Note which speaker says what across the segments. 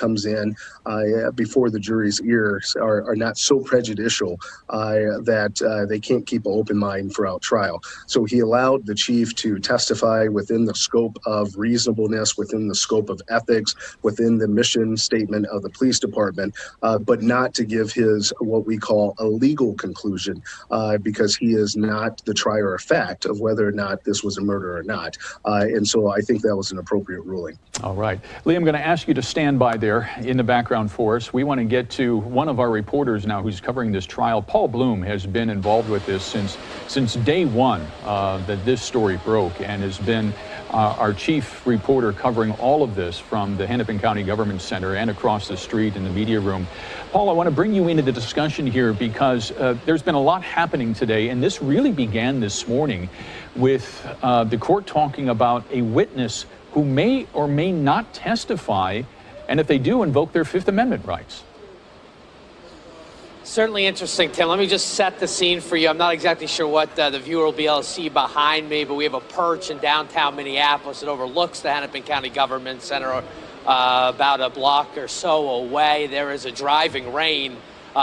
Speaker 1: comes in before the jury's ears are not so prejudicial that they can't keep an open mind throughout trial. So he allowed the chief to testify within the scope of reasonableness, within the scope of ethics, within the mission statement of the police department, but not to give his what we call a legal conclusion, because he is not the trier of fact of whether or not this was a murder or not. And so I think that was an appropriate ruling.
Speaker 2: All right. Lee, I'm going to ask you to stand by there in the background for us. We want to get to one of our reporters now who's covering this trial. Paul Bloom has been involved with this since day one that this story broke, and has been our chief reporter covering all of this from the Hennepin County Government Center and across the street in the media room. Paul, I want to bring you into the discussion here because there's been a lot happening today, and this really began this morning with the court talking about a witness who may or may not testify, and if they do, invoke their Fifth Amendment rights.
Speaker 3: Certainly interesting, Tim. Let me just set the scene for you. I'm not exactly sure what the viewer will be able to see behind me, but we have a perch in downtown Minneapolis that overlooks the Hennepin County Government Center, about a block or so away. There is a driving rain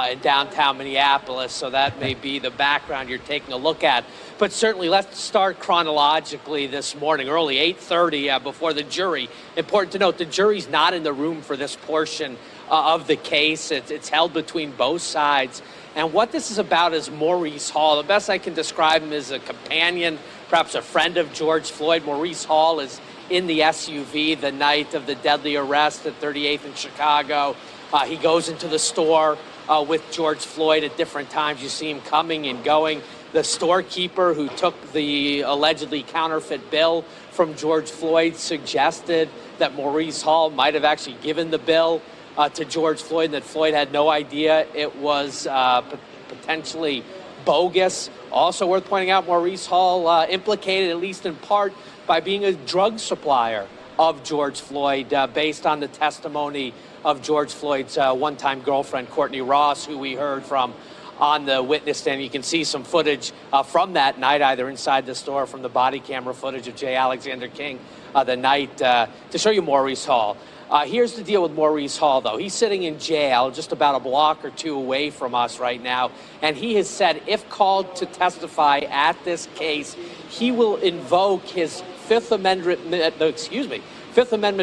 Speaker 3: in downtown Minneapolis, so that may be the background you're taking a look at. But certainly, let's start chronologically this morning, early 8:30 before the jury. Important to note, the jury's not in the room for this portion of the case. It's held between both sides. And what this is about is Maurice Hall. The best I can describe him as a companion, perhaps a friend of George Floyd. Maurice Hall is in the SUV the night of the deadly arrest at 38th in Chicago. He goes into the store with George Floyd at different times. You see him coming and going. The storekeeper who took the allegedly counterfeit bill from George Floyd suggested that Maurice Hall might have actually given the bill to George Floyd, and that Floyd had no idea it was potentially bogus. Also worth pointing out, Maurice Hall implicated, at least in part, by being a drug supplier of George Floyd, based on the testimony of George Floyd's one-time girlfriend, Courtney Ross, who we heard from on the witness stand. You can see some footage from that night, either inside the store or from the body camera footage of J. Alexander King the night, to show you Maurice Hall. Here's the deal with Maurice Hall, though. He's sitting in jail just about a block or two away from us right now, and he has said if called to testify at this case, he will invoke his Fifth Amendment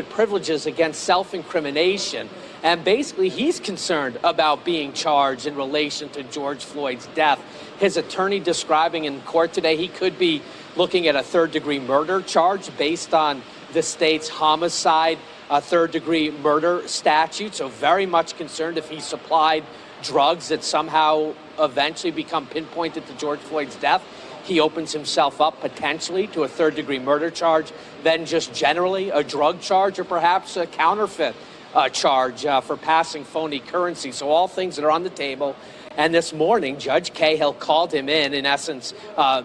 Speaker 3: privileges against self-incrimination. And basically, he's concerned about being charged in relation to George Floyd's death. His attorney describing in court today he could be looking at a third-degree murder charge based on the state's homicide third-degree murder statute. So very much concerned if he supplied drugs that somehow eventually become pinpointed to George Floyd's death, he opens himself up potentially to a third-degree murder charge, then just generally a drug charge or perhaps a counterfeit charge for passing phony currency. So all things that are on the table. And this morning, Judge Cahill called him in essence,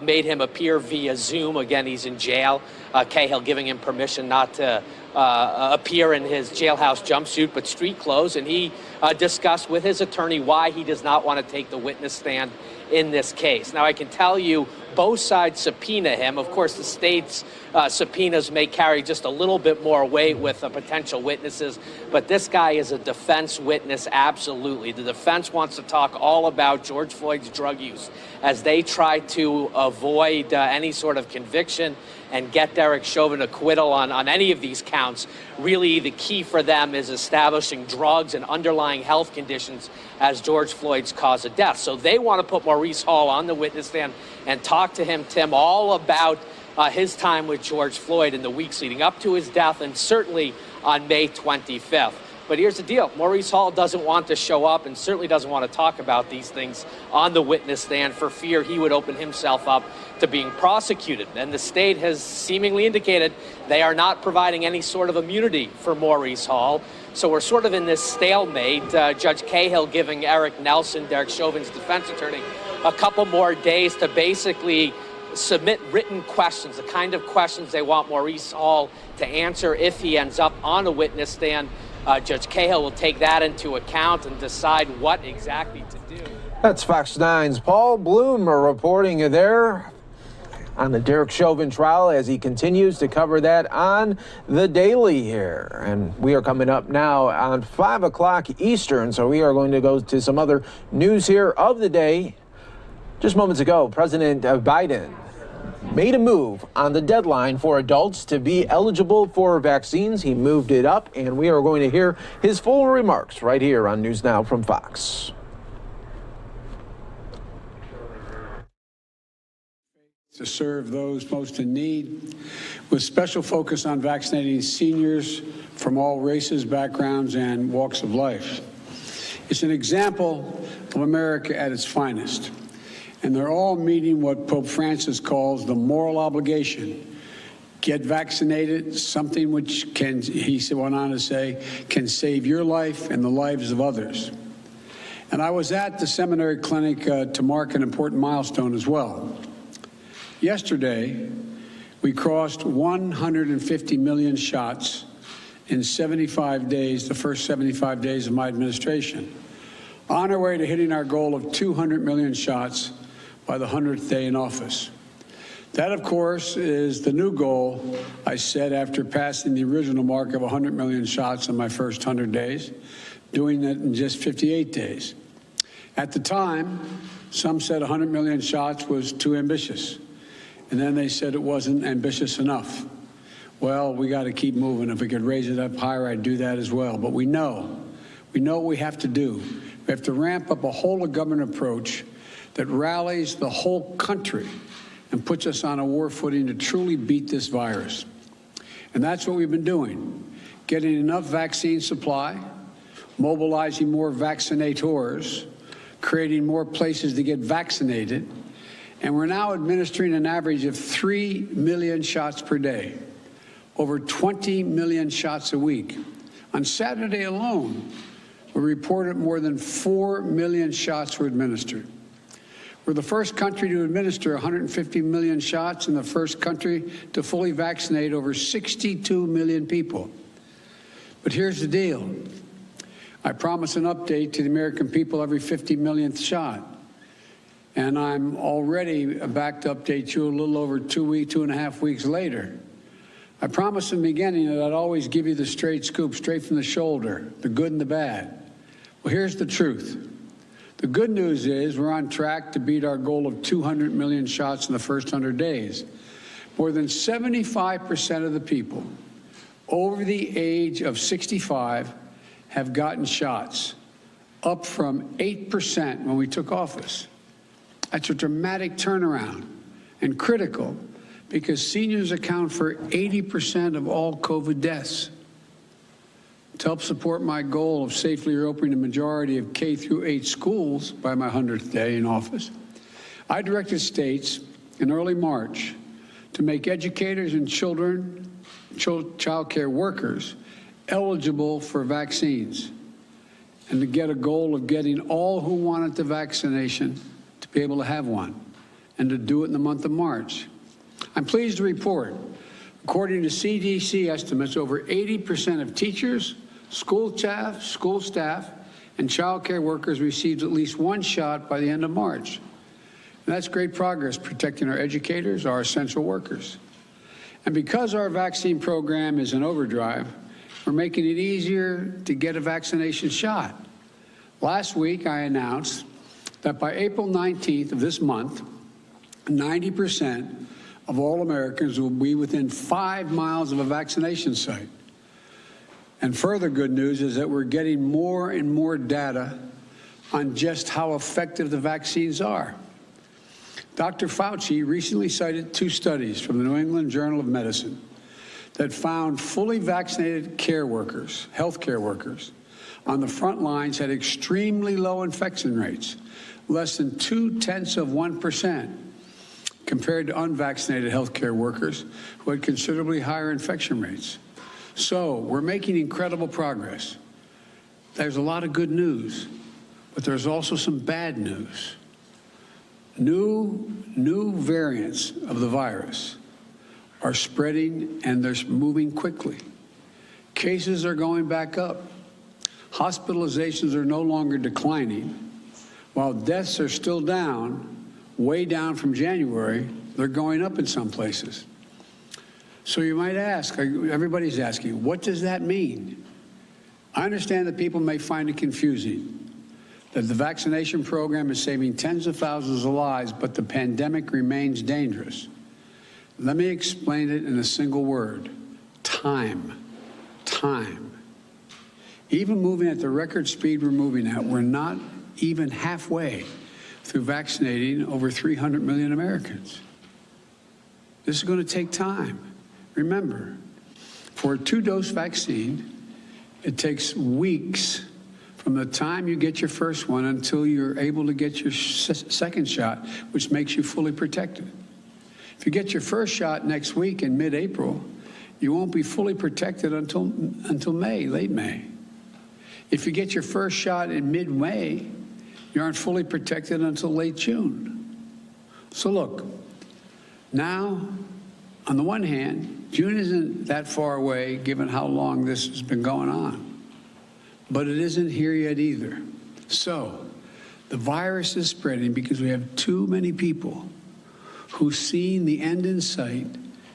Speaker 3: made him appear via Zoom. Again, he's in jail. Cahill giving him permission not to appear in his jailhouse jumpsuit, but street clothes. And he discussed with his attorney why he does not want to take the witness stand in this case. Now, I can tell you both sides subpoena him. Of course, the state's subpoenas may carry just a little bit more weight with potential witnesses, but this guy is a defense witness, absolutely. The defense wants to talk all about George Floyd's drug use as they try to avoid any sort of conviction and get Derek Chauvin acquittal on any of these counts. Really, the key for them is establishing drugs and underlying health conditions as George Floyd's cause of death. So they want to put Maurice Hall on the witness stand and talk to him, Tim, all about his time with George Floyd in the weeks leading up to his death, and certainly on May 25th. But here's the deal. Maurice Hall doesn't want to show up and certainly doesn't want to talk about these things on the witness stand for fear he would open himself up to being prosecuted. And the state has seemingly indicated they are not providing any sort of immunity for Maurice Hall. So we're sort of in this stalemate. Judge Cahill giving Eric Nelson, Derek Chauvin's defense attorney, a couple more days to basically submit written questions, the kind of questions they want Maurice Hall to answer if he ends up on a witness stand. Judge Cahill will take that into account and decide what exactly to do.
Speaker 4: That's Fox 9's Paul Bloom reporting there on the Derek Chauvin trial as he continues to cover that on the daily here. And we are coming up now on 5 o'clock Eastern, so we are going to go to some other news here of the day. Just moments ago, President Biden made a move on the deadline for adults to be eligible for vaccines. He moved it up, and we are going to hear his full remarks right here on News Now from Fox.
Speaker 5: To serve those most in need, with special focus on vaccinating seniors from all races, backgrounds, and walks of life. It's an example of America at its finest. And they're all meeting what Pope Francis calls the moral obligation. Get vaccinated, something which can, he went on to say, can save your life and the lives of others. And I was at the seminary clinic to mark an important milestone as well. Yesterday, we crossed 150 million shots in 75 days, the first 75 days of my administration, on our way to hitting our goal of 200 million shots by the 100th day in office. That, of course, is the new goal I set after passing the original mark of 100 million shots in my first 100 days, doing that in just 58 days. At the time, some said 100 million shots was too ambitious, and then they said it wasn't ambitious enough. Well, we got to keep moving. If we could raise it up higher, I'd do that as well. But we know what we have to do. We have to ramp up a whole-of-government approach that rallies the whole country and puts us on a war footing to truly beat this virus. And that's what we've been doing, getting enough vaccine supply, mobilizing more vaccinators, creating more places to get vaccinated, and we're now administering an average of 3 million shots per day, over 20 million shots a week. On Saturday alone, we reported more than 4 million shots were administered. We're the first country to administer 150 million shots and the first country to fully vaccinate over 62 million people. But here's the deal. I promise an update to the American people every 50 millionth shot. And I'm already back to update you a little over 2.5 weeks later. I promised in the beginning that I'd always give you the straight scoop, straight from the shoulder, the good and the bad. Well, here's the truth. The good news is we're on track to beat our goal of 200 million shots in the first 100 days. More than 75% of the people over the age of 65 have gotten shots, up from 8% when we took office. That's a dramatic turnaround and critical because seniors account for 80% of all COVID deaths. To help support my goal of safely reopening the majority of K through 8 schools by my 100th day in office, I directed states in early March to make educators and child care workers eligible for vaccines and to get a goal of getting all who wanted the vaccination to be able to have one and to do it in the month of March. I'm pleased to report, according to CDC estimates, over 80% of teachers, school staff, and child care workers received at least one shot by the end of March. And that's great progress protecting our educators, our essential workers. And because our vaccine program is in overdrive, we're making it easier to get a vaccination shot. Last week, I announced that by April 19th of this month, 90% of all Americans will be within 5 miles of a vaccination site. And further good news is that we're getting more and more data on just how effective the vaccines are. Dr. Fauci recently cited 2 studies from the New England Journal of Medicine that found fully vaccinated care workers, healthcare workers, on the front lines had extremely low infection rates, less than 0.2%, compared to unvaccinated healthcare workers who had considerably higher infection rates. So we're making incredible progress. There's a lot of good news, but there's also some bad news. New variants of the virus are spreading and they're moving quickly. Cases are going back up. Hospitalizations are no longer declining. While deaths are still down, way down from January. They're going up in some places. So you might ask, everybody's asking, what does that mean? I understand that people may find it confusing, that the vaccination program is saving tens of thousands of lives, but the pandemic remains dangerous. Let me explain it in a single word: time. Time. Even moving at the record speed we're moving at, we're not even halfway through vaccinating over 300 million Americans. This is going to take time. Remember, for a 2-dose vaccine, it takes weeks from the time you get your first one until you're able to get your second shot, which makes you fully protected. If you get your first shot next week in mid-April, you won't be fully protected until May, late May. If you get your first shot in mid-May, you aren't fully protected until late June. So look, now, on the one hand, June isn't that far away given how long this has been going on, but it isn't here yet either. So the virus is spreading because we have too many people who, seeing the end in sight,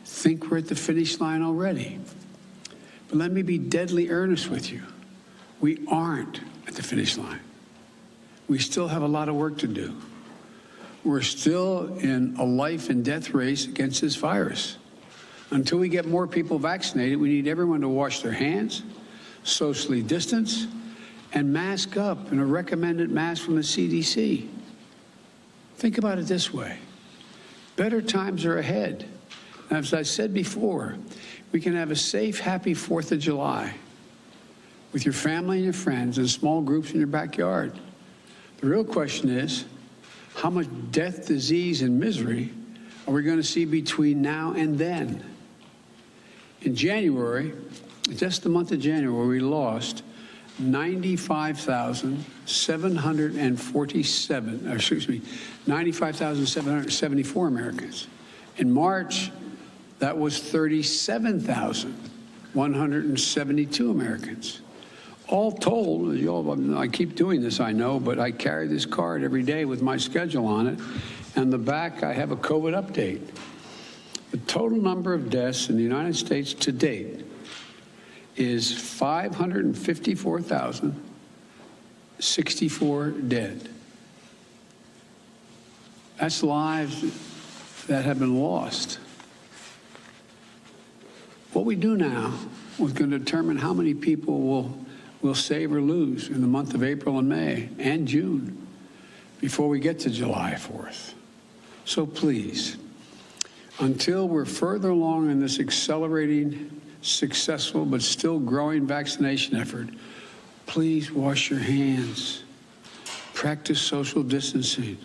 Speaker 5: think we're at the finish line already. But let me be deadly earnest with you. We aren't at the finish line. We still have a lot of work to do. We're still in a life and death race against this virus. Until we get more people vaccinated, we need everyone to wash their hands, socially distance, and mask up in a recommended mask from the CDC. Think about it this way. Better times are ahead. As I said before, we can have a safe, happy 4th of July with your family and your friends in small groups in your backyard. The real question is, how much death, disease, and misery are we going to see between now and then? In January, just the month of January, we lost 95,774 Americans. In March, that was 37,172 Americans. All told, I keep doing this, I know, but I carry this card every day with my schedule on it. And the back, I have a COVID update. The total number of deaths in the United States to date is 554,064 dead. That's lives that have been lost. What we do now is going to determine how many people we'll save or lose in the month of April and May and June before we get to July 4th. So please, until we're further along in this accelerating, successful, but still growing vaccination effort, please wash your hands, practice social distancing,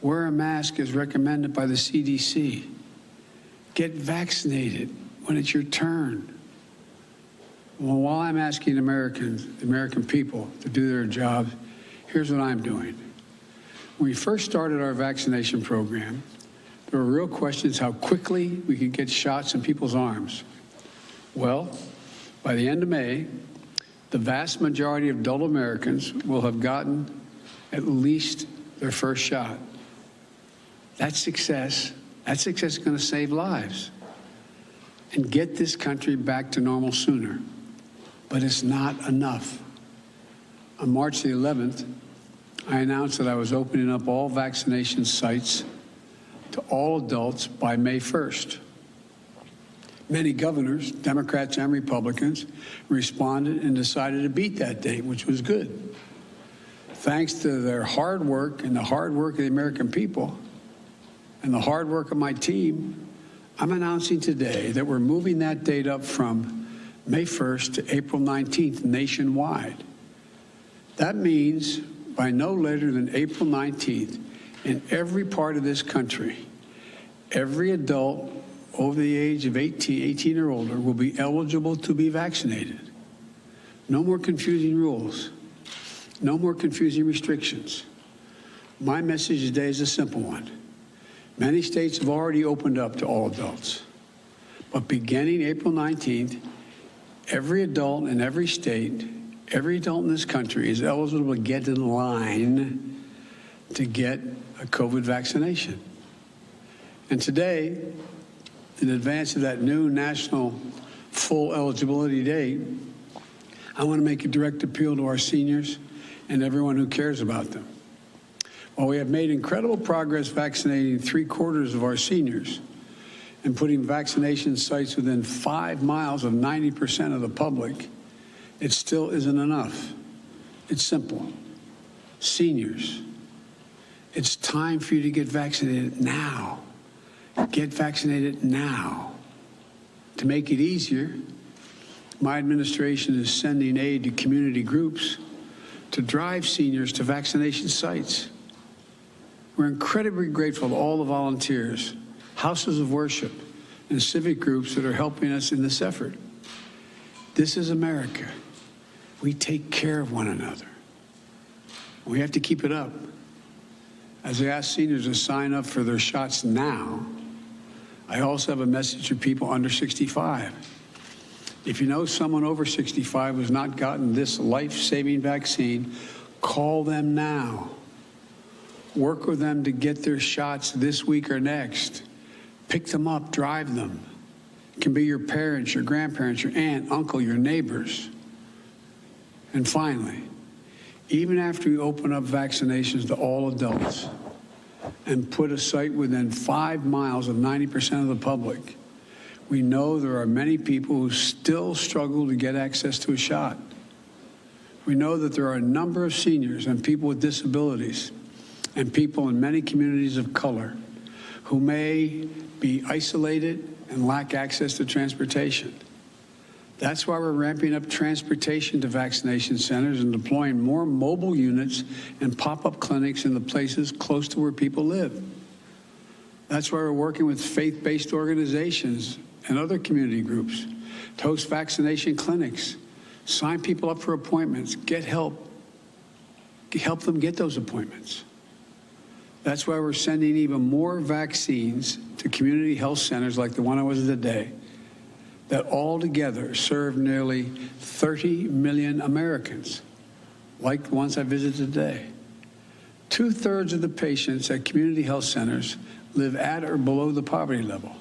Speaker 5: wear a mask as recommended by the CDC, get vaccinated when it's your turn. Well, while I'm asking the American people to do their jobs, here's what I'm doing. When we first started our vaccination program, there were real questions how quickly we could get shots in people's arms. Well, by the end of May, the vast majority of adult Americans will have gotten at least their first shot. That's success. That success is going to save lives and get this country back to normal sooner. But it's not enough. On March the 11th, I announced that I was opening up all vaccination sites to all adults by May 1st. Many governors, Democrats and Republicans, responded and decided to beat that date, which was good. Thanks to their hard work and the hard work of the American people and the hard work of my team, I'm announcing today that we're moving that date up from May 1st to April 19th nationwide. That means by no later than April 19th, in every part of this country, every adult over the age of 18 or older will be eligible to be vaccinated. No more confusing rules. No more confusing restrictions. My message today is a simple one. Many states have already opened up to all adults. But beginning April 19th, every adult in every state, every adult in this country is eligible to get in line to get a COVID vaccination. And today, in advance of that new national full eligibility date, I want to make a direct appeal to our seniors and everyone who cares about them. While we have made incredible progress vaccinating 3/4 of our seniors and putting vaccination sites within 5 miles of 90% of the public, it still isn't enough. It's simple. Seniors, it's time for you to get vaccinated now. Get vaccinated now. To make it easier, my administration is sending aid to community groups to drive seniors to vaccination sites. We're incredibly grateful to all the volunteers, houses of worship, and civic groups that are helping us in this effort. This is America. We take care of one another. We have to keep it up. As I ask seniors to sign up for their shots now, I also have a message for people under 65. If you know someone over 65 who's not gotten this life-saving vaccine, call them now. Work with them to get their shots this week or next. Pick them up, drive them. It can be your parents, your grandparents, your aunt, uncle, your neighbors. And finally, even after we open up vaccinations to all adults and put a site within 5 miles of 90% of the public, we know there are many people who still struggle to get access to a shot. We know that there are a number of seniors and people with disabilities and people in many communities of color who may be isolated and lack access to transportation. That's why we're ramping up transportation to vaccination centers and deploying more mobile units and pop-up clinics in the places close to where people live. That's why we're working with faith-based organizations and other community groups to host vaccination clinics, sign people up for appointments, get help them get those appointments. That's why we're sending even more vaccines to community health centers like the one I was at today, that altogether serve nearly 30 million Americans, like the ones I visited today. 2/3 of the patients at community health centers live at or below the poverty level.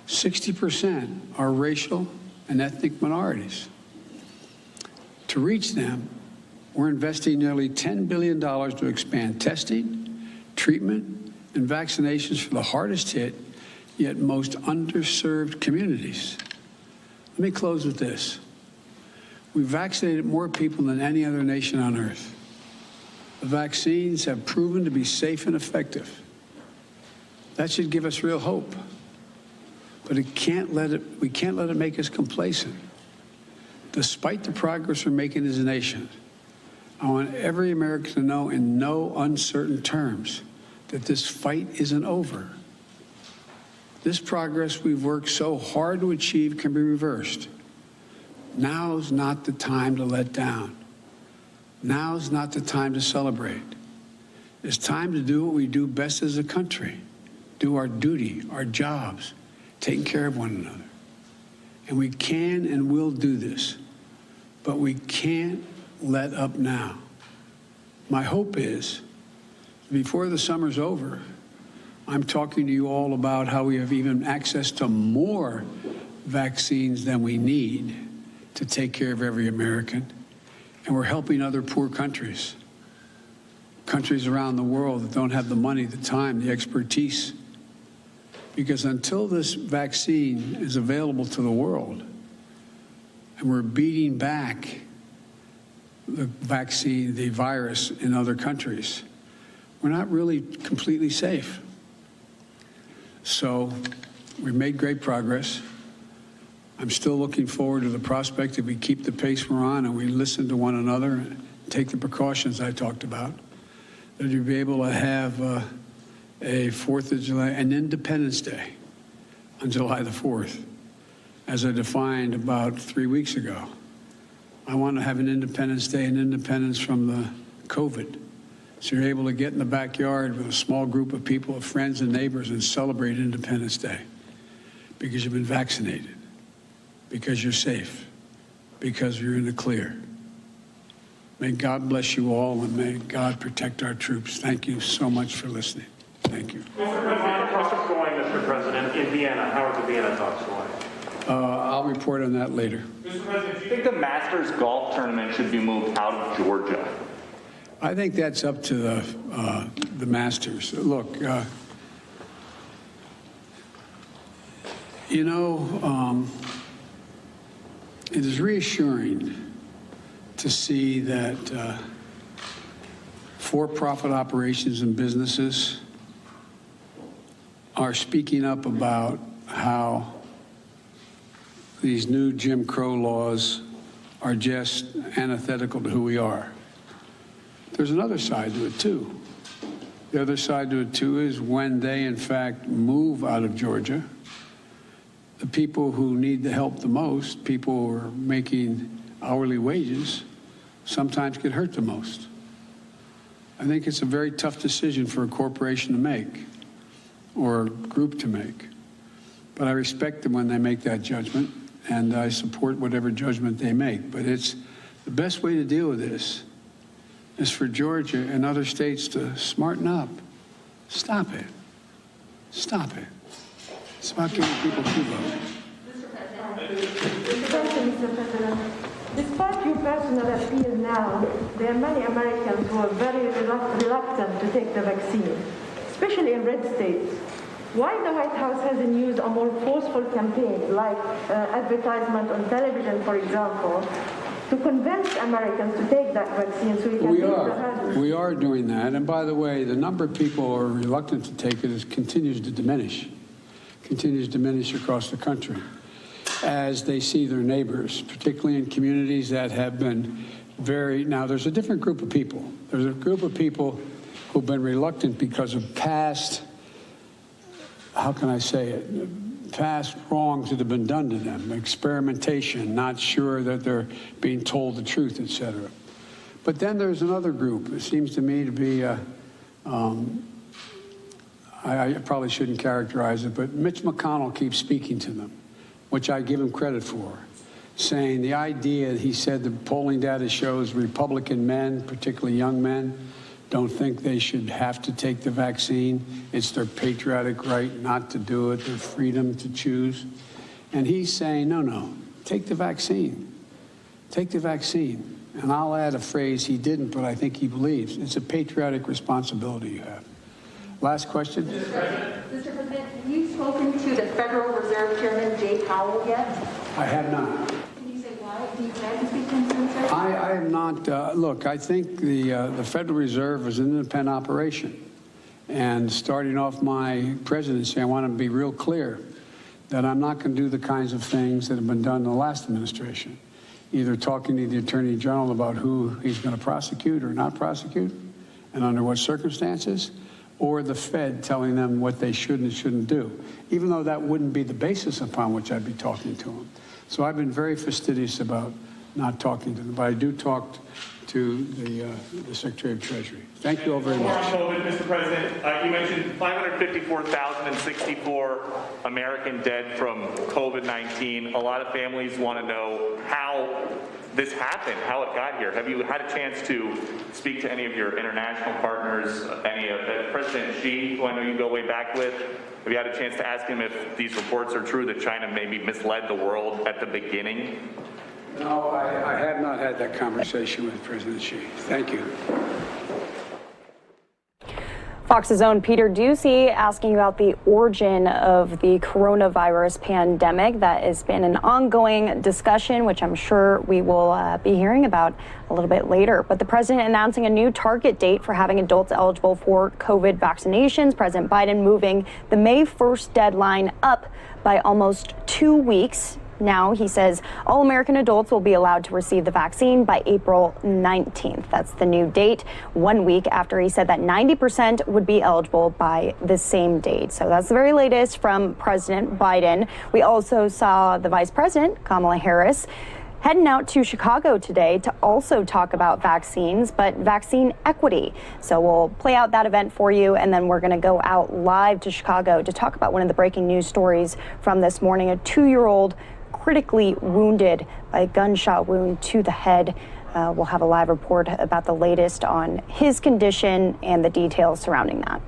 Speaker 5: 60% are racial and ethnic minorities. To reach them, we're investing nearly $10 billion to expand testing, treatment, and vaccinations for the hardest hit, yet most underserved communities. Let me close with this. We've vaccinated more people than any other nation on earth. The vaccines have proven to be safe and effective. That should give us real hope. But we can't let it make us complacent. Despite the progress we're making as a nation, I want every American to know in no uncertain terms that this fight isn't over. This progress we've worked so hard to achieve can be reversed. Now's not the time to let down. Now's not the time to celebrate. It's time to do what we do best as a country, do our duty, our jobs, taking care of one another. And we can and will do this, but we can't let up now. My hope is, before the summer's over, I'm talking to you all about how we have even access to more vaccines than we need to take care of every American. And we're helping other poor countries, countries around the world that don't have the money, the time, the expertise. Because until this vaccine is available to the world, and we're beating back the vaccine, the virus in other countries, we're not really completely safe. So we've made great progress. I'm still looking forward to the prospect if we keep the pace we're on and we listen to one another and take the precautions I talked about, that you'll be able to have a 4th of July, an Independence Day on July the 4th, as I defined about 3 weeks ago. I want to have an Independence Day, an independence from the COVID. So you're able to get in the backyard with a small group of people, of friends and neighbors, and celebrate Independence Day because you've been vaccinated, because you're safe, because you're in the clear. May God bless you all, and may God protect our troops. Thank you so much for listening. Thank you.
Speaker 6: Mr. President, how's it going, Mr. President, in Vienna? How are the Vienna talks going?
Speaker 5: I'll report on that later.
Speaker 6: Mr. President, do you think the Masters golf tournament should be moved out of Georgia?
Speaker 5: I think that's up to the Masters. Look, you know, it is reassuring to see that for-profit operations and businesses are speaking up about how these new Jim Crow laws are just antithetical to who we are. There's another side to it, too. The other side to it, too, is when they, in fact, move out of Georgia, the people who need the help the most, people who are making hourly wages, sometimes get hurt the most. I think it's a very tough decision for a corporation to make or a group to make. But I respect them when they make that judgment, and I support whatever judgment they make. But it's the best way to deal with this is for Georgia and other states to smarten up. Stop it. Stop it. It's about giving people two votes.
Speaker 7: Mr. President, despite your personal appeal now, there are many Americans who are very reluctant to take the vaccine, especially in red states. Why the White House hasn't used a more forceful campaign, like advertisement on television, for example, to convince Americans to take that vaccine so we can beat the herd?
Speaker 5: We are doing that. And by the way, the number of people who are reluctant to take it continues to diminish across the country as they see their neighbors, particularly in communities that have been now there's a different group of people. There's a group of people who've been reluctant because of past, how can I say it, past wrongs that have been done to them, experimentation, not sure that they're being told the truth, etc. But then there's another group. It seems to me to be I probably shouldn't characterize it, but Mitch McConnell keeps speaking to them, which I give him credit for, saying the idea, he said the polling data shows Republican men, particularly young men, don't think they should have to take the vaccine. It's their patriotic right not to do it, their freedom to choose. And he's saying, no, take the vaccine. Take the vaccine. And I'll add a phrase he didn't, but I think he believes. It's a patriotic responsibility you have. Last question.
Speaker 7: Mr. President, have you spoken to the Federal Reserve Chairman Jay Powell yet?
Speaker 5: I have not.
Speaker 7: Can you say why? Do you plan to speak to him soon, sir?
Speaker 5: I have not. Look, I think the Federal Reserve is an independent operation. And starting off my presidency, I want to be real clear that I'm not going to do the kinds of things that have been done in the last administration, either talking to the Attorney General about who he's going to prosecute or not prosecute and under what circumstances, or the Fed telling them what they should and shouldn't do, even though that wouldn't be the basis upon which I'd be talking to them. So I've been very fastidious about not talking to them, but I do talk to the Secretary of Treasury. Thank you all very much.
Speaker 6: Mr. President, you mentioned 554,064 American dead from COVID-19. A lot of families want to know how this happened, how it got here. Have you had a chance to speak to any of your international partners, any of President Xi, who I know you go way back with? Have you had a chance to ask him if these reports are true that China maybe misled the world at the beginning?
Speaker 5: No, I have not had that conversation with President Xi. Thank you.
Speaker 8: Fox's own Peter Ducey asking about the origin of the coronavirus pandemic. That has been an ongoing discussion, which I'm sure we will be hearing about a little bit later. But the president announcing a new target date for having adults eligible for COVID vaccinations. President Biden moving the May 1st deadline up by almost 2 weeks. Now, he says all American adults will be allowed to receive the vaccine by April 19th. That's the new date, 1 week after he said that 90% would be eligible by the same date. So that's the very latest from President Biden. We also saw the Vice President, Kamala Harris, heading out to Chicago today to also talk about vaccines, but vaccine equity. So we'll play out that event for you, and then we're going to go out live to Chicago to talk about one of the breaking news stories from this morning. A 2-year-old critically wounded by a gunshot wound to the head. we'll have a live report about the latest on his condition and the details surrounding that.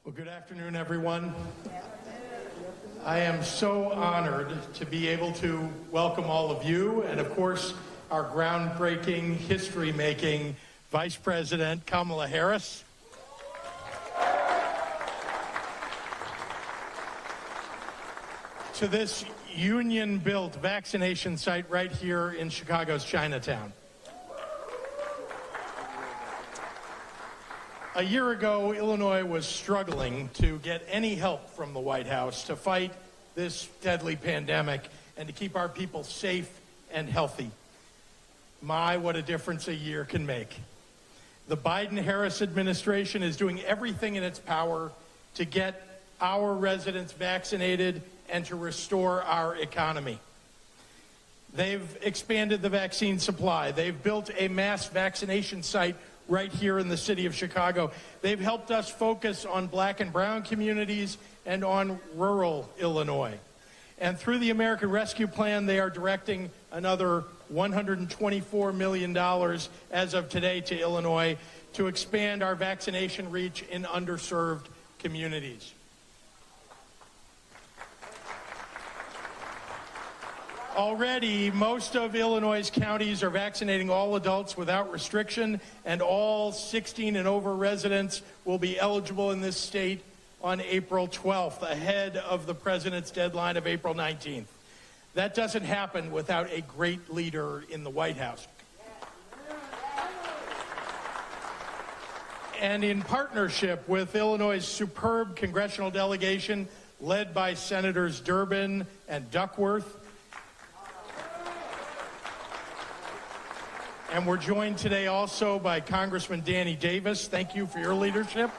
Speaker 9: Well, good afternoon, everyone. I am so honored to be able to welcome all of you and, of course, our groundbreaking, history-making Vice President Kamala Harris. To this union-built vaccination site right here in Chicago's Chinatown. A year ago, Illinois was struggling to get any help from the White House to fight this deadly pandemic and to keep our people safe and healthy. My, what a difference a year can make. The Biden-Harris administration is doing everything in its power to get our residents vaccinated and to restore our economy. They've expanded the vaccine supply. They've built a mass vaccination site right here in the city of Chicago. They've helped us focus on Black and brown communities and on rural Illinois. And through the American Rescue Plan, they are directing another $124 million as of today to Illinois to expand our vaccination reach in underserved communities. Already, most of Illinois' counties are vaccinating all adults without restriction, and all 16 and over residents will be eligible in this state on April 12th, ahead of the president's deadline of April 19th. That doesn't happen without a great leader in the White House. And in partnership with Illinois' superb congressional delegation, led by Senators Durbin and Duckworth, and we're joined today also by Congressman Danny Davis. Thank you for your leadership.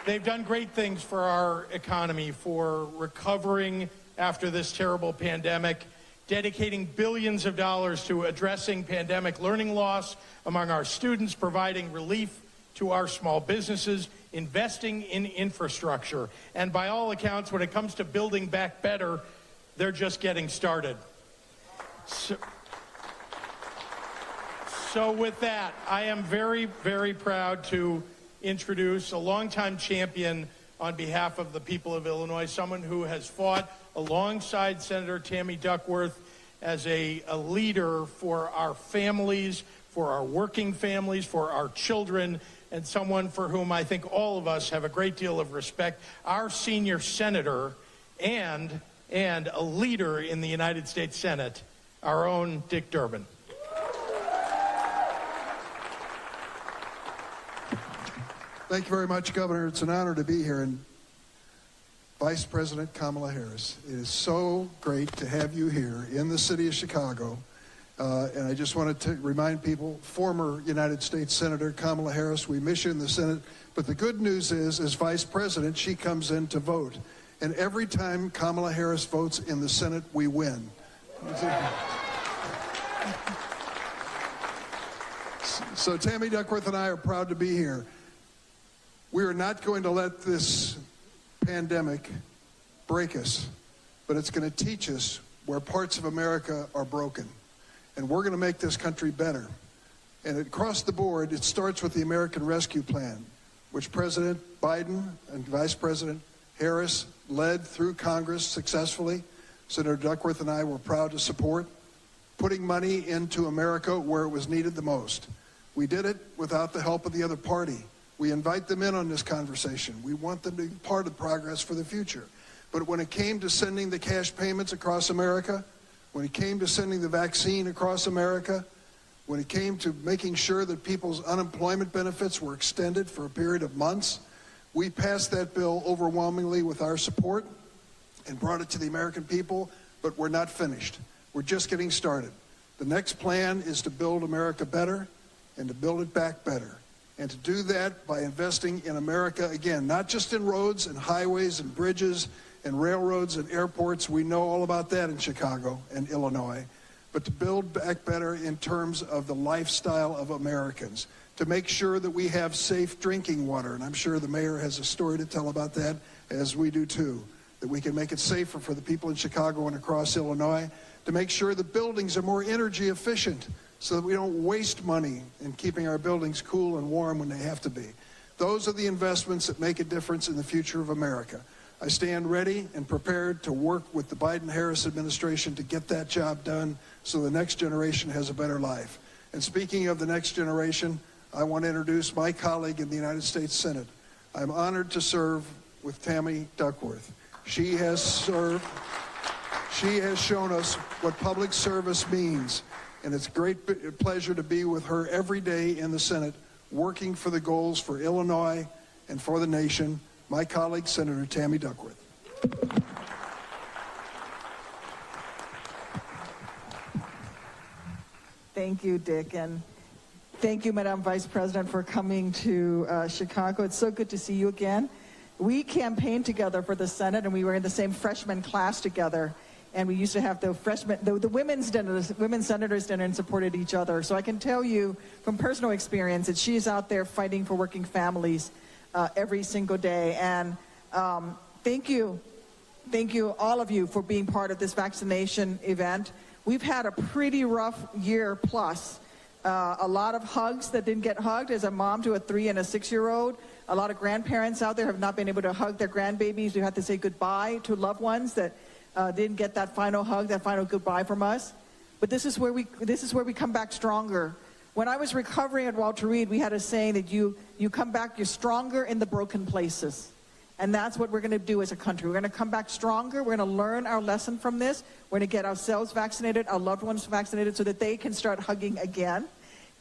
Speaker 9: They've done great things for our economy, for recovering after this terrible pandemic, dedicating billions of dollars to addressing pandemic learning loss among our students, providing relief to our small businesses, investing in infrastructure. And by all accounts, when it comes to building back better, they're just getting started. So with that, I am very, very proud to introduce a longtime champion on behalf of the people of Illinois, someone who has fought alongside Senator Tammy Duckworth as a leader for our families, for our working families, for our children, and someone for whom I think all of us have a great deal of respect, our senior senator and a leader in the United States Senate, our own Dick Durbin.
Speaker 10: Thank you very much, Governor. It's an honor to be here. And Vice President Kamala Harris, it is so great to have you here in the city of Chicago. And I just wanted to remind people, former United States Senator Kamala Harris, we miss you in the Senate. But the good news is, as Vice President, she comes in to vote. And every time Kamala Harris votes in the Senate, we win. So Tammy Duckworth and I are proud to be here. We are not going to let this pandemic break us, but it's going to teach us where parts of America are broken. And we're going to make this country better. And across the board, it starts with the American Rescue Plan, which President Biden and Vice President Harris led through Congress successfully. Senator Duckworth and I were proud to support, putting money into America where it was needed the most. We did it without the help of the other party. We invite them in on this conversation. We want them to be part of progress for the future. But when it came to sending the cash payments across America, when it came to sending the vaccine across America, when it came to making sure that people's unemployment benefits were extended for a period of months, we passed that bill overwhelmingly with our support and brought it to the American people, but we're not finished. We're just getting started. The next plan is to build America better and to build it back better. And to do that by investing in America, again, not just in roads and highways and bridges and railroads and airports. We know all about that in Chicago and Illinois. But to build back better in terms of the lifestyle of Americans, to make sure that we have safe drinking water, and I'm sure the mayor has a story to tell about that, as we do too, that we can make it safer for the people in Chicago and across Illinois, to make sure the buildings are more energy efficient so that we don't waste money in keeping our buildings cool and warm when they have to be. Those are the investments that make a difference in the future of America. I stand ready and prepared to work with the Biden-Harris administration to get that job done so the next generation has a better life. And speaking of the next generation, I want to introduce my colleague in the United States Senate. I'm honored to serve with Tammy Duckworth. She has shown us what public service means, and it's a great pleasure to be with her every day in the Senate, working for the goals for Illinois and for the nation. My colleague, Senator Tammy Duckworth.
Speaker 11: Thank you, Dick, and thank you, Madam Vice President, for coming to Chicago. It's so good to see you again. We campaigned together for the Senate, and we were in the same freshman class together. And we used to have the women's senators dinner and supported each other. So I can tell you from personal experience that she's out there fighting for working families every single day. And thank you, all of you, for being part of this vaccination event. We've had a pretty rough year plus. A lot of hugs that didn't get hugged as a mom to a 3- and 6-year-old. A lot of grandparents out there have not been able to hug their grandbabies. We have to say goodbye to loved ones that didn't get that final hug, that final goodbye from us. But this is where we come back stronger. When I was recovering at Walter Reed, we had a saying that you come back, you're stronger in the broken places. And that's what we're going to do as a country. We're going to come back stronger. We're going to learn our lesson from this. We're going to get ourselves vaccinated, our loved ones vaccinated, so that they can start hugging again.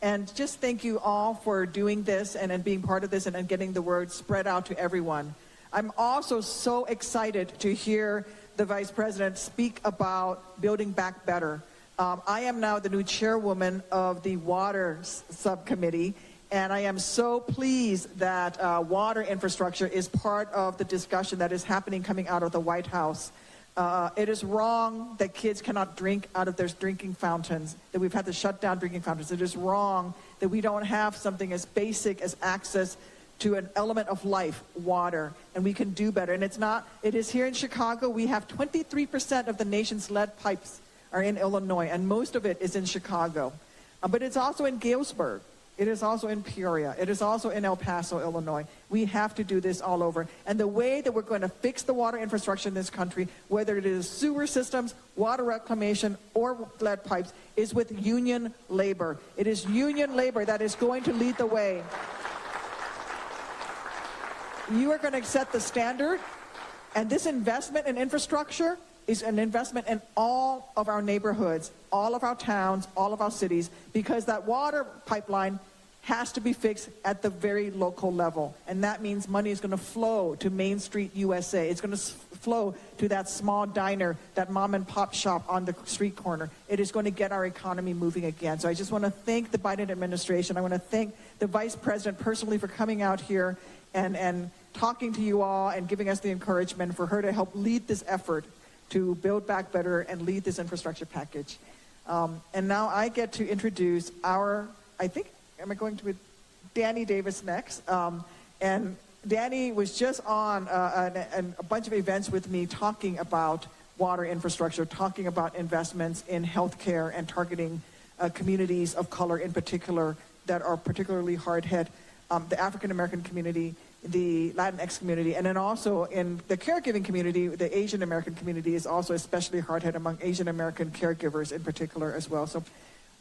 Speaker 11: And just thank you all for doing this and being part of this and getting the word spread out to everyone. I'm also so excited to hear the Vice President speak about building back better. I am now the new chairwoman of the Water Subcommittee, and I am so pleased that water infrastructure is part of the discussion that is happening coming out of the White House. It is wrong that kids cannot drink out of their drinking fountains, that we've had to shut down drinking fountains. It is wrong that we don't have something as basic as access to an element of life, water, and we can do better. And it is here in Chicago. We have 23% of the nation's lead pipes are in Illinois, and most of it is in Chicago. But it's also in Galesburg. It is also in Peoria. It is also in El Paso, Illinois. We have to do this all over. And the way that we're going to fix the water infrastructure in this country, whether it is sewer systems, water reclamation, or lead pipes, is with union labor. It is union labor that is going to lead the way. You are going to set the standard, and this investment in infrastructure is an investment in all of our neighborhoods, all of our towns, all of our cities, because that water pipeline has to be fixed at the very local level. And that means money is going to flow to Main Street USA. It's going to flow to that small diner, that mom and pop shop on the street corner. It is going to get our economy moving again. So I just want to thank the Biden administration. I want to thank the Vice President personally for coming out here and talking to you all and giving us the encouragement for her to help lead this effort to build back better and lead this infrastructure package. And now I get to introduce Danny Davis next. And Danny was just on a bunch of events with me talking about water infrastructure, talking about investments in healthcare and targeting communities of color in particular that are particularly hard hit. The African American community, the Latinx community, and then also in the caregiving community, the Asian American community is also especially hard hit among Asian American caregivers in particular as well. So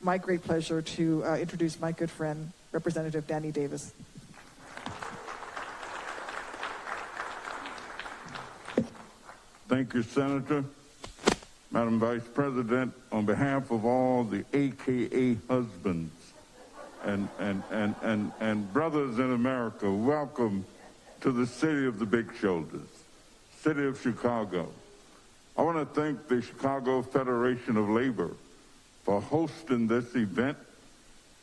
Speaker 11: my great pleasure to introduce my good friend, Representative Danny Davis.
Speaker 12: Thank you, Senator. Madam Vice President, on behalf of all the AKA husbands and brothers in America, welcome to the city of the big shoulders, city of Chicago. I want to thank the Chicago Federation of Labor for hosting this event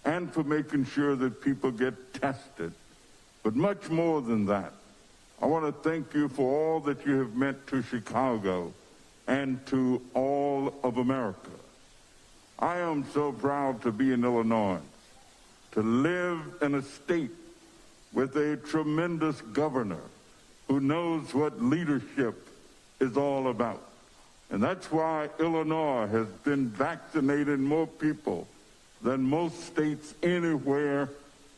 Speaker 12: and for making sure that people get tested. But much more than that, I want to thank you for all that you have meant to Chicago and to all of America. I am so proud to be in Illinois, to live in a state with a tremendous governor who knows what leadership is all about. And that's why Illinois has been vaccinating more people than most states anywhere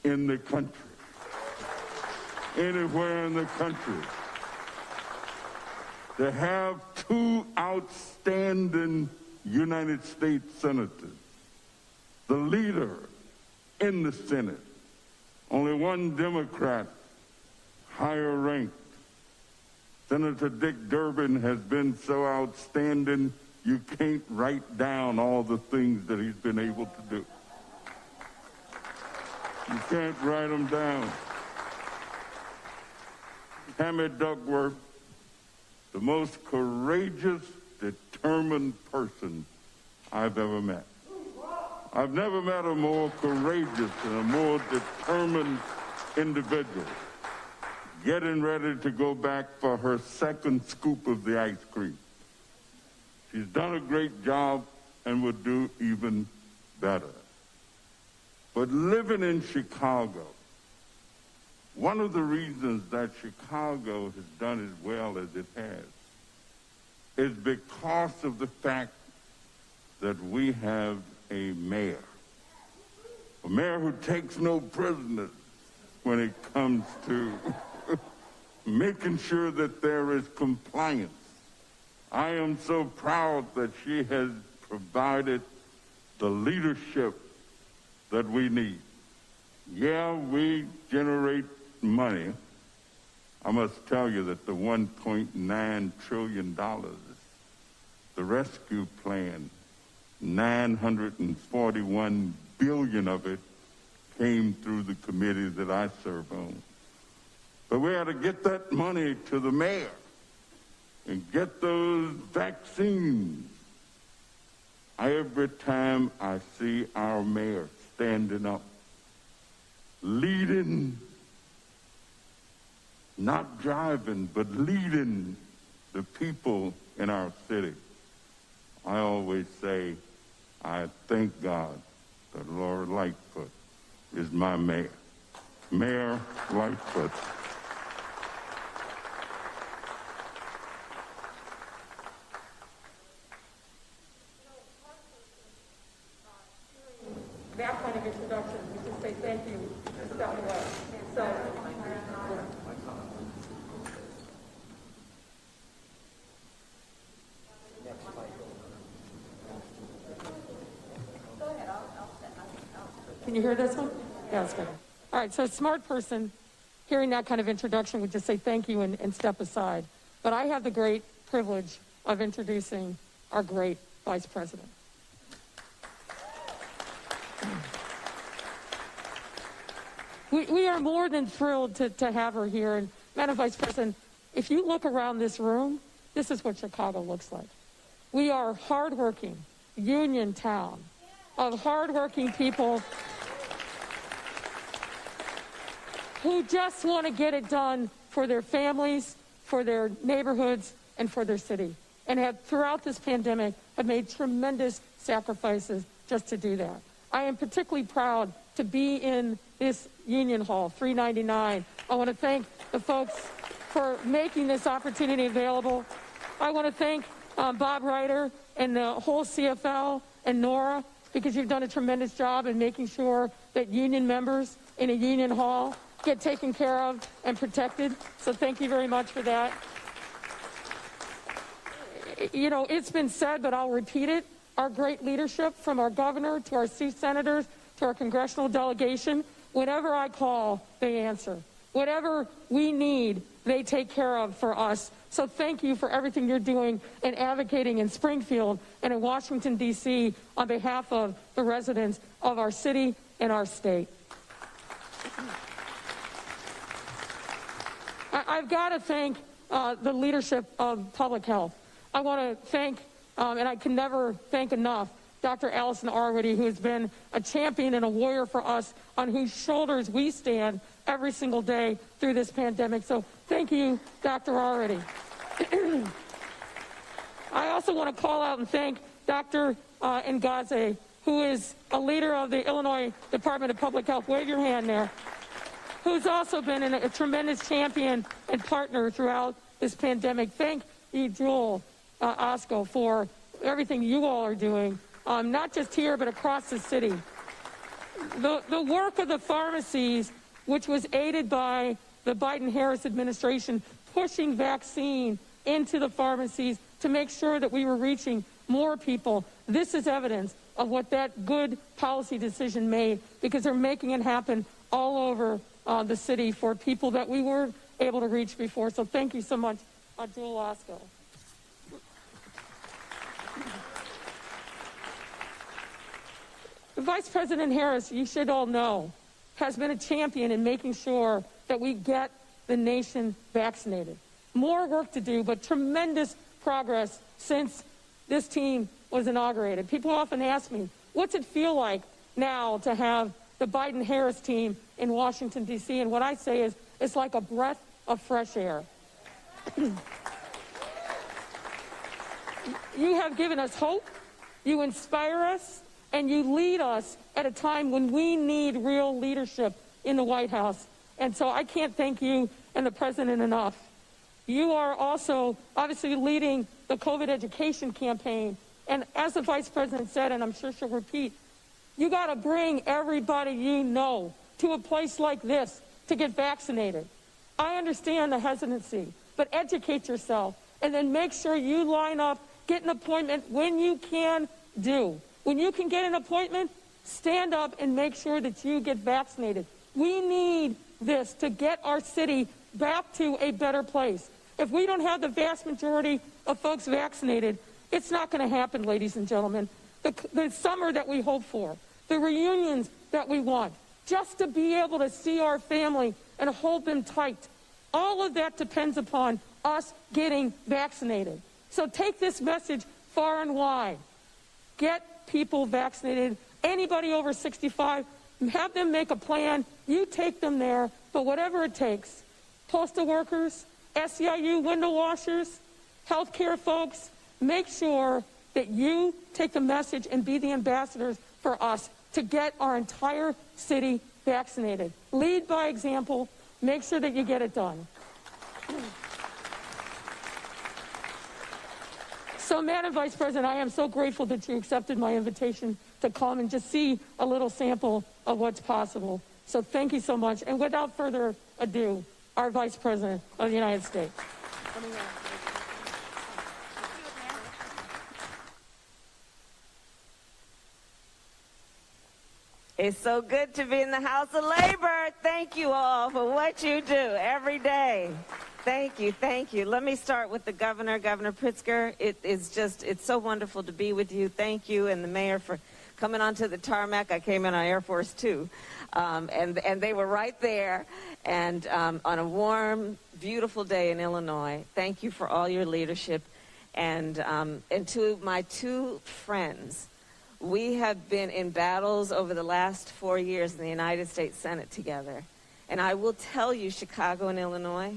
Speaker 12: in the country. Anywhere in the country. To have two outstanding United States senators, the leader in the Senate, only one Democrat higher ranked. Senator Dick Durbin has been so outstanding, you can't write down all the things that he's been able to do. You can't write them down. Tammy Duckworth, the most courageous, determined person I've ever met. I've never met a more courageous and a more determined individual. Getting ready to go back for her second scoop of the ice cream. She's done a great job and will do even better. But living in Chicago, one of the reasons that Chicago has done as well as it has is because of the fact that we have a mayor who takes no prisoners when it comes to making sure that there is compliance. I am so proud that she has provided the leadership that we need. Yeah, we generate money. I must tell you that the $1.9 trillion, the rescue plan, 941 billion of it came through the committee that I serve on. But we had to get that money to the mayor and get those vaccines. Every time I see our mayor standing up, leading, not driving, but leading the people in our city, I always say, I thank God that Laura Lightfoot is my mayor. Mayor Lightfoot.
Speaker 7: That kind of introduction, we just say thank you and step away. So, can you hear this one? Yeah, that's good. All right, so a smart person hearing that kind of introduction would just say thank you and step aside. But I have the great privilege of introducing our great Vice President. We are more than thrilled to have her here. And Madam Vice President, if you look around this room, this is what Chicago looks like. We are hardworking, union town of hardworking people who just want to get it done for their families, for their neighborhoods, and for their city. And have, throughout this pandemic, have made tremendous sacrifices just to do that. I am particularly proud to be in this Union Hall, 399. I want to thank the folks for making this opportunity available. I want to thank Bob Ryder and the whole CFL and Nora, because you've done a tremendous job in making sure that union members in a Union Hall get taken care of and protected. So thank you very much for that. You know, it's been said, but I'll repeat it. Our great leadership, from our governor to our 6 senators to our congressional delegation, whenever I call, they answer. Whatever we need, they take care of for us. So thank you for everything you're doing and advocating in Springfield and in Washington, D.C. on behalf of the residents of our city and our state. I've got to thank the leadership of public health. I want to thank, and I can never thank enough,
Speaker 13: Dr. Allison Arwady, who has been a champion and a warrior for us, on whose shoulders we stand every single day through this pandemic. So thank you, Dr. Arwady. I also want to call out and thank Dr. Ngaze, who is a leader of the Illinois Department of Public Health. Wave your hand there. Who's also been a tremendous champion and partner throughout this pandemic. Thank you, Joel Osco, for everything you all are doing, not just here, but across the city. The work of the pharmacies, which was aided by the Biden-Harris administration, pushing vaccine into the pharmacies to make sure that we were reaching more people. This is evidence of what that good policy decision made, because they're making it happen all over the city for people that we weren't able to reach before. So thank you so much, Joel Osco. Vice President Harris, you should all know, has been a champion in making sure that we get the nation vaccinated. More work to do, but tremendous progress since this team was inaugurated. People often ask me, what's it feel like now to have the Biden-Harris team in Washington, D.C.? And what I say is, it's like a breath of fresh air. You have given us hope, you inspire us, and you lead us at a time when we need real leadership in the White House. And so I can't thank you and the President enough. You are also obviously leading the COVID education campaign. And as the Vice President said, and I'm sure she'll repeat, you got to bring everybody you know to a place like this to get vaccinated. I understand the hesitancy, but educate yourself and then make sure you line up, get an appointment when you can do. When you can get an appointment, stand up and make sure that you get vaccinated. We need this to get our city back to a better place. If we don't have the vast majority of folks vaccinated, it's not going to happen, ladies and gentlemen. The summer that we hope for, the reunions that we want, just to be able to see our family and hold them tight, all of that depends upon us getting vaccinated. So take this message far and wide. Get people vaccinated. Anybody over 65, have them make a plan. You take them there, but whatever it takes. Postal workers, SEIU window washers, healthcare folks, make sure that you take the message and be the ambassadors for us to get our entire city vaccinated. Lead by example. Make sure that you get it done. So, Madam Vice President, I am so grateful that you accepted my invitation to come and just see a little sample of what's possible. So thank you so much. And without further ado, our Vice President of the United States.
Speaker 14: It's so good to be in the House of Labor. Thank you all for what you do every day. Thank you, thank you. Let me start with the governor, Governor Pritzker. It's so wonderful to be with you. Thank you and the mayor for coming onto the tarmac. I came in on Air Force Two, and they were right there. And on a warm, beautiful day in Illinois. Thank you for all your leadership. And to my two friends, we have been in battles over the last 4 years in the United States Senate together. And I will tell you, Chicago and Illinois,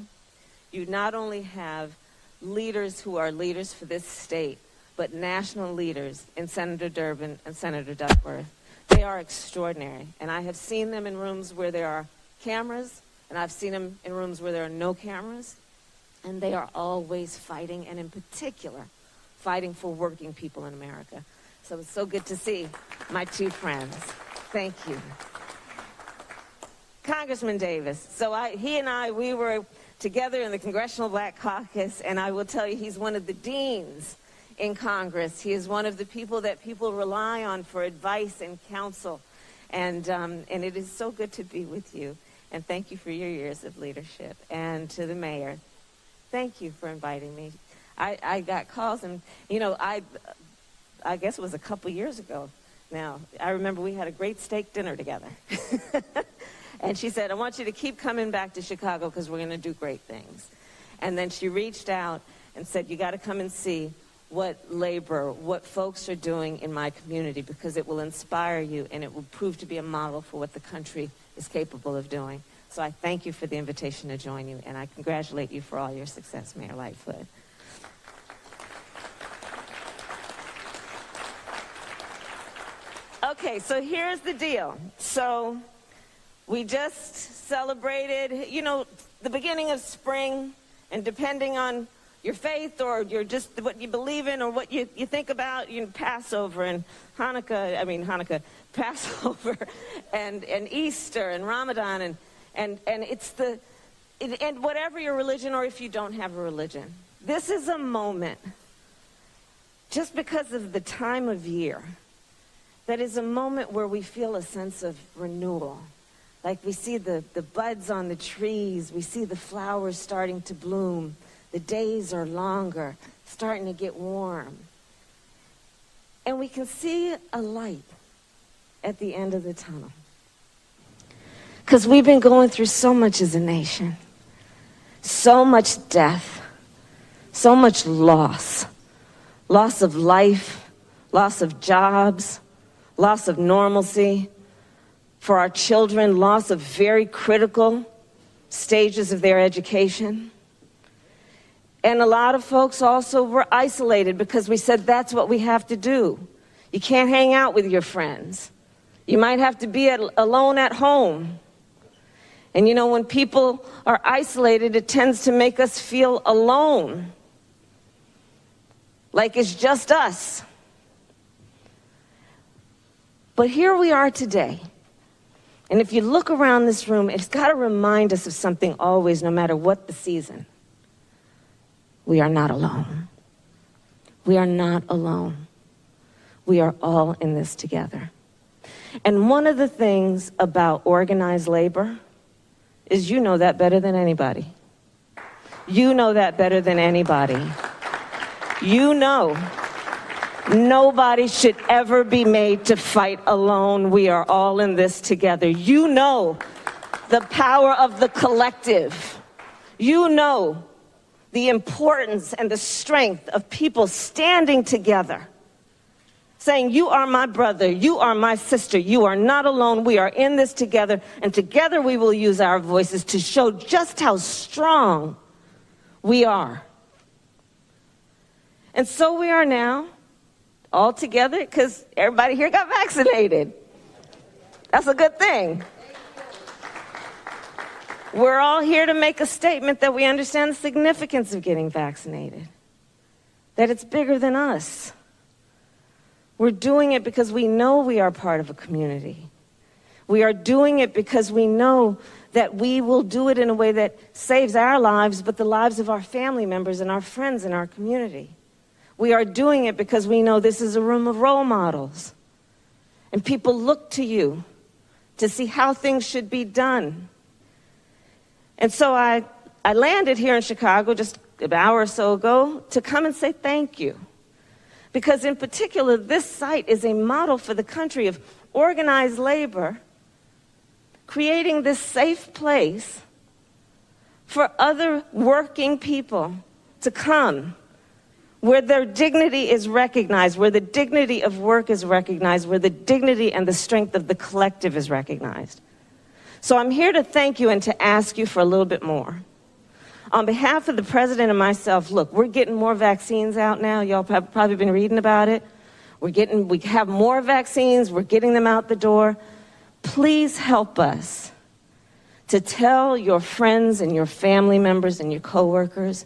Speaker 14: you not only have leaders who are leaders for this state, but national leaders in Senator Durbin and Senator Duckworth. They are extraordinary. And I have seen them in rooms where there are cameras, and I've seen them in rooms where there are no cameras. And they are always fighting, and in particular, fighting for working people in America. So it's so good to see my two friends. Thank you. Congressman Davis. So he and I, we were together in the Congressional Black Caucus, and I will tell you, he's one of the deans in Congress. He is one of the people that people rely on for advice and counsel. And it is so good to be with you. And thank you for your years of leadership. And to the mayor, thank you for inviting me. I got calls, and, you know, I guess it was a couple years ago now. I remember we had a great steak dinner together. And she said, I want you to keep coming back to Chicago because we're going to do great things. And then she reached out and said, you got to come and see what labor, what folks are doing in my community, because it will inspire you and it will prove to be a model for what the country is capable of doing. So I thank you for the invitation to join you, and I congratulate you for all your success, Mayor Lightfoot. Okay, so here's the deal. So we just celebrated, you know, the beginning of spring, and depending on your faith or your just what you believe in or what you think about, you know, Passover and Passover and Easter and Ramadan and it's and whatever your religion, or if you don't have a religion, this is a moment, just because of the time of year, that is a moment where we feel a sense of renewal. Like we see the buds on the trees, we see the flowers starting to bloom, the days are longer, starting to get warm. And we can see a light at the end of the tunnel. Because we've been going through so much as a nation. So much death, so much loss. Loss of life, loss of jobs, loss of normalcy. For our children, loss of very critical stages of their education. And a lot of folks also were isolated because we said that's what we have to do. You can't hang out with your friends. You might have to be alone at home. And you know, when people are isolated, it tends to make us feel alone. Like it's just us. But here we are today. And if you look around this room, it's got to remind us of something always, no matter what the season. We are not alone. We are not alone. We are all in this together. And one of the things about organized labor is you know that better than anybody. You know that better than anybody. You know nobody should ever be made to fight alone. We are all in this together. You know the power of the collective. You know the importance and the strength of people standing together, saying, you are my brother, you are my sister, you are not alone, we are in this together, and together we will use our voices to show just how strong we are. And so we are now all together because everybody here got vaccinated. That's a good thing. We're all here to make a statement that we understand the significance of getting vaccinated, that it's bigger than us. We're doing it because we know we are part of a community. We are doing it because we know that we will do it in a way that saves our lives, but the lives of our family members and our friends in our community. We are doing it because we know this is a room of role models. And people look to you to see how things should be done. And so I landed here in Chicago just an hour or so ago to come and say thank you. Because in particular, this site is a model for the country of organized labor, creating this safe place for other working people to come, where their dignity is recognized, where the dignity of work is recognized, where the dignity and the strength of the collective is recognized. So I'm here to thank you and to ask you for a little bit more. On behalf of the president and myself, look, we're getting more vaccines out now. Y'all have probably been reading about it. We have more vaccines. We're getting them out the door. Please help us to tell your friends and your family members and your coworkers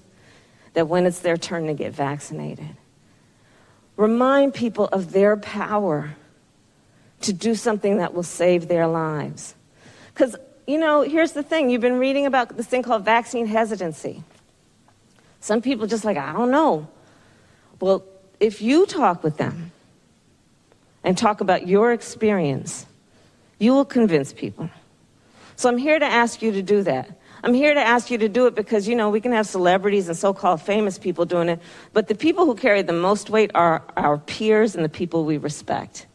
Speaker 14: that when it's their turn to get vaccinated. Remind people of their power to do something that will save their lives. Because, you know, here's the thing. You've been reading about this thing called vaccine hesitancy. Some people just like, I don't know. Well, if you talk with them and talk about your experience, you will convince people. So I'm here to ask you to do that. I'm here to ask you to do it because, you know, we can have celebrities and so-called famous people doing it, but the people who carry the most weight are our peers and the people we respect.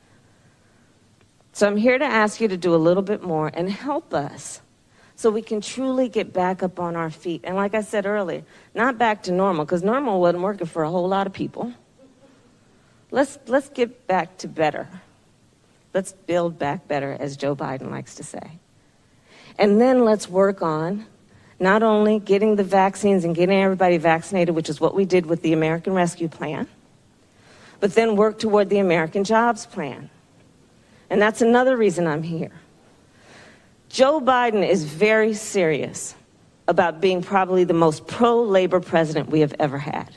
Speaker 14: So I'm here to ask you to do a little bit more and help us so we can truly get back up on our feet. And like I said earlier, not back to normal, because normal wasn't working for a whole lot of people. let's get back to better. Let's build back better, as Joe Biden likes to say. And then let's work on not only getting the vaccines and getting everybody vaccinated, which is what we did with the American Rescue Plan, but then work toward the American Jobs Plan. And that's another reason I'm here. Joe Biden is very serious about being probably the most pro-labor president we have ever had.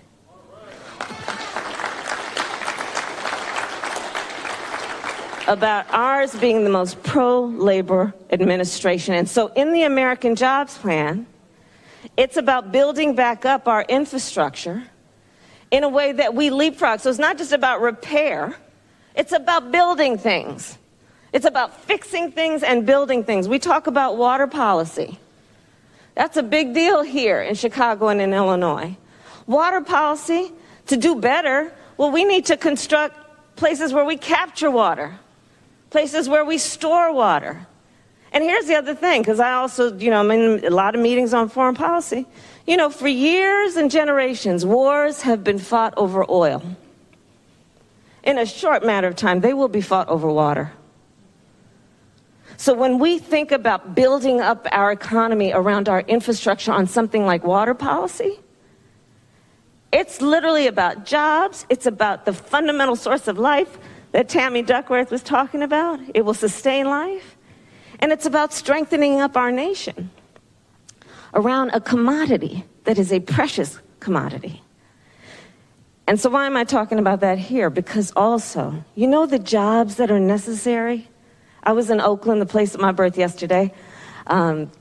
Speaker 14: About ours being the most pro-labor administration. And so in the American Jobs Plan, it's about building back up our infrastructure in a way that we leapfrog. So it's not just about repair, it's about building things. It's about fixing things and building things. We talk about water policy. That's a big deal here in Chicago and in Illinois. Water policy, to do better, well, we need to construct places where we capture water, places where we store water. And here's the other thing, because I also, I'm in a lot of meetings on foreign policy. For years and generations, wars have been fought over oil. In a short matter of time, they will be fought over water. So when we think about building up our economy around our infrastructure on something like water policy, it's literally about jobs. It's about the fundamental source of life that Tammy Duckworth was talking about. It will sustain life. And it's about strengthening up our nation around a commodity that is a precious commodity. And so why am I talking about that here? Because also, the jobs that are necessary. I was in Oakland, the place of my birth, yesterday,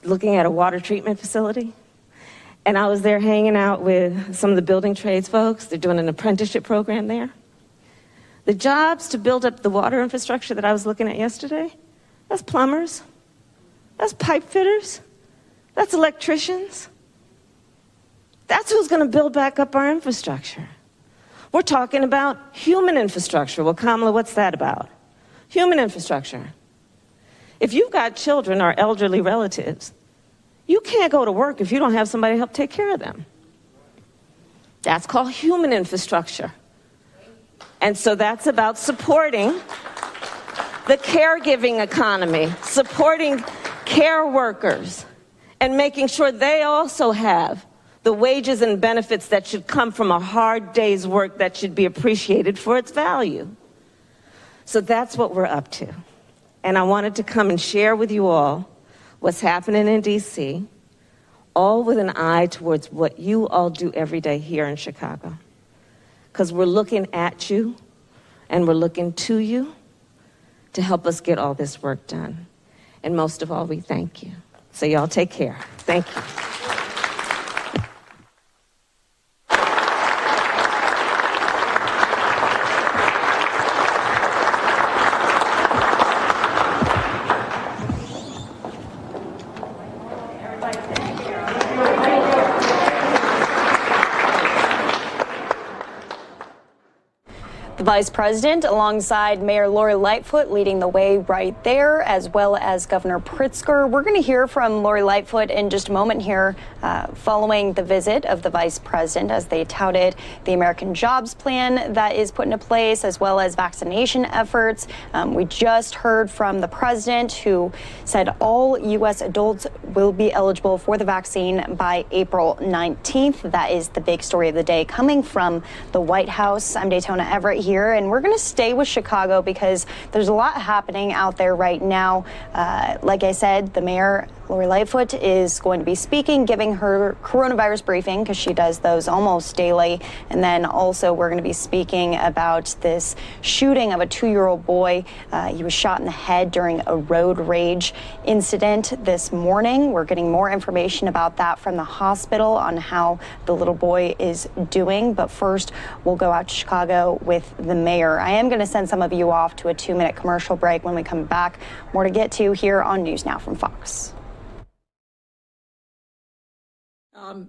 Speaker 14: looking at a water treatment facility. And I was there hanging out with some of the building trades folks. They're doing an apprenticeship program there. The jobs to build up the water infrastructure that I was looking at yesterday, that's plumbers, that's pipe fitters, that's electricians. That's who's going to build back up our infrastructure. We're talking about human infrastructure. Well, Kamala, what's that about? Human infrastructure. If you've got children or elderly relatives, you can't go to work if you don't have somebody to help take care of them. That's called human infrastructure. And so that's about supporting the caregiving economy, supporting care workers, and making sure they also have the wages and benefits that should come from a hard day's work that should be appreciated for its value. So that's what we're up to. And I wanted to come and share with you all what's happening in DC, all with an eye towards what you all do every day here in Chicago. Because we're looking at you and we're looking to you to help us get all this work done. And most of all, we thank you. So y'all take care. Thank you.
Speaker 8: Vice President alongside Mayor Lori Lightfoot leading the way right there, as well as Governor Pritzker. We're going to hear from Lori Lightfoot in just a moment here following the visit of the Vice President as they touted the American Jobs Plan that is put into place, as well as vaccination efforts. We just heard from the President, who said all U.S. adults will be eligible for the vaccine by April 19th. That is the big story of the day coming from the White House. I'm Daytona Everett here, and we're going to stay with Chicago because there's a lot happening out there right now. Like I said, the mayor, Lori Lightfoot, is going to be speaking, giving her coronavirus briefing, because she does those almost daily. And then also we're going to be speaking about this shooting of a 2-year-old boy. He was shot in the head during a road rage incident this morning. We're getting more information about that from the hospital on how the little boy is doing. But first, we'll go out to Chicago with the mayor. I am going to send some of you off to a 2-minute commercial break. When we come back, more to get to here on News Now from Fox.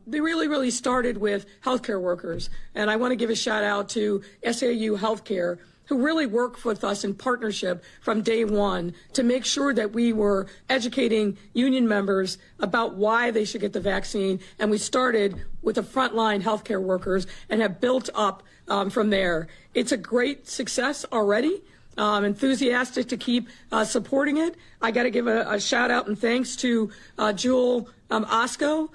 Speaker 13: They really started with healthcare workers. And I want to give a shout out to SAU Healthcare, who really worked with us in partnership from day one to make sure that we were educating union members about why they should get the vaccine. And we started with the frontline healthcare workers and have built up from there. It's a great success already. Enthusiastic to keep supporting it. I got to give a shout out and thanks to Jewel Osco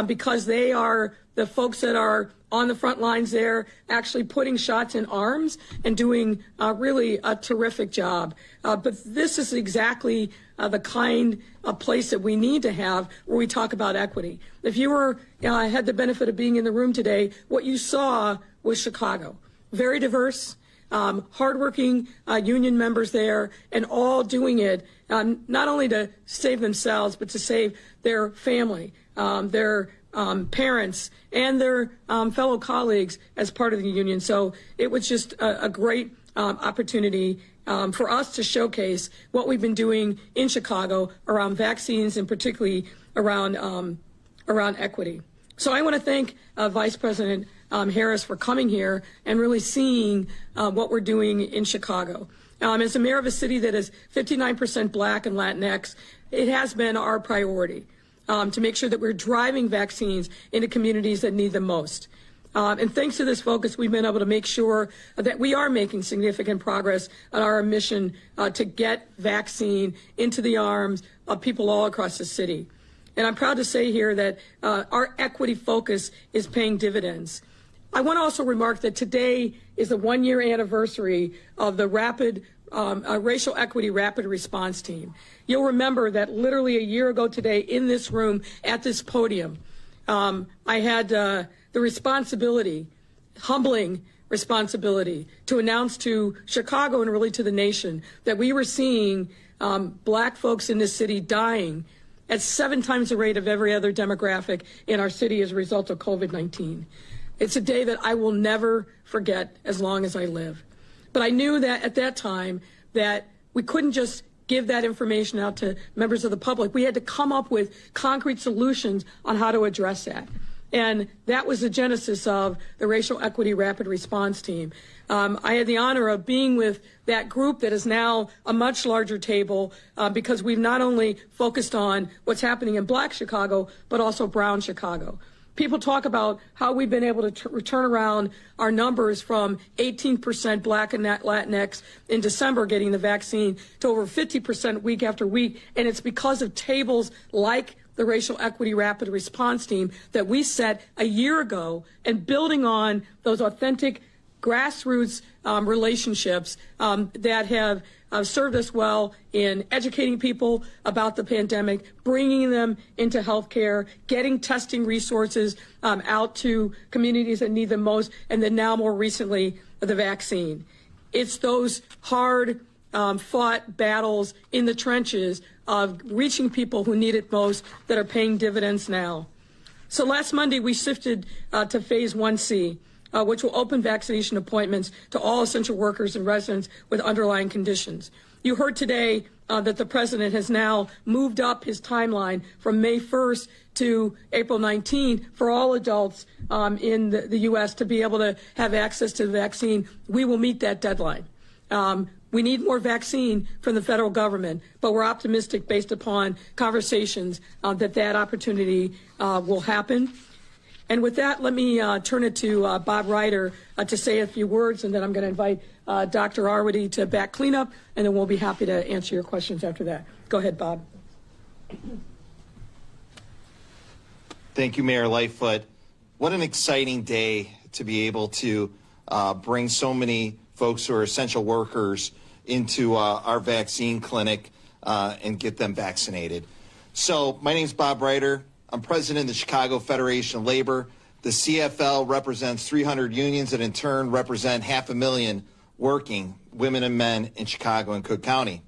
Speaker 13: because they are the folks that are on the front lines there, actually putting shots in arms and doing really a terrific job. But this is exactly the kind of place that we need to have where we talk about equity. If you were had the benefit of being in the room today, what you saw was Chicago. Very diverse, hardworking union members there, and all doing it not only to save themselves, but to save their family, their parents, and their fellow colleagues as part of the union. So it was just a great opportunity for us to showcase what we've been doing in Chicago around vaccines and particularly around equity. So I want to thank Vice President Harris for coming here and really seeing what we're doing in Chicago. As the mayor of a city that is 59% Black and Latinx, it has been our priority to make sure that we're driving vaccines into communities that need them most. And thanks to this focus, we've been able to make sure that we are making significant progress on our mission to get vaccine into the arms of people all across the city. And I'm proud to say here that our equity focus is paying dividends. I want to also remark that today is the 1-year anniversary of the Racial Equity Rapid Response Team. You'll remember that literally a year ago today in this room at this podium, I had the responsibility, humbling responsibility, to announce to Chicago and really to the nation that we were seeing Black folks in this city dying at 7 times the rate of every other demographic in our city as a result of COVID-19. It's a day that I will never forget as long as I live. But I knew that at that time that we couldn't just give that information out to members of the public. We had to come up with concrete solutions on how to address that. And that was the genesis of the Racial Equity Rapid Response Team. I had the honor of being with that group that is now a much larger table because we've not only focused on what's happening in Black Chicago, but also Brown Chicago. People talk about how we've been able to turn around our numbers from 18% Black and Latinx in December getting the vaccine to over 50% week after week. And it's because of tables like the Racial Equity Rapid Response Team that we set a year ago, and building on those authentic grassroots relationships that have served us well in educating people about the pandemic, bringing them into healthcare, getting testing resources out to communities that need them most, and then now more recently, the vaccine. It's those hard fought battles in the trenches of reaching people who need it most that are paying dividends now. So last Monday, we shifted to phase 1C, which will open vaccination appointments to all essential workers and residents with underlying conditions. You heard today that the president has now moved up his timeline from May 1st to April 19 for all adults in the U.S. to be able to have access to the vaccine. We will meet that deadline. We need more vaccine from the federal government, but we're optimistic based upon conversations that opportunity will happen. And with that, let me turn it to Bob Ryder to say a few words, and then I'm going to invite Dr. Arwady to back cleanup, and then we'll be happy to answer your questions after that. Go ahead, Bob.
Speaker 15: Thank you, Mayor Lightfoot. What an exciting day to be able to bring so many folks who are essential workers into our vaccine clinic and get them vaccinated. So my name's Bob Ryder. I'm president of the Chicago Federation of Labor. The CFL represents 300 unions that in turn represent 500,000 working women and men in Chicago and Cook County.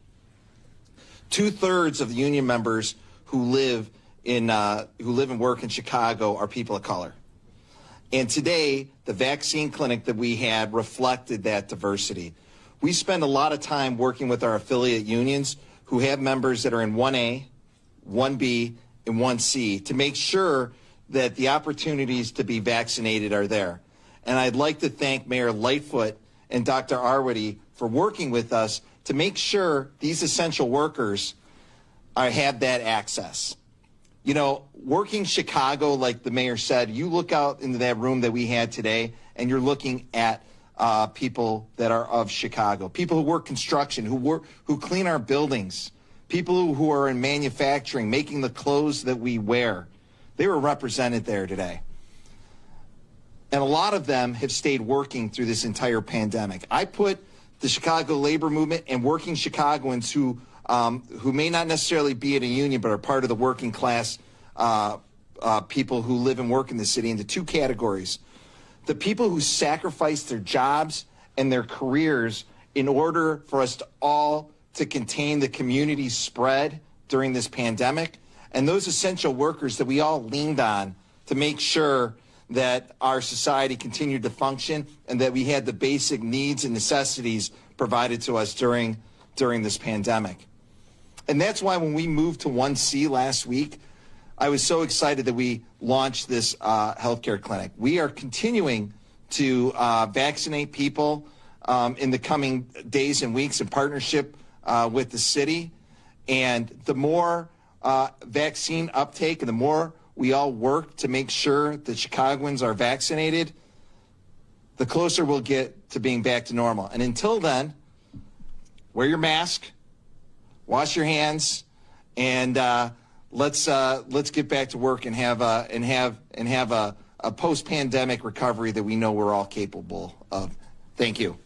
Speaker 15: 2/3 of the union members who live and work in Chicago are people of color. And today, the vaccine clinic that we had reflected that diversity. We spend a lot of time working with our affiliate unions who have members that are in 1A, 1B, and 1C to make sure that the opportunities to be vaccinated are there. And I'd like to thank Mayor Lightfoot and Dr. Arwady for working with us to make sure these essential workers have that access. You know, working Chicago, like the mayor said, you look out into that room that we had today, and you're looking at people that are of Chicago, people who work construction, who clean our buildings, people who are in manufacturing, making the clothes that we wear. They were represented there today. And a lot of them have stayed working through this entire pandemic. I put the Chicago labor movement and working Chicagoans who may not necessarily be in a union but are part of the working class people who live and work in the city into two categories. The people who sacrifice their jobs and their careers in order for us to all to contain the community spread during this pandemic, and those essential workers that we all leaned on to make sure that our society continued to function and that we had the basic needs and necessities provided to us during this pandemic. And that's why when we moved to 1C last week, I was so excited that we launched this healthcare clinic. We are continuing to vaccinate people in the coming days and weeks in partnership with the city. And the more vaccine uptake and the more we all work to make sure that Chicagoans are vaccinated, the closer we'll get to being back to normal. And until then, wear your mask, wash your hands, and let's get back to work and have a post-pandemic recovery that we know we're all capable of. Thank you.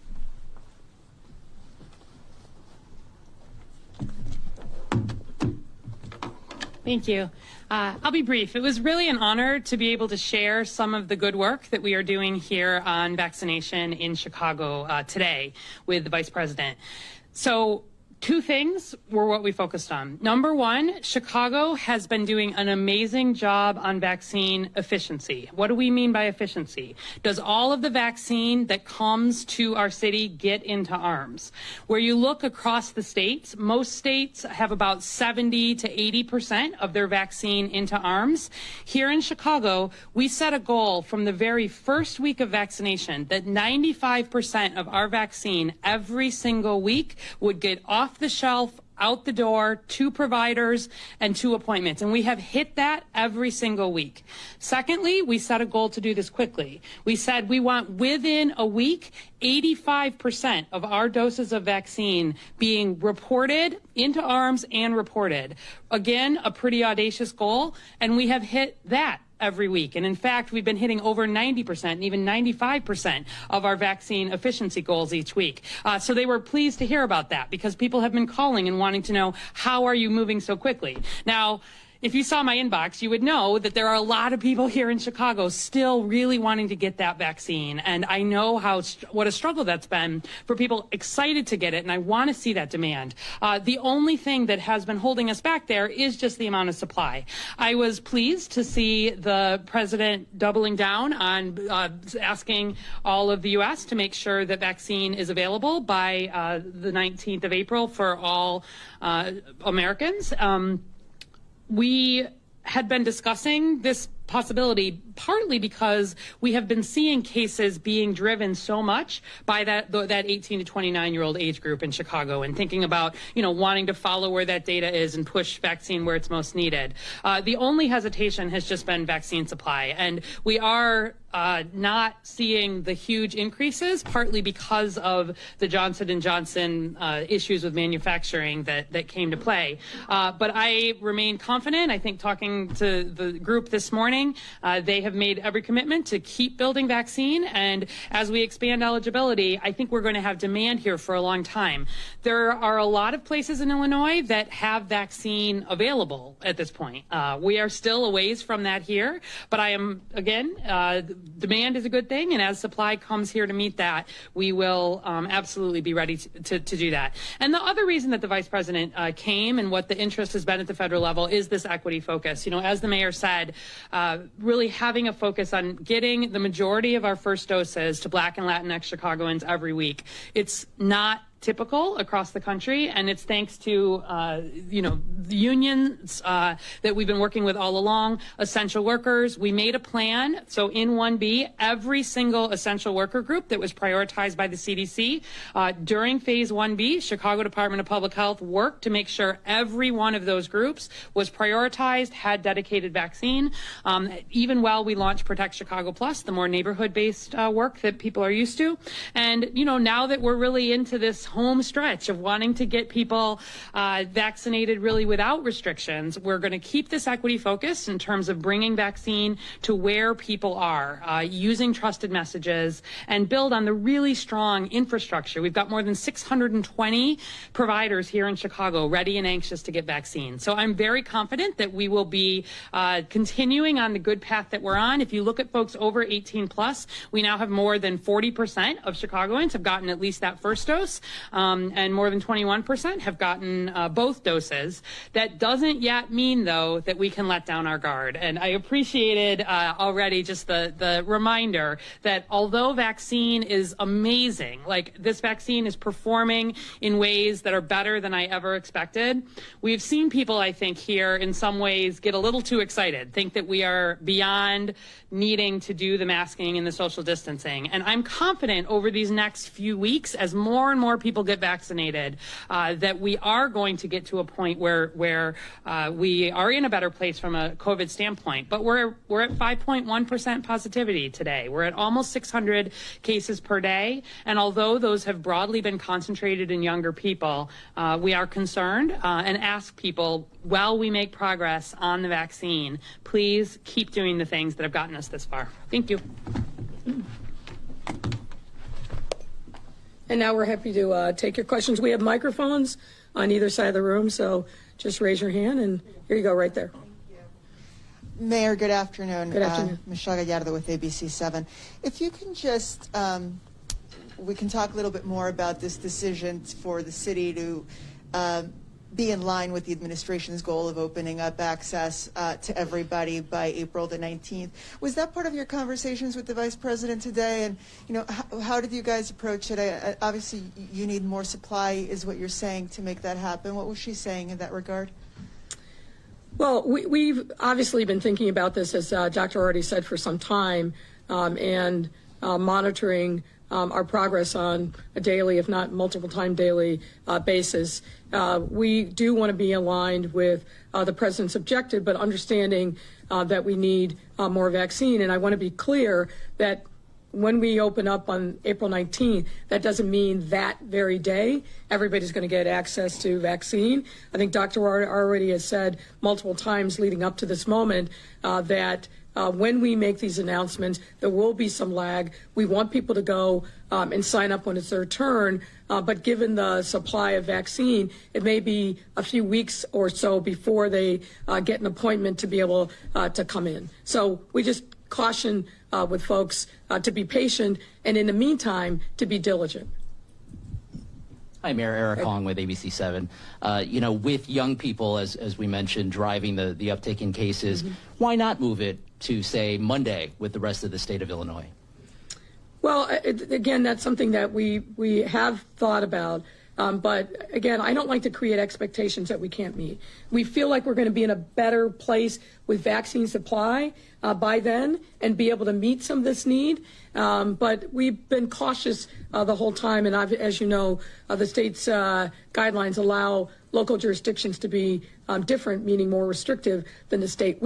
Speaker 16: Thank you. I'll be brief. It was really an honor to be able to share some of the good work that we are doing here on vaccination in Chicago today with the Vice President. So, two things were what we focused on. Number one, Chicago has been doing an amazing job on vaccine efficiency. What do we mean by efficiency? Does all of the vaccine that comes to our city get into arms? Where you look across the states, most states have about 70 to 80% of their vaccine into arms. Here in Chicago, we set a goal from the very first week of vaccination that 95% of our vaccine every single week would get off the shelf, out the door, to providers and to appointments. And we have hit that every single week. Secondly, we set a goal to do this quickly. We said we want within a week, 85% of our doses of vaccine being reported into arms and reported. Again, a pretty audacious goal, and we have hit that every week. And in fact, we've been hitting over 90% and even 95% of our vaccine efficiency goals each week. So they were pleased to hear about that because people have been calling and wanting to know, how are you moving so quickly? Now, if you saw my inbox, you would know that there are a lot of people here in Chicago still really wanting to get that vaccine. And I know what a struggle that's been for people excited to get it. And I want to see that demand. The only thing that has been holding us back there is just the amount of supply. I was pleased to see the president doubling down on asking all of the U.S. to make sure that vaccine is available by the 19th of April for all Americans. We had been discussing this possibility partly because we have been seeing cases being driven so much by that 18 to 29-year-old age group in Chicago and thinking about, wanting to follow where that data is and push vaccine where it's most needed. The only hesitation has just been vaccine supply. And we are not seeing the huge increases, partly because of the Johnson & Johnson issues with manufacturing that came to play. But I remain confident. I think talking to the group this morning, they have made every commitment to keep building vaccine. And as we expand eligibility, I think we're going to have demand here for a long time. There are a lot of places in Illinois that have vaccine available at this point. We are still a ways from that here. But I am, again, demand is a good thing. And as supply comes here to meet that, we will absolutely be ready to do that. And the other reason that the Vice President came and what the interest has been at the federal level is this equity focus. As the mayor said, really having a focus on getting the majority of our first doses to Black and Latinx Chicagoans every week. It's not typical across the country, and it's thanks to the unions that we've been working with all along, essential workers. We made a plan. So in 1B, every single essential worker group that was prioritized by the CDC during phase 1B, Chicago Department of Public Health worked to make sure every one of those groups was prioritized, had dedicated vaccine. Even while we launched Protect Chicago Plus, the more neighborhood-based work that people are used to. And, now that we're really into this home stretch of wanting to get people vaccinated really without restrictions, we're going to keep this equity focused in terms of bringing vaccine to where people are, using trusted messages, and build on the really strong infrastructure. We've got more than 620 providers here in Chicago ready and anxious to get vaccine. So I'm very confident that we will be continuing on the good path that we're on. If you look at folks over 18 plus, we now have more than 40% of Chicagoans have gotten at least that first dose, and more than 21% have gotten both doses. That doesn't yet mean, though, that we can let down our guard. And I appreciated already just the reminder that although vaccine is amazing, like this vaccine is performing in ways that are better than I ever expected, we've seen people, I think, here in some ways get a little too excited, think that we are beyond needing to do the masking and the social distancing. And I'm confident over these next few weeks, as more and more people get vaccinated, that we are going to get to a point where we are in a better place from a COVID standpoint. But we're at 5.1% positivity today. We're at almost 600 cases per day. And although those have broadly been concentrated in younger people, we are concerned and ask people, while we make progress on the vaccine, please keep doing the things that have gotten us this far. Thank you.
Speaker 17: And now we're happy to take your questions. We have microphones on either side of the room, so just raise your hand, and here you go, right there.
Speaker 18: Mayor, good afternoon.
Speaker 17: Good afternoon.
Speaker 18: Michelle Gallardo with ABC7. If you can just, we can talk a little bit more about this decision for the city to be in line with the administration's goal of opening up access to everybody by April the 19th. Was that part of your conversations with the Vice President today? And, how did you guys approach it? Obviously, you need more supply is what you're saying to make that happen. What was she saying in that regard?
Speaker 17: Well, we've obviously been thinking about this, as Doctor already said, for some time, and monitoring our progress on a daily, if not multiple time daily basis. We do want to be aligned with the president's objective, but understanding that we need more vaccine. And I want to be clear that when we open up on April 19th, that doesn't mean that very day everybody's going to get access to vaccine. I think Dr. already has said multiple times leading up to this moment that when we make these announcements, there will be some lag. We want people to go and sign up when it's their turn, but given the supply of vaccine, it may be a few weeks or so before they get an appointment to be able to come in. So we just caution with folks to be patient, and in the meantime, to be diligent.
Speaker 19: Hi, Mayor Eric Hong with ABC7. With young people, as we mentioned, driving the uptick in cases, why not move it to, say, Monday with the rest of the state of Illinois?
Speaker 17: Well, again, that's something that we have thought about. But again, I don't like to create expectations that we can't meet. We feel like we're going to be in a better place with vaccine supply by then and be able to meet some of this need. But we've been cautious the whole time. And as you know, the state's guidelines allow local jurisdictions to be different, meaning more restrictive than the state.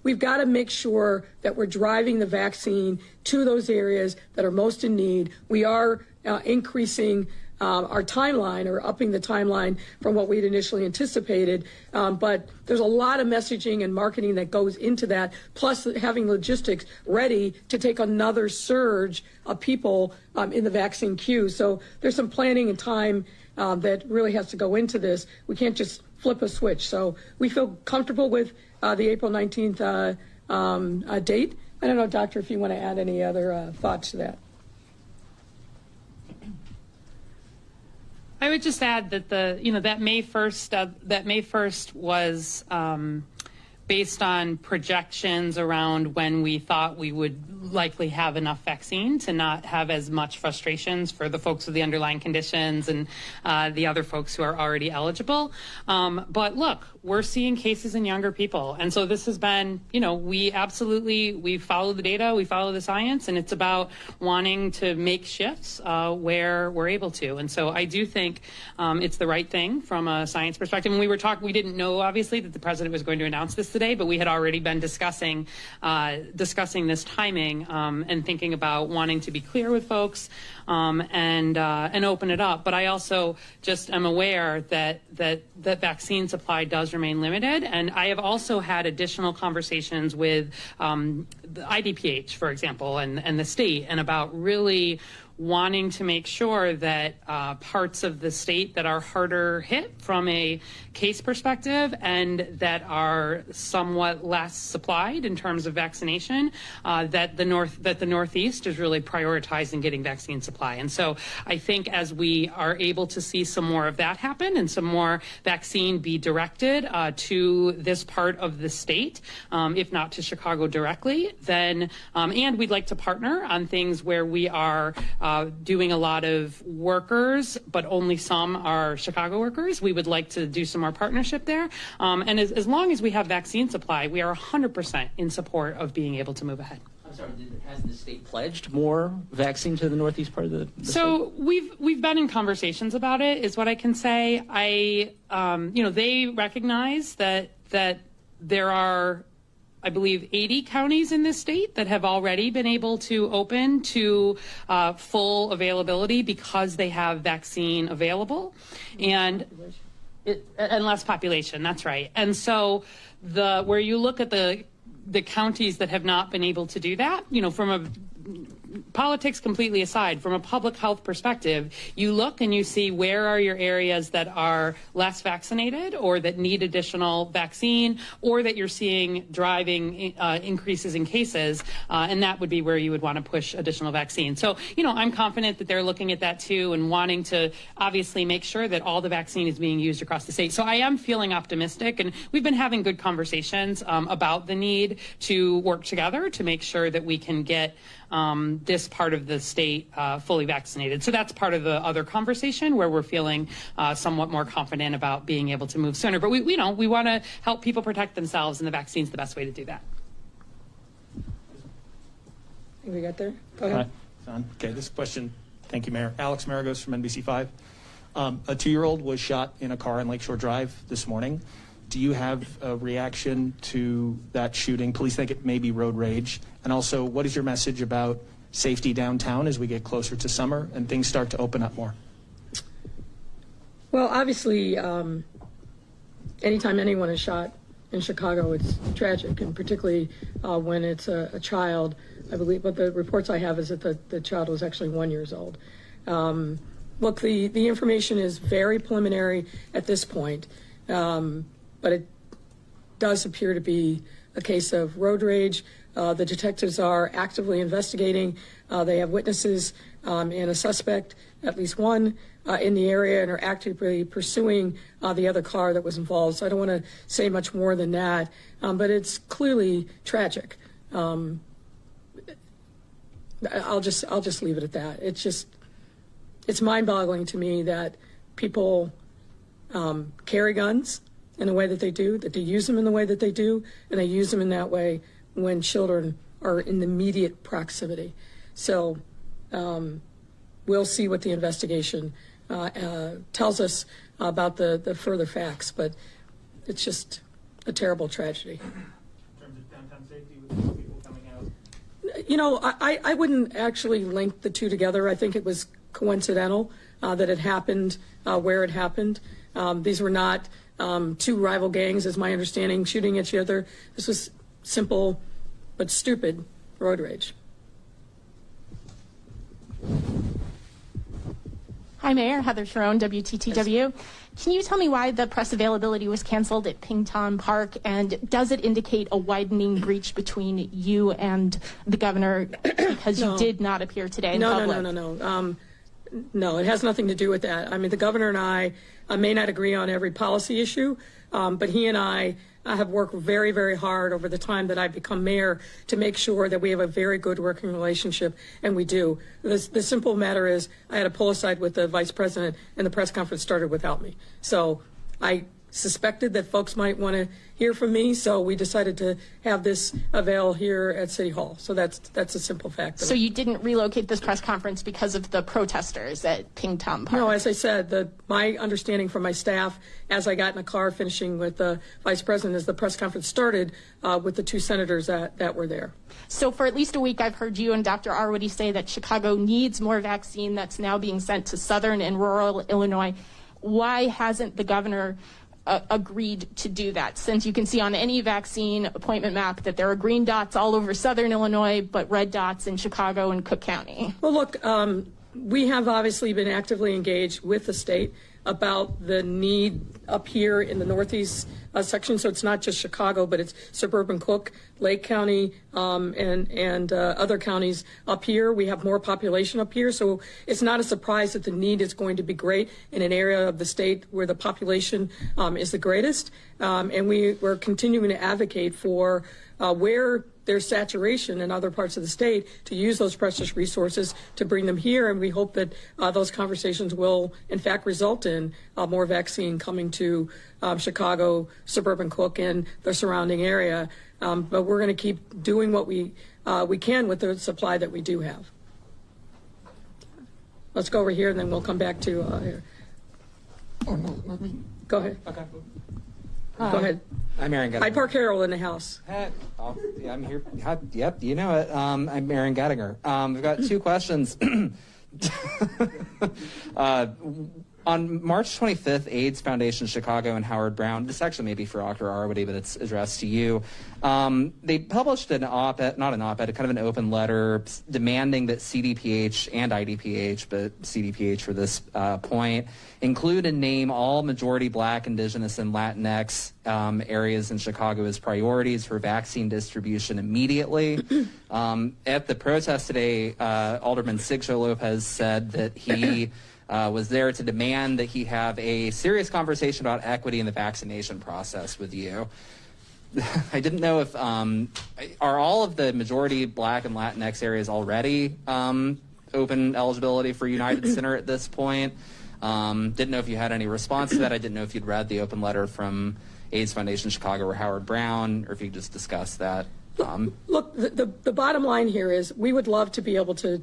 Speaker 17: We've got to make sure that we're driving the vaccine to those areas that are most in need. We are increasing our timeline, or upping the timeline from what we'd initially anticipated. But there's a lot of messaging and marketing that goes into that, plus having logistics ready to take another surge of people in the vaccine queue. So there's some planning and time that really has to go into this. We can't just flip a switch. So we feel comfortable with the April 19th date. I don't know, Doctor, if you want to add any other thoughts to that.
Speaker 16: I would just add that that May 1st was based on projections around when we thought we would likely have enough vaccine to not have as much frustrations for the folks with the underlying conditions and the other folks who are already eligible. But look, we're seeing cases in younger people. And so this has been, we follow the data, we follow the science, and it's about wanting to make shifts where we're able to. And so I do think it's the right thing from a science perspective. And we didn't know, obviously, that the president was going to announce this today, but we had already been discussing this timing and thinking about wanting to be clear with folks and open it up. But I also just am aware that vaccine supply does remain limited. And I have also had additional conversations with the IDPH, for example, and the state, and about really wanting to make sure that parts of the state that are harder hit from a case perspective and that are somewhat less supplied in terms of vaccination, that the Northeast is really prioritizing getting vaccine supply. And so I think as we are able to see some more of that happen and some more vaccine be directed to this part of the state, if not to Chicago directly, then, and we'd like to partner on things where we are doing a lot of workers, but only some are Chicago workers. We would like to do some more partnership there. And as long as we have vaccine supply, we are 100% in support of being able to move ahead.
Speaker 19: I'm sorry, has the state pledged more vaccine to the Northeast part of the
Speaker 16: So
Speaker 19: state?
Speaker 16: we've been in conversations about it, is what I can say. They recognize that there are, I believe, 80 counties in this state that have already been able to open to full availability because they have vaccine available and less population. That's right. And so where you look at the counties that have not been able to do that, from a politics completely aside, from a public health perspective, you look and you see where are your areas that are less vaccinated or that need additional vaccine or that you're seeing driving increases in cases, and that would be where you would want to push additional vaccine. So, I'm confident that they're looking at that too and wanting to obviously make sure that all the vaccine is being used across the state. So I am feeling optimistic, and we've been having good conversations about the need to work together to make sure that we can get this part of the state fully vaccinated. So that's part of the other conversation where we're feeling somewhat more confident about being able to move sooner. But we want to help people protect themselves, and the vaccine's the best way to do that.
Speaker 17: I think we got there. Go ahead.
Speaker 20: Hi. Okay, this question. Thank you, Mayor. Alex Maragos from NBC5. A 2-year-old was shot in a car on Lakeshore Drive this morning. Do you have a reaction to that shooting? Police think it may be road rage. And also, what is your message about safety downtown as we get closer to summer and things start to open up more?
Speaker 17: Well, obviously, anytime anyone is shot in Chicago, it's tragic, and particularly when it's a child. I believe, but the reports I have is that the child was actually 1 year old. Look, the information is very preliminary at this point. But it does appear to be a case of road rage. The detectives are actively investigating. They have witnesses and a suspect, at least one, in the area, and are actively pursuing the other car that was involved. So I don't want to say much more than that, but it's clearly tragic. I'll just leave it at that. It's mind-boggling to me that people carry guns in the way that they do, that they use them in the way that they do, and they use them in that way when children are in the immediate proximity. So we'll see what the investigation tells us about the further facts, but it's just a terrible tragedy.
Speaker 20: In terms of downtown safety with people coming out?
Speaker 17: I wouldn't actually link the two together. I think it was coincidental that it happened where it happened. These were not two rival gangs, as my understanding, shooting at each other. This was simple but stupid road rage.
Speaker 21: Hi, Mayor. Heather Sharon, WTTW. Can you tell me why the press availability was canceled at Pington Park, and does it indicate a widening breach between you and the governor because you did not appear today in public?
Speaker 17: No. No, it has nothing to do with that. I mean, the governor and I may not agree on every policy issue, but he and I have worked very, very hard over the time that I've become mayor to make sure that we have a very good working relationship, and we do. The simple matter is I had to pull aside with the vice president, and the press conference started without me. So I suspected that folks might want to hear from me, so we decided to have this avail here at City Hall. So that's a simple fact.
Speaker 21: So you didn't relocate this press conference because of the protesters at Ping Tom Park?
Speaker 17: No, as I said, my understanding from my staff as I got in a car finishing with the vice president is the press conference started with the two senators that were there.
Speaker 21: So for at least a week, I've heard you and Dr. Arwady say that Chicago needs more vaccine that's now being sent to southern and rural Illinois. Why hasn't the governor agreed to do that, since you can see on any vaccine appointment map that there are green dots all over southern Illinois, but red dots in Chicago and Cook County?
Speaker 17: Well, look, we have obviously been actively engaged with the state about the need up here in the northeast section. So it's not just Chicago, but it's suburban Cook, Lake County, and other counties up here. We have more population up here, so it's not a surprise that the need is going to be great in an area of the state where the population is the greatest. And we're continuing to advocate for where there's saturation in other parts of the state to use those precious resources to bring them here, and we hope that those conversations will in fact result in more vaccine coming to Chicago, suburban Cook, and the surrounding area. But we're going to keep doing what we can with the supply that we do have. Let's go over here, and then we'll come back to here.
Speaker 1: Oh no, let me.
Speaker 17: Go ahead.
Speaker 1: Okay.
Speaker 17: Go ahead.
Speaker 1: I'm Aaron Gettinger.
Speaker 17: Hyde Park Herald in the house.
Speaker 1: Yeah, I'm here. Yep, you know it. I'm Aaron Gettinger. We've got two questions. On March 25th, AIDS Foundation Chicago and Howard Brown, this actually may be for Dr. Arwady, but it's addressed to you. They published an op-ed, not an op-ed, kind of an open letter demanding that CDPH and IDPH, but CDPH for this point, include and name all majority Black, Indigenous, and Latinx areas in Chicago as priorities for vaccine distribution immediately. At the protest today, Alderman Sigcho Lopez said that he was there to demand that he have a serious conversation about equity in the vaccination process with you. I didn't know if, are all of the majority Black and Latinx areas already open eligibility for United Center at this point? Didn't know if you had any response to that. I didn't know if you'd read the open letter from AIDS Foundation Chicago or Howard Brown, or if you could just discuss that.
Speaker 17: Look, the bottom line here is we would love to be able to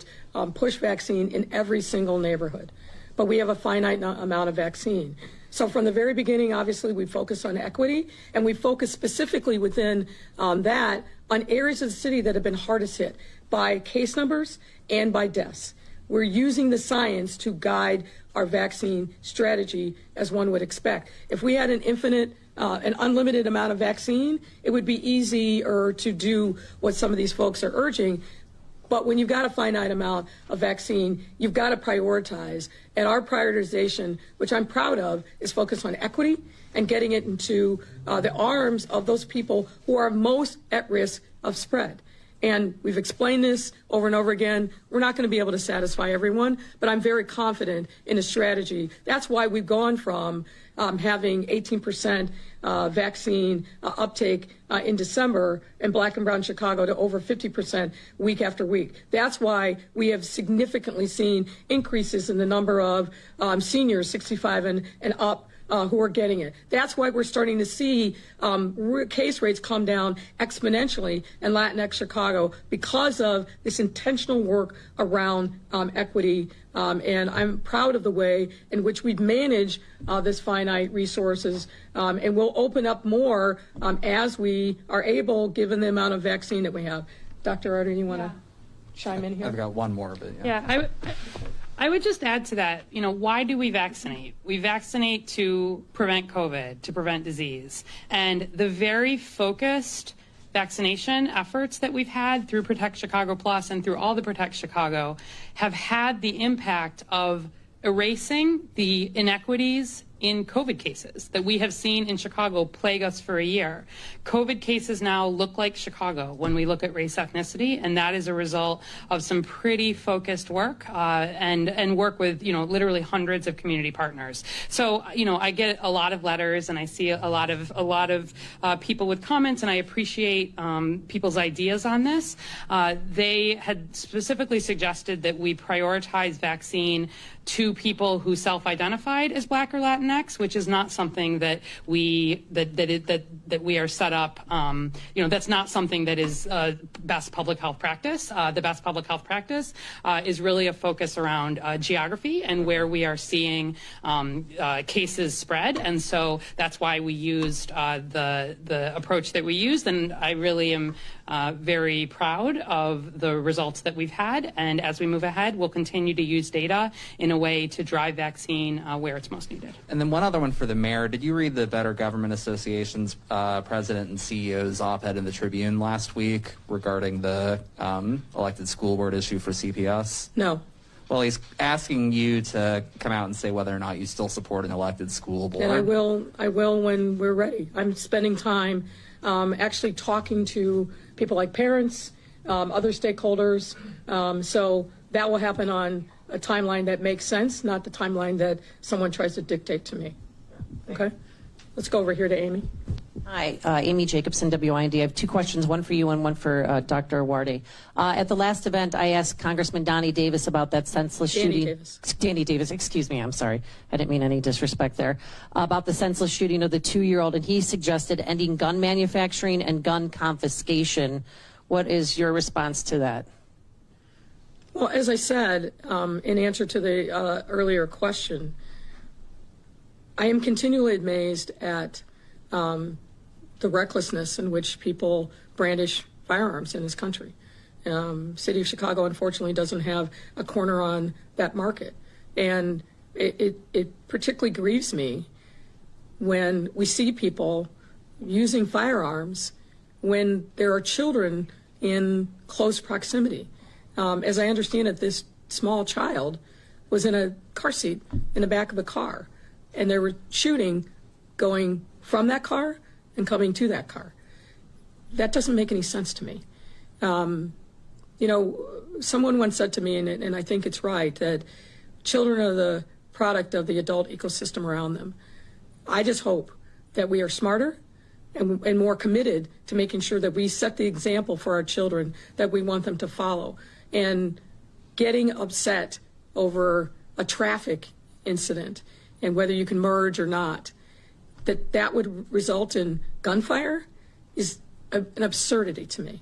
Speaker 17: push vaccine in every single neighborhood, but we have a finite amount of vaccine. So from the very beginning, obviously, we focus on equity, and we focus specifically within that on areas of the city that have been hardest hit by case numbers and by deaths. We're using the science to guide our vaccine strategy as one would expect. If we had an unlimited amount of vaccine, it would be easier to do what some of these folks are urging. But when you've got a finite amount of vaccine, you've got to prioritize. And our prioritization, which I'm proud of, is focused on equity and getting it into the arms of those people who are most at risk of spread. And we've explained this over and over again. We're not going to be able to satisfy everyone, but I'm very confident in a strategy. That's why we've gone from having 18% vaccine uptake in December in Black and Brown Chicago to over 50% week after week. That's why we have significantly seen increases in the number of seniors 65 and up who are getting it. That's why we're starting to see case rates come down exponentially in Latinx Chicago because of this intentional work around equity. And I'm proud of the way in which we've managed this finite resources, and we'll open up more as we are able, given the amount of vaccine that we have. Dr. Arter, you want to chime in here?
Speaker 1: I've got one more, but
Speaker 16: yeah. I would just add to that, why do we vaccinate? We vaccinate to prevent COVID, to prevent disease. And the very focused vaccination efforts that we've had through Protect Chicago Plus and through all the Protect Chicago have had the impact of erasing the inequities in COVID cases that we have seen in Chicago plague us for a year. COVID cases now look like Chicago when we look at race ethnicity, and that is a result of some pretty focused work and work with, literally hundreds of community partners. So, I get a lot of letters and I see a lot of people with comments, and I appreciate people's ideas on this. They had specifically suggested that we prioritize vaccine to people who self-identified as Black or Latinx, which is not something that we are set up. That's not something that is best public health practice. The best public health practice is really a focus around geography and where we are seeing cases spread, and so that's why we used the approach that we used. And I really am very proud of the results that we've had. And as we move ahead, we'll continue to use data in a way to drive vaccine where it's most needed.
Speaker 1: And then one other one for the mayor. Did you read the Better Government Association's president and CEO's op-ed in the Tribune last week regarding the elected school board issue for CPS?
Speaker 17: No.
Speaker 1: Well, he's asking you to come out and say whether or not you still support an elected school board.
Speaker 17: And I will when we're ready. I'm spending time actually talking to people like parents, other stakeholders. So that will happen on a timeline that makes sense, not the timeline that someone tries to dictate to me. Okay? Let's go over here to Amy.
Speaker 2: Hi, Amy Jacobson, WIND. I have two questions, one for you and one for Dr. Awarde. At the last event, I asked Congressman Donnie Davis about that senseless shooting. Danny Davis, excuse me, I'm sorry. I didn't mean any disrespect there. About the senseless shooting of the 2-year-old, and he suggested ending gun manufacturing and gun confiscation. What is your response to that?
Speaker 17: Well, as I said, in answer to the earlier question, I am continually amazed at the recklessness in which people brandish firearms in this country. City of Chicago, unfortunately, doesn't have a corner on that market. And it particularly grieves me when we see people using firearms when there are children in close proximity. As I understand it, this small child was in a car seat in the back of a car, and they were shooting going from that car and coming to that car. That doesn't make any sense to me. Someone once said to me, and I think it's right, that children are the product of the adult ecosystem around them. I just hope that we are smarter and more committed to making sure that we set the example for our children that we want them to follow. And getting upset over a traffic incident and whether you can merge or not, that would result in gunfire is an absurdity to me.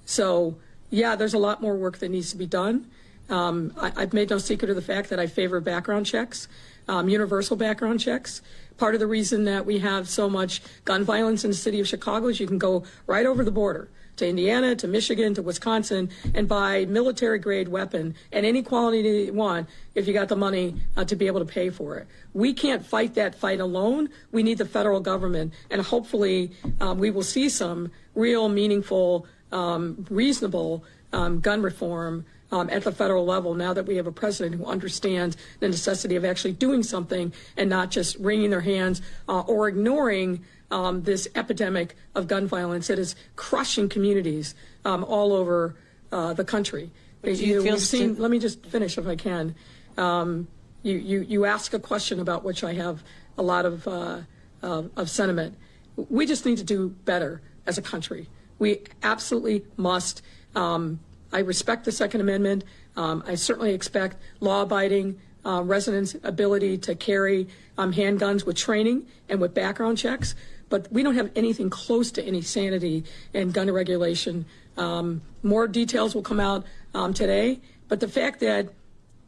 Speaker 17: So, yeah, there's a lot more work that needs to be done. I've made no secret of the fact that I favor background checks, universal background checks. Part of the reason that we have so much gun violence in the city of Chicago is you can go right over the border to Indiana, to Michigan, to Wisconsin, and buy military-grade weapon and any quality that you want if you got the money to be able to pay for it. We can't fight that fight alone. We need the federal government, and hopefully we will see some real, meaningful, reasonable gun reform at the federal level now that we have a president who understands the necessity of actually doing something and not just wringing their hands or ignoring this epidemic of gun violence that is crushing communities all over the country. Let me just finish if I can. You ask a question about which I have a lot of sentiment. We just need to do better as a country. We absolutely must. I respect the Second Amendment. I certainly expect law-abiding residents' ability to carry handguns with training and with background checks. But we don't have anything close to any sanity in gun regulation. More details will come out today. But the fact that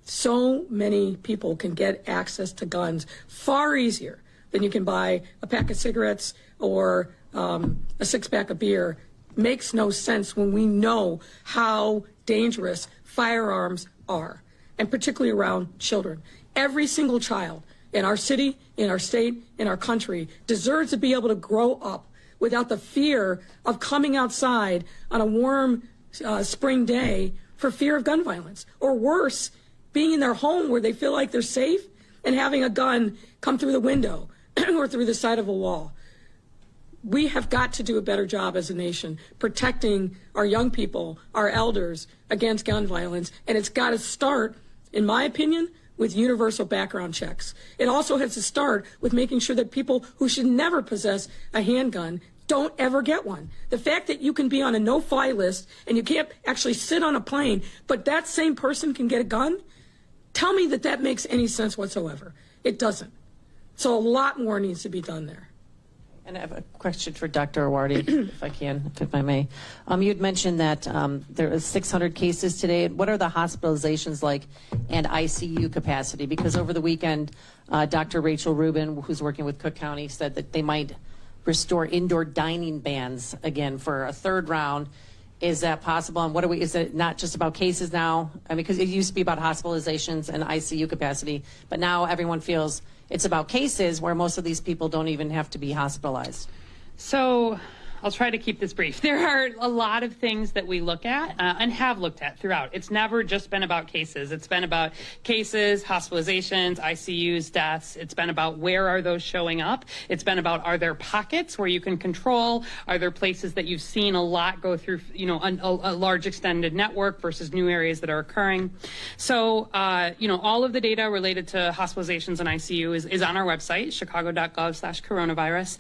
Speaker 17: so many people can get access to guns far easier than you can buy a pack of cigarettes or a six-pack of beer makes no sense when we know how dangerous firearms are, and particularly around children. Every single child in our city, in our state, in our country deserves to be able to grow up without the fear of coming outside on a warm spring day for fear of gun violence, or worse, being in their home where they feel like they're safe and having a gun come through the window or through the side of a wall. We have got to do a better job as a nation protecting our young people, our elders against gun violence. And it's got to start, in my opinion, with universal background checks. It also has to start with making sure that people who should never possess a handgun don't ever get one. The fact that you can be on a no-fly list and you can't actually sit on a plane, but that same person can get a gun, tell me that that makes any sense whatsoever. It doesn't. So a lot more needs to be done there.
Speaker 2: And I have a question for Dr. Awardi, if I may. You had mentioned that there was 600 cases today. What are the hospitalizations like and ICU capacity? Because over the weekend, Dr. Rachel Rubin, who's working with Cook County, said that they might restore indoor dining bans again for a third round. Is that possible? And is it not just about cases now? I mean, because it used to be about hospitalizations and ICU capacity, but now everyone feels it's about cases where most of these people don't even have to be hospitalized.
Speaker 16: So I'll try to keep this brief. There are a lot of things that we look at and have looked at throughout. It's never just been about cases. It's been about cases, hospitalizations, ICUs, deaths. It's been about where are those showing up. It's been about, are there pockets where you can control? Are there places that you've seen a lot go through, a large extended network versus new areas that are occurring? So, all of the data related to hospitalizations and ICU is on our website, chicago.gov/coronavirus.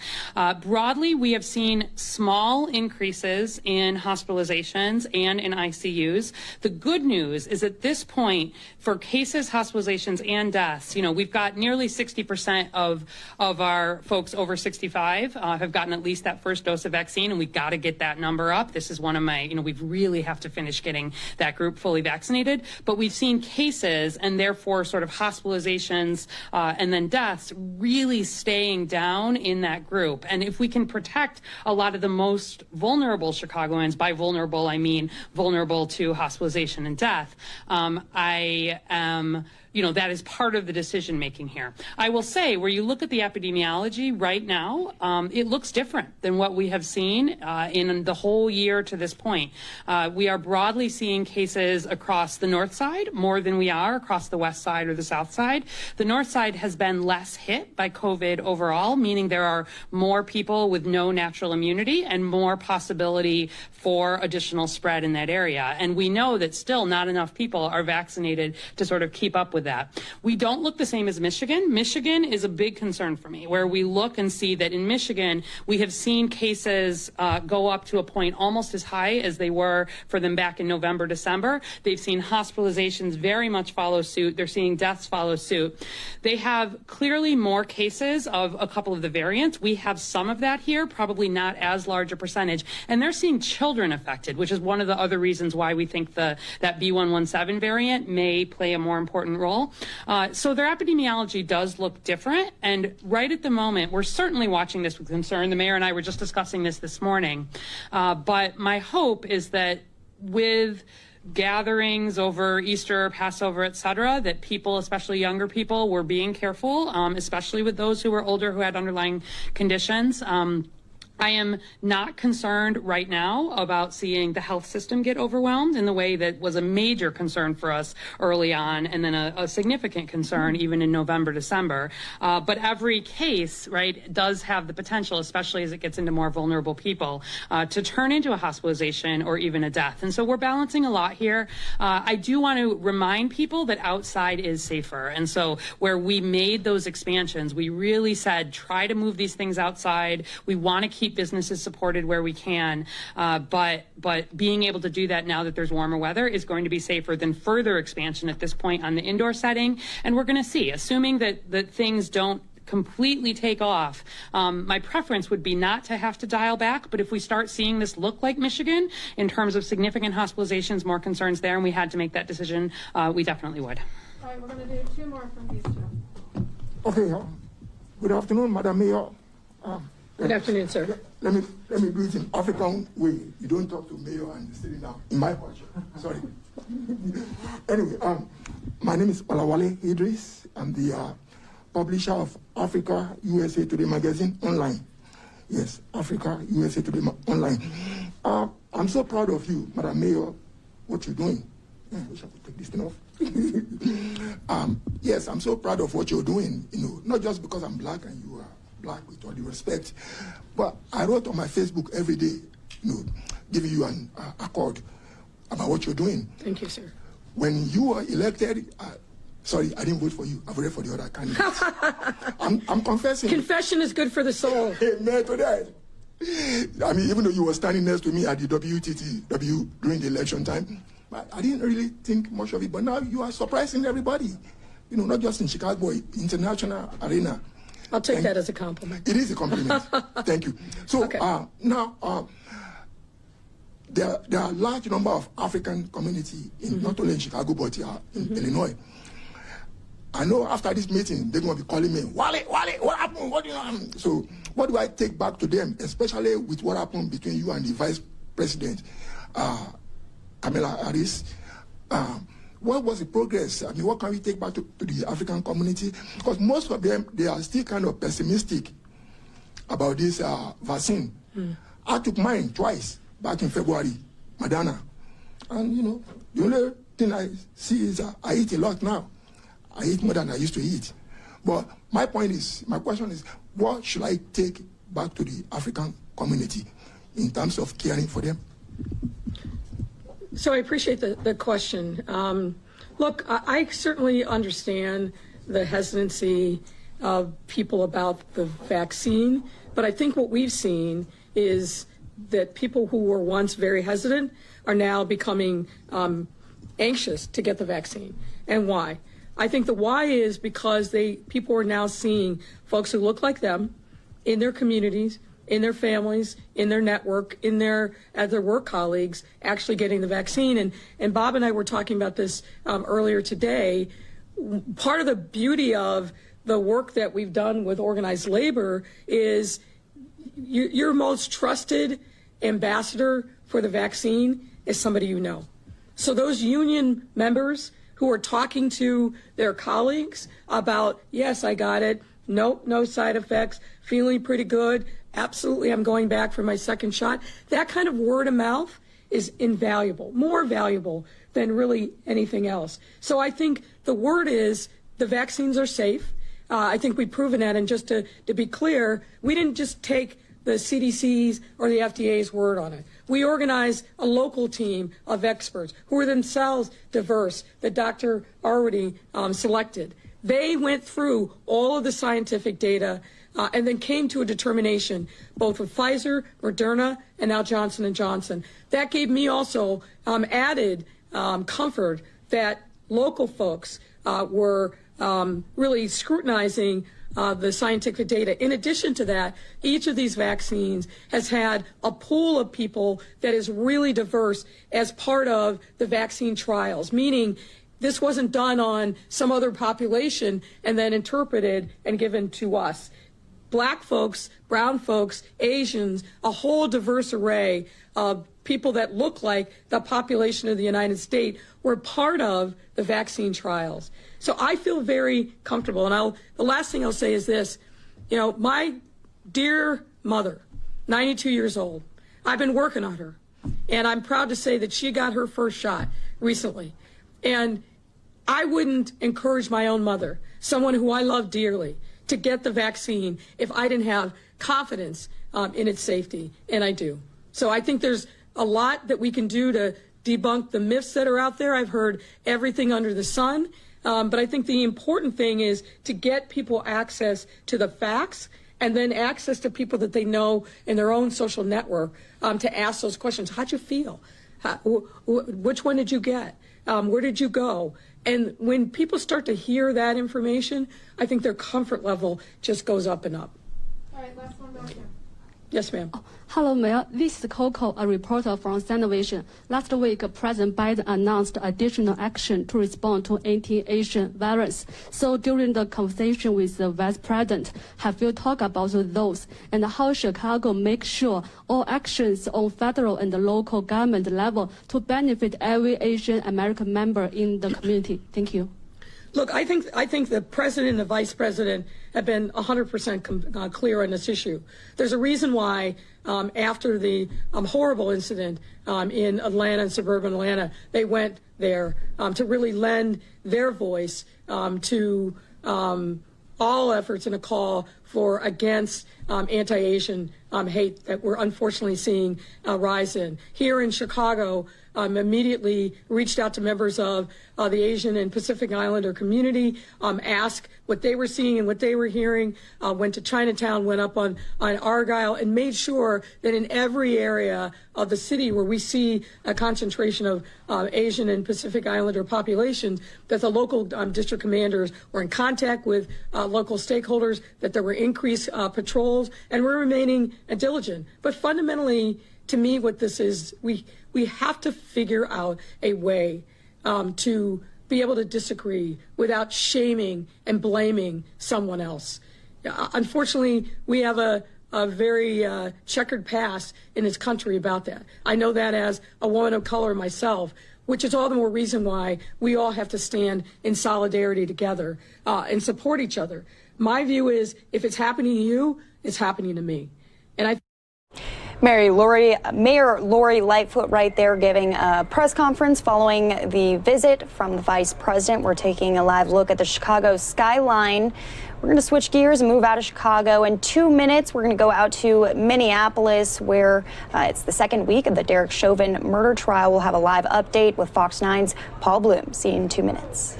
Speaker 16: Broadly, we have seen small increases in hospitalizations and in ICUs. The good news is at this point, for cases, hospitalizations, and deaths, we've got nearly 60% of our folks over 65 have gotten at least that first dose of vaccine, and we've got to get that number up. This is one of my, we really have to finish getting that group fully vaccinated. But we've seen cases and therefore sort of hospitalizations and then deaths really staying down in that group. And if we can protect a lot of the most vulnerable Chicagoans, by vulnerable I mean vulnerable to hospitalization and death, I am that is part of the decision making here. I will say, where you look at the epidemiology right now, it looks different than what we have seen in the whole year to this point. We are broadly seeing cases across the north side more than we are across the west side or the south side. The north side has been less hit by COVID overall, meaning there are more people with no natural immunity and more possibility for additional spread in that area. And we know that still not enough people are vaccinated to sort of keep up with that. We don't look the same as Michigan. Michigan is a big concern for me, where we look and see that in Michigan, we have seen cases go up to a point almost as high as they were for them back in November, December. They've seen hospitalizations very much follow suit. They're seeing deaths follow suit. They have clearly more cases of a couple of the variants. We have some of that here, probably not as large a percentage. And they're seeing children affected, which is one of the other reasons why we think that B117 variant may play a more important role. So their epidemiology does look different. And right at the moment, we're certainly watching this with concern. The mayor and I were just discussing this morning. But my hope is that with gatherings over Easter, Passover, et cetera, that people, especially younger people, were being careful, especially with those who were older who had underlying conditions. I am not concerned right now about seeing the health system get overwhelmed in the way that was a major concern for us early on, and then a significant concern even in November, December. But every case, right, does have the potential, especially as it gets into more vulnerable people, to turn into a hospitalization or even a death. And so we're balancing a lot here. I do want to remind people that outside is safer. And so where we made those expansions, we really said, try to move these things outside. We want to keep businesses supported where we can, but being able to do that now that there's warmer weather is going to be safer than further expansion at this point on the indoor setting. And we're going to see, assuming that things don't completely take off. My preference would be not to have to dial back, but if we start seeing this look like Michigan in terms of significant hospitalizations, more concerns there, and we had to make that decision, we definitely would.
Speaker 21: All right, we're going to do two more from these two.
Speaker 3: Okay, good afternoon, Madam Mayor.
Speaker 17: Good afternoon, sir.
Speaker 3: Let me do it in African way. You don't talk to mayor and sitting down in my culture. Sorry. Anyway, my name is Olawale Idris. I'm the publisher of Africa USA Today magazine online. Yes, Africa USA Today online. I'm so proud of you, Madam Mayor, what you're doing. I wish I could take this thing off. Yes, I'm so proud of what you're doing, not just because I'm black and you are black, with all due respect, but I wrote on my Facebook every day, giving you an accord about what you're doing.
Speaker 17: Thank you, sir.
Speaker 3: When you were elected, sorry, I didn't vote for you. I voted for the other candidates. I'm confessing.
Speaker 17: Confession is good for the soul.
Speaker 3: Amen to that. I mean, even though you were standing next to me at the WTTW during the election time, but I didn't really think much of it. But now you are surprising everybody, not just in Chicago, international arena.
Speaker 17: I'll take that as a compliment.
Speaker 3: It is a compliment. Thank you. So
Speaker 17: okay.
Speaker 3: Now, there are a large number of African community, not only in Chicago, but in Illinois. I know after this meeting, they're going to be calling me, Wale, what happened? What do you know? So what do I take back to them, especially with what happened between you and the Vice President, Kamala Harris? What was the progress? I mean, what can we take back to the African community? Because most of them, they are still kind of pessimistic about this vaccine. I took mine twice back in February, Moderna. And, the only thing I see is I eat a lot now. I eat more than I used to eat. But my question is, what should I take back to the African community in terms of caring for them?
Speaker 17: So I appreciate the question. Look, I certainly understand the hesitancy of people about the vaccine, but I think what we've seen is that people who were once very hesitant are now becoming anxious to get the vaccine. And why? I think the why is because people are now seeing folks who look like them in their communities, in their families, in their network, as their work colleagues actually getting the vaccine. And Bob and I were talking about this earlier today. Part of the beauty of the work that we've done with organized labor is your most trusted ambassador for the vaccine is somebody you know. So those union members who are talking to their colleagues about, yes, I got it, nope, no side effects, feeling pretty good, absolutely, I'm going back for my second shot. That kind of word of mouth is invaluable, more valuable than really anything else. So I think the word is the vaccines are safe. I think we've proven that. And just to be clear, we didn't just take the CDC's or the FDA's word on it. We organized a local team of experts who are themselves diverse, that Dr. already selected. They went through all of the scientific data and then came to a determination, both with Pfizer, Moderna, and now Johnson & Johnson. That gave me also added comfort that local folks were really scrutinizing the scientific data. In addition to that, each of these vaccines has had a pool of people that is really diverse as part of the vaccine trials, meaning this wasn't done on some other population and then interpreted and given to us. Black folks, brown folks, Asians, a whole diverse array of people that look like the population of the United States were part of the vaccine trials. So I feel very comfortable. And the last thing I'll say is this. My dear mother, 92 years old, I've been working on her. And I'm proud to say that she got her first shot recently. And I wouldn't encourage my own mother, someone who I love dearly, to get the vaccine if I didn't have confidence in its safety. And I do. So I think there's a lot that we can do to debunk the myths that are out there. I've heard everything under the sun. But I think the important thing is to get people access to the facts and then access to people that they know in their own social network to ask those questions. How'd you feel? Which one did you get? Where did you go? And when people start to hear that information, I think their comfort level just goes up and up.
Speaker 21: All right, last one back here.
Speaker 17: Yes, ma'am.
Speaker 4: Hello, Mayor. This is Coco, a reporter from Vision. Last week, President Biden announced additional action to respond to anti-Asian virus. So during the conversation with the Vice President, have you talked about those and how Chicago makes sure all actions on federal and local government level to benefit every Asian American member in the community? Thank you.
Speaker 17: Look, I think the president and the vice president have been 100% clear on this issue. There's a reason why after the horrible incident in Atlanta and suburban Atlanta, they went there to really lend their voice to all efforts in a call for against anti-Asian hate that we're unfortunately seeing rise in. Here in Chicago, immediately reached out to members of the Asian and Pacific Islander community, asked what they were seeing and what they were hearing, went to Chinatown, went up on Argyle, and made sure that in every area of the city where we see a concentration of Asian and Pacific Islander populations, that the local district commanders were in contact with local stakeholders, that there were increased patrols, and we're remaining diligent. But fundamentally, to me, what this is, we have to figure out a way to be able to disagree without shaming and blaming someone else. Unfortunately, we have a very checkered past in this country about that. I know that as a woman of color myself, which is all the more reason why we all have to stand in solidarity together and support each other. My view is, if it's happening to you, it's happening to me. And
Speaker 8: Mayor Lori Lightfoot right there giving a press conference following the visit from the vice president. We're taking a live look at the Chicago skyline. We're going to switch gears and move out of Chicago. In 2 minutes, we're going to go out to Minneapolis, where it's the second week of the Derek Chauvin murder trial. We'll have a live update with Fox 9's Paul Bloom. See you in 2 minutes.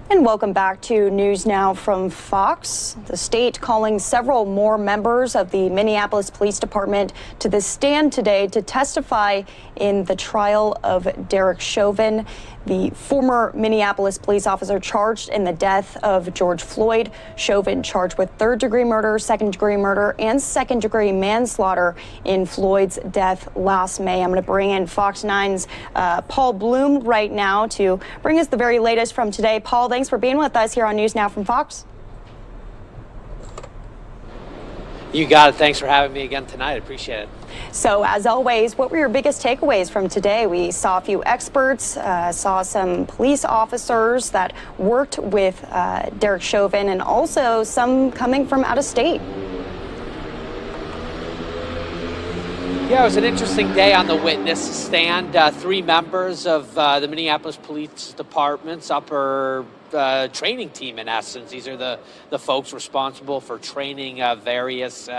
Speaker 8: And welcome back to News Now from Fox. The state calling several more members of the Minneapolis Police Department to the stand today to testify in the trial of Derek Chauvin, the former Minneapolis police officer charged in the death of George Floyd. Chauvin charged with third-degree murder, second-degree murder, and second-degree manslaughter in Floyd's death last May. I'm going to bring in Fox 9's Paul Bloom right now to bring us the very latest from today. Paul, thanks for being with us here on News Now from Fox.
Speaker 6: You got it. Thanks for having me again tonight. I appreciate it.
Speaker 8: So, as always, what were your biggest takeaways from today? We saw a few experts, saw some police officers that worked with Derek Chauvin, and also some coming from out of state.
Speaker 6: Yeah, it was an interesting day on the witness stand. 3 members of the Minneapolis Police Department's upper training team, in essence. These are the folks responsible for training various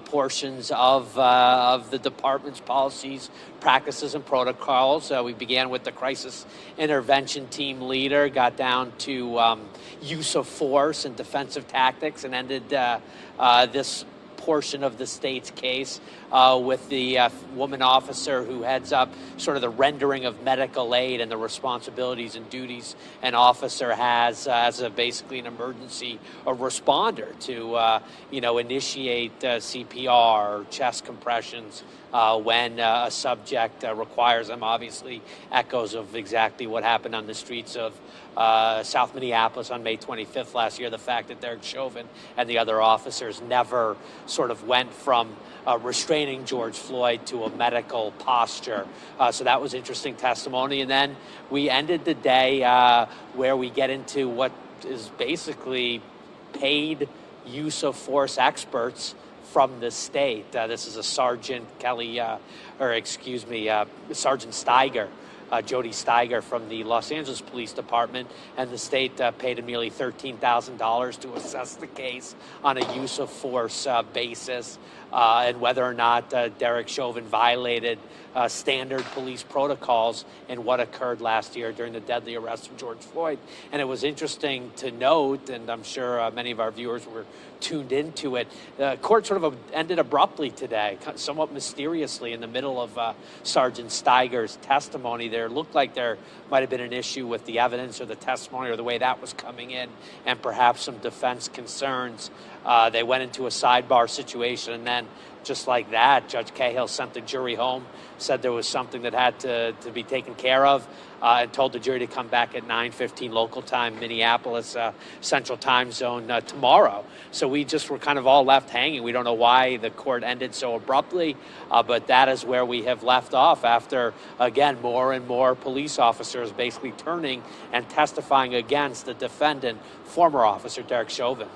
Speaker 6: portions of the department's policies, practices, and protocols. We began with the crisis intervention team leader, got down to use of force and defensive tactics, and ended this portion of the state's case with the woman officer who heads up sort of the rendering of medical aid and the responsibilities and duties an officer has as basically an emergency responder to initiate CPR, chest compressions, when a subject requires them. Obviously, echoes of exactly what happened on the streets of South Minneapolis on May 25th last year. The fact that Derek Chauvin and the other officers never sort of went from restraining George Floyd to a medical posture. So that was interesting testimony. And then we ended the day where we get into what is basically paid use of force experts from the state. This is a Sergeant Sergeant Steiger, Jody Steiger from the Los Angeles Police Department, and the state paid him nearly $13,000 to assess the case on a use of force basis, and whether or not Derek Chauvin violated standard police protocols in what occurred last year during the deadly arrest of George Floyd. And it was interesting to note, and I'm sure many of our viewers were tuned into it, the court sort of ended abruptly today, somewhat mysteriously, in the middle of Sergeant Steiger's testimony. There looked like there might have been an issue with the evidence or the testimony or the way that was coming in, and perhaps some defense concerns. They went into a sidebar situation, and then just like that, Judge Cahill sent the jury home, said there was something that had to be taken care of, and told the jury to come back at 9:15 local time, Minneapolis Central Time Zone tomorrow. So we just were kind of all left hanging. We don't know why the court ended so abruptly, but that is where we have left off after, again, more and more police officers basically turning and testifying against the defendant, former officer Derek Chauvin.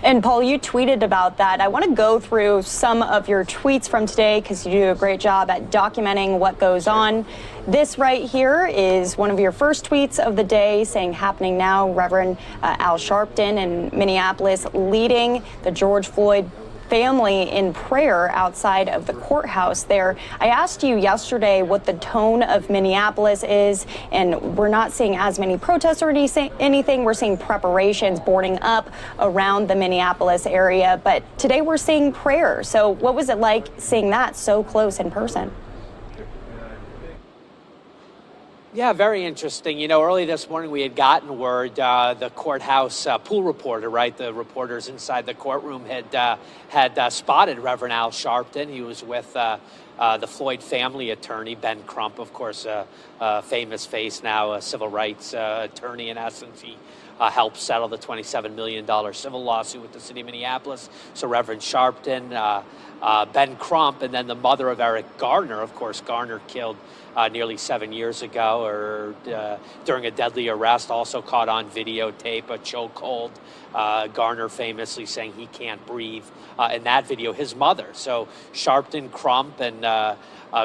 Speaker 8: And Paul, you tweeted about that. I want to go through some of your tweets from today because you do a great job at documenting what goes on. This right here is one of your first tweets of the day saying, "Happening now, Reverend Al Sharpton in Minneapolis leading the George Floyd family in prayer outside of the courthouse there." I asked you yesterday what the tone of Minneapolis is, and we're not seeing as many protests or anything. We're seeing preparations boarding up around the Minneapolis area, but today we're seeing prayer. So what was it like seeing that so close in person?
Speaker 6: Yeah, very interesting. You know, early this morning we had gotten word the courthouse pool reporter, right, the reporters inside the courtroom had spotted Reverend Al Sharpton. He was with the Floyd family attorney, Ben Crump, of course, a famous face now, a civil rights attorney in essence. He helped settle the $27 million civil lawsuit with the city of Minneapolis. So Reverend Sharpton, Ben Crump, and then the mother of Eric Garner. Of course, Garner killed nearly 7 years ago, or during a deadly arrest, also caught on videotape, a chokehold. Garner famously saying he can't breathe in that video, his mother. So Sharpton, Crump, and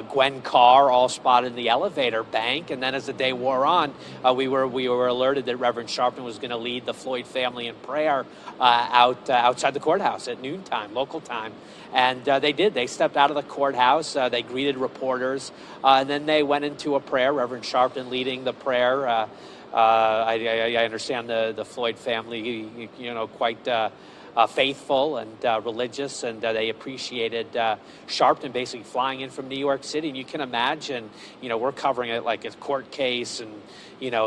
Speaker 6: Gwen Carr all spotted in the elevator bank. And then as the day wore on, we were alerted that Reverend Sharpton was going to lead the Floyd family in prayer outside the courthouse at noontime, local time. And they did. They stepped out of the courthouse. They greeted reporters. And then they went into a prayer, Reverend Sharpton leading the prayer. I understand the Floyd family, quite faithful and religious, and they appreciated Sharpton basically flying in from New York City. And you can imagine, we're covering it like a court case and,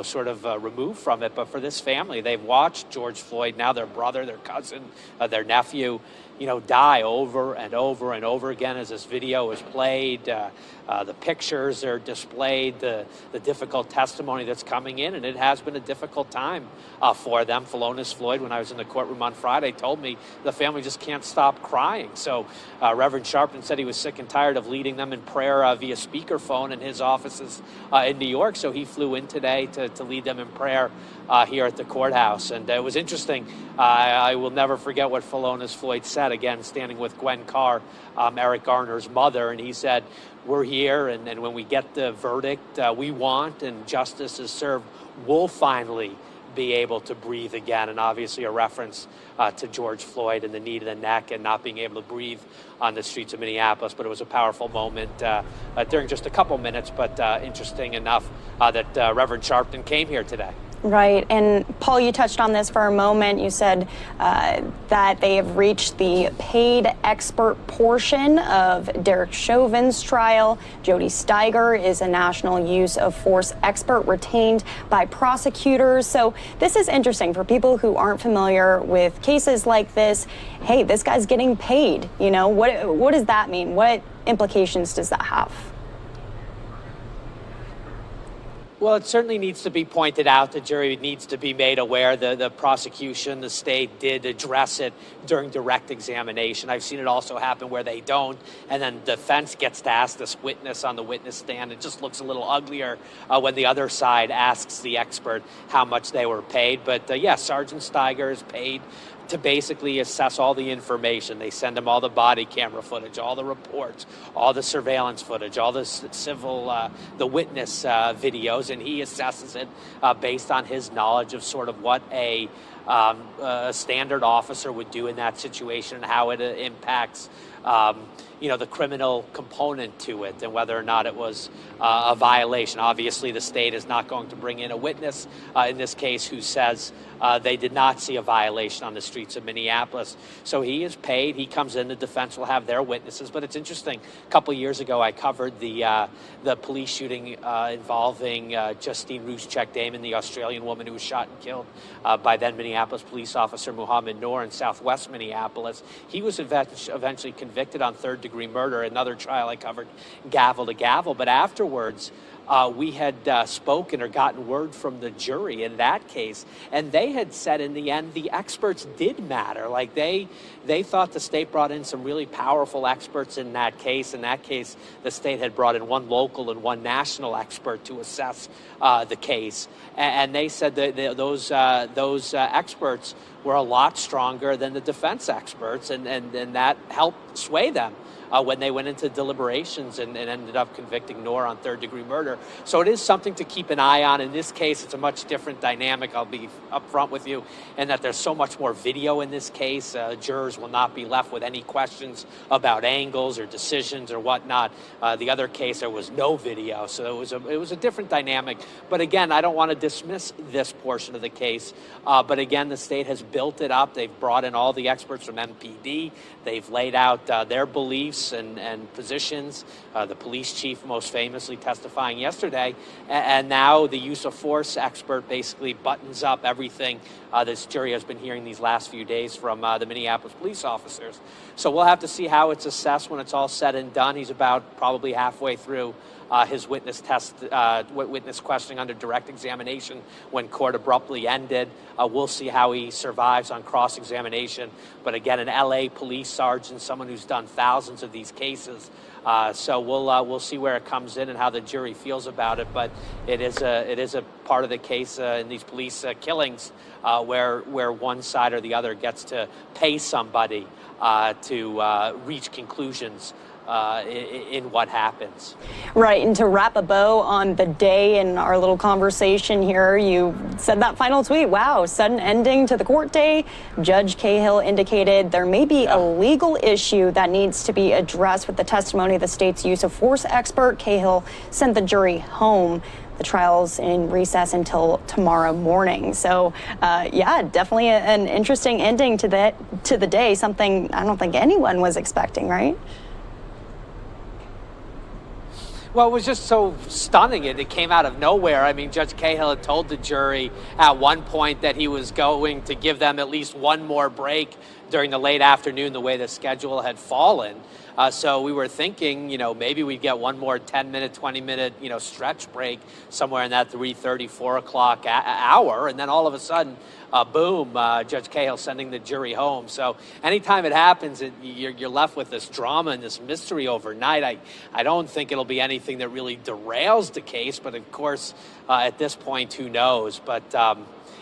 Speaker 6: sort of removed from it. But for this family, they've watched George Floyd, now their brother, their cousin, their nephew, die over and over and over again as this video is played. The pictures are displayed, the difficult testimony that's coming in, and it has been a difficult time for them. Philonise Floyd, when I was in the courtroom on Friday, told me the family just can't stop crying. So Reverend Sharpton said he was sick and tired of leading them in prayer via speakerphone in his offices in New York, so he flew in today to lead them in prayer here at the courthouse. And it was interesting. I will never forget what Philonise Floyd said, again, standing with Gwen Carr, Eric Garner's mother, and he said, "We're here, and when we get the verdict we want and justice is served, we'll finally be able to breathe again. And obviously a reference to George Floyd and the knee to the neck and not being able to breathe on the streets of Minneapolis. But it was a powerful moment during just a couple minutes, but interesting enough that Reverend Sharpton came here today.
Speaker 8: Right. And Paul, you touched on this for a moment. You said that they have reached the paid expert portion of Derek Chauvin's trial. Jody Steiger is a national use of force expert retained by prosecutors. So this is interesting for people who aren't familiar with cases like this. Hey, this guy's getting paid. You know, what does that mean? What implications does that have?
Speaker 6: Well, it certainly needs to be pointed out. The jury needs to be made aware. The prosecution, the state did address it during direct examination. I've seen it also happen where they don't, and then the defense gets to ask this witness on the witness stand. It just looks a little uglier when the other side asks the expert how much they were paid. But yes, Sergeant Steiger is paid to basically assess all the information. They send him all the body camera footage, all the reports, all the surveillance footage, all the the witness videos, and he assesses it based on his knowledge of sort of what a standard officer would do in that situation and how it impacts the criminal component to it and whether or not it was a violation. Obviously, the state is not going to bring in a witness in this case who says they did not see a violation on the streets of Minneapolis. So he is paid. He comes in. The defense will have their witnesses. But it's interesting. A couple of years ago, I covered the police shooting involving Justine Ruszczyk-Damon, the Australian woman who was shot and killed by then Minneapolis police officer Muhammad Noor in southwest Minneapolis. He was eventually convicted on third-degree murder. Another trial I covered, gavel to gavel. But afterwards, we had spoken or gotten word from the jury in that case, and they had said in the end the experts did matter. Like they thought the state brought in some really powerful experts in that case. In that case, the state had brought in one local and one national expert to assess the case, and they said that those experts were a lot stronger than the defense experts, and that helped sway them when they went into deliberations and ended up convicting Noor on third-degree murder. So it is something to keep an eye on. In this case, it's a much different dynamic. I'll be upfront with you, and that there's so much more video in this case. Jurors will not be left with any questions about angles or decisions or whatnot. The other case, there was no video, so it was a different dynamic. But again, I don't want to dismiss this portion of the case. But again, the state has built it up. They've brought in all the experts from MPD. They've laid out their beliefs and positions, the police chief most famously testifying yesterday, and now the use of force expert basically buttons up everything this jury has been hearing these last few days from the Minneapolis police officers. So we'll have to see how it's assessed when it's all said and done. He's about probably halfway through his witness questioning under direct examination when court abruptly ended. We'll see how he survives on cross-examination. But again, an LA police sergeant, someone who's done thousands of these cases. So we'll see where it comes in and how the jury feels about it. But it is a part of the case in these police killings where one side or the other gets to pay somebody to reach conclusions in what happens.
Speaker 8: Right, and to wrap a bow on the day in our little conversation here, you said that final tweet, wow, sudden ending to the court day. Judge Cahill indicated there may be a legal issue that needs to be addressed with the testimony of the state's use of force expert. Cahill sent the jury home. The trial's in recess until tomorrow morning. So, yeah, definitely an interesting ending to the day, something I don't think anyone was expecting, right?
Speaker 6: Well, it was just so stunning. It came out of nowhere. I mean, Judge Cahill had told the jury at one point that he was going to give them at least one more break during the late afternoon, the way the schedule had fallen. So we were thinking, maybe we'd get one more 10-minute, 20-minute, stretch break somewhere in that 3:30, 4 o'clock hour. And then all of a sudden, boom, Judge Cahill sending the jury home. So anytime it happens, you're left with this drama and this mystery overnight. I don't think it'll be anything that really derails the case. But, of course, at this point, who knows? But,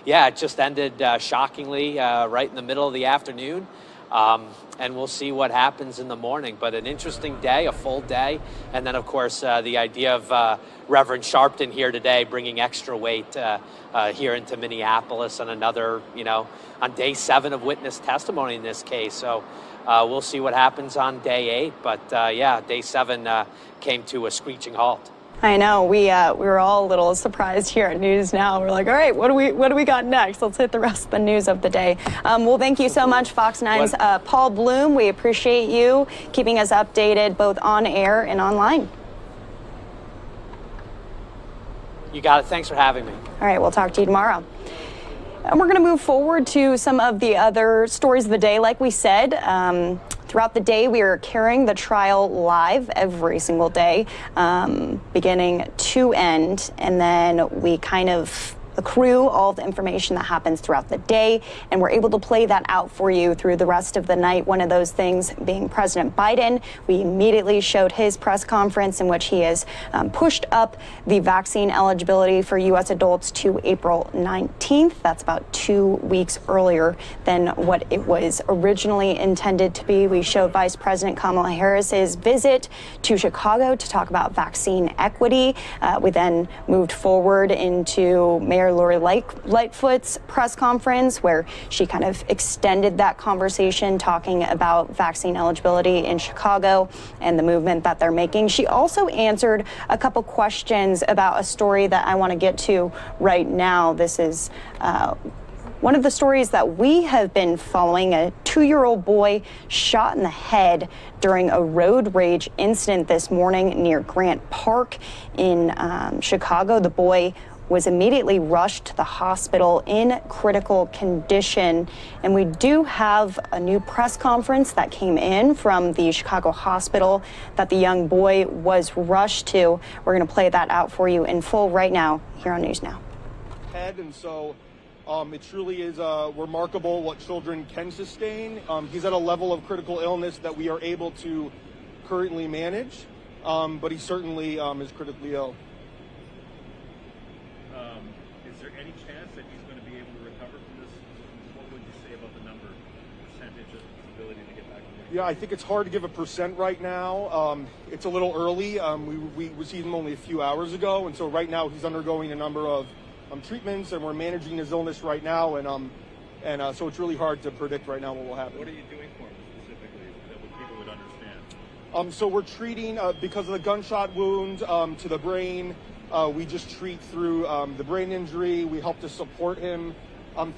Speaker 6: yeah, it just ended shockingly right in the middle of the afternoon. And we'll see what happens in the morning. But an interesting day, a full day. And then, of course, the idea of Reverend Sharpton here today bringing extra weight here into Minneapolis on another, on day 7 of witness testimony in this case. So we'll see what happens on day 8. But yeah, day 7 came to a screeching halt.
Speaker 8: I know. We were all a little surprised here at NewsNOW. We're like, all right, what do we got next? Let's hit the rest of the news of the day. Well, thank you so much, Fox 9's Paul Bloom. We appreciate you keeping us updated both on air and online.
Speaker 6: You got it. Thanks for having me.
Speaker 8: All right, we'll talk to you tomorrow. And we're going to move forward to some of the other stories of the day. Like we said, throughout the day, we are carrying the trial live every single day, beginning to end. And then we kind of accrue all the information that happens throughout the day, and we're able to play that out for you through the rest of the night. One of those things being President Biden. We immediately showed his press conference in which he has pushed up the vaccine eligibility for U.S. adults to April 19th. That's about 2 weeks earlier than what it was originally intended to be. We showed Vice President Kamala Harris's visit to Chicago to talk about vaccine equity. We then moved forward into Mayor Lori Lightfoot's press conference, where she kind of extended that conversation, talking about vaccine eligibility in Chicago and the movement that they're making. She also answered a couple questions about a story that I want to get to right now. This is one of the stories that we have been following. A 2-year-old boy shot in the head during a road rage incident this morning near Grant Park in Chicago. The boy was immediately rushed to the hospital in critical condition. And we do have a new press conference that came in from the Chicago hospital that the young boy was rushed to. We're going to play that out for you in full right now here on NewsNOW.
Speaker 5: And so it truly is remarkable what children can sustain. He's at a level of critical illness that we are able to currently manage, but he certainly is critically ill.
Speaker 22: Is there any chance that he's going to be able to recover from this? What would you say about the number, percentage of his ability to get back?
Speaker 5: Yeah, I think it's hard to give a percent right now. It's a little early. We received him only a few hours ago, and so right now he's undergoing a number of treatments, and we're managing his illness right now, and so it's really hard to predict right now what will happen.
Speaker 22: What are you doing for him specifically that people would understand?
Speaker 5: So we're treating, because of the gunshot wound to the brain, we just treat through the brain injury. We help to support him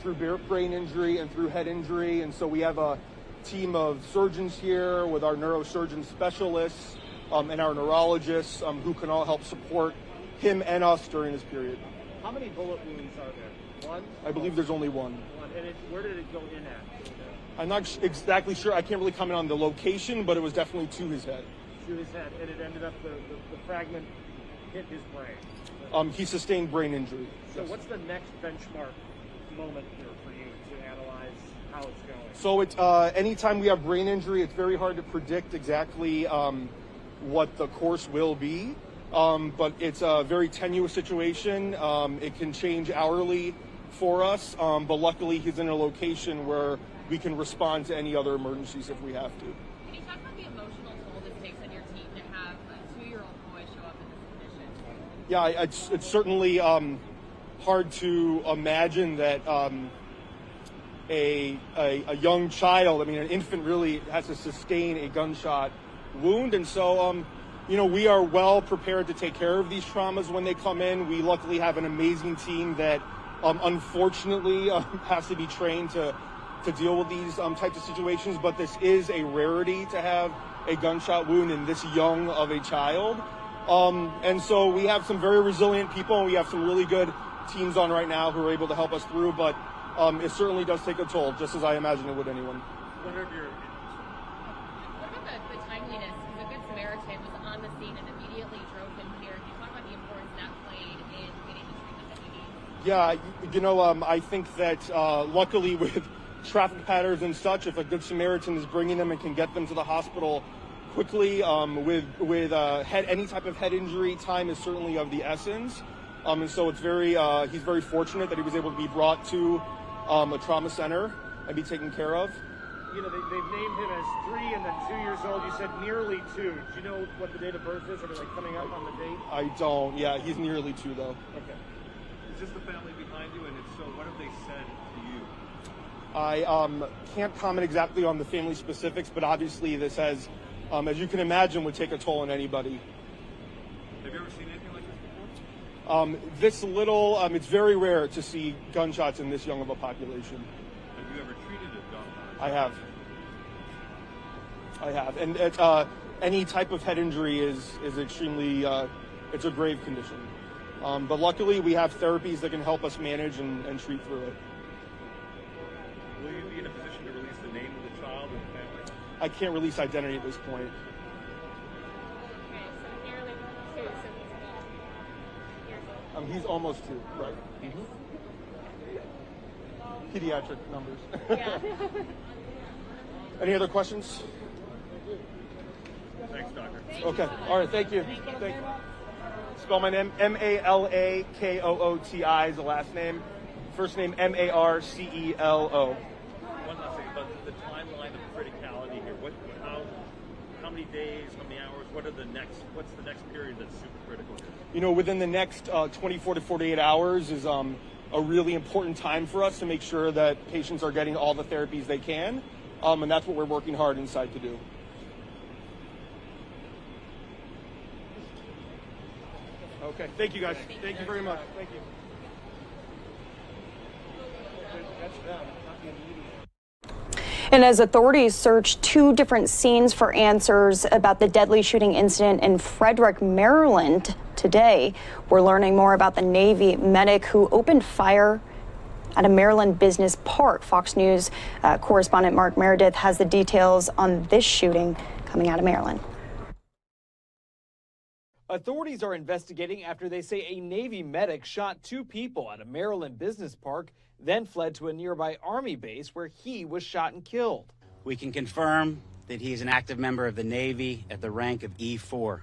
Speaker 5: through brain injury and through head injury. And so we have a team of surgeons here with our neurosurgeon specialists and our neurologists who can all help support him and us during this period.
Speaker 22: How many bullet wounds are there? One?
Speaker 5: I believe there's only one.
Speaker 22: And where did it go in at?
Speaker 5: I'm not exactly sure. I can't really comment on the location, but it was definitely to his head.
Speaker 22: To his head, and it ended up, the fragment hit his brain.
Speaker 5: He sustained brain injury.
Speaker 22: So what's the next benchmark moment here for you to analyze how it's going?
Speaker 5: So it's anytime we have brain injury, it's very hard to predict exactly what the course will be. But it's a very tenuous situation. It can change hourly for us, but luckily he's in a location where we can respond to any other emergencies if we have to.
Speaker 23: Can you talk about the emotional toll this takes on your team to have a 2-year-old boy show up in this condition?
Speaker 5: Yeah, it's certainly hard to imagine that a young child, an infant really has to sustain a gunshot wound. And so, we are well prepared to take care of these traumas when they come in. We luckily have an amazing team that unfortunately has to be trained to deal with these types of situations. But this is a rarity to have a gunshot wound in this young of a child. And so we have some very resilient people, and we have some really good teams on right now who are able to help us through. But it certainly does take a toll, just as I imagine it would anyone.
Speaker 23: What about the timeliness? Because a Good Samaritan was on the scene and immediately drove him here. Can you talk about the importance that played in getting the treatment that he needs?
Speaker 5: Yeah, I think that luckily with traffic patterns and such, if a Good Samaritan is bringing them and can get them to the hospital quickly, with any type of head injury, time is certainly of the essence. And so it's he's very fortunate that he was able to be brought to a trauma center and be taken care of.
Speaker 22: you know, they've named him as 3 and then 2 years old. You said nearly 2. Do you know what the date of birth is? Are they like coming up on the date?
Speaker 5: I don't. Yeah, he's nearly 2 though.
Speaker 22: Okay. Is this the family behind you? And if so, what have they said to you?
Speaker 5: I can't comment exactly on the family specifics, but obviously this has, as you can imagine, would take a toll on anybody.
Speaker 22: Have you ever seen anything like this before?
Speaker 5: This little, it's very rare to see gunshots in this young of a population.
Speaker 22: Have you ever treated a gun?
Speaker 5: I have. And any type of head injury is extremely, it's a grave condition. But luckily we have therapies that can help us manage and treat through it.
Speaker 22: Will you be in a position to release the name of the child and the family?
Speaker 5: I can't release identity at this point.
Speaker 23: Okay, so nearly 2, so he's about years old.
Speaker 5: He's almost 2, right? Pediatric numbers.
Speaker 23: Yeah.
Speaker 5: Any other questions?
Speaker 22: Thanks, Doctor.
Speaker 5: Okay. All right. Thank you. Thank you. Spell my name. Malakooti is the last name. First name Marcelo.
Speaker 22: One last thing about the timeline of criticality here. How many days? How many hours? What's the next period that's super critical here?
Speaker 5: You know, within the next 24 to 48 hours is a really important time for us to make sure that patients are getting all the therapies they can, and that's what we're working hard inside to do. Okay. Thank you, guys. Thank you very much. Thank you. That's them. Not the immediate.
Speaker 8: And as authorities search 2 different scenes for answers about the deadly shooting incident in Frederick, Maryland today, we're learning more about the Navy medic who opened fire at a Maryland business park. Fox News correspondent Mark Meredith has the details on this shooting coming out of Maryland.
Speaker 9: Authorities are investigating after they say a Navy medic shot 2 people at a Maryland business park, then fled to a nearby Army base where he was shot and killed.
Speaker 10: We can confirm that he is an active member of the Navy at the rank of E4.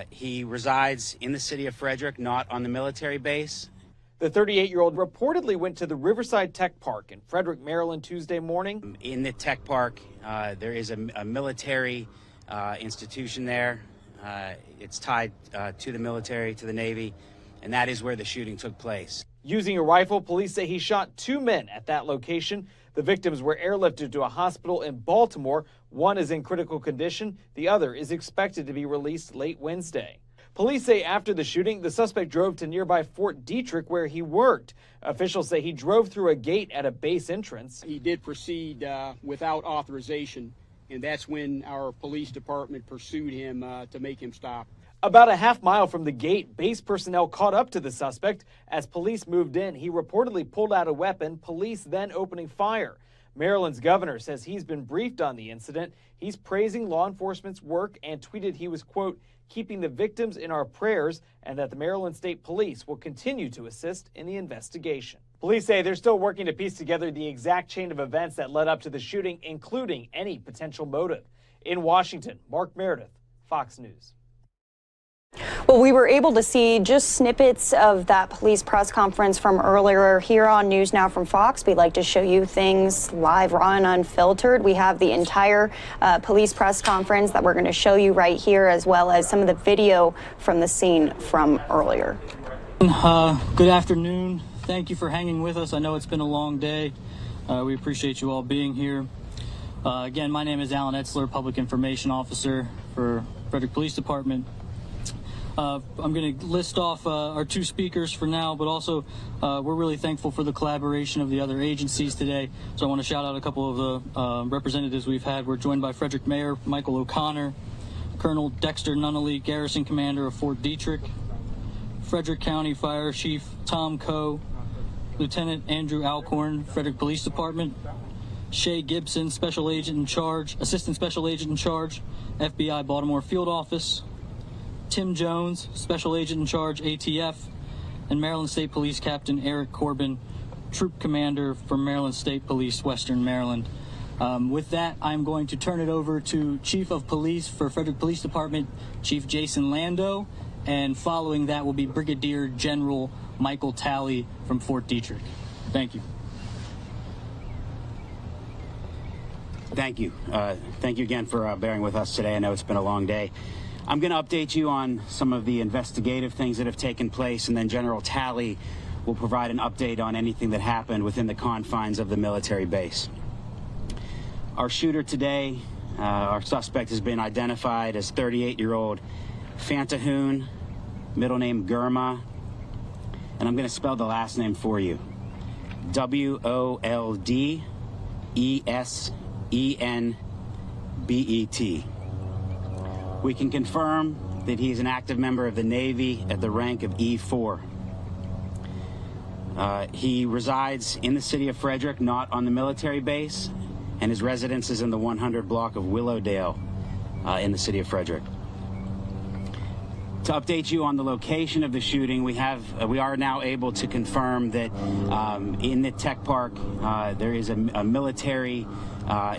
Speaker 10: He resides in the city of Frederick, not on the military base.
Speaker 9: The 38-year-old reportedly went to the Riverside Tech Park in Frederick, Maryland Tuesday morning.
Speaker 10: In the tech park, there is a military institution there. It's tied to the military, to the Navy, and that is where the shooting took place.
Speaker 9: Using a rifle, police say he shot 2 men at that location. The victims were airlifted to a hospital in Baltimore. One is in critical condition. The other is expected to be released late Wednesday. Police say after the shooting, the suspect drove to nearby Fort Detrick where he worked. Officials say he drove through a gate at a base entrance.
Speaker 11: He did proceed without authorization, and that's when our police department pursued him to make him stop.
Speaker 9: About a half-mile from the gate, base personnel caught up to the suspect. As police moved in, he reportedly pulled out a weapon, police then opening fire. Maryland's governor says he's been briefed on the incident. He's praising law enforcement's work and tweeted he was, quote, keeping the victims in our prayers and that the Maryland State Police will continue to assist in the investigation. Police say they're still working to piece together the exact chain of events that led up to the shooting, including any potential motive. In Washington, Mark Meredith, Fox News.
Speaker 8: Well, we were able to see just snippets of that police press conference from earlier here on News Now from Fox. We like to show you things live, raw, and unfiltered. We have the entire police press conference that we're going to show you right here, as well as some of the video from the scene from earlier.
Speaker 24: Good afternoon. Thank you for hanging with us. I know it's been a long day. We appreciate you all being here. Again, my name is Alan Etzler, Public Information Officer for Frederick Police Department. I'm going to list off our 2 speakers for now, but also we're really thankful for the collaboration of the other agencies today. So I want to shout out a couple of the representatives we've had. We're joined by Frederick Mayor Michael O'Connor, Colonel Dexter Nunnally, Garrison Commander of Fort Detrick, Frederick County Fire Chief Tom Coe, Lieutenant Andrew Alcorn, Frederick Police Department, Shay Gibson, Special Agent in Charge, Assistant Special Agent in Charge, FBI Baltimore Field Office, Tim Jones, Special Agent in Charge, ATF, and Maryland State Police Captain Eric Corbin, Troop Commander for Maryland State Police, Western Maryland. With that, I'm going to turn it over to Chief of Police for Frederick Police Department, Chief Jason Lando, and following that will be Brigadier General Michael Talley from Fort Detrick. Thank you.
Speaker 10: Thank you. Thank you again for bearing with us today. I know it's been a long day. I'm going to update you on some of the investigative things that have taken place, and then General Talley will provide an update on anything that happened within the confines of the military base. Our shooter today, our suspect, has been identified as 38-year-old Fantahoon, middle name Gurma, and I'm going to spell the last name for you. W-O-L-D-E-S-E-N-B-E-T. We can confirm that he is an active member of the Navy at the rank of E4. He resides in the city of Frederick, not on the military base, and his residence is in the 100 block of Willowdale in the city of Frederick. To update you on the location of the shooting, we are now able to confirm that in the tech park there is a military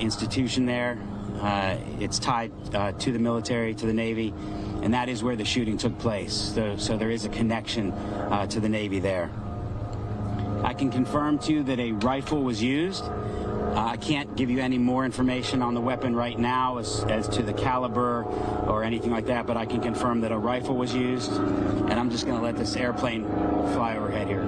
Speaker 10: institution there. It's tied to the military, to the Navy, and that is where the shooting took place. So there is a connection to the Navy there. I can confirm to you that a rifle was used. I can't give you any more information on the weapon right now as to the caliber or anything like that, but I can confirm that a rifle was used, and I'm just going to let this airplane fly overhead here.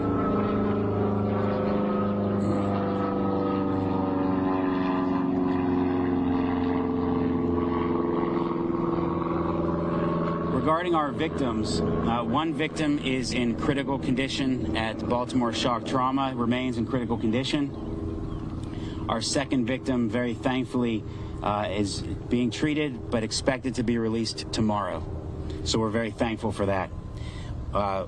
Speaker 10: Regarding our victims, one victim is in critical condition at Baltimore Shock Trauma, remains in critical condition. Our second victim, very thankfully, is being treated but expected to be released tomorrow. So we're very thankful for that.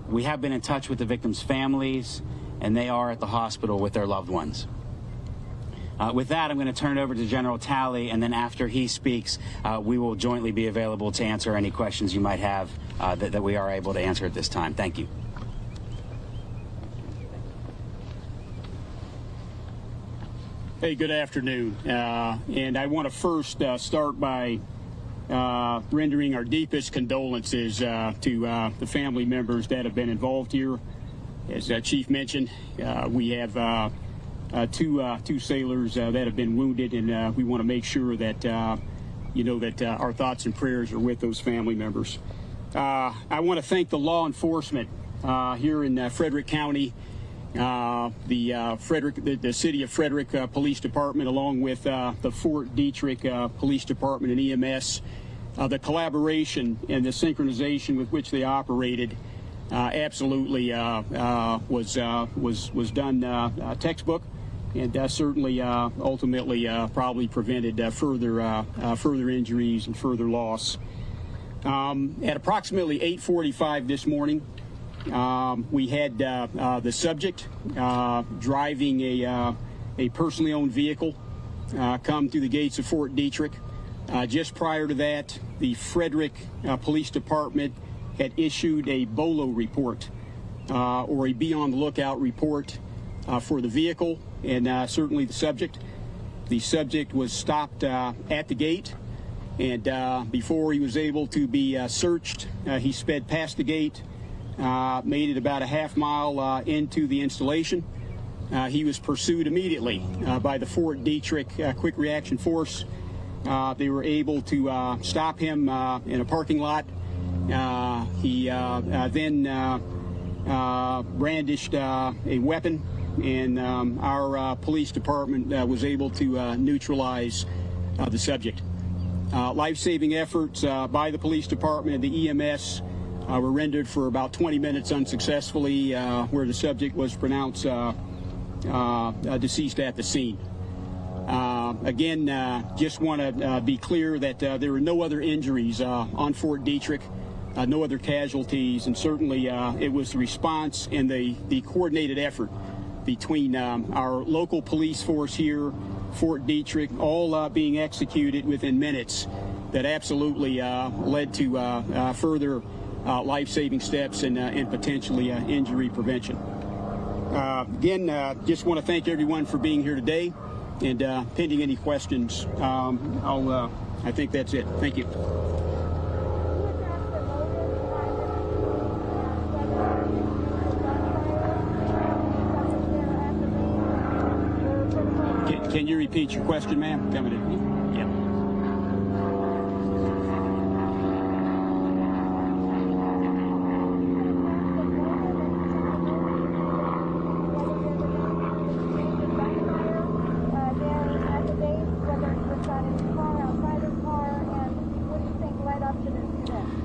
Speaker 10: We have been in touch with the victims' families, and they are at the hospital with their loved ones. With that, I'm going to turn it over to General Talley, and then after he speaks, we will jointly be available to answer any questions you might have that we are able to answer at this time. Thank you.
Speaker 11: Hey, good afternoon. And I want to first start by rendering our deepest condolences to the family members that have been involved here. As Chief mentioned, we have two sailors that have been wounded, and we want to make sure that that our thoughts and prayers are with those family members. I want to thank the law enforcement here in Frederick County, the City of Frederick Police Department, along with the Fort Detrick Police Department and EMS. The collaboration and the synchronization with which they operated absolutely was done textbook, and certainly ultimately probably prevented further injuries and further loss. At approximately 8:45 this morning, we had the subject driving a personally owned vehicle come through the gates of Fort Detrick. Just prior to that, the Frederick Police Department had issued a BOLO report, or a be on the lookout report for the vehicle and certainly the subject. The subject was stopped at the gate, and before he was able to be searched, he sped past the gate, made it about a half mile into the installation. He was pursued immediately by the Fort Detrick Quick Reaction Force. They were able to stop him in a parking lot. He then brandished a weapon, and our police department was able to neutralize the subject. Life-saving efforts by the police department and the EMS were rendered for about 20 minutes unsuccessfully, where the subject was pronounced deceased at the scene. Again, just want to be clear that there were no other injuries on Fort Detrick, no other casualties, and certainly it was the response and the coordinated effort between our local police force here, Fort Detrick, all being executed within minutes, that absolutely led to further life-saving steps and potentially injury prevention. Again, just want to thank everyone for being here today, and pending any questions, I think that's it. Thank you. Can you repeat your question, ma'am?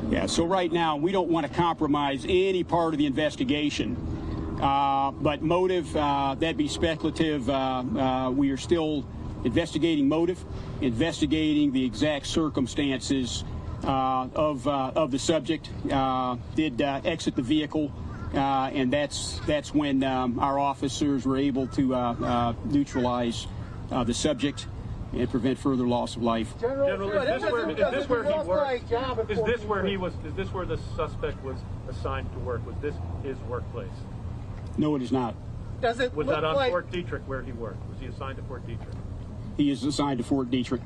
Speaker 11: Yeah, so right now we don't want to compromise any part of the investigation. But motive, that'd be speculative. We are still investigating motive, investigating the exact circumstances of the subject. Did exit the vehicle, and that's when our officers were able to neutralize the subject and prevent further loss of life.
Speaker 22: General, is this where he worked? Is this where the suspect was assigned to work? Was this his workplace?
Speaker 11: No, it is not.
Speaker 22: Was that on Fort Detrick where he worked? Was he assigned to Fort Detrick?
Speaker 11: He is assigned to Fort Detrick.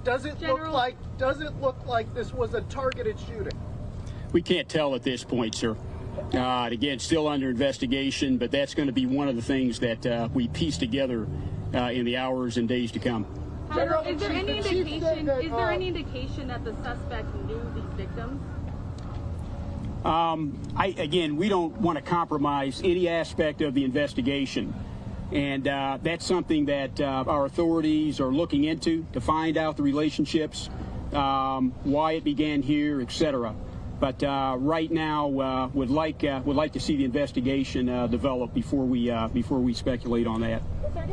Speaker 7: Does it look like this was a targeted shooting?
Speaker 11: We can't tell at this point, sir. Again, still under investigation, but that's going to be one of the things that we piece together in the hours and days to come.
Speaker 23: General, is there any indication that the suspect knew these victims?
Speaker 11: Again, we don't want to compromise any aspect of the investigation. And that's something that our authorities are looking into to find out the relationships, why it began here, etc. But right now, would like to see the investigation develop before we speculate on that.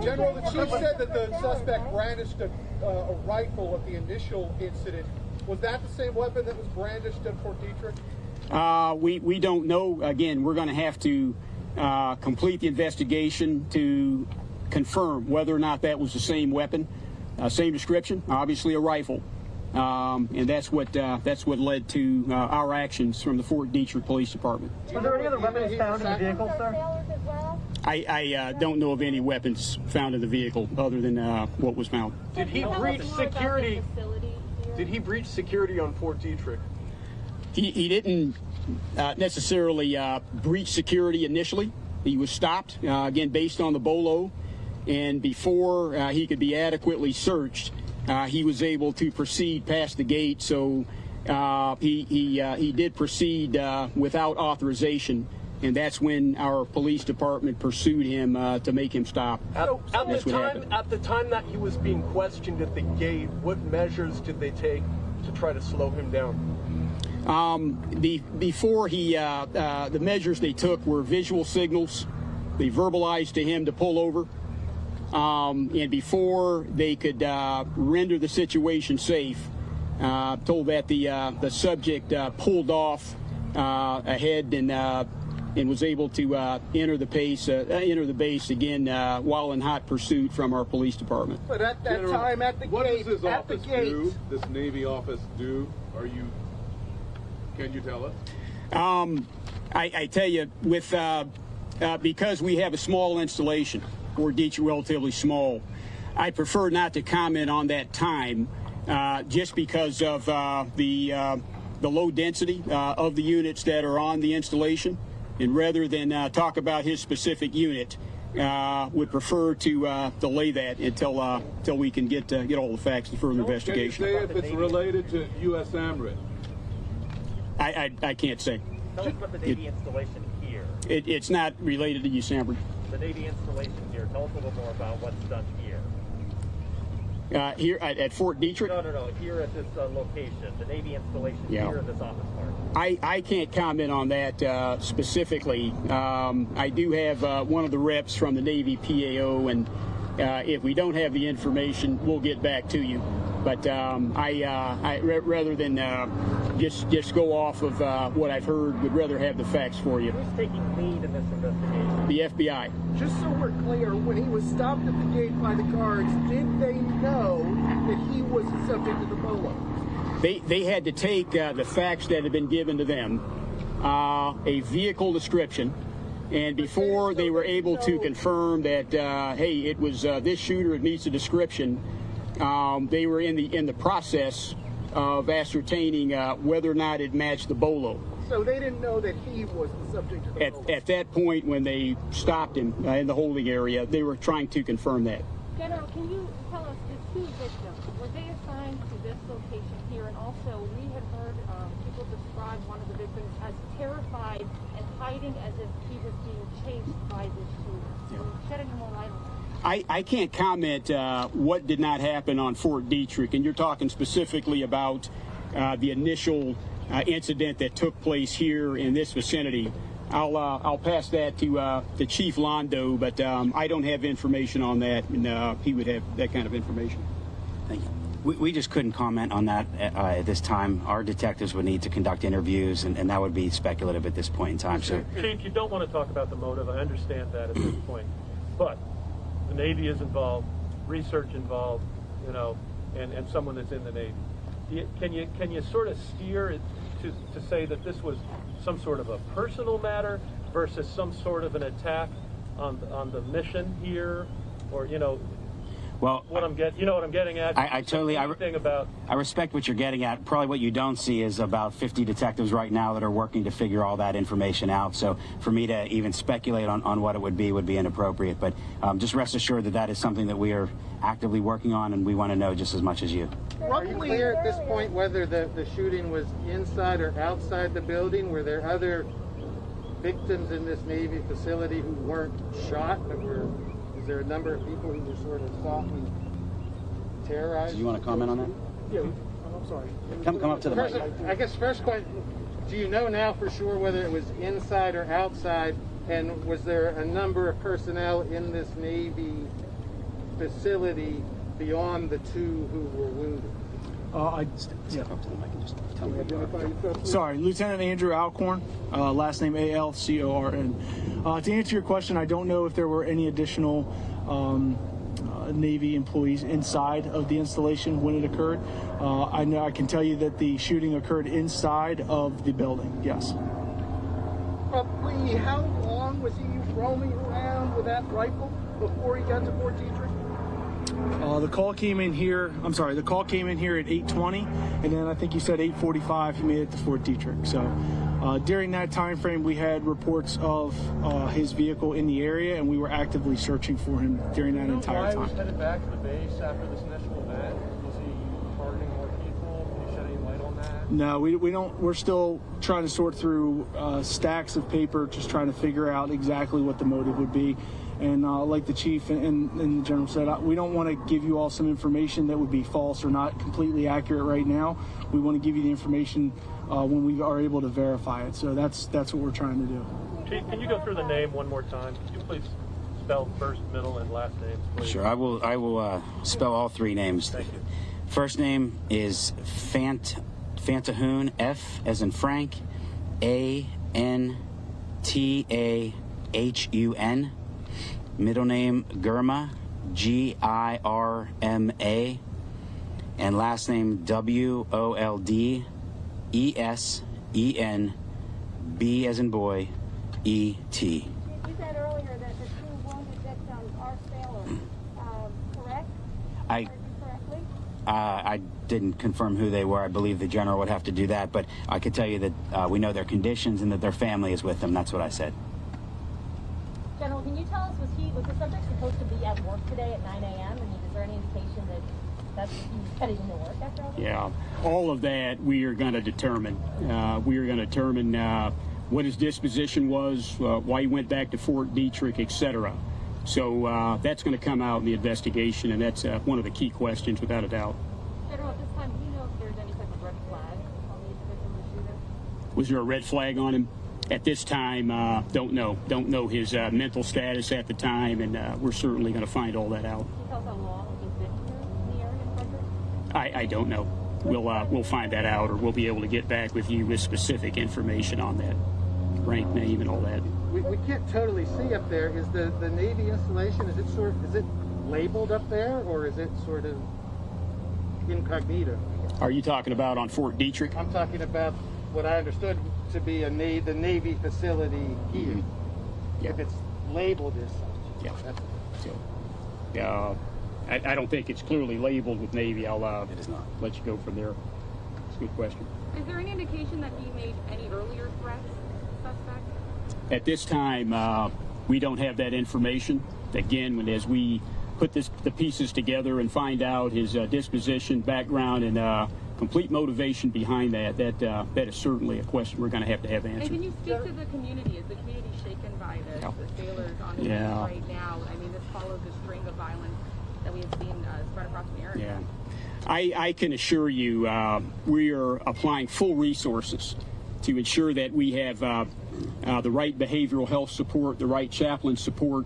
Speaker 7: General, the chief said that the suspect brandished a rifle at the initial incident. Was that the same weapon that was brandished at Fort Detrick?
Speaker 11: We don't know. Again, we're going to have to complete the investigation to confirm whether or not that was the same weapon, same description, obviously a rifle, and that's what led to our actions from the Fort Detrick Police Department.
Speaker 7: Were there any other weapons found in the vehicle, sir?
Speaker 11: I don't know of any weapons found in the vehicle other than what was found.
Speaker 7: Did he breach security? Did he breach security on Fort Detrick?
Speaker 11: He didn't necessarily breach security initially. He was stopped, again, based on the BOLO, and before he could be adequately searched, he was able to proceed past the gate, so he did proceed without authorization, and that's when our police department pursued him to make him stop.
Speaker 7: At the time that he was being questioned at the gate, what measures did they take to try to slow him down?
Speaker 11: Before the measures they took were visual signals. They verbalized to him to pull over, and before they could render the situation safe, told that the subject pulled off ahead and was able to enter the base again while in hot pursuit from our police department.
Speaker 7: But at that time, at the gate,
Speaker 12: what does his office do? This Navy office do? Can you tell us?
Speaker 11: I tell you, with because we have a small installation, or Detrick relatively small, I prefer not to comment on that time, just because of the low density of the units that are on the installation, and rather than talk about his specific unit, would prefer to delay that until we can get all the facts and further investigation.
Speaker 12: Can you say if it's related to U.S. AMRIT?
Speaker 11: I can't say.
Speaker 22: Tell us about the Navy installation here.
Speaker 11: It's not related to USAMRIT.
Speaker 22: The Navy installation here. Tell us a little more about what's done here.
Speaker 11: Here at Fort Detrick?
Speaker 22: No. Here at this location. The Navy installation here in this office park.
Speaker 11: I can't comment on that specifically. I do have one of the reps from the Navy PAO, and if we don't have the information, we'll get back to you. But I rather than just go off of what I've heard, would rather have the facts for you.
Speaker 22: Who's taking lead in this investigation?
Speaker 11: The FBI.
Speaker 7: Just so we're clear, when he was stopped at the gate by the guards, did they know that he was the subject of the BOLO?
Speaker 11: They had to take the facts that had been given to them, a vehicle description, and before they were able to confirm that, hey, it was this shooter, it meets the description, they were in the process of ascertaining whether or not it matched the BOLO.
Speaker 7: So they didn't know that he was the subject of the BOLO?
Speaker 11: At that point, when they stopped him in the holding area, they were trying to confirm that.
Speaker 23: General, can you tell us the two victims, were they assigned to this location here? And also, we had heard people describe one of the victims as terrified and hiding as if he was being chased by this shooter. So shed any more light on that?
Speaker 11: I can't comment what did not happen on Fort Detrick, and you're talking specifically about the initial incident that took place here in this vicinity. I'll pass that to Chief Londo, but I don't have information on that, and he would have that kind of information.
Speaker 10: Thank you. We just couldn't comment on that at this time. Our detectives would need to conduct interviews, and that would be speculative at this point in time. So,
Speaker 22: Chief, you don't want to talk about the motive. I understand that at this point, but the Navy is involved, research involved, you know, and someone that's in the Navy. Can you sort of steer it to say that this was some sort of a personal matter versus some sort of an attack on the mission here, or you know?
Speaker 10: Well,
Speaker 22: what I'm getting at.
Speaker 10: I respect what you're getting at. Probably what you don't see is about 50 detectives right now that are working to figure all that information out. So for me to even speculate on what it would be inappropriate. But just rest assured that is something that we are actively working on, and we want to know just as much as you.
Speaker 13: Are you clear at this point whether the shooting was inside or outside the building? Were there other victims in this Navy facility who weren't shot, but is there a number of people who were sort of sought and terrorized?
Speaker 10: Do you want to comment on that?
Speaker 13: Yeah, I'm sorry.
Speaker 10: Come up to the mic.
Speaker 13: I guess first question, do you know now for sure whether it was inside or outside, and was there a number of personnel in this Navy facility beyond the two who were wounded?
Speaker 14: Sorry, Lieutenant Andrew Alcorn, last name Alcorn. To answer your question, I don't know if there were any additional Navy employees inside of the installation when it occurred. I can tell you that the shooting occurred inside of the building, yes.
Speaker 7: Lee, how long was he roaming around with that rifle before he got to Fort Detrick?
Speaker 14: The call came in here. The call came in here at 8:20, and then I think you said 8:45 he made it to Fort Detrick. So during that time frame, we had reports of his vehicle in the area, and we were actively searching for him during that entire time.
Speaker 7: Why was headed back to the base after this initial event? Was he targeting more people? Can you shed any light on that?
Speaker 14: No, we don't. We're still trying to sort through stacks of paper, just trying to figure out exactly what the motive would be. And like the chief and the general said, we don't want to give you all some information that would be false or not completely accurate right now. We want to give you the information when we are able to verify it. So that's what we're trying to do.
Speaker 22: Chief, can you go through the name one more time? Could you please spell first, middle, and last names, please?
Speaker 10: Sure, I will spell all three names.
Speaker 22: Thank you.
Speaker 10: First name is Fantahun, F as in Frank, ANTAHUN. Middle name Girma, GIRMA, and last name WOLDESEN, B as in boy, ET.
Speaker 23: You said earlier that the two wounded victims are sailors, correct?
Speaker 10: I didn't confirm who they were. I believe the general would have to do that, but I could tell you that we know their conditions and that their family is with them. That's what I said.
Speaker 23: General, can you tell us, was the subject supposed to be at work today at 9 a.m.? I mean, is there any indication that he's heading into work after all this?
Speaker 11: Yeah, all of that we are going to determine. We are going to determine what his disposition was, why he went back to Fort Detrick, etc. So that's going to come out in the investigation, and that's one of the key questions, without a doubt.
Speaker 23: General, at this time, do you know if there's any type of red flag on the individual of the shooter?
Speaker 11: Was there a red flag on him? At this time, don't know. Don't know his mental status at the time, and we're certainly going to find all that out.
Speaker 23: Can you tell us how long he's been here in the area, Frederick?
Speaker 11: I don't know. We'll find that out, or we'll be able to get back with you with specific information on that, rank, name, and all that.
Speaker 13: We can't totally see up there. Is the Navy installation, is it labeled up there, or is it sort of incognito?
Speaker 11: Are you talking about on Fort Detrick?
Speaker 13: I'm talking about what I understood to be the Navy facility here. Mm-hmm. Yeah. If it's labeled as such.
Speaker 11: Yeah. So, I don't think it's clearly labeled with Navy. I'll
Speaker 10: it is not.
Speaker 11: Let you go from there. It's a good question.
Speaker 23: Is there any indication that he made any earlier threats to the suspect?
Speaker 11: At this time, we don't have that information. Again, as we put the pieces together and find out his disposition, background, and complete motivation behind that is certainly a question we're going to have answered.
Speaker 23: And can you speak to the community? Is the community shaken by the sailors on the beach right now? I mean, this follows a string of violence that we have seen spread across the area.
Speaker 11: I can assure you we are applying full resources to ensure that we have the right behavioral health support, the right chaplain support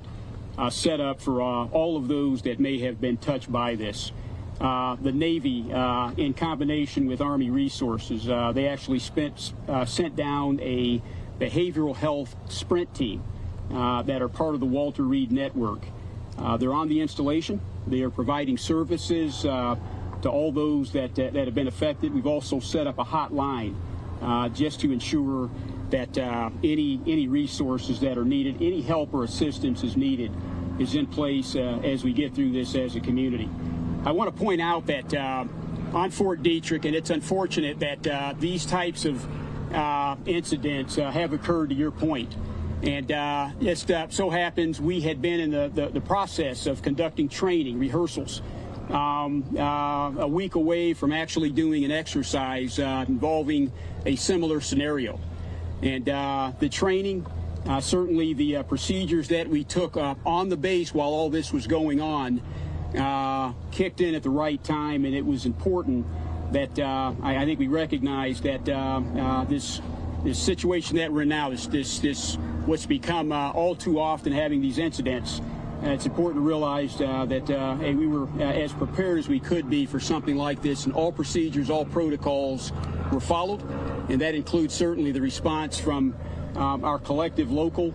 Speaker 11: set up for all of those that may have been touched by this. The Navy, in combination with Army resources, they actually sent down a behavioral health sprint team that are part of the Walter Reed Network. They're on the installation. They are providing services to all those that have been affected. We've also set up a hotline just to ensure that any resources that are needed, any help or assistance is needed, is in place as we get through this as a community. I want to point out that on Fort Detrick, and it's unfortunate that these types of incidents have occurred, to your point. And it so happens we had been in the process of conducting training, rehearsals, a week away from actually doing an exercise involving a similar scenario. And the training, certainly the procedures that we took on the base while all this was going on, kicked in at the right time, and it was important that I think we recognize that this situation that we're in now, this what's become all too often having these incidents. It's important to realize that hey, we were as prepared as we could be for something like this, and all procedures, all protocols were followed, and that includes certainly the response from our collective local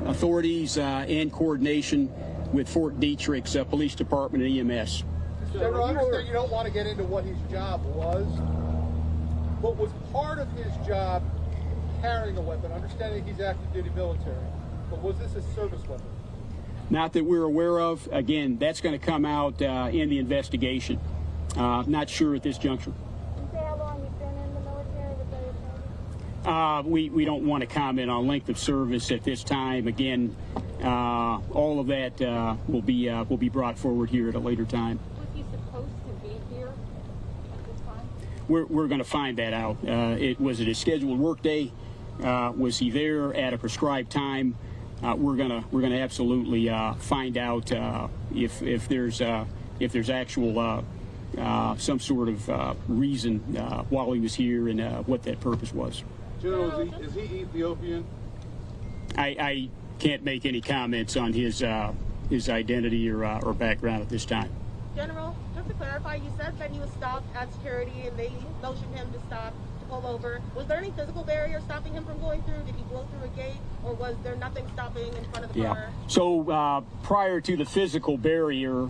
Speaker 11: authorities in coordination with Fort Detrick's police department and EMS.
Speaker 7: General, I understand you don't want to get into what his job was, but was part of his job carrying a weapon, understanding he's active duty military, but was this a service weapon?
Speaker 11: Not that we're aware of. Again, that's going to come out in the investigation. Not sure at this juncture.
Speaker 15: Can you say how long you've been in the military with the
Speaker 11: we don't want to comment on length of service at this time. Again, all of that will be brought forward here at a later time.
Speaker 15: Was he supposed to be here at this time?
Speaker 11: We're going to find that out. Was it a scheduled work day? Was he there at a prescribed time? We're gonna absolutely find out if there's actual some sort of reason while he was here and what that purpose was.
Speaker 12: General, is he Ethiopian?
Speaker 11: I can't make any comments on his identity or background at this time.
Speaker 18: General, just to clarify, you said that he was stopped at security and they motioned him to stop, to pull over. Was there any physical barrier stopping him from going through? Did he blow through a gate, or was there nothing stopping in front of the car?
Speaker 11: So prior to the physical barrier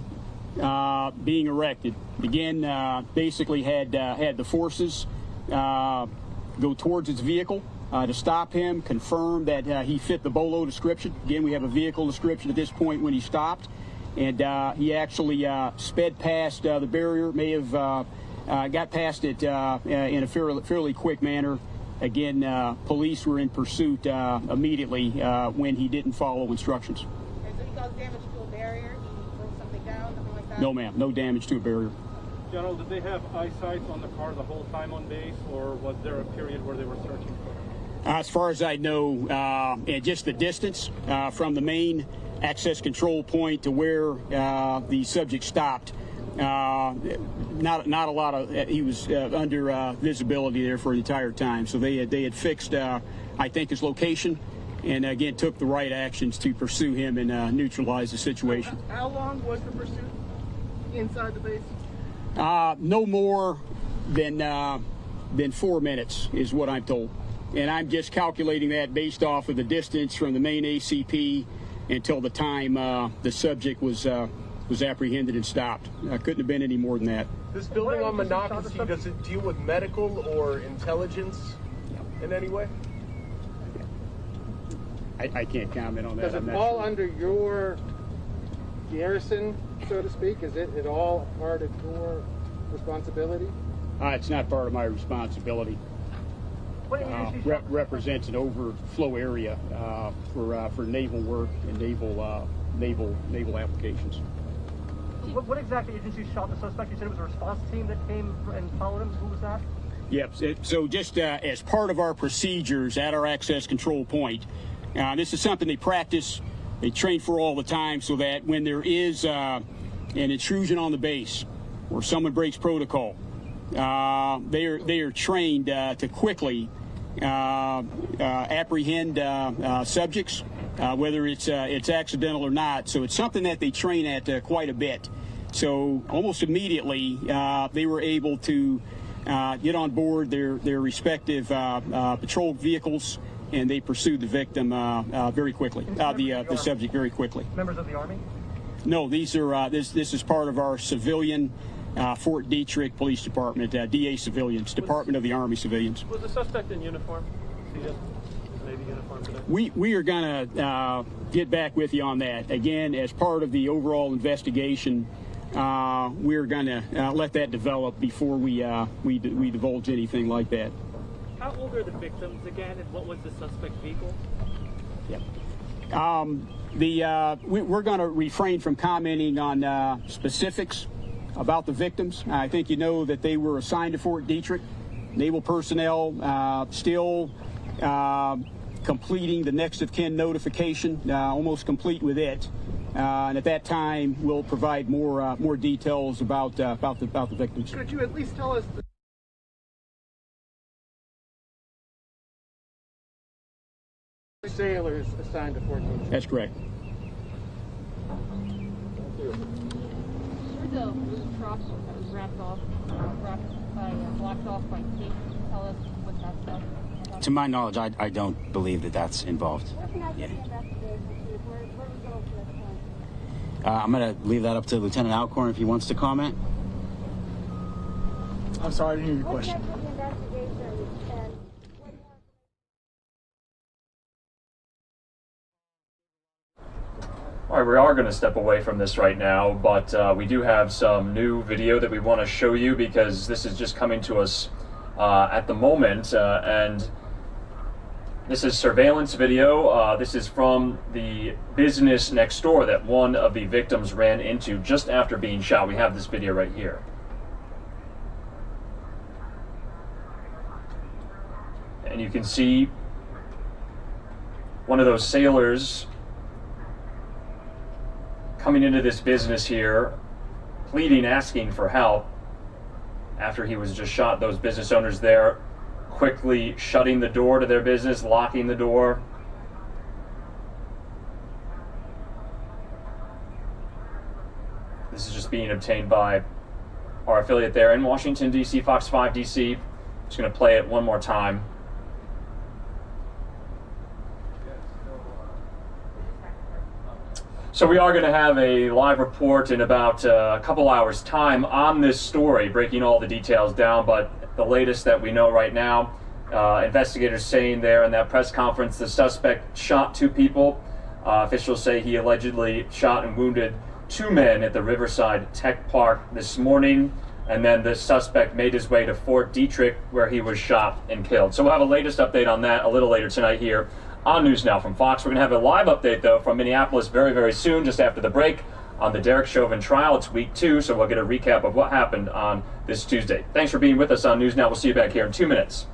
Speaker 11: being erected, again, basically had the forces go towards his vehicle to stop him, confirm that he fit the BOLO description. Again, we have a vehicle description at this point when he stopped. And he actually sped past the barrier, may have got past it in a fairly quick manner. Again, police were in pursuit immediately when he didn't follow instructions.
Speaker 18: Okay, so he caused damage to a barrier, he broke something down, nothing like that?
Speaker 11: No, ma'am, no damage to a barrier.
Speaker 22: General, did they have eyesight on the car the whole time on base, or was there a period where they were searching for him?
Speaker 11: As far as I know, just the distance from the main access control point to where the subject stopped, not a lot of, he was under visibility there for the entire time. So they had fixed, I think, his location, and again took the right actions to pursue him and neutralize the situation.
Speaker 7: How long was the pursuit inside the base?
Speaker 11: No more than 4 minutes is what I'm told. And I'm just calculating that based off of the distance from the main ACP until the time the subject was apprehended and stopped. Couldn't have been any more than that.
Speaker 19: This building on Monocacy, does it deal with medical or intelligence in any way?
Speaker 11: I can't comment on that.
Speaker 13: Does it fall under your garrison, so to speak? Is it all part of your responsibility?
Speaker 11: It's not part of my responsibility. Represents an overflow area for naval work and naval applications.
Speaker 20: What exactly agency shot the suspect? You said it was a response team that came and followed him. Who was that?
Speaker 11: Yep. So just as part of our procedures at our access control point, this is something they practice, they train for all the time, so that when there is an intrusion on the base, or someone breaks protocol, they are trained to quickly apprehend subjects, whether it's accidental or not. So it's something that they train at quite a bit. So almost immediately they were able to get on board their respective patrol vehicles, and they pursued the victim very quickly, the subject very quickly.
Speaker 20: Members of the Army?
Speaker 11: No, these are this is part of our civilian Fort Detrick Police Department, DA civilians, Department of the Army civilians.
Speaker 22: Was the suspect in uniform? See him? Navy uniform today?
Speaker 11: We are going to get back with you on that. Again, as part of the overall investigation, we're going to let that develop before we divulge anything like that.
Speaker 20: How old are the victims again, and what was the suspect vehicle?
Speaker 11: Yeah. We're going to refrain from commenting on specifics about the victims. I think you know that they were assigned to Fort Detrick. Naval personnel still completing the next of kin notification, almost complete with it. And at that time, we'll provide more details about the victims.
Speaker 7: Could you at least tell us the
Speaker 13: sailors assigned to Fort Detrick?
Speaker 11: That's correct.
Speaker 1: The truck that was blocked off by tape. Can you tell us what that's about?
Speaker 10: To my knowledge, I don't believe that that's involved. Yeah. I'm going to leave that up to Lieutenant Alcorn if he wants to comment.
Speaker 14: I'm sorry, I didn't hear your question.
Speaker 2: All right, we are going to step away from this right now, but we do have some new video that we want to show you because this is just coming to us at the moment, and this is surveillance video. This is from the business next door that one of the victims ran into just after being shot. We have this video right here. And you can see one of those sailors coming into this business here, pleading, asking for help after he was just shot. Those business owners there quickly shutting the door to their business, locking the door. This is just being obtained by our affiliate there in Washington, D.C., Fox 5 D.C. Just going to play it one more time. So we are going to have a live report in about a couple hours' time on this story, breaking all the details down, but the latest that we know right now, investigators saying there in that press conference the suspect shot two people. Officials say he allegedly shot and wounded two men at the Riverside Tech Park this morning, and then the suspect made his way to Fort Detrick where he was shot and killed. So we'll have a latest update on that a little later tonight here on NewsNOW from Fox. We're going to have a live update, though, from Minneapolis very, very soon, just after the break, on the Derek Chauvin trial. It's week 2, so we'll get a recap of what happened on this Tuesday. Thanks for being with us on NewsNOW. We'll see you back here in 2 minutes.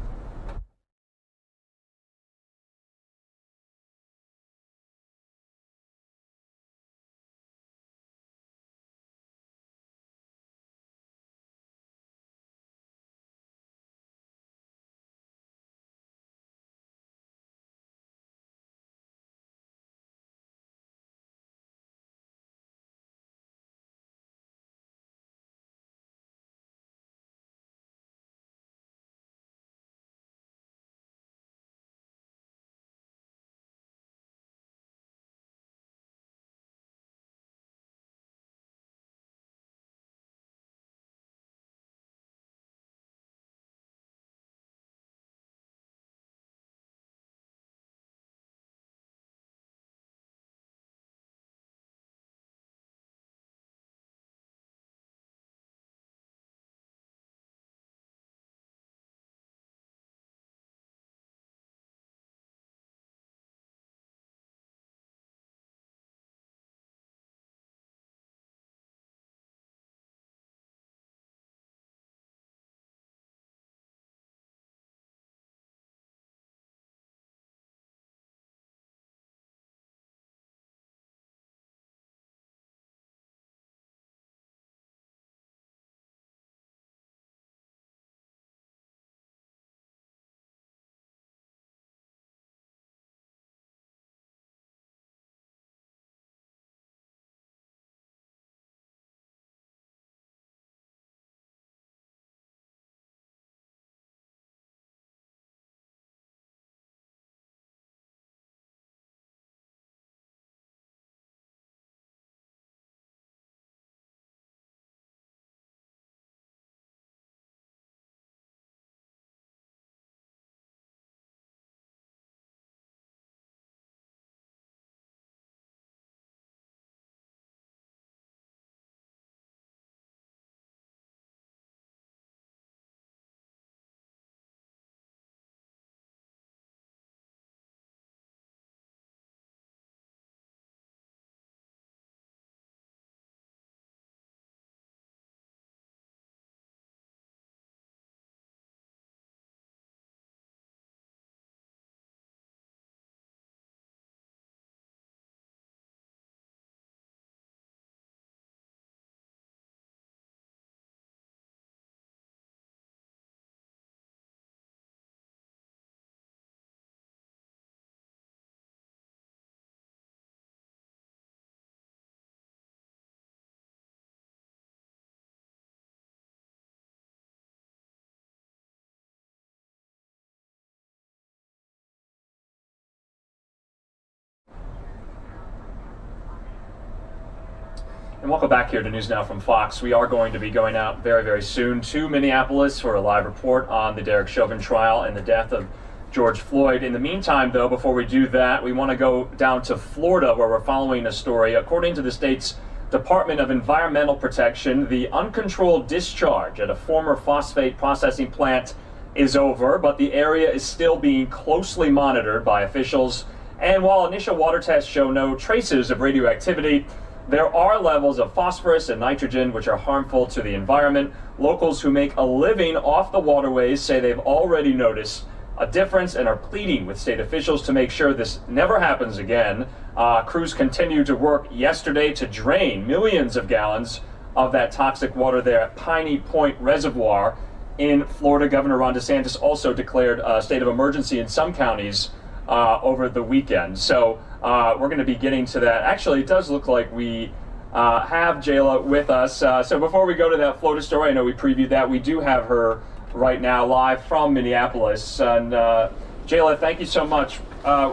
Speaker 2: And welcome back here to News Now from Fox. We are going to be going out very, very soon to Minneapolis for a live report on the Derek Chauvin trial and the death of George Floyd. In the meantime, though, before we do that, we want to go down to Florida, where we're following a story. According to the state's Department of Environmental Protection, the uncontrolled discharge at a former phosphate processing plant is over, but the area is still being closely monitored by officials. And while initial water tests show no traces of radioactivity, there are levels of phosphorus and nitrogen which are harmful to the environment. Locals who make a living off the waterways say they've already noticed a difference and are pleading with state officials to make sure this never happens again. Crews continued to work yesterday to drain millions of gallons of that toxic water there at Piney Point Reservoir in Florida. Governor Ron DeSantis also declared a state of emergency in some counties over the weekend. So we're going to be getting to that. Actually, it does look like we have Jayla with us. So before we go to that Florida story, I know we previewed that. We do have her right now live from Minneapolis. And Jayla, thank you so much.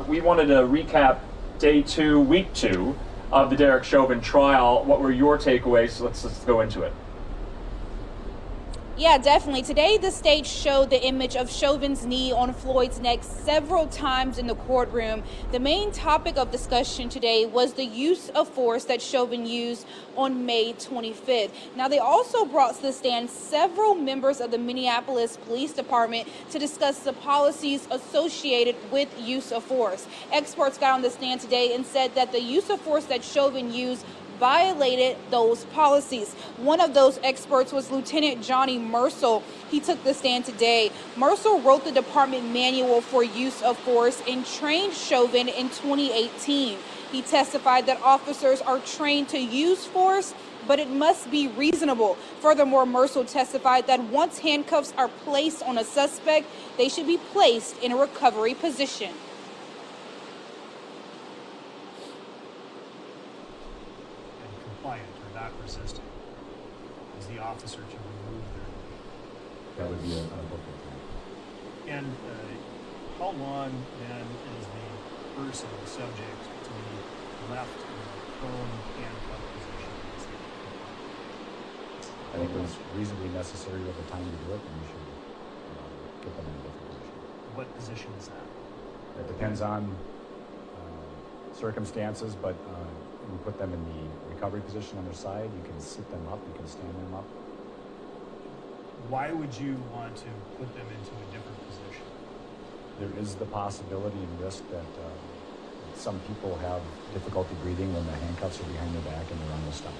Speaker 2: We wanted to recap day 2, week 2 of the Derek Chauvin trial. What were your takeaways? Let's go into it.
Speaker 3: Yeah, definitely. Today, the state showed the image of Chauvin's knee on Floyd's neck several times in the courtroom. The main topic of discussion today was the use of force that Chauvin used on May 25th. Now, they also brought to the stand several members of the Minneapolis Police Department to discuss the policies associated with use of force. Experts got on the stand today and said that the use of force that Chauvin used violated those policies. One of those experts was Lieutenant Johnny Mercil. He took the stand today. Mercil wrote the department manual for use of force and trained Chauvin in 2018. He testified that officers are trained to use force, but it must be reasonable. Furthermore, Mercil testified that once handcuffs are placed on a suspect, they should be placed in a recovery position.
Speaker 4: Or not resisting, is the officer to remove their knee.
Speaker 16: That would be an appropriate thing.
Speaker 4: And how long then is the person, the subject, to be left in a prone handcuff position?
Speaker 16: I think it was reasonably necessary with the time to do it, and we should get them in a different position.
Speaker 4: What position is that?
Speaker 16: It depends on circumstances, but we put them in the recovery position on their side. You can sit them up, you can stand them up.
Speaker 4: Why would you want to put them into a different position?
Speaker 16: There is the possibility and risk that some people have difficulty breathing when the handcuffs are behind their back and they're on their stomach.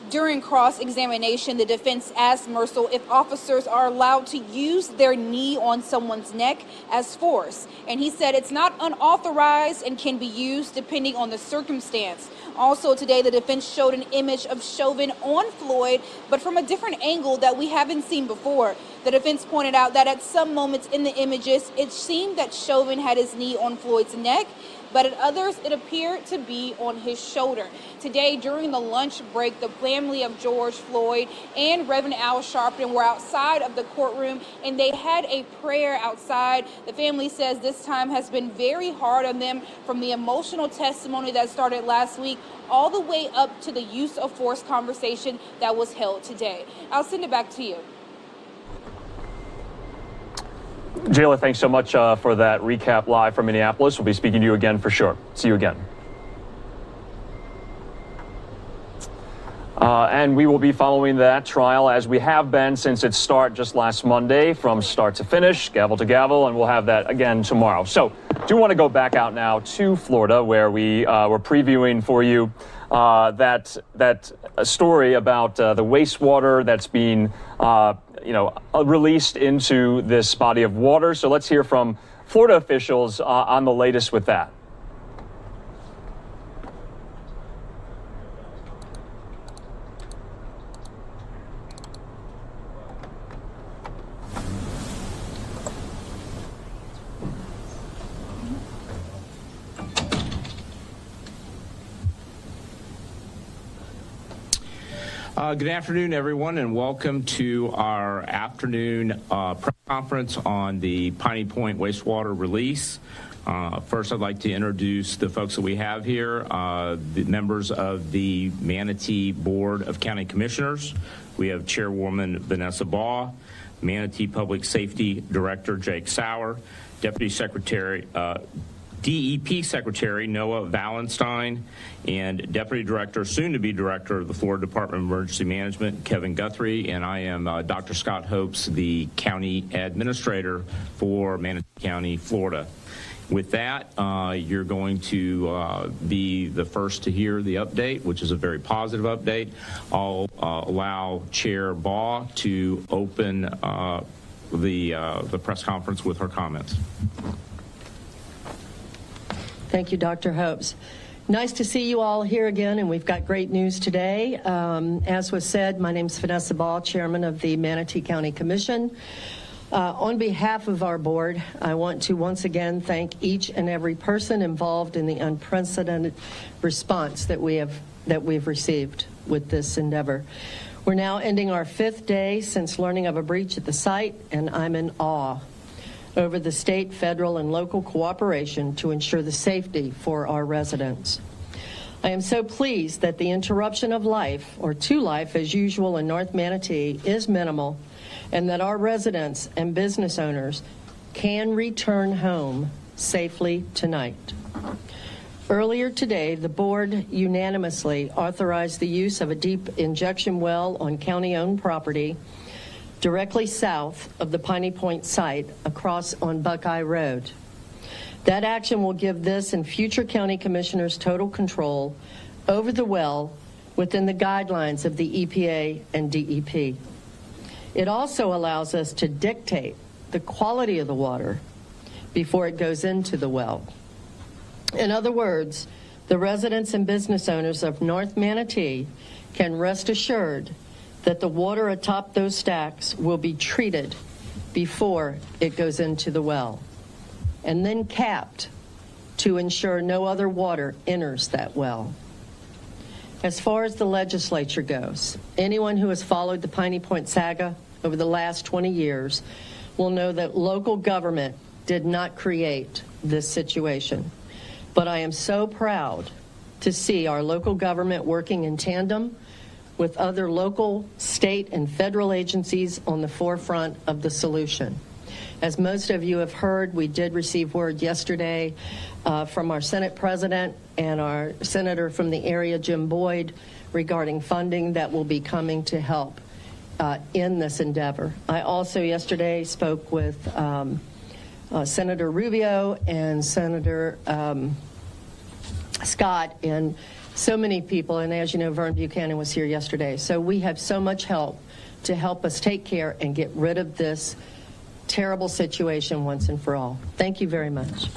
Speaker 3: During cross-examination, the defense asked Mercil if officers are allowed to use their knee on someone's neck as force. And he said it's not unauthorized and can be used depending on the circumstance. Also today, the defense showed an image of Chauvin on Floyd, but from a different angle that we haven't seen before. The defense pointed out that at some moments in the images, it seemed that Chauvin had his knee on Floyd's neck, but at others, it appeared to be on his shoulder. Today, during the lunch break, the family of George Floyd and Reverend Al Sharpton were outside of the courtroom, and they had a prayer outside. The family says this time has been very hard on them, from the emotional testimony that started last week all the way up to the use of force conversation that was held today. I'll send it back to you.
Speaker 2: Jayla, thanks so much for that recap live from Minneapolis. We'll be speaking to you again for sure. See you again. And we will be following that trial as we have been since its start just last Monday, from start to finish, gavel to gavel, and we'll have that again tomorrow. So do want to go back out now to Florida, where we were previewing for you that story about the wastewater that's being released into this body of water. So let's hear from Florida officials on the latest with that.
Speaker 5: Good afternoon, everyone, and welcome to our afternoon press conference on the Piney Point wastewater release. First, I'd like to introduce the folks that we have here, the members of the Manatee Board of County Commissioners. We have Chairwoman Vanessa Baugh, Manatee Public Safety Director Jake Sauer, Deputy Secretary, DEP Secretary Noah Valenstein, and Deputy Director, soon-to-be Director of the Florida Department of Emergency Management, Kevin Guthrie, and I am Dr. Scott Hopes, the County Administrator for Manatee County, Florida. With that, you're going to be the first to hear the update, which is a very positive update. I'll allow Chair Baugh to open the press conference with her comments.
Speaker 6: Thank you, Dr. Hopes. Nice to see you all here again, and we've got great news today. As was said, my name is Vanessa Baugh, Chairman of the Manatee County Commission. On behalf of our board, I want to once again thank each and every person involved in the unprecedented response that we've received with this endeavor. We're now ending our 5th day since learning of a breach at the site, and I'm in awe over the state, federal, and local cooperation to ensure the safety for our residents. I am so pleased that the interruption of life, or to life as usual in North Manatee, is minimal, and that our residents and business owners can return home safely tonight. Earlier today, the board unanimously authorized the use of a deep injection well on county-owned property directly south of the Piney Point site across on Buckeye Road. That action will give this and future county commissioners total control over the well within the guidelines of the EPA and DEP. It also allows us to dictate the quality of the water before it goes into the well. In other words, the residents and business owners of North Manatee can rest assured that the water atop those stacks will be treated before it goes into the well, and then capped to ensure no other water enters that well. As far as the legislature goes, anyone who has followed the Piney Point saga over the last 20 years will know that local government did not create this situation. But I am so proud to see our local government working in tandem with other local, state, and federal agencies on the forefront of the solution. As most of you have heard, we did receive word yesterday from our Senate President and our Senator from the area, Jim Boyd, regarding funding that will be coming to help in this endeavor. I also yesterday spoke with Senator Rubio and Senator Scott, and so many people, and as you know, Vern Buchanan was here yesterday. So we have so much help to help us take care and get rid of this terrible situation once and for all. Thank you very much.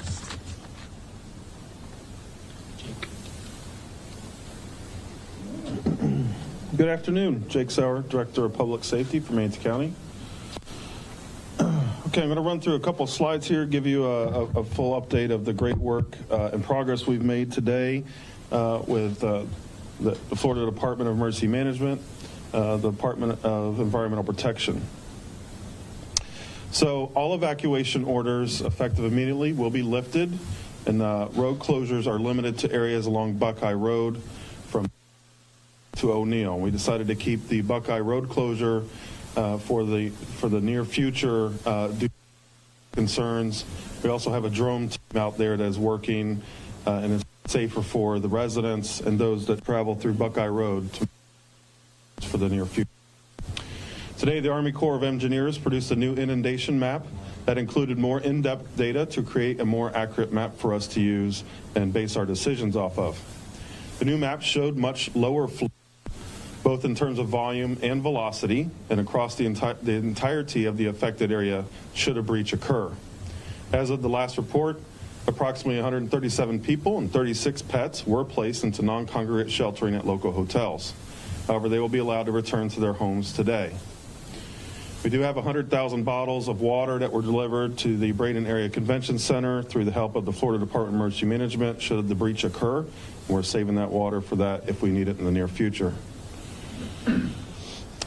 Speaker 17: Good afternoon. Jake Sauer, Director of Public Safety for Manatee County. Okay, I'm going to run through a couple slides here, give you a full update of the great work and progress we've made today with the Florida Department of Emergency Management, the Department of Environmental Protection. So all evacuation orders effective immediately will be lifted, and road closures are limited to areas along Buckeye Road from to O'Neill. We decided to keep the Buckeye Road closure for the near future due to concerns. We also have a drone team out there that is working and is safer for the residents and those that travel through Buckeye Road for the near future. Today, the Army Corps of Engineers produced a new inundation map that included more in-depth data to create a more accurate map for us to use and base our decisions off of. The new map showed much lower flow, both in terms of volume and velocity, and across the entirety of the affected area should a breach occur. As of the last report, approximately 137 people and 36 pets were placed into non-congregate sheltering at local hotels. However, they will be allowed to return to their homes today. We do have 100,000 bottles of water that were delivered to the Braden Area Convention Center through the help of the Florida Department of Emergency Management should the breach occur. We're saving that water for that if we need it in the near future.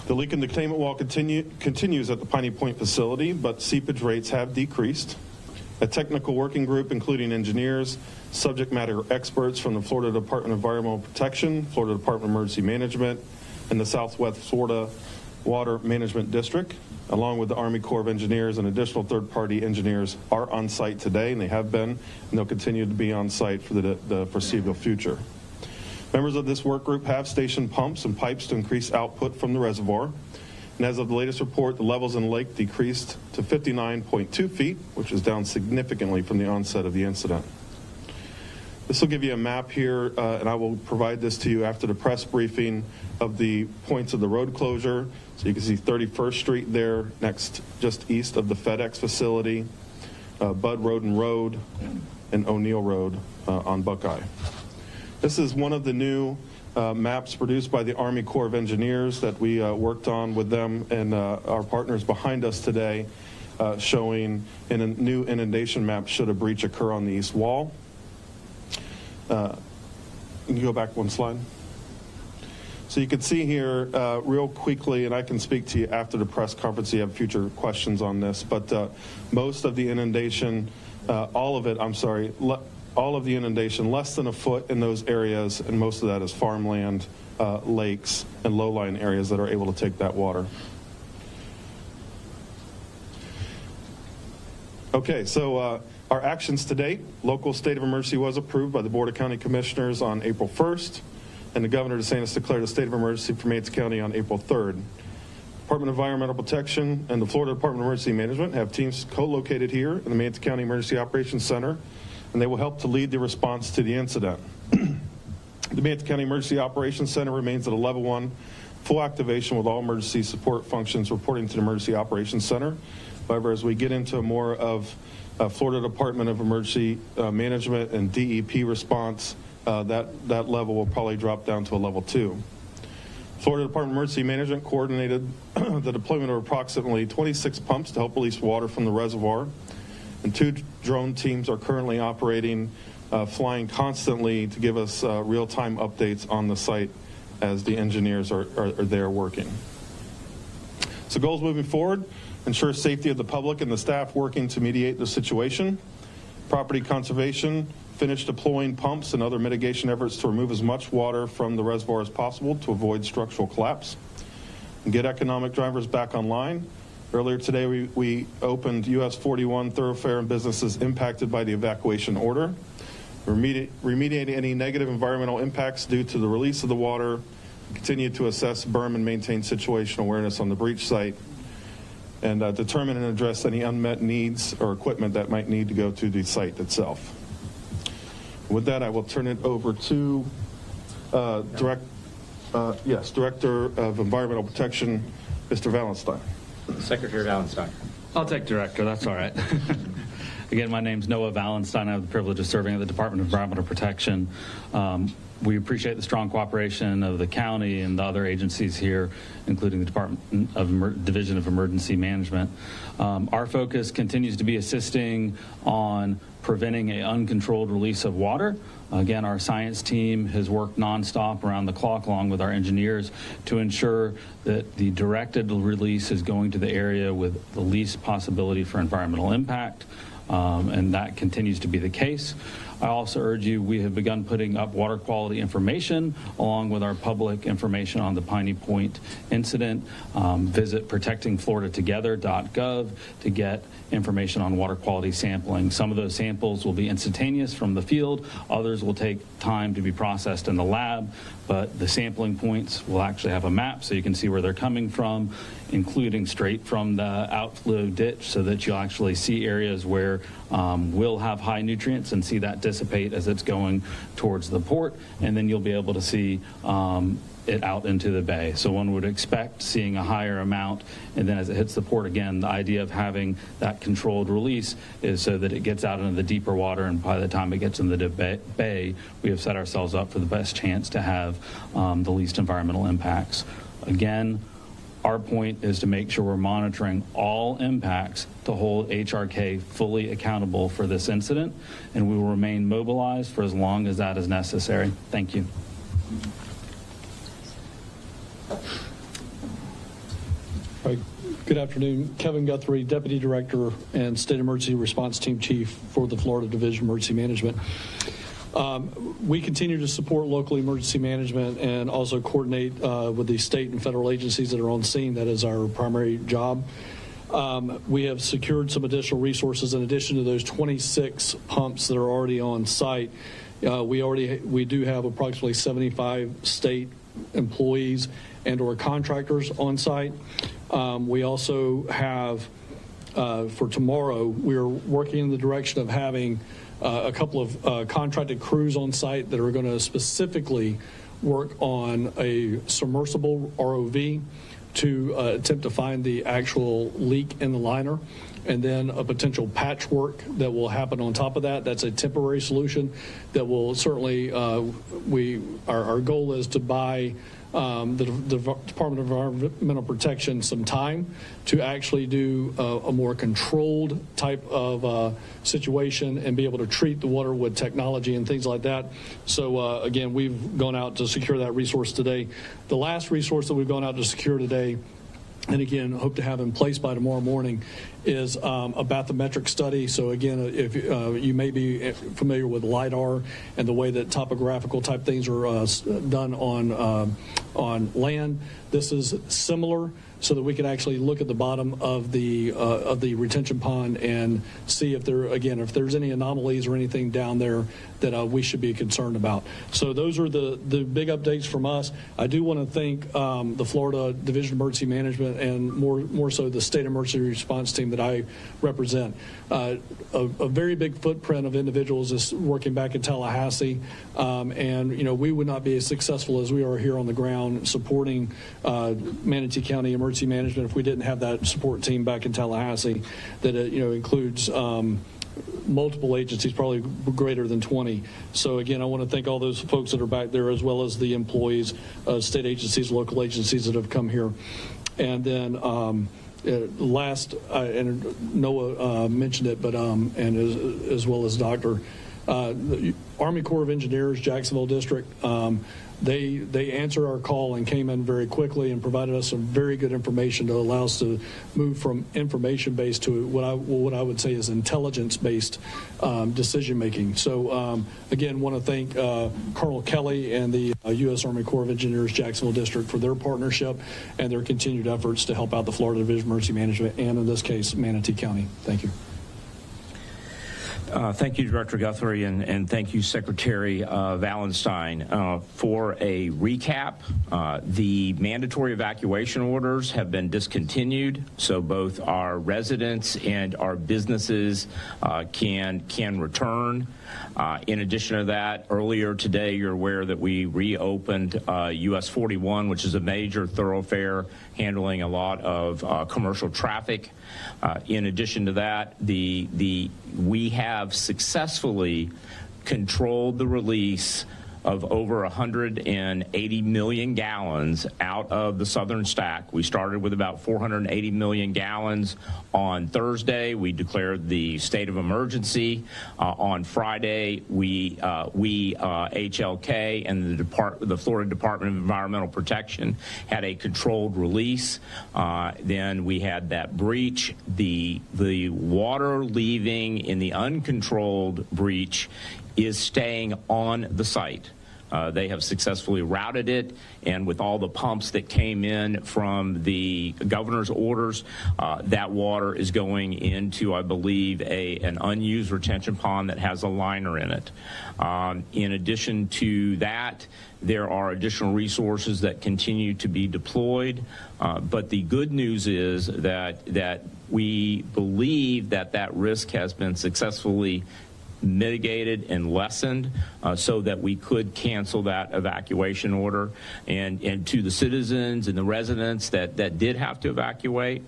Speaker 17: The leak in the containment wall continues at the Piney Point facility, but seepage rates have decreased. A technical working group, including engineers, subject matter experts from the Florida Department of Environmental Protection, Florida Department of Emergency Management, and the Southwest Florida Water Management District, along with the Army Corps of Engineers and additional third-party engineers, are on site today, and they have been, and they'll continue to be on site for the foreseeable future. Members of this work group have stationed pumps and pipes to increase output from the reservoir. And as of the latest report, the levels in the lake decreased to 59.2 feet, which is down significantly from the onset of the incident. This will give you a map here, and I will provide this to you after the press briefing of the points of the road closure. So you can see 31st Street there, next, just east of the FedEx facility, Bud Roden Road, and O'Neill Road on Buckeye. This is one of the new maps produced by the Army Corps of Engineers that we worked on with them and our partners behind us today, showing in a new inundation map should a breach occur on the east wall. Can you go back one slide? So you can see here real quickly, and I can speak to you after the press conference if you have future questions on this, but most of the inundation, all of the inundation, less than a foot in those areas, and most of that is farmland, lakes, and low-lying areas that are able to take that water. Okay, so our actions to date: local state of emergency was approved by the Board of County Commissioners on April 1st, and the Governor DeSantis declared a state of emergency for Yates County on April 3rd. Department of Environmental Protection and the Florida Department of Emergency Management have teams co-located here in the Yates County Emergency Operations Center, and they will help to lead the response to the incident. The Yates County Emergency Operations Center remains at a level 1 full activation with all emergency support functions reporting to the Emergency Operations Center. However, as we get into more of Florida Department of Emergency Management and DEP response, that level will probably drop down to a level 2. Florida Department of Emergency Management coordinated the deployment of approximately 26 pumps to help release water from the reservoir. And 2 drone teams are currently operating, flying constantly to give us real-time updates on the site as the engineers are there working. So goals moving forward: ensure safety of the public and the staff working to mediate the situation. Property conservation, finish deploying pumps and other mitigation efforts to remove as much water from the reservoir as possible to avoid structural collapse. And get economic drivers back online. Earlier today, we opened US 41 thoroughfare and businesses impacted by the evacuation order. Remediate any negative environmental impacts due to the release of the water. Continue to assess, berm, and maintain situational awareness on the breach site. And determine and address any unmet needs or equipment that might need to go to the site itself. With that, I will turn it over to Director of Environmental Protection, Mr. Valenstein.
Speaker 8: Secretary Valenstein. I'll take director, that's all right. Again, my name's Noah Valenstein. I have the privilege of serving at the Department of Environmental Protection. We appreciate the strong cooperation of the county and the other agencies here, including the Department of Division of Emergency Management. Our focus continues to be assisting on preventing an uncontrolled release of water. Again, our science team has worked nonstop around the clock along with our engineers to ensure that the directed release is going to the area with the least possibility for environmental impact, and that continues to be the case. I also urge you, we have begun putting up water quality information along with our public information on the Piney Point incident. Visit protectingfloridatogether.gov to get information on water quality sampling. Some of those samples will be instantaneous from the field. Others will take time to be processed in the lab, but the sampling points will actually have a map so you can see where they're coming from, including straight from the outflow ditch, so that you'll actually see areas where we'll have high nutrients and see that dissipate as it's going towards the port, and then you'll be able to see it out into the bay. So one would expect seeing a higher amount, and then as it hits the port again, the idea of having that controlled release is so that it gets out into the deeper water, and by the time it gets in the bay, we have set ourselves up for the best chance to have the least environmental impacts. Again, our point is to make sure we're monitoring all impacts to hold HRK fully accountable for this incident, and we will remain mobilized for as long as that is necessary. Thank you.
Speaker 9: Craig. Good afternoon. Kevin Guthrie, Deputy Director and State Emergency Response Team Chief for the Florida Division of Emergency Management. We continue to support local emergency management and also coordinate with the state and federal agencies that are on scene. That is our primary job. We have secured some additional resources in addition to those 26 pumps that are already on site. We do have approximately 75 state employees and or contractors on site. We also have, for tomorrow, we're working in the direction of having a couple of contracted crews on site that are going to specifically work on a submersible ROV to attempt to find the actual leak in the liner, and then a potential patchwork that will happen on top of that. That's a temporary solution that will certainly, our goal is to buy the Department of Environmental Protection some time to actually do a more controlled type of situation and be able to treat the water with technology and things like that. So again, we've gone out to secure that resource today. The last resource that we've gone out to secure today, and again, hope to have in place by tomorrow morning, is a bathymetric study. So again, if you may be familiar with LIDAR and the way that topographical type things are done on land, this is similar, so that we can actually look at the bottom of the retention pond and see if if there's any anomalies or anything down there that we should be concerned about. So those are the big updates from us. I do want to thank the Florida Division of Emergency Management and more so the State Emergency Response Team that I represent. A very big footprint of individuals is working back in Tallahassee, and we would not be as successful as we are here on the ground supporting Manatee County Emergency Management if we didn't have that support team back in Tallahassee that includes multiple agencies, probably greater than 20. So again, I want to thank all those folks that are back there, as well as the employees, state agencies, local agencies that have come here. And then last, and Noah mentioned it, but and as well as Dr. The Army Corps of Engineers, Jacksonville District, they answered our call and came in very quickly and provided us some very good information to allow us to move from information-based to what I would say is intelligence-based decision making. So again, want to thank Colonel Kelly and the U.S. Army Corps of Engineers Jacksonville District for their partnership and their continued efforts to help out the Florida Division of Emergency Management and, in this case, Manatee County. Thank you.
Speaker 5: Thank you, Director Guthrie, and thank you, Secretary Wallenstein. For a recap, the mandatory evacuation orders have been discontinued, so both our residents and our businesses can return. In addition to that, earlier today, you're aware that we reopened US 41, which is a major thoroughfare handling a lot of commercial traffic. In addition to that, we have successfully controlled the release of over 180 million gallons out of the southern stack. We started with about 480 million gallons on Thursday. We declared the state of emergency. On Friday, we HLK and the Florida Department of Environmental Protection had a controlled release. Then we had that breach. The water leaving in the uncontrolled breach is staying on the site. They have successfully routed it, and with all the pumps that came in from the governor's orders, that water is going into, I believe, an unused retention pond that has a liner in it. In addition to that, there are additional resources that continue to be deployed, but the good news is that we believe that risk has been successfly mitigated and lessened so that we could cancel that evacuation order. And to the citizens and the residents that did have to evacuate,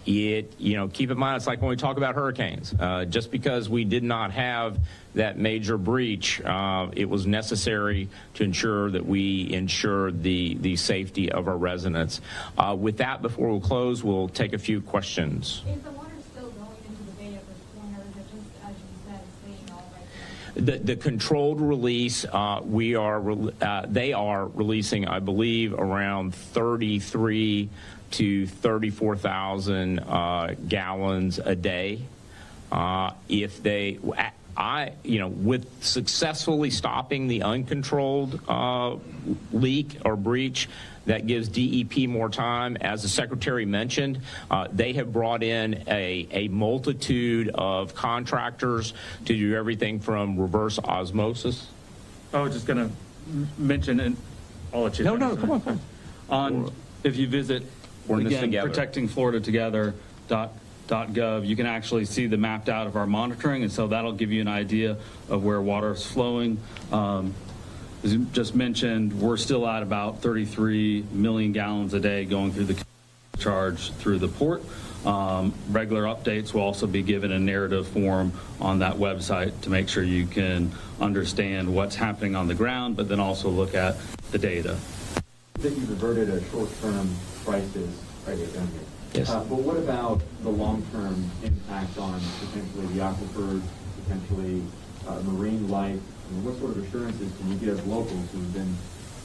Speaker 5: keep in mind, it's like when we talk about hurricanes. Just because we did not have that major breach, it was necessary to ensure that we ensure the safety of our residents. With that, before we close, we'll take a few questions.
Speaker 1: Is the water still going into the bay at this point, or is it just, as you said, staying all right
Speaker 5: The controlled release, they are releasing, I believe, around 33 to 34,000 gallons a day. If they, with successfully stopping the uncontrolled leak or breach, that gives DEP more time. As the Secretary mentioned, they have brought in a multitude of contractors to do everything from reverse osmosis.
Speaker 8: I was just going to mention, and I'll let you.
Speaker 5: No, come on.
Speaker 8: If you visit, again, protectingfloridatogether.gov, you can actually see the mapped out of our monitoring, and so that'll give you an idea of where water is flowing. As you just mentioned, we're still at about 33 million gallons a day going through the charge through the port. Regular updates will also be given in narrative form on that website to make sure you can understand what's happening on the ground, but then also look at the data.
Speaker 15: That you've averted a short-term crisis right down here.
Speaker 5: Yes.
Speaker 15: But what about the long-term impact on potentially the aquifers, potentially marine life? I mean, what sort of assurances can you give locals who've been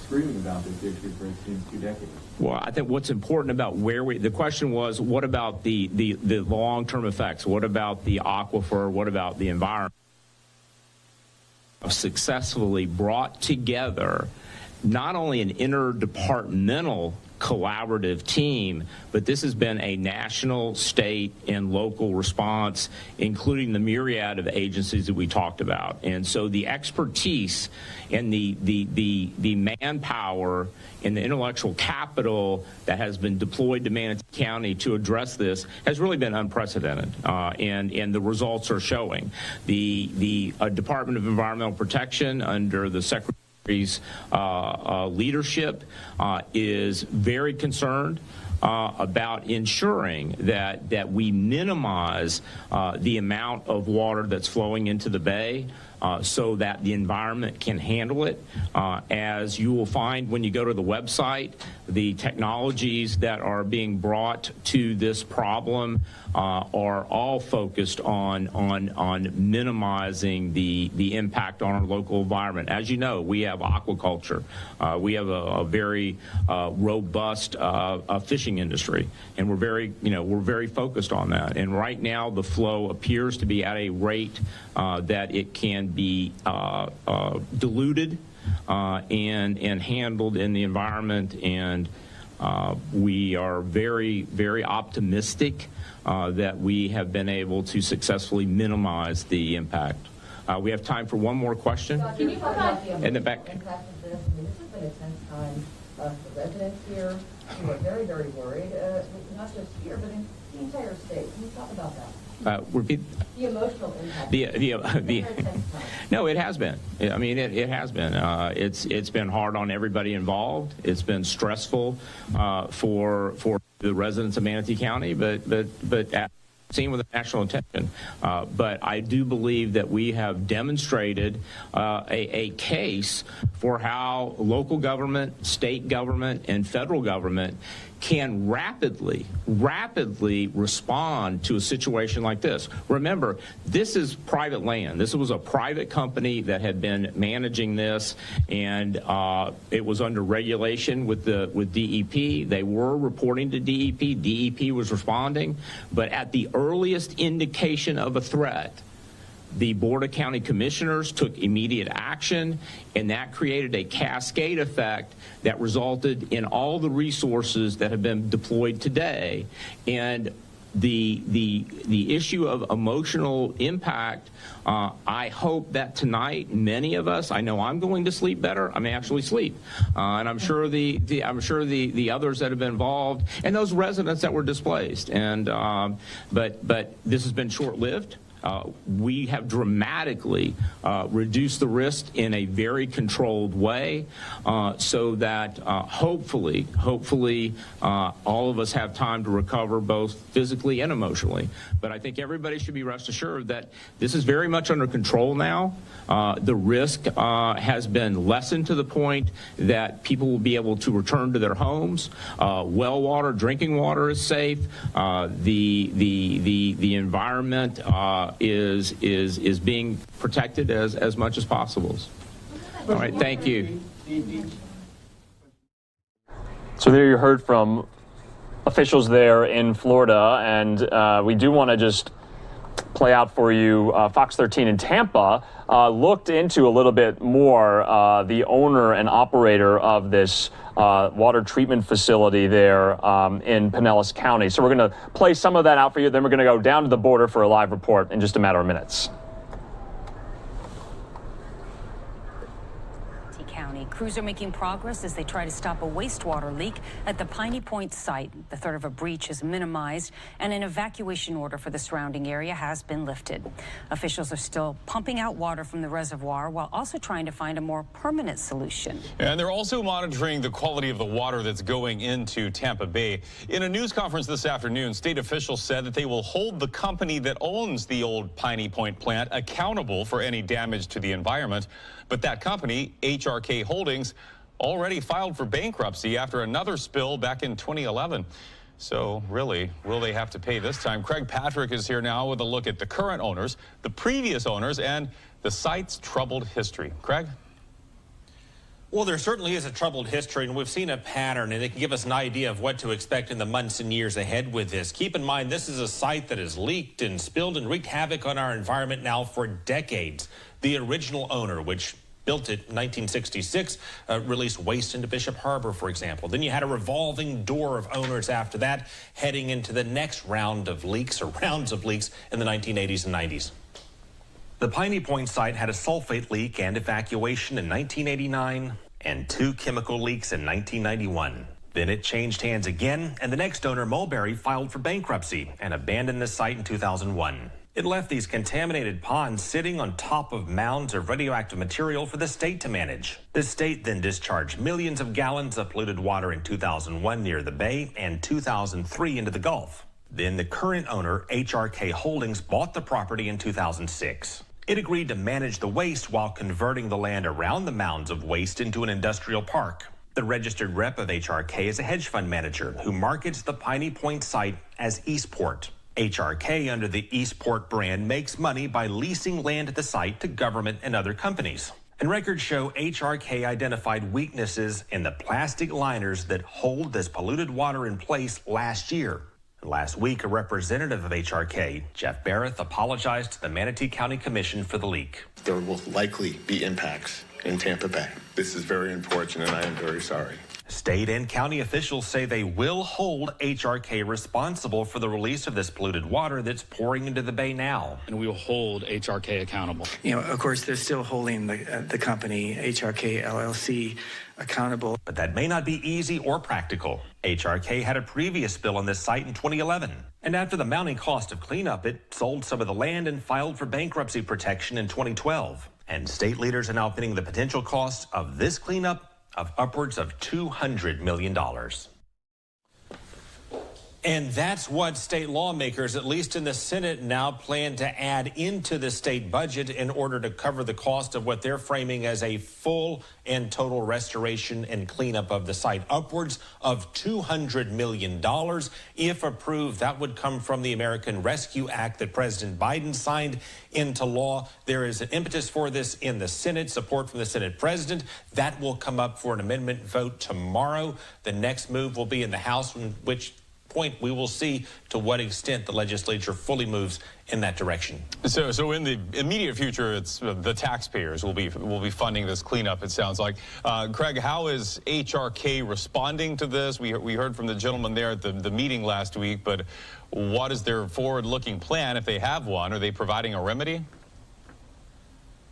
Speaker 15: screaming about this issue for it seems 2 decades?
Speaker 5: Well, I think what's important about the question was, what about the long-term effects? What about the aquifer? What about the environment? Successfully brought together not only an interdepartmental collaborative team, but this has been a national, state, and local response, including the myriad of agencies that we talked about. And so the expertise and the manpower and the intellectual capital that has been deployed to Manatee County to address this has really been unprecedented, and the results are showing. The Department of Environmental Protection under the Secretary leadership is very concerned about ensuring that we minimize the amount of water that's flowing into the bay so that the environment can handle it. As you will find when you go to the website, the technologies that are being brought to this problem are all focused on minimizing the impact on our local environment. As you know, we have aquaculture. We have a very robust fishing industry, and we're very focused on that. And right now, the flow appears to be at a rate that it can be diluted and handled in the environment, and we are very, very optimistic that we have been able to successfely minimize the impact. We have time for one more question.
Speaker 21: Can you talk about the
Speaker 5: in the back?
Speaker 21: impact of this? I mean, this has been a tense time for residents here who are very, very worried, not just here, but in the entire state. Can you talk about that?
Speaker 5: Repeat.
Speaker 21: The emotional impact.
Speaker 5: No, it has been. I mean, it has been. It's been hard on everybody involved. It's been stressful for the residents of Manatee County, but seen with the national attention. But I do believe that we have demonstrated a case for how local government, state government, and federal government can rapidly respond to a situation like this. Remember, this is private land. This was a private company that had been managing this, and it was under regulation with DEP. They were reporting to DEP. DEP was responding, but at the earliest indication of a threat, the Board of County Commissioners took immediate action, and that created a cascade effect that resulted in all the resources that have been deployed today. And the issue of emotional impact, I hope that tonight many of us, I know I'm going to sleep better. I may actually sleep, and I'm sure the others that have been involved and those residents that were displaced. And but this has been short-lived. We have dramatically reduced the risk in a very controlled way, so that hopefully all of us have time to recover both physically and emotionally. But I think everybody should be rest assured that this is very much under control now. The risk has been lessened to the point that people will be able to return to their homes. Well water, drinking water is safe. The environment environment is being protected as much as possible. All right, thank you.
Speaker 2: So there you heard from officials there in Florida, and we do want to just play out for you. Fox 13 in Tampa looked into a little bit more the owner and operator of this water treatment facility there in Pinellas County. So we're going to play some of that out for you. Then we're going to go down to the border for a live report in just a matter of minutes.
Speaker 12: Crews are making progress as they try to stop a wastewater leak at the Piney Point site. The threat of a breach is minimized, and an evacuation order for the surrounding area has been lifted. Officials are still pumping out water from the reservoir while also trying to find a more permanent solution.
Speaker 18: And they're also monitoring the quality of the water that's going into Tampa Bay. In a news conference this afternoon, state officials said that they will hold the company that owns the old Piney Point plant accountable for any damage to the environment. But that company, HRK Holdings, already filed for bankruptcy after another spill back in 2011. So really, will they have to pay this time? Craig Patrick is here now with a look at the current owners, the previous owners, and the site's troubled history. Craig?
Speaker 23: Well, there certainly is a troubled history, and we've seen a pattern, and it can give us an idea of what to expect in the months and years ahead with this. Keep in mind, this is a site that has leaked and spilled and wreaked havoc on our environment now for decades. The original owner, which built it in 1966, released waste into Bishop Harbor, for example. Then you had a revolving door of owners after that, heading into the next round of leaks or rounds of leaks in the 1980s and 90s. The Piney Point site had a sulfate leak and evacuation in 1989 and 2 chemical leaks in 1991. Then it changed hands again, and the next owner, Mulberry, filed for bankruptcy and abandoned the site in 2001. It left these contaminated ponds sitting on top of mounds of radioactive material for the state to manage. The state then discharged millions of gallons of polluted water in 2001 near the bay and 2003 into the Gulf. Then the current owner, HRK Holdings, bought the property in 2006. It agreed to manage the waste while converting the land around the mounds of waste into an industrial park. The registered rep of HRK is a hedge fund manager who markets the Piney Point site as Eastport. HRK, under the Eastport brand, makes money by leasing land at the site to government and other companies. And records show HRK identified weaknesses in the plastic liners that hold this polluted water in place last year. Last week, a representative of HRK, Jeff Barrett, apologized to the Manatee County Commission for the leak.
Speaker 24: There will likely be impacts in Tampa Bay. This is very unfortunate, and I am very sorry.
Speaker 23: State and county officials say they will hold HRK responsible for the release of this polluted water that's pouring into the bay now.
Speaker 8: And we will hold HRK accountable.
Speaker 25: You know, of course, they're still holding the company, HRK LLC, accountable.
Speaker 23: But that may not be easy or practical. HRK had a previous spill on this site in 2011. And after the mounting cost of cleanup, it sold some of the land and filed for bankruptcy protection in 2012. And state leaders are now pinning the potential cost of this cleanup of upwards of $200 million. And that's what state lawmakers, at least in the Senate, now plan to add into the state budget in order to cover the cost of what they're framing as a full and total restoration and cleanup of the site. Upwards of $200 million. If approved, that would come from the American Rescue Act that President Biden signed into law. There is an impetus for this in the Senate, support from the Senate president. That will come up for an amendment vote tomorrow. The next move will be in the House, in which point we will see to what extent the legislature fully moves in that direction.
Speaker 18: So in the immediate future, it's the taxpayers will be funding this cleanup, it sounds like. Craig, how is HRK responding to this? We heard from the gentleman there at the meeting last week, but what is their forward-looking plan if they have one? Are they providing a remedy?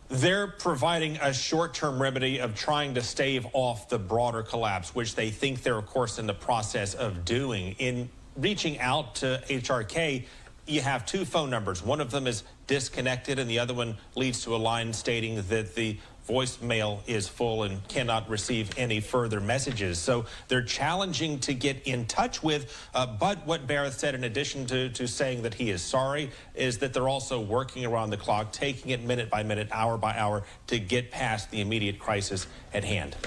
Speaker 23: They're providing a short-term remedy of trying to stave off the broader collapse, which they think they're, of course, in the process of doing. In reaching out to HRK, you have 2 phone numbers. One of them is disconnected, and the other one leads to a line stating that the voicemail is full and cannot receive any further messages. So they're challenging to get in touch with, but what Barrett said, in addition to saying that he is sorry, is that they're also working around the clock, taking it minute by minute, hour by hour, to get past the immediate crisis at hand.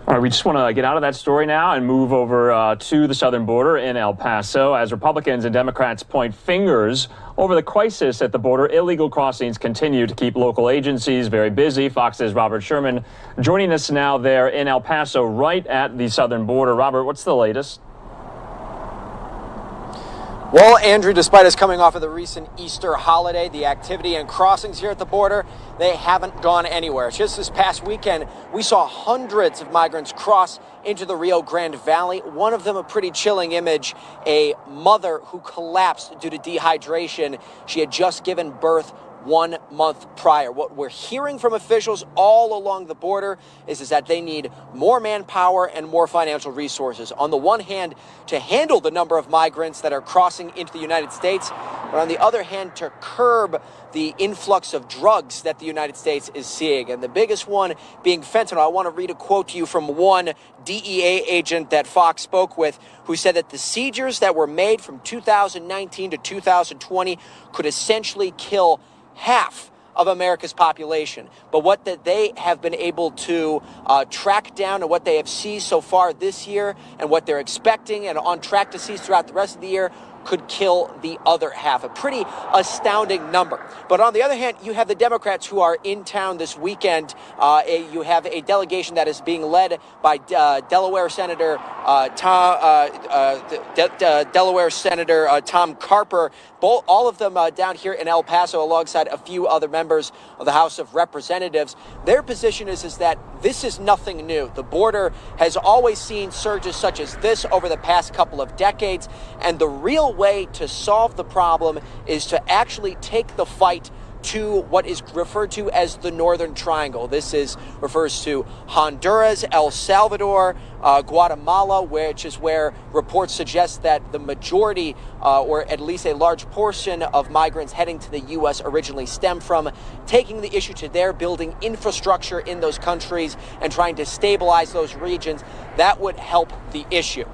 Speaker 2: All All right, we just want to get out of that story now and move over to the southern border in El Paso. As Republicans and Democrats point fingers over the crisis at the border, illegal crossings continue to keep local agencies very busy. Fox's Robert Sherman joining us now there in El Paso, right at the southern border. Robert, what's the latest?
Speaker 7: Well, Andrew, despite us coming off of the recent Easter holiday, the activity and crossings here at the border, they haven't gone anywhere. Just this past weekend, we saw hundreds of migrants cross into the Rio Grande Valley. One of them, a pretty chilling image, a mother who collapsed due to dehydration. She had just given birth 1 month prior. What we're hearing from officials all along the border is that they need more manpower and more financial resources. On the one hand, to handle the number of migrants that are crossing into the United States, but on the other hand, to curb the influx of drugs that the United States is seeing. And the biggest one being fentanyl. I want to read a quote to you from one DEA agent that Fox spoke with, who said that the seizures that were made from 2019 to 2020 could essentially kill half of America's population. But what that they have been able to track down and what they have seized so far this year and what they're expecting and on track to seize throughout the rest of the year could kill the other half. A pretty astounding number. But on the other hand, you have the Democrats who are in town this weekend. You have a delegation that is being led by Delaware Senator Tom Carper. All of them down here in El Paso alongside a few other members of the House of Representatives. Their position is that this is nothing new. The border has always seen surges such as this over the past couple of decades, and the real way to solve the problem is to actually take the fight to what is referred to as the Northern Triangle. This refers to Honduras, El Salvador, Guatemala, which is where reports suggest that the majority, or at least a large portion of migrants heading to the U.S. originally stem from. Taking the issue to there, building infrastructure in those countries and trying to stabilize those regions, that would help the issue.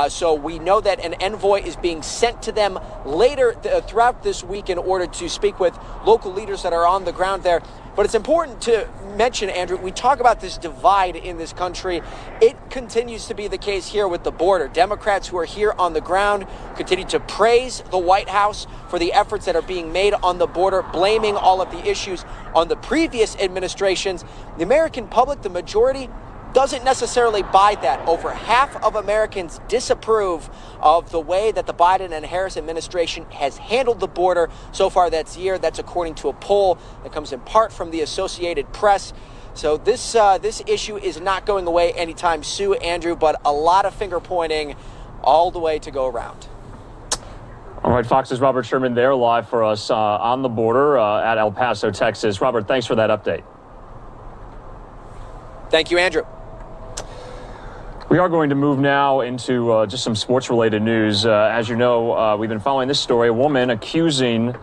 Speaker 7: So we know that an envoy is being sent to them later throughout this week in order to speak with local leaders that are on the ground there. But it's important to mention, Andrew, we talk about this divide in this country. It continues to be the case here with the border. Democrats who are here on the ground continue to praise the White House for the efforts that are being made on the border, blaming all of the issues on the previous administrations. The American public, the majority, doesn't necessarily buy that. Over half of Americans disapprove of the way that the Biden and Harris administration has handled the border so far this year. That's according to a poll that comes in part from the Associated Press. So this issue is not going away anytime soon, Andrew, but a lot of finger pointing all the way to go around.
Speaker 2: All right, Fox's Robert Sherman there live for us on the border at El Paso, Texas. Robert, thanks for that update.
Speaker 7: Thank you, Andrew.
Speaker 2: We are going to move now into just some sports-related news. As you know, we've been following this story. A woman accusing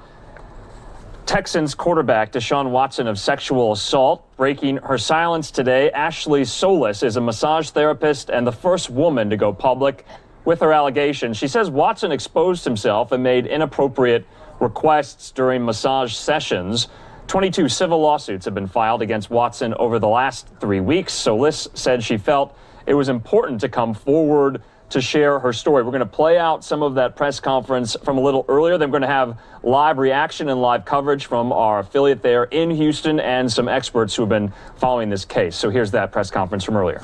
Speaker 2: Texans quarterback Deshaun Watson of sexual assault. Breaking her silence today, Ashley Solis is a massage therapist and the first woman to go public with her allegations. She says Watson exposed himself and made inappropriate requests during massage sessions. 22 civil lawsuits have been filed against Watson over the last 3 weeks. Solis said she felt it was important to come forward to share her story. We're going to play out some of that press conference from a little earlier. Then we're going to have live reaction and live coverage from our affiliate there in Houston and some experts who have been following this case. So here's that press conference from earlier.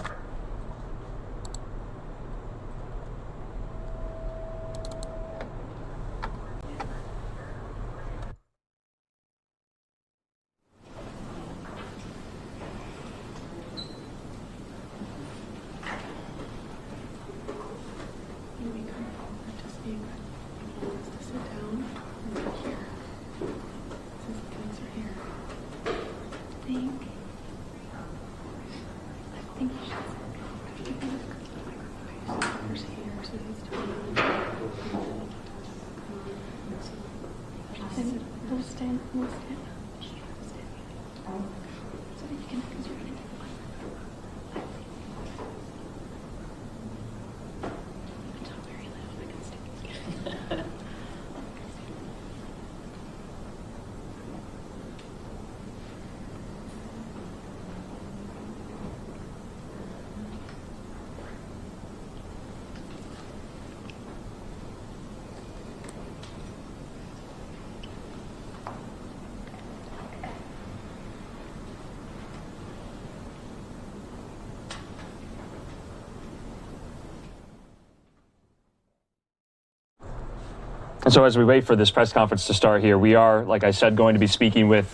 Speaker 2: So as we wait for this press conference to start here, we are, like I said, going to be speaking with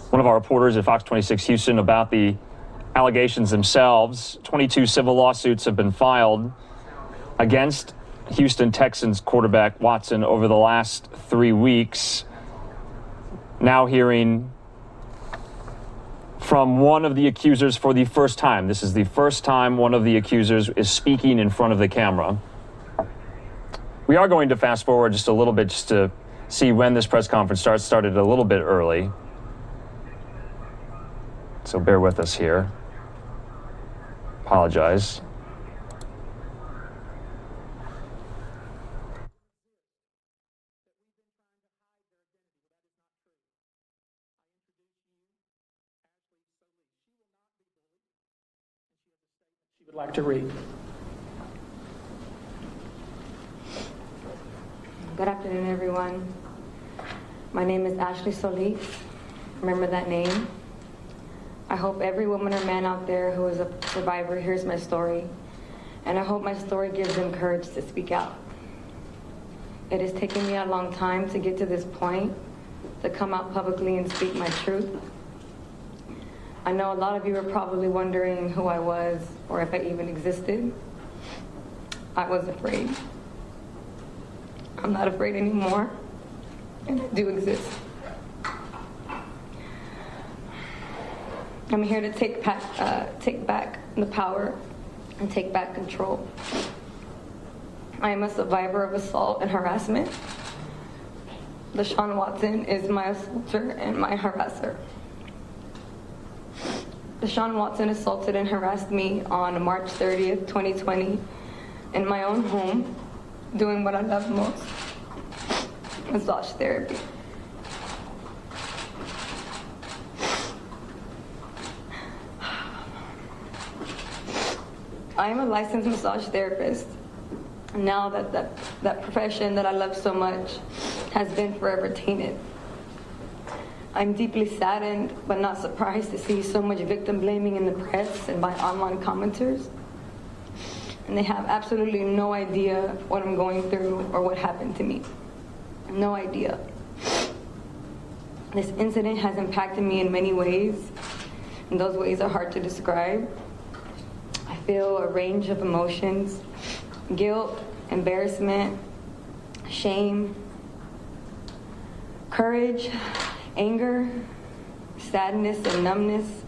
Speaker 2: one of our reporters at Fox 26 Houston about the allegations themselves. 22 civil lawsuits have been filed against Houston Texans quarterback Watson over the last 3 weeks. Now hearing from one of the accusers for the first time. This is the first time one of the accusers is speaking in front of the camera. We are going to fast forward just a little bit just to see when this press conference started a little bit early. So bear with us here. Apologize.
Speaker 11: She would like to read.
Speaker 13: Good afternoon, everyone. My name is Ashley Solis. Remember that name. I hope every woman or man out there who is a survivor hears my story, and I hope my story gives them courage to speak out. It has taken me a long time to get to this point, to come out publicly and speak my truth. I know a lot of you are probably wondering who I was or if I even existed. I was afraid. I'm not afraid anymore, and I do exist. I'm here to take back the power and take back control. I am a survivor of assault and harassment. Deshaun Watson is my assaulter and my harasser. Deshaun Watson assaulted and harassed me on March 30th, 2020, in my own home, doing what I love most, massage therapy. I am a licensed massage therapist. Now that profession that I love so much has been forever tainted. I'm deeply saddened, but not surprised to see so much victim blaming in the press and by online commenters. And they have absolutely no idea what I'm going through or what happened to me. No idea. This incident has impacted me in many ways, and those ways are hard to describe. I feel a range of emotions: guilt, embarrassment, shame, courage, anger, sadness, and numbness.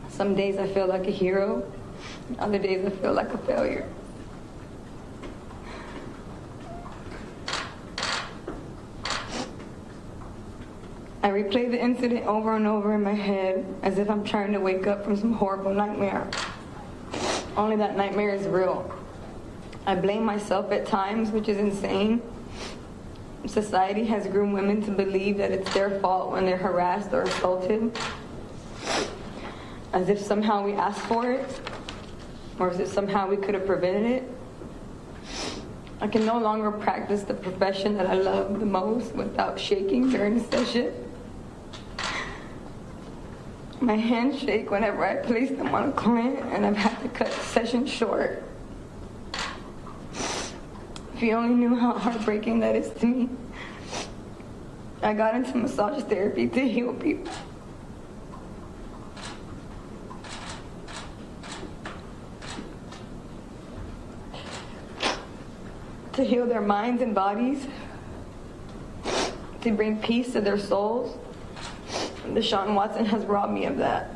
Speaker 13: Some days I feel like a hero, other days I feel like a failure. I replay the incident over and over in my head as if I'm trying to wake up from some horrible nightmare. Only that nightmare is real. I blame myself at times, which is insane. Society has groomed women to believe that it's their fault when they're harassed or assaulted, as if somehow we asked for it, or as if somehow we could have prevented it. I can no longer practice the profession that I love the most without shaking during the session. My hands shake whenever I place them on a client, and I've had to cut the session short. If you only knew how heartbreaking that is to me. I got into massage therapy to heal people. To heal their minds and bodies. To bring peace to their souls. Deshaun Watson has robbed me of that.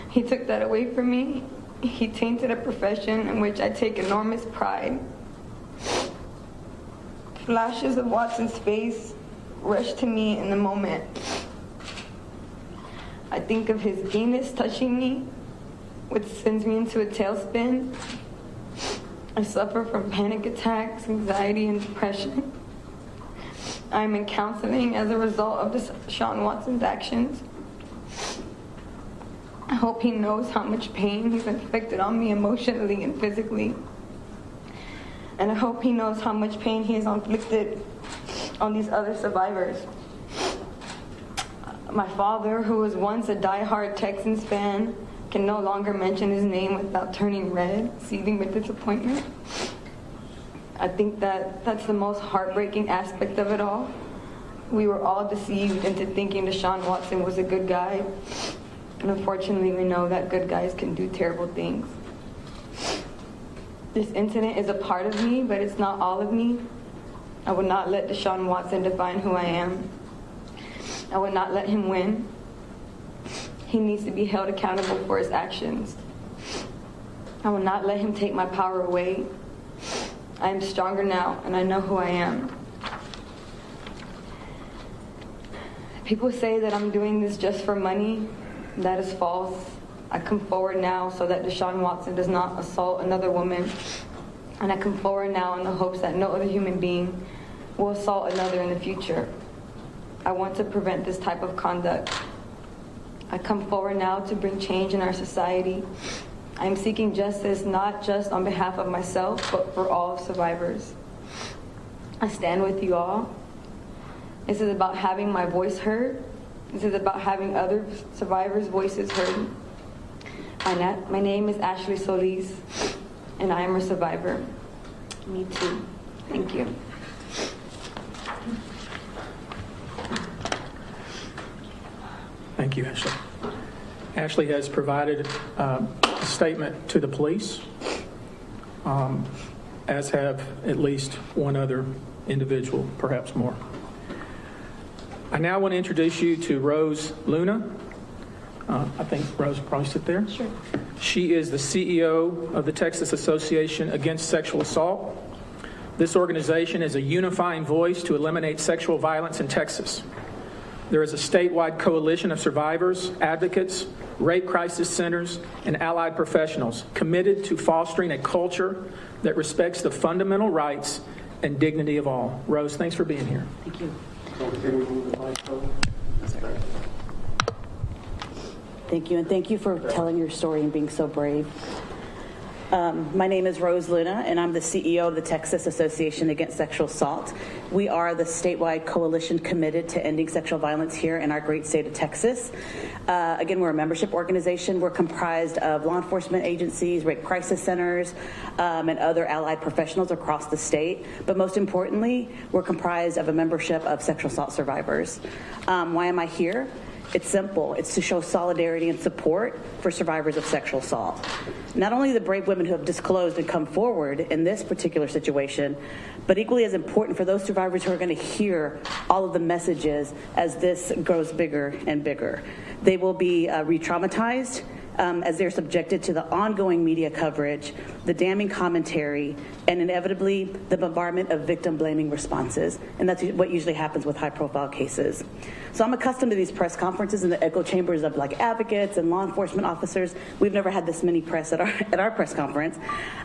Speaker 13: He took that away from me. He tainted a profession in which I take enormous pride. Flashes of Watson's face rush to me in the moment. I think of his penis touching me, which sends me into a tailspin. I suffer from panic attacks, anxiety, and depression. I'm in counseling as a result of Deshaun Watson's actions. I hope he knows how much pain he's inflicted on me emotionally and physically. And I hope he knows how much pain he has inflicted on these other survivors. My father, who was once a diehard Texans fan, can no longer mention his name without turning red, seething with disappointment. I think that that's the most heartbreaking aspect of it all. We were all deceived into thinking Deshaun Watson was a good guy. And unfortunately, we know that good guys can do terrible things. This incident is a part of me, but it's not all of me. I would not let Deshaun Watson define who I am. I would not let him win. He needs to be held accountable for his actions. I will not let him take my power away. I am stronger now, and I know who I am. People say that I'm doing this just for money. That is false. I come forward now so that Deshaun Watson does not assault another woman. And I come forward now in the hopes that no other human being will assault another in the future. I want to prevent this type of conduct. I come forward now to bring change in our society. I am seeking justice not just on behalf of myself, but for all survivors. I stand with you all. This is about having my voice heard. This is about having other survivors' voices heard. My name is Ashley Solis, and I am a survivor. Me too. Thank you.
Speaker 10: Thank you, Ashley. Ashley has provided a statement to the police, as have at least one other individual, perhaps more. I now want to introduce you to Rose Luna. I think Rose will probably sit there.
Speaker 1: Sure.
Speaker 10: She is the CEO of the Texas Association Against Sexual Assault. This organization is a unifying voice to eliminate sexual violence in Texas. There is a statewide coalition of survivors, advocates, rape crisis centers, and allied professionals committed to fostering a culture that respects the fundamental rights and dignity of all. Rose, thanks for being here.
Speaker 1: Thank you.
Speaker 11: Thank you, and thank you for telling your story and being so brave. My name is Rose Luna, and I'm the CEO of the Texas Association Against Sexual Assault. We are the statewide coalition committed to ending sexual violence here in our great state of Texas. Again, we're a membership organization. We're comprised of law enforcement agencies, rape crisis centers, and other allied professionals across the state. But most importantly, we're comprised of a membership of sexual assault survivors. Why am I here? It's simple. It's to show solidarity and support for survivors of sexual assault. Not only the brave women who have disclosed and come forward in this particular situation, but equally as important for those survivors who are going to hear all of the messages as this grows bigger and bigger. They will be re-traumatized as they're subjected to the ongoing media coverage, the damning commentary, and inevitably the bombardment of victim-blaming responses. And that's what usually happens with high-profile cases. So I'm accustomed to these press conferences and the echo chambers of like advocates and law enforcement officers. We've never had this many press at our press conference.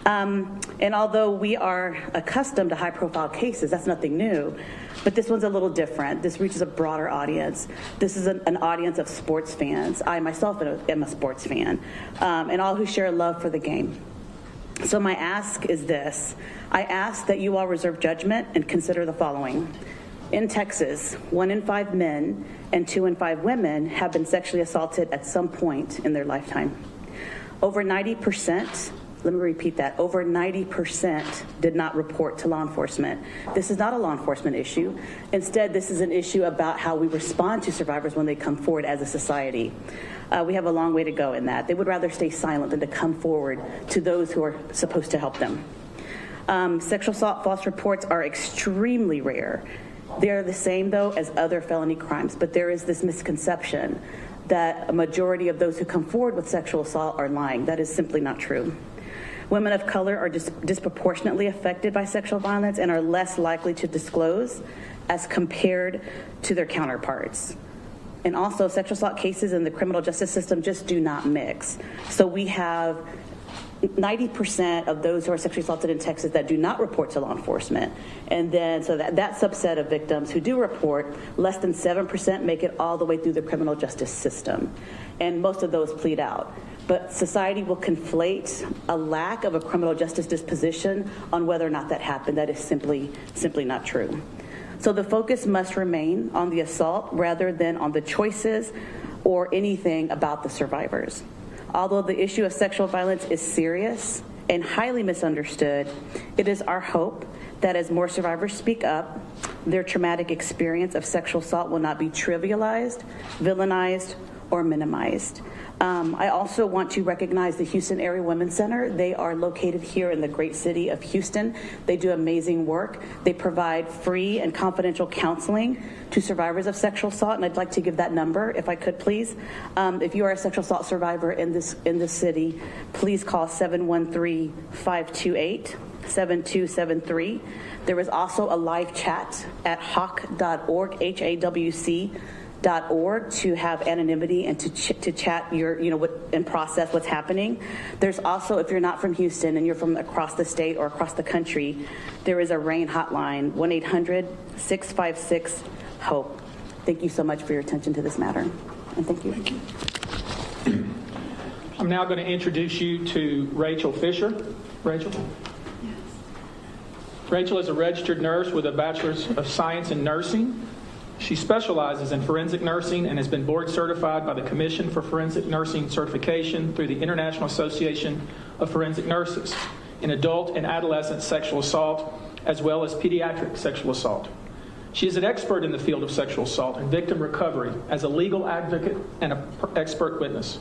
Speaker 11: And although we are accustomed to high-profile cases, that's nothing new. But this one's a little different. This reaches a broader audience. This is an audience of sports fans. I myself am a sports fan, and all who share a love for the game. So my ask is this. I ask that you all reserve judgment and consider the following. In Texas, 1 in 5 men and 2 in 5 women have been sexually assaulted at some point in their lifetime. Over 90%, let me repeat that, over 90% did not report to law enforcement. This is not a law enforcement issue. Instead, this is an issue about how we respond to survivors when they come forward as a society. We have a long way to go in that. They would rather stay silent than to come forward to those who are supposed to help them. Sexual assault false reports are extremely rare. They're the same, though, as other felony crimes, but there is this misconception that a majority of those who come forward with sexual assault are lying. That is simply not true. Women of color are disproportionately affected by sexual violence and are less likely to disclose as compared to their counterparts. And also, sexual assault cases in the criminal justice system just do not mix. So we have 90% of those who are sexually assaulted in Texas that do not report to law enforcement. And then, so that subset of victims who do report, less than 7% make it all the way through the criminal justice system. And most of those plead out. But society will conflate a lack of a criminal justice disposition on whether or not that happened. That is simply not true. So the focus must remain on the assault rather than on the choices or anything about the survivors. Although the issue of sexual violence is serious and highly misunderstood, it is our hope that as more survivors speak up, their traumatic experience of sexual assault will not be trivialized, villainized, or minimized. I also want to recognize the Houston Area Women's Center. They are located here in the great city of Houston. They do amazing work. They provide free and confidential counseling to survivors of sexual assault, and I'd like to give that number, if I could, please. If you are a sexual assault survivor in this city, please call 713-528-7273. There is also a live chat at hawk.org, HAWC.org, to have anonymity and to chat and process what's happening. There's also, if you're not from Houston and you're from across the state or across the country, there is a RAIN hotline, 1-800-656-HOPE. Thank you so much for your attention to this matter, and thank you.
Speaker 9: Thank you.
Speaker 10: I'm now going to introduce you to Rachel Fisher. Rachel?
Speaker 1: Yes.
Speaker 10: Rachel is a registered nurse with a Bachelor's of Science in Nursing. She specializes in forensic nursing and has been board certified by the Commission for Forensic Nursing Certification through the International Association of Forensic Nurses in adult and adolescent sexual assault, as well as pediatric sexual assault. She is an expert in the field of sexual assault and victim recovery as a legal advocate and an expert witness.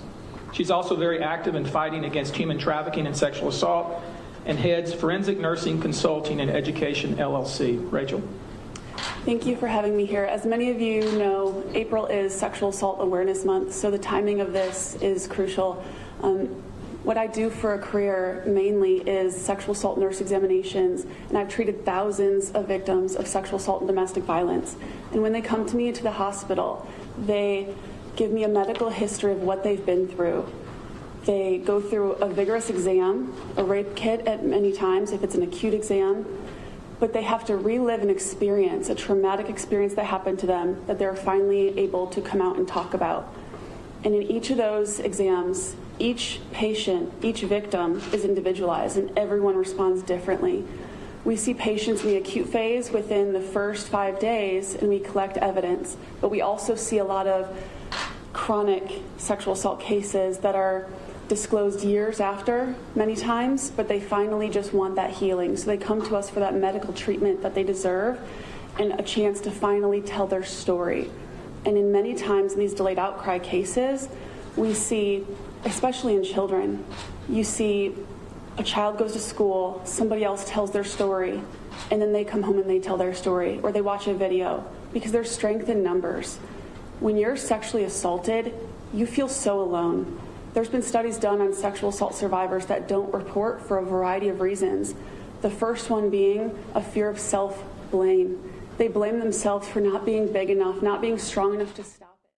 Speaker 10: She's also very active in fighting against human trafficking and sexual assault and heads Forensic Nursing Consulting and Education, LLC. Rachel?
Speaker 4: Thank you for having me here. As many of you know, April is Sexual Assault Awareness Month, so the timing of this is crucial. What I do for a career mainly is sexual assault nurse examinations, and I've treated thousands of victims of sexual assault and domestic violence. And when they come to me to the hospital, they give me a medical history of what they've been through. They go through a vigorous exam, a rape kit at many times if it's an acute exam, but they have to relive an experience, a traumatic experience that happened to them that they're finally able to come out and talk about. And in each of those exams, each patient, each victim is individualized, and everyone responds differently. We see patients in the acute phase within the first 5 days, and we collect evidence, but we also see a lot of chronic sexual assault cases that are disclosed years after, many times, but they finally just want that healing. So they come to us for that medical treatment that they deserve and a chance to finally tell their story. And in many times in these delayed outcry cases, we see, especially in children, you see a child goes to school, somebody else tells their story, and then they come home and they tell their story, or they watch a video, because there's strength in numbers. When you're sexually assaulted, you feel so alone. There's been studies done on sexual assault survivors that don't report for a variety of reasons. The first one being a fear of self-blame. They blame themselves for not being big enough, not being strong enough to stop it.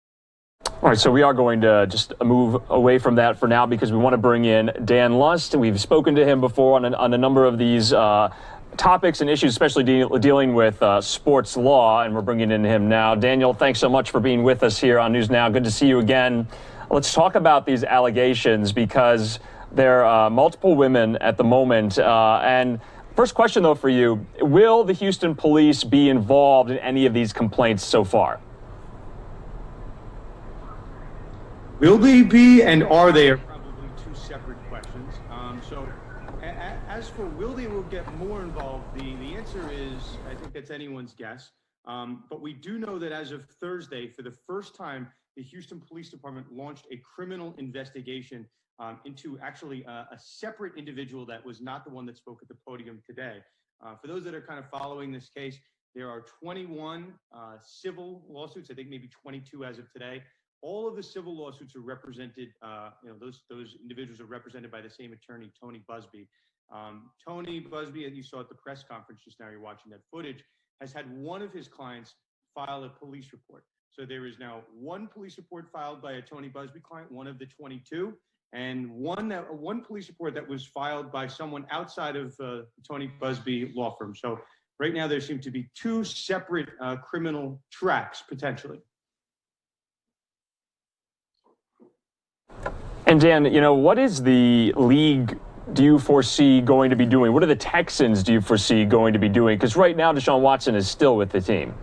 Speaker 2: All right, so we are going to just move away from that for now because we want to bring in Dan Lust. We've spoken to him before on a number of these topics and issues, especially dealing with sports law, and we're bringing in him now. Daniel, thanks so much for being with us here on NewsNOW. Good to see you again. Let's talk about these allegations because there are multiple women at the moment. And first question, though, for you, will the Houston police be involved in any of these complaints so far?
Speaker 14: Will they be and are they are probably two separate questions. As for will they will get more involved, the answer is, I think that's anyone's guess. But we do know that as of Thursday, for the first time, the Houston Police Department launched a criminal investigation into actually a separate individual that was not the one that spoke at the podium today. For those that are kind of following this case, there are 21 civil lawsuits, I think maybe 22 as of today. All of the civil lawsuits are represented, those individuals are represented by the same attorney, Tony Busby. Tony Busby, as you saw at the press conference just now, you're watching that footage, has had one of his clients file a police report. So there is now one police report filed by a Tony Busby client, one of the 22, and one police report that was filed by someone outside of the Tony Busby law firm. So right now there seem to be two separate criminal tracks potentially.
Speaker 2: And Dan, what is the league do you foresee going to be doing? What are the Texans do you foresee going to be doing? Because right now Deshaun Watson is still with the team.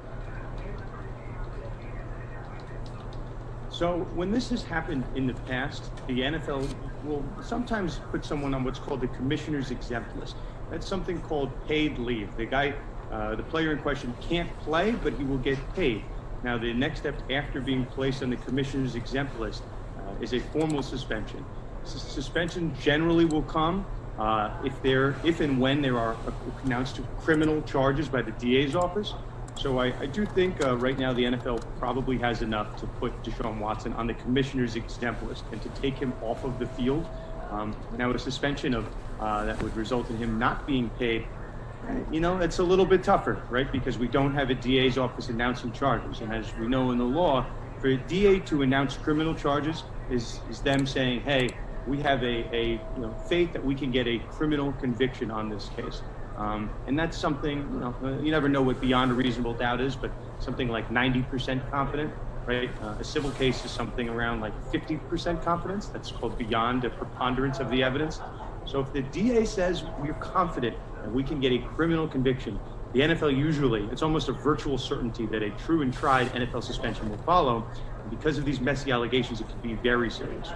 Speaker 14: So when this has happened in the past, the NFL will sometimes put someone on what's called the commissioner's exempt list. That's something called paid leave. The guy, the player in question can't play, but he will get paid. Now, the next step after being placed on the commissioner's exempt list is a formal suspension. Suspension generally will come if and when there are announced criminal charges by the DA's office. So I do think right now the NFL probably has enough to put Deshaun Watson on the commissioner's exempt list and to take him off of the field. Now, a suspension of that would result in him not being paid, you know, it's a little bit tougher, right? Because we don't have a DA's office announcing charges. And as we know in the law, for a DA to announce criminal charges is them saying, hey, we have a faith that we can get a criminal conviction on this case. And that's something, you never know what beyond a reasonable doubt is, but something like 90% confident, right? A civil case is something around like 50% confidence. That's called beyond a preponderance of the evidence. So if the DA says we're confident that we can get a criminal conviction, the NFL usually, it's almost a virtual certainty that a true and tried NFL suspension will follow. And because of these messy allegations, it could be very serious.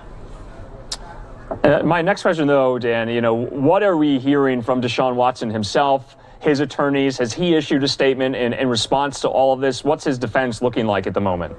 Speaker 2: My next question, though, Dan, what are we hearing from Deshaun Watson himself, his attorneys? Has he issued a statement in response to all of this? What's his defense looking like at the moment?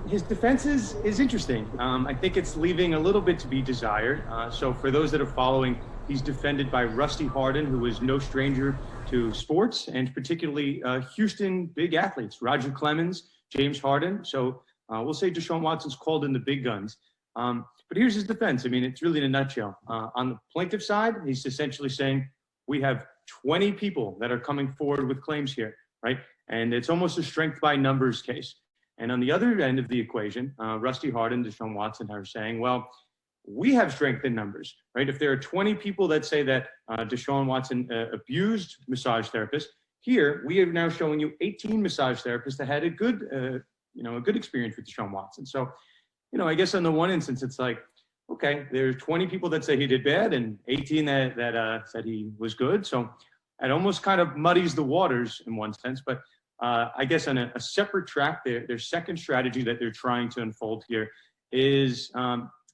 Speaker 14: His defense is interesting. I think it's leaving a little bit to be desired. So for those that are following, he's defended by Rusty Hardin, who is no stranger to sports, and particularly Houston big athletes, Roger Clemens, James Harden. So we'll say Deshaun Watson's called in the big guns. But here's his defense. I mean, it's really in a nutshell. On the plaintiff side, he's essentially saying we have 20 people that are coming forward with claims here, right? And it's almost a strength by numbers case. And on the other end of the equation, Rusty Hardin, Deshaun Watson are saying, well, we have strength in numbers, right? If there are 20 people that say that Deshaun Watson abused massage therapists, here we are now showing you 18 massage therapists that had a good experience with Deshaun Watson. So, I guess on the one instance, it's like, okay, there's 20 people that say he did bad and 18 that said he was good. So it almost kind of muddies the waters in one sense. But I guess on a separate track, their second strategy that they're trying to unfold here is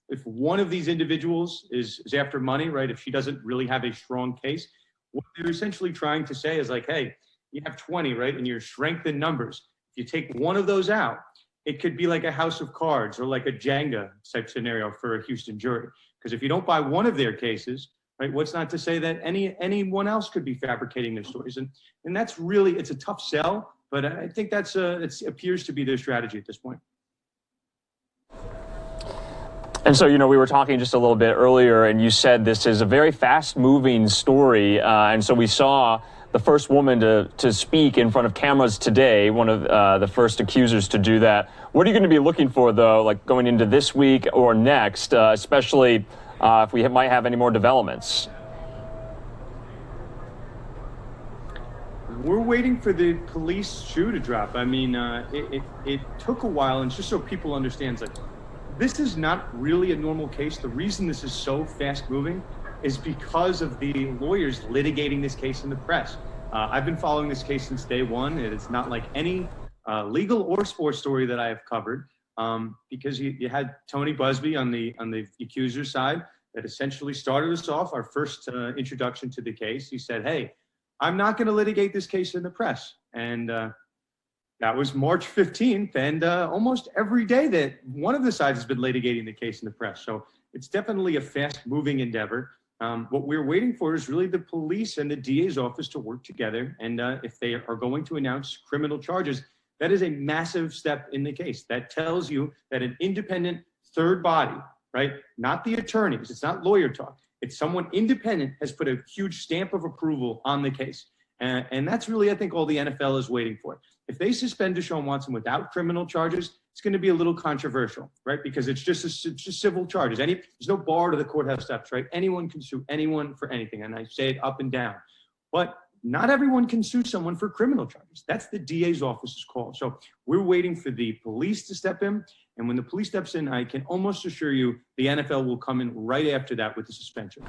Speaker 14: if one of these individuals is after money, right? If she doesn't really have a strong case, what they're essentially trying to say is like, hey, you have 20, right? And you're strength in numbers. If you take one of those out, it could be like a house of cards or like a Jenga type scenario for a Houston jury. Because if you don't buy one of their cases, right, what's not to say that anyone else could be fabricating their stories? And that's really, it's a tough sell, but I think it appears to be their strategy at this point.
Speaker 2: And so, we were talking just a little bit earlier, and you said this is a very fast-moving story. And so we saw the first woman to speak in front of cameras today, one of the first accusers to do that. What are you going to be looking for, though, like going into this week or next, especially if we might have any more developments?
Speaker 14: We're waiting for the police shoe to drop. I mean, it took a while, and just so people understand, like, this is not really a normal case. The reason this is so fast-moving is because of the lawyers litigating this case in the press. I've been following this case since day one. It's not like any legal or sports story that I have covered, because you had Tony Busby on the accuser side that essentially started us off, our first introduction to the case. He said, hey, I'm not going to litigate this case in the press. And that was March 15th, and almost every day that one of the sides has been litigating the case in the press. So it's definitely a fast-moving endeavor. What we're waiting for is really the police and the DA's office to work together. And if they are going to announce criminal charges, that is a massive step in the case. That tells you that an independent third body, right, not the attorneys, it's not lawyer talk, it's someone independent has put a huge stamp of approval on the case. And that's really, I think, all the NFL is waiting for. If they suspend Deshaun Watson without criminal charges, it's going to be a little controversial, right? Because it's just civil charges. There's no bar to the courthouse steps, right? Anyone can sue anyone for anything, and I say it up and down. But not everyone can sue someone for criminal charges. That's the DA's office's call. So we're waiting for the police to step in, and when the police steps in, I can almost assure you the NFL will come in right after that with the suspension.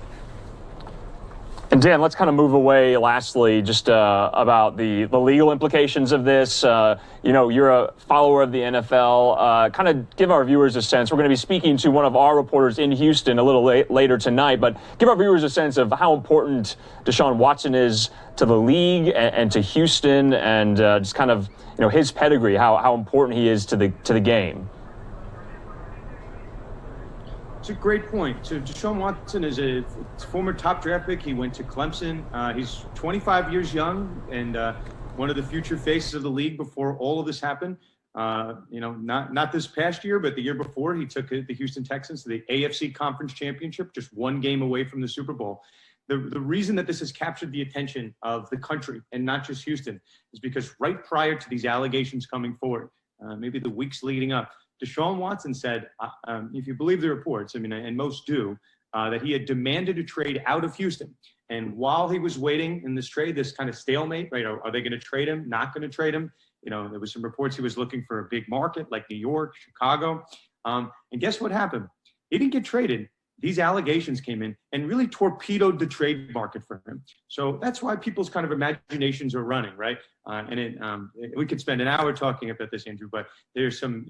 Speaker 2: And And Dan, let's kind of move away lastly just about the legal implications of this. You're a follower of the NFL. Kind of give our viewers a sense. We're going to be speaking to one of our reporters in Houston a little later tonight, but give our viewers a sense of how important Deshaun Watson is to the league and to Houston, and just kind of his pedigree, how important he is to the game.
Speaker 14: It's a great point. So Deshaun Watson is a former top draft pick. He went to Clemson. He's 25 years young and one of the future faces of the league before all of this happened. Not this past year, but the year before, he took the Houston Texans to the AFC Conference Championship, just one game away from the Super Bowl. The reason that this has captured the attention of the country and not just Houston is because right prior to these allegations coming forward, maybe the weeks leading up, Deshaun Watson said, if you believe the reports, and most do, that he had demanded a trade out of Houston. And while he was waiting in this trade, this kind of stalemate, right? Are they going to trade him? Not going to trade him? There was some reports he was looking for a big market like New York, Chicago. And guess what happened? He didn't get traded. These allegations came in and really torpedoed the trade market for him. So that's why people's kind of imaginations are running, right? We could spend an hour talking about this, Andrew, but there's some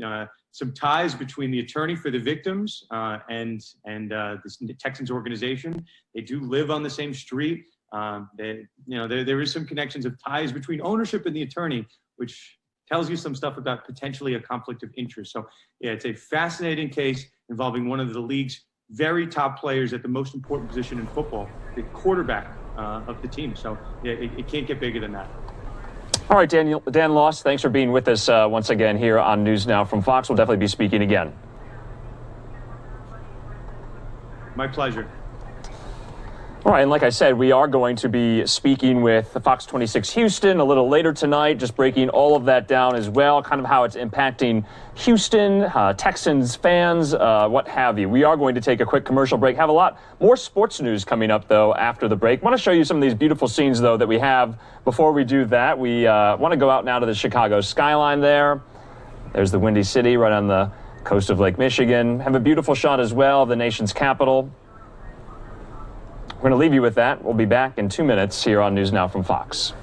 Speaker 14: ties between the attorney for the victims and the Texans organization. They do live on the same street. There is some connections of ties between ownership and the attorney, which tells you some stuff about potentially a conflict of interest. So yeah, it's a fascinating case involving one of the league's very top players at the most important position in football, the quarterback of the team. So yeah, it can't get bigger than that.
Speaker 2: All right, Dan Loss, thanks for being with us once again here on News Now from Fox. We'll definitely be speaking again.
Speaker 14: My pleasure.
Speaker 2: All right, and like I said, we are going to be speaking with Fox 26 Houston a little later tonight, just breaking all of that down as well, kind of how it's impacting Houston, Texans fans, what have you. We are going to take a quick commercial break. Have a lot more sports news coming up, though, after the break. I want to show you some of these beautiful scenes, though, that we have. Before we do that, we want to go out now to the Chicago skyline there. There's the Windy City right on the coast of Lake Michigan. Have a beautiful shot as well of the nation's capital. We're going to leave you with that. We'll be back in 2 minutes here on News Now from Fox.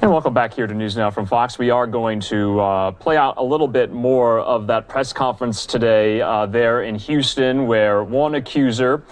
Speaker 2: And welcome back here to News Now from Fox. We are going to play out a little bit more of that press conference today there in Houston, where one accuser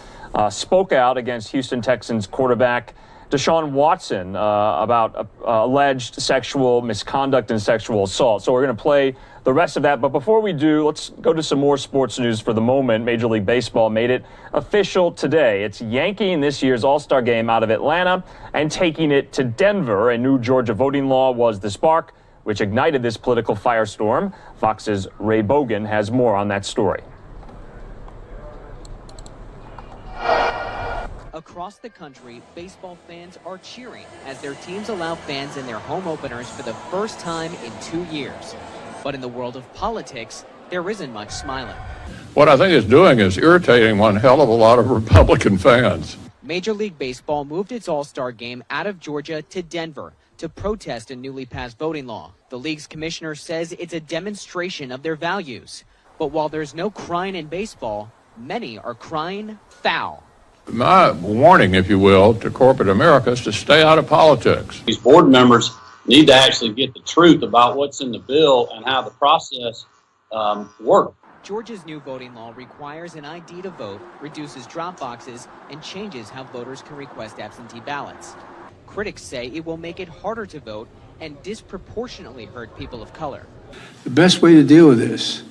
Speaker 2: spoke out against Houston Texans quarterback Deshaun Watson about alleged sexual misconduct and sexual assault. So we're going to play the rest of that. But before we do, let's go to some more sports news for the moment. Major League Baseball made it official today. It's yanking this year's All-Star game out of Atlanta and taking it to Denver. A new Georgia voting law was the spark which ignited this political firestorm. Fox's Ray Bogan has more on that story.
Speaker 3: Across the country, baseball fans are cheering as their teams allow fans in their home openers for the first time in 2 years. But in the world of politics, there isn't much smiling.
Speaker 16: What I think it's doing is irritating one hell of a lot of Republican fans.
Speaker 3: Major League Baseball moved its All-Star game out of Georgia to Denver to protest a newly passed voting law. The league's commissioner says it's a demonstration of their values. But while there's no crying in baseball, many are crying foul.
Speaker 16: My warning, if you will, to corporate America is to stay out of politics.
Speaker 19: These board members need to actually get the truth about what's in the bill and how the process works.
Speaker 3: Georgia's new voting law requires an ID to vote, reduces drop boxes, and changes how voters can request absentee ballots. Critics say it will make it harder to vote and disproportionately hurt people of color.
Speaker 20: The best way to deal with this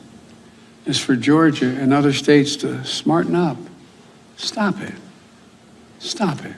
Speaker 20: is for Georgia and other states to smarten up. Stop it. Stop it.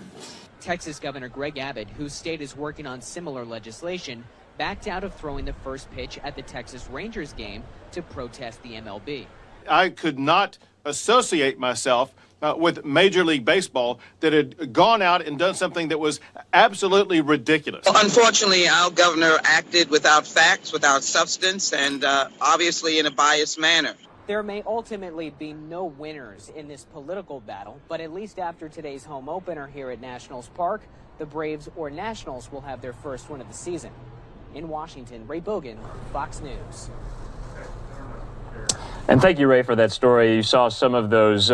Speaker 3: Texas Governor Greg Abbott, whose state is working on similar legislation, backed out of throwing the first pitch at the Texas Rangers game to protest the MLB.
Speaker 22: I could not associate myself with Major League Baseball that had gone out and done something that was absolutely ridiculous.
Speaker 26: Unfortunately, our governor acted without facts, without substance, and obviously in a biased manner.
Speaker 3: There may ultimately be no winners in this political battle, but at least after today's home opener here at Nationals Park, the Braves or Nationals will have their first win of the season. In Washington, Ray Bogan, Fox News.
Speaker 2: And thank you, Ray, for that story. You saw some of those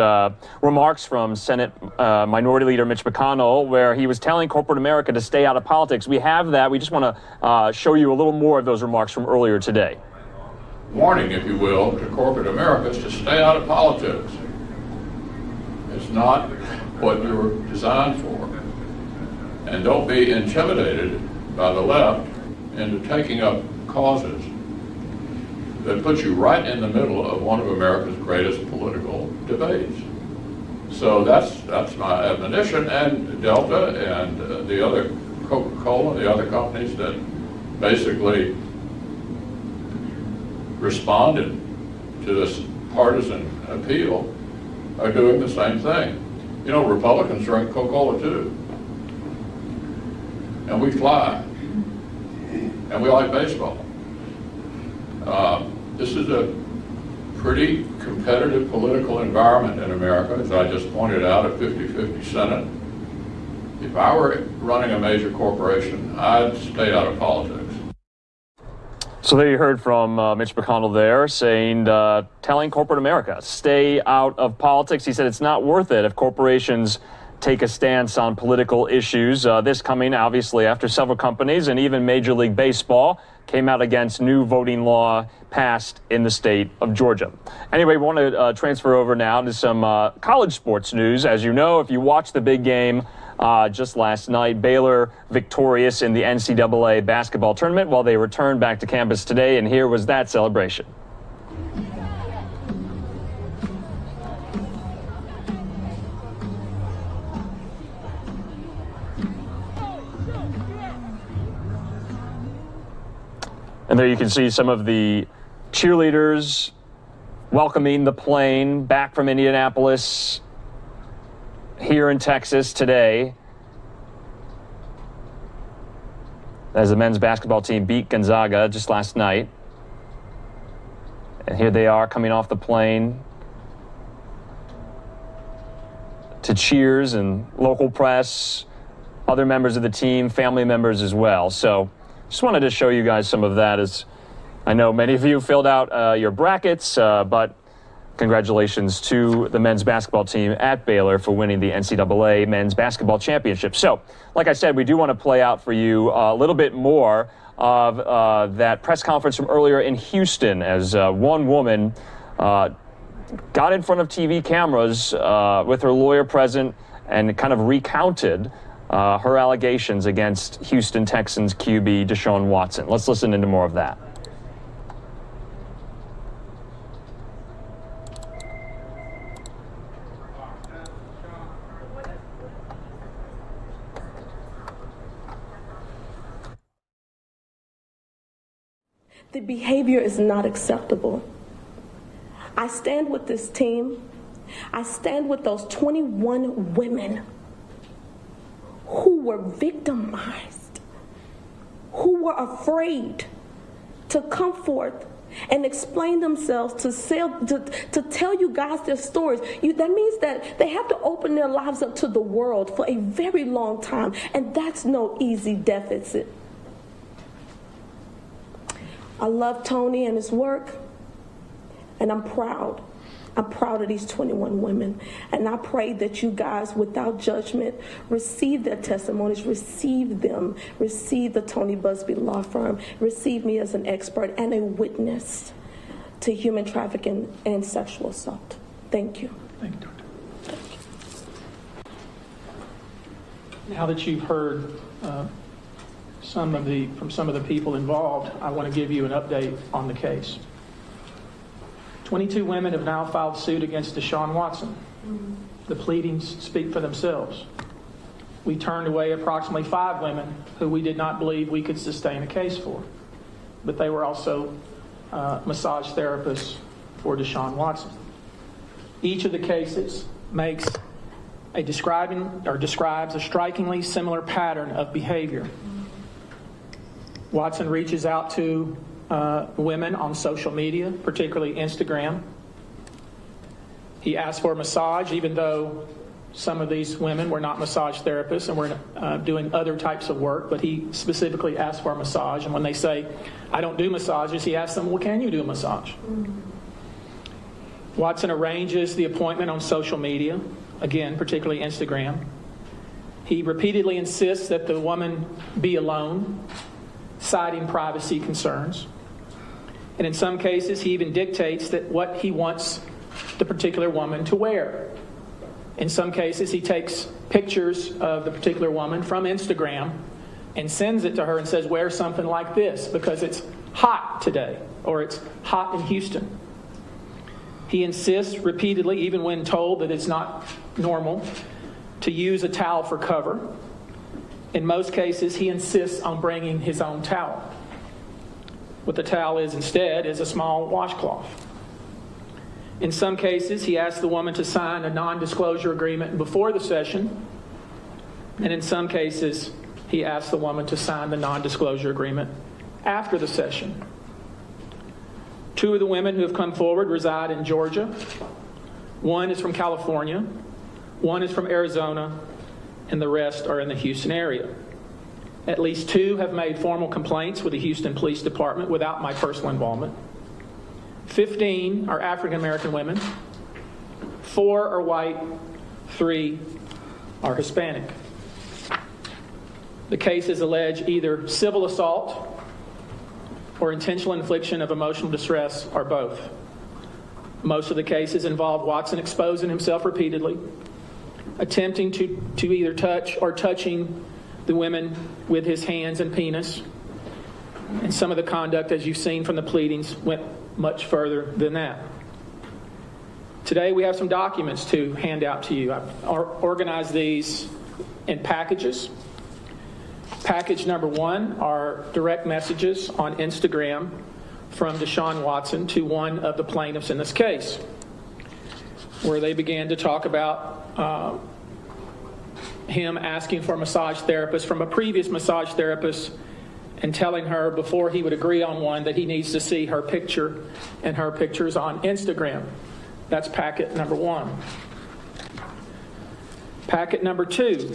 Speaker 2: remarks from Senate Minority Leader Mitch McConnell, where he was telling corporate America to stay out of politics. We have that. We just want to show you a little more of those remarks from earlier today.
Speaker 16: Warning, if you will, to corporate America is to stay out of politics. It's not what you're designed for. And don't be intimidated by the left into taking up causes that put you right in the middle of one of America's greatest political debates. So that's my admonition, and Delta and the other Coca-Cola, the other companies that basically responded to this partisan appeal are doing the same thing. You know, Republicans drink Coca-Cola too. And we fly. And we like baseball. This is a pretty competitive political environment in America, as I just pointed out, a 50-50 Senate. If I were running a major corporation, I'd stay out of politics.
Speaker 2: So there you heard from Mitch McConnell there saying, telling corporate America, stay out of politics. He said it's not worth it if corporations take a stance on political issues. This coming obviously after several companies and even Major League Baseball came out against new voting law passed in the state of Georgia. Anyway, we want to transfer over now to some college sports news. As you know, if you watched the big game just last night, Baylor victorious in the NCAA basketball tournament while they returned back to campus today, and here was that celebration. And there you can see some of the cheerleaders welcoming the plane back from Indianapolis here in Texas today as the men's basketball team beat Gonzaga just last night. And here they are coming off the plane to cheers and local press, other members of the team, family members as well. So just wanted to show you guys some of that, as I know many of you filled out your brackets, but congratulations to the men's basketball team at Baylor for winning the NCAA men's basketball championship. So, like I said, we do want to play out for you a little bit more of that press conference from earlier in Houston, as one woman got in front of TV cameras with her lawyer present and kind of recounted her allegations against Houston Texans QB Deshaun Watson. Let's listen into more of that.
Speaker 5: The behavior is not acceptable. I stand with this team. I stand with those 21 women who were victimized, who were afraid to come forth and explain themselves, to tell you guys their stories. That means that they have to open their lives up to the world for a very long time, and that's no easy deficit. I love Tony and his work, and I'm proud. I'm proud of these 21 women, and I pray that you guys, without judgment, receive their testimonies, receive them, receive the Tony Busby Law Firm, receive me as an expert and a witness to human trafficking and sexual assault. Thank you.
Speaker 10: Thank you, Doctor. Now that you've heard from some of the people involved, I want to give you an update on the case. 22 women have now filed suit against Deshaun Watson. The pleadings speak for themselves. We turned away approximately 5 women who we did not believe we could sustain a case for, but they were also massage therapists for Deshaun Watson. Each of the cases describes a strikingly similar pattern of behavior. Watson reaches out to women on social media, particularly Instagram. He asked for a massage, even though some of these women were not massage therapists and were doing other types of work, but he specifically asked for a massage. And when they say, I don't do massages, he asks them, well, can you do a massage? Watson arranges the appointment on social media, again, particularly Instagram. He repeatedly insists that the woman be alone, citing privacy concerns. And in some cases, he even dictates that what he wants the particular woman to wear. In some cases, he takes pictures of the particular woman from Instagram and sends it to her and says, wear something like this because it's hot today, or it's hot in Houston. He insists repeatedly, even when told that it's not normal, to use a towel for cover. In most cases, he insists on bringing his own towel. What the towel is instead is a small washcloth. In some cases, he asks the woman to sign a non-disclosure agreement before the session. And in some cases, he asks the woman to sign the non-disclosure agreement after the session. 2 of the women who have come forward reside in Georgia. 1 is from California. 1 is from Arizona. And the rest are in the Houston area. At least 2 have made formal complaints with the Houston Police Department without my personal involvement. 15 are African American women. 4 are white. 3 are Hispanic. The cases allege either civil assault or intentional infliction of emotional distress, or both. Most of the cases involve Watson exposing himself repeatedly, attempting to either touch or touching the women with his hands and penis. And some of the conduct, as you've seen from the pleadings, went much further than that. Today we have some documents to hand out to you. I've organized these in packages. Package number 1 are direct messages on Instagram from Deshaun Watson to one of the plaintiffs in this case, where they began to talk about him asking for a massage therapist from a previous massage therapist and telling her before he would agree on one that he needs to see her picture and her pictures on Instagram. That's packet number 1. Packet number 2,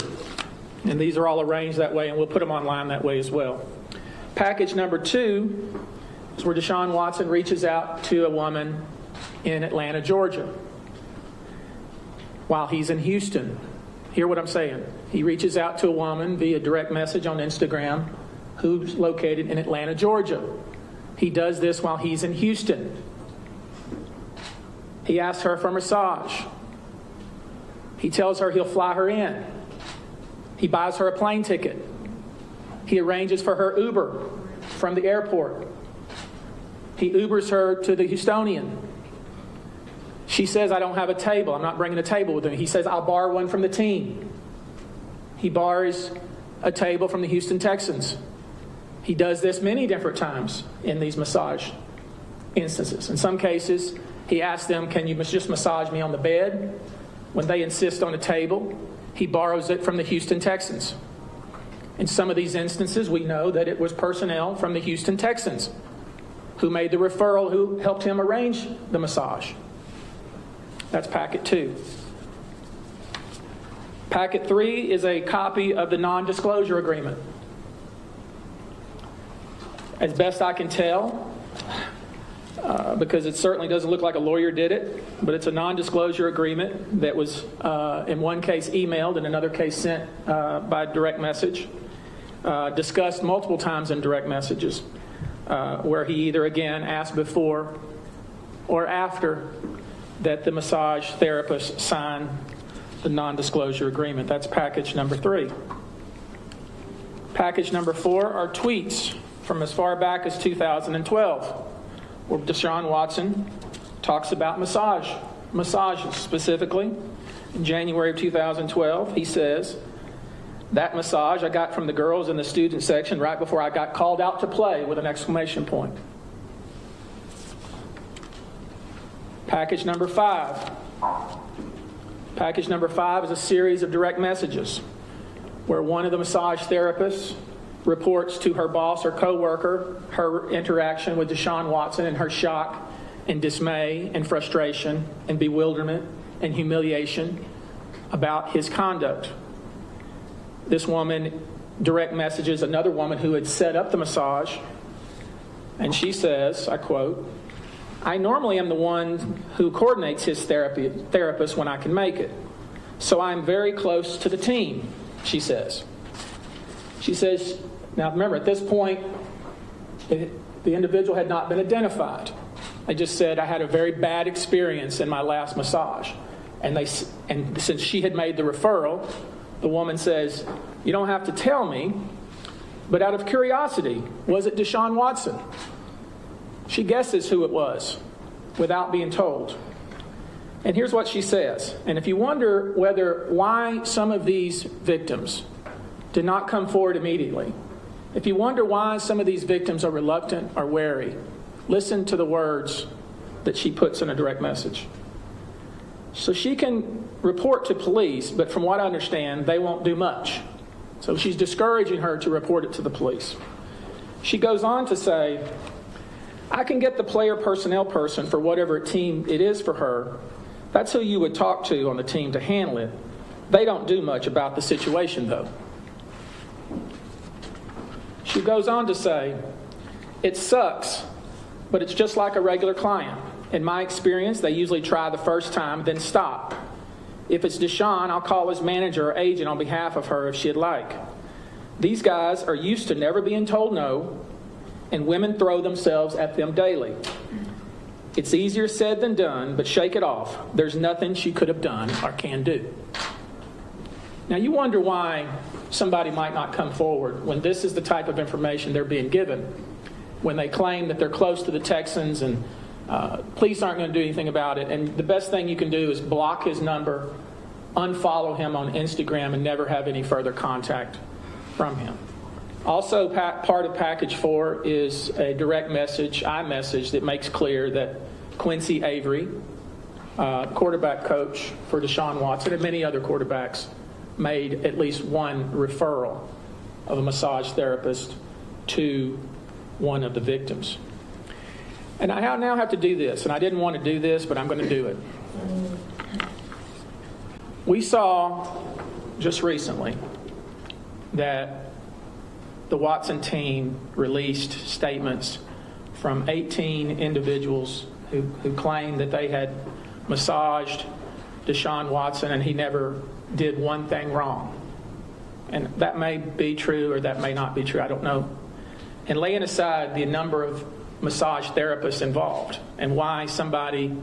Speaker 10: and these are all arranged that way, and we'll put them online that way as well. Package number 2 is where Deshaun Watson reaches out to a woman in Atlanta, Georgia, while he's in Houston. Hear what I'm saying. He reaches out to a woman via direct message on Instagram who's located in Atlanta, Georgia. He does this while he's in Houston. He asks her for a massage. He tells her he'll fly her in. He buys her a plane ticket. He arranges for her Uber from the airport. He Ubers her to the Houstonian. She says, I don't have a table. I'm not bringing a table with me. He says, I'll borrow one from the team. He borrows a table from the Houston Texans. He does this many different times in these massage instances. In some cases, he asks them, can you just massage me on the bed? When they insist on a table, he borrows it from the Houston Texans. In some of these instances, we know that it was personnel from the Houston Texans who made the referral, who helped him arrange the massage. That's packet 2. Packet 3 is a copy of the non-disclosure agreement. As best I can tell, because it certainly doesn't look like a lawyer did it, but it's a non-disclosure agreement that was, in one case, emailed, in another case sent by direct message, discussed multiple times in direct messages, where he either, again, asked before or after that the massage therapist sign the non-disclosure agreement. That's package number 3. Package number 4 are tweets from as far back as 2012, where Deshaun Watson talks about massages specifically. In January of 2012, he says, that massage I got from the girls in the student section right before I got called out to play, with an exclamation point. Package number 5. Package number 5 is a series of direct messages where one of the massage therapists reports to her boss or coworker her interaction with Deshaun Watson and her shock and dismay and frustration and bewilderment and humiliation about his conduct. This woman direct messages another woman who had set up the massage, and she says, I quote, I normally am the one who coordinates his therapist when I can make it. So I'm very close to the team, she says. She says, now remember, at this point, the individual had not been identified. They just said, I had a very bad experience in my last massage. And since she had made the referral, the woman says, you don't have to tell me, but out of curiosity, was it Deshaun Watson? She guesses who it was without being told. And here's what she says. And if you wonder why some of these victims did not come forward immediately, if you wonder why some of these victims are reluctant or wary, listen to the words that she puts in a direct message. So she can report to police, but from what I understand, they won't do much. So she's discouraging her to report it to the police. She goes on to say, I can get the player personnel person for whatever team it is for her. That's who you would talk to on the team to handle it. They don't do much about the situation, though. She goes on to say, it sucks, but it's just like a regular client. In my experience, they usually try the first time, then stop. If it's Deshaun, I'll call his manager or agent on behalf of her if she'd like. These guys are used to never being told no, and women throw themselves at them daily. It's easier said than done, but shake it off. There's nothing she could have done or can do. Now you wonder why somebody might not come forward when this is the type of information they're being given, when they claim that they're close to the Texans and police aren't going to do anything about it. And the best thing you can do is block his number, unfollow him on Instagram, and never have any further contact from him. Also, part of package 4 is a direct message, iMessage, that makes clear that Quincy Avery, quarterback coach for Deshaun Watson and many other quarterbacks, made at least one referral of a massage therapist to one of the victims. And I now have to do this, and I didn't want to do this, but I'm going to do it. We saw just recently that the Watson team released statements from 18 individuals who claimed that they had massaged Deshaun Watson and he never did one thing wrong. And that may be true or that may not be true, I don't know. And laying aside the number of massage therapists involved and why somebody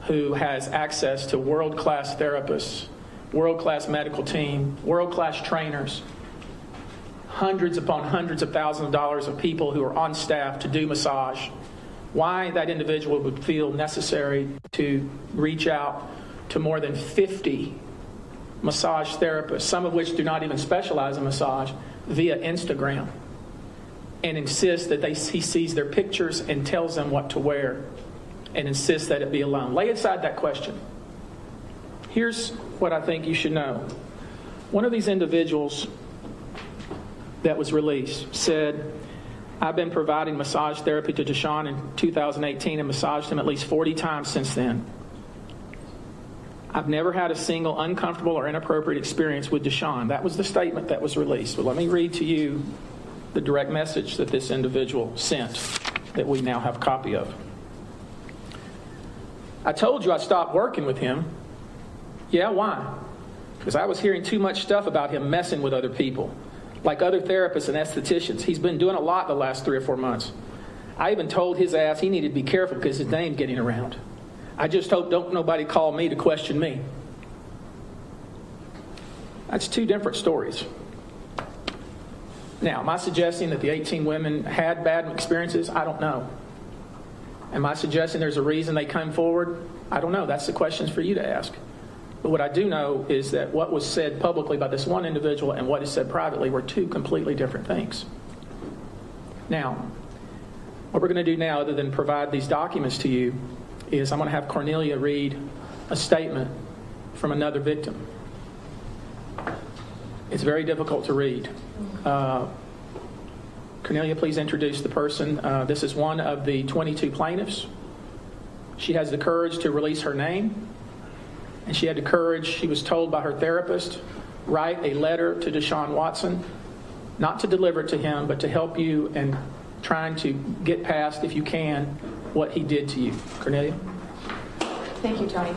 Speaker 10: who has access to world-class therapists, world-class medical team, world-class trainers, hundreds upon hundreds of thousands of dollars of people who are on staff to do massage, why that individual would feel necessary to reach out to more than 50 massage therapists, some of which do not even specialize in massage, via Instagram, and insist that he sees their pictures and tells them what to wear and insists that it be alone. Lay aside that question. Here's what I think you should know. One of these individuals that was released said, I've been providing massage therapy to Deshaun in 2018 and massaged him at least 40 times since then. I've never had a single uncomfortable or inappropriate experience with Deshaun. That was the statement that was released. But let me read to you the direct message that this individual sent that we now have a copy of. I told you I stopped working with him. Yeah, why? Because I was hearing too much stuff about him messing with other people, like other therapists and estheticians. He's been doing a lot the last 3 or 4 months. I even told his ass he needed to be careful because his name's getting around. I just hope don't nobody call me to question me. That's 2 different stories. Now, am I suggesting that the 18 women had bad experiences? I don't know. Am I suggesting there's a reason they come forward? I don't know. That's the questions for you to ask. But what I do know is that what was said publicly by this one individual and what is said privately were 2 completely different things. Now, what we're going to do now, other than provide these documents to you, is I'm going to have Cornelia read a statement from another victim. It's very difficult to read. Cornelia, please introduce the person. This is one of the 22 plaintiffs. She has the courage to release her name, and she had the courage, she was told by her therapist, write a letter to Deshaun Watson, not to deliver it to him, but to help you in trying to get past, if you can, what he did to you. Cornelia?
Speaker 1: Thank you, Tony.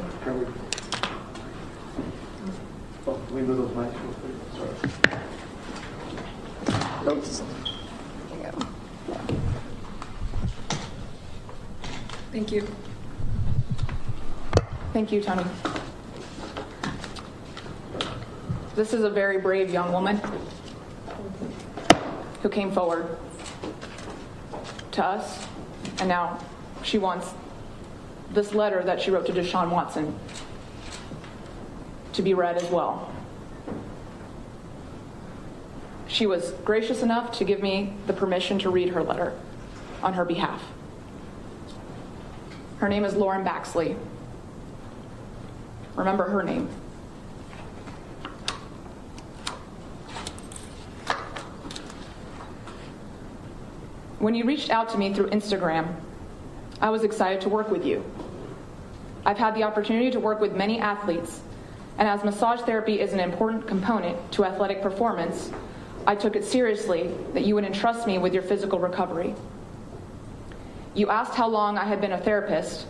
Speaker 1: Oops. There you go. Thank you. Thank you, Tony. This is a very brave young woman who came forward to us, and now she wants this letter that she wrote to Deshaun Watson to be read as well. She was gracious enough to give me the permission to read her letter on her behalf. Her name is Lauren Baxley. Remember her name. When you reached out to me through Instagram, I was excited to work with you. I've had the opportunity to work with many athletes, and as massage therapy is an important component to athletic performance, I took it seriously that you would entrust me with your physical recovery. You asked how long I had been a therapist,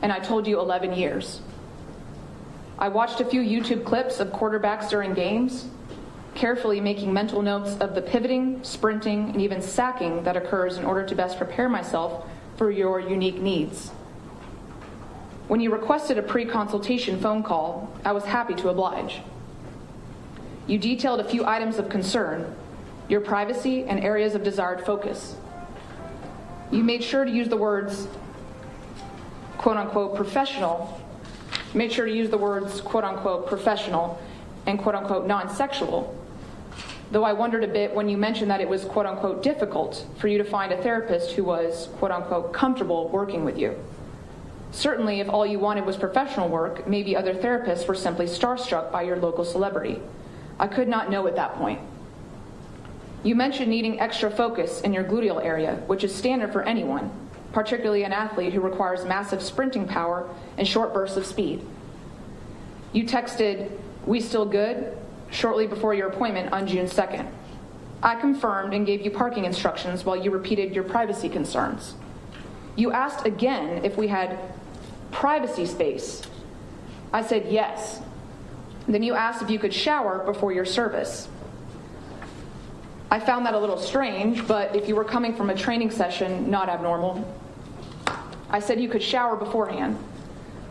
Speaker 1: and I told you 11 years. I watched a few YouTube clips of quarterbacks during games, carefully making mental notes of the pivoting, sprinting, and even sacking that occurs in order to best prepare myself for your unique needs. When you requested a pre-consultation phone call, I was happy to oblige. You detailed a few items of concern, your privacy and areas of desired focus. You made sure to use the words, quote-unquote, professional, made sure to use the words, quote-unquote, professional and quote-unquote, non-sexual, though I wondered a bit when you mentioned that it was quote-unquote, difficult for you to find a therapist who was, quote-unquote, comfortable working with you. Certainly, if all you wanted was professional work, maybe other therapists were simply starstruck by your local celebrity. I could not know at that point. You mentioned needing extra focus in your gluteal area, which is standard for anyone, particularly an athlete who requires massive sprinting power and short bursts of speed. You texted, "We still good?" shortly before your appointment on June 2nd. I confirmed and gave you parking instructions while you repeated your privacy concerns. You asked again if we had privacy space. I said yes. Then you asked if you could shower before your service. I found that a little strange, but if you were coming from a training session, not abnormal. I said you could shower beforehand.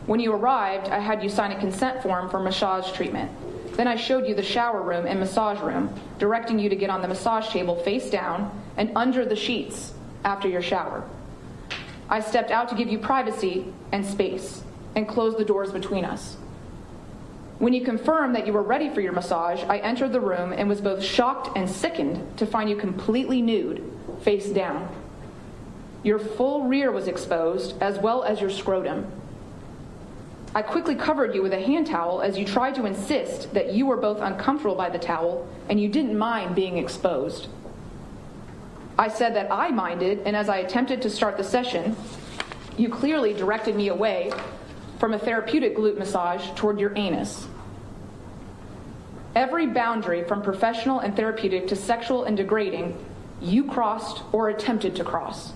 Speaker 1: When you arrived, I had you sign a consent form for massage treatment. Then I showed you the shower room and massage room, directing you to get on the massage table face down and under the sheets after your shower. I stepped out to give you privacy and space and closed the doors between us. When you confirmed that you were ready for your massage, I entered the room and was both shocked and sickened to find you completely nude, face down. Your full rear was exposed, as well as your scrotum. I quickly covered you with a hand towel as you tried to insist that you were both uncomfortable by the towel and you didn't mind being exposed. I said that I minded, and as I attempted to start the session, you clearly directed me away from a therapeutic glute massage toward your anus. Every boundary from professional and therapeutic to sexual and degrading, you crossed or attempted to cross.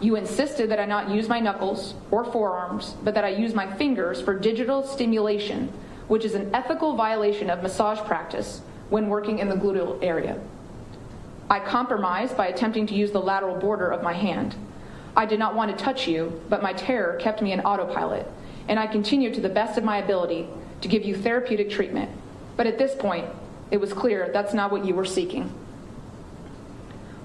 Speaker 1: You insisted that I not use my knuckles or forearms, but that I use my fingers for digital stimulation, which is an ethical violation of massage practice when working in the gluteal area. I compromised by attempting to use the lateral border of my hand. I did not want to touch you, but my terror kept me in autopilot, and I continued to the best of my ability to give you therapeutic treatment. But at this point, it was clear that's not what you were seeking.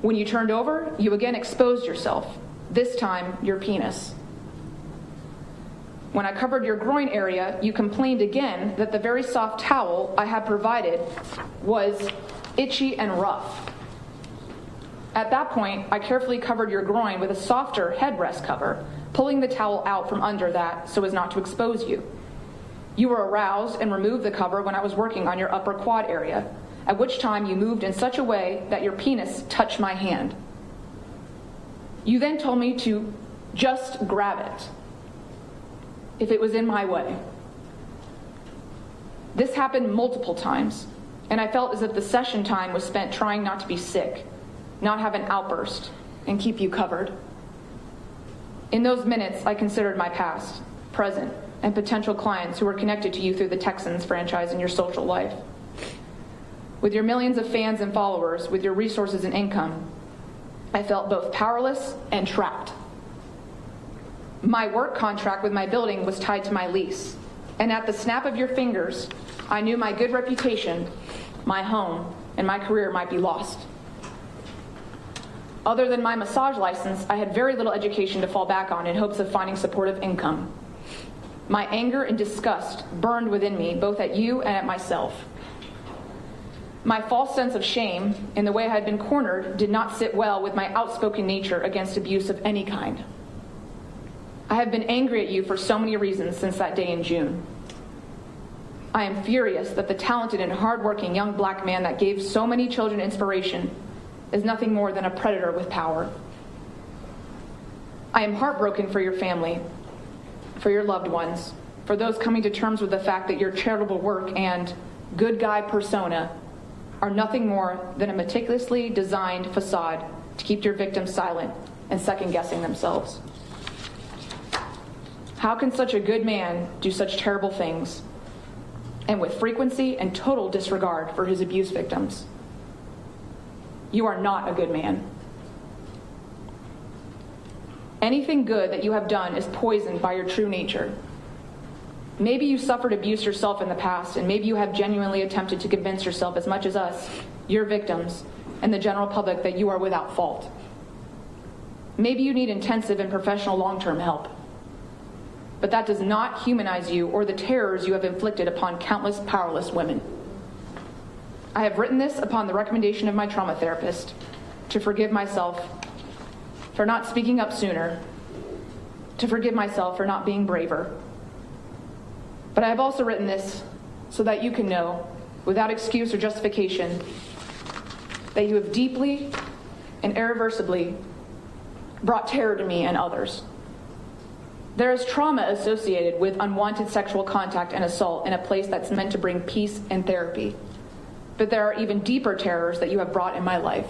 Speaker 1: When you turned over, you again exposed yourself, this time your penis. When I covered your groin area, you complained again that the very soft towel I had provided was itchy and rough. At that point, I carefully covered your groin with a softer headrest cover, pulling the towel out from under that so as not to expose you. You were aroused and removed the cover when I was working on your upper quad area, at which time you moved in such a way that your penis touched my hand. You then told me to just grab it, if it was in my way. This happened multiple times, and I felt as if the session time was spent trying not to be sick, not have an outburst, and keep you covered. In those minutes, I considered my past, present, and potential clients who were connected to you through the Texans franchise in your social life. With your millions of fans and followers, with your resources and income, I felt both powerless and trapped. My work contract with my building was tied to my lease, and at the snap of your fingers, I knew my good reputation, my home, and my career might be lost. Other than my massage license, I had very little education to fall back on in hopes of finding supportive income. My anger and disgust burned within me, both at you and at myself. My false sense of shame in the way I had been cornered did not sit well with my outspoken nature against abuse of any kind. I have been angry at you for so many reasons since that day in June. I am furious that the talented and hardworking young black man that gave so many children inspiration is nothing more than a predator with power. I am heartbroken for your family, for your loved ones, for those coming to terms with the fact that your charitable work and good guy persona are nothing more than a meticulously designed facade to keep your victims silent and second-guessing themselves. How can such a good man do such terrible things, and with frequency and total disregard for his abuse victims? You are not a good man. Anything good that you have done is poisoned by your true nature. Maybe you suffered abuse yourself in the past, and maybe you have genuinely attempted to convince yourself as much as us, your victims, and the general public that you are without fault. Maybe you need intensive and professional long-term help. But that does not humanize you or the terrors you have inflicted upon countless powerless women. I have written this upon the recommendation of my trauma therapist to forgive myself for not speaking up sooner, to forgive myself for not being braver. But I have also written this so that you can know, without excuse or justification, that you have deeply and irreversibly brought terror to me and others. There is trauma associated with unwanted sexual contact and assault in a place that's meant to bring peace and therapy. But there are even deeper terrors that you have brought in my life.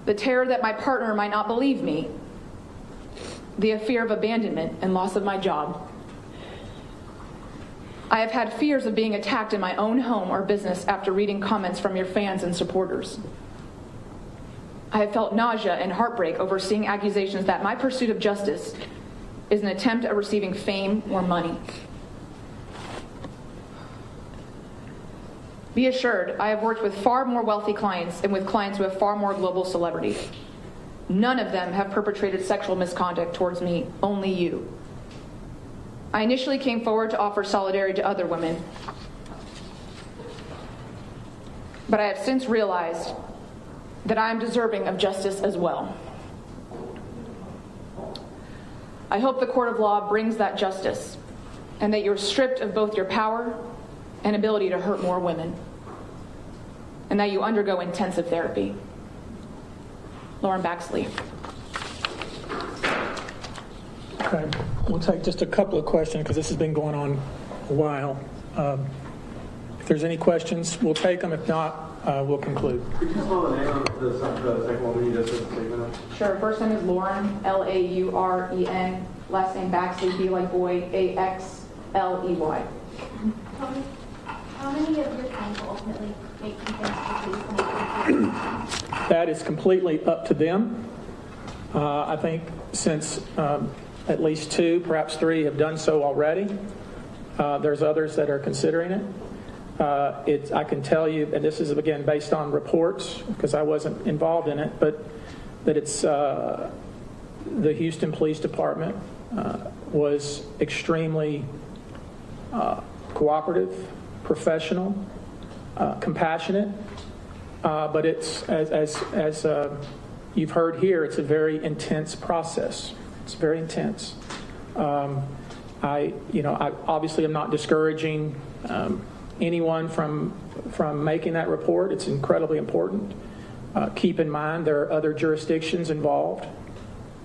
Speaker 1: the terror that my partner might not believe me, the fear of abandonment and loss of my job. I have had fears of being attacked in my own home or business after reading comments from your fans and supporters. I have felt nausea and heartbreak over seeing accusations that my pursuit of justice is an attempt at receiving fame or money. Be assured, I have worked with far more wealthy clients and with clients who have far more global celebrity. None of them have perpetrated sexual misconduct towards me, only you. I initially came forward to offer solidarity to other women, but I have since realized that I am deserving of justice as well. I hope the court of law brings that justice and that you're stripped of both your power and ability to hurt more women, and that you undergo intensive therapy. Lauren Baxley.
Speaker 10: Okay, we'll take just a couple of questions because this has been going on a while. If there's any questions, we'll take them. If not, we'll conclude.
Speaker 6: Could you spell the name of the second woman you just said the statement of?
Speaker 1: Sure, first name is Lauren, Lauren, last name Baxley, B like boy, AXLEY.
Speaker 12: How many of your clients will ultimately make complaints to police?
Speaker 10: That is completely up to them. I think since at least 2, perhaps 3 have done so already. There's others that are considering it. I can tell you, and this is again based on reports because I wasn't involved in it, but that it's the Houston Police Department was extremely cooperative, professional, compassionate, but it's as you've heard here, it's a very intense process. It's very intense. I obviously am not discouraging anyone from making that report. It's incredibly important. Keep in mind there are other jurisdictions involved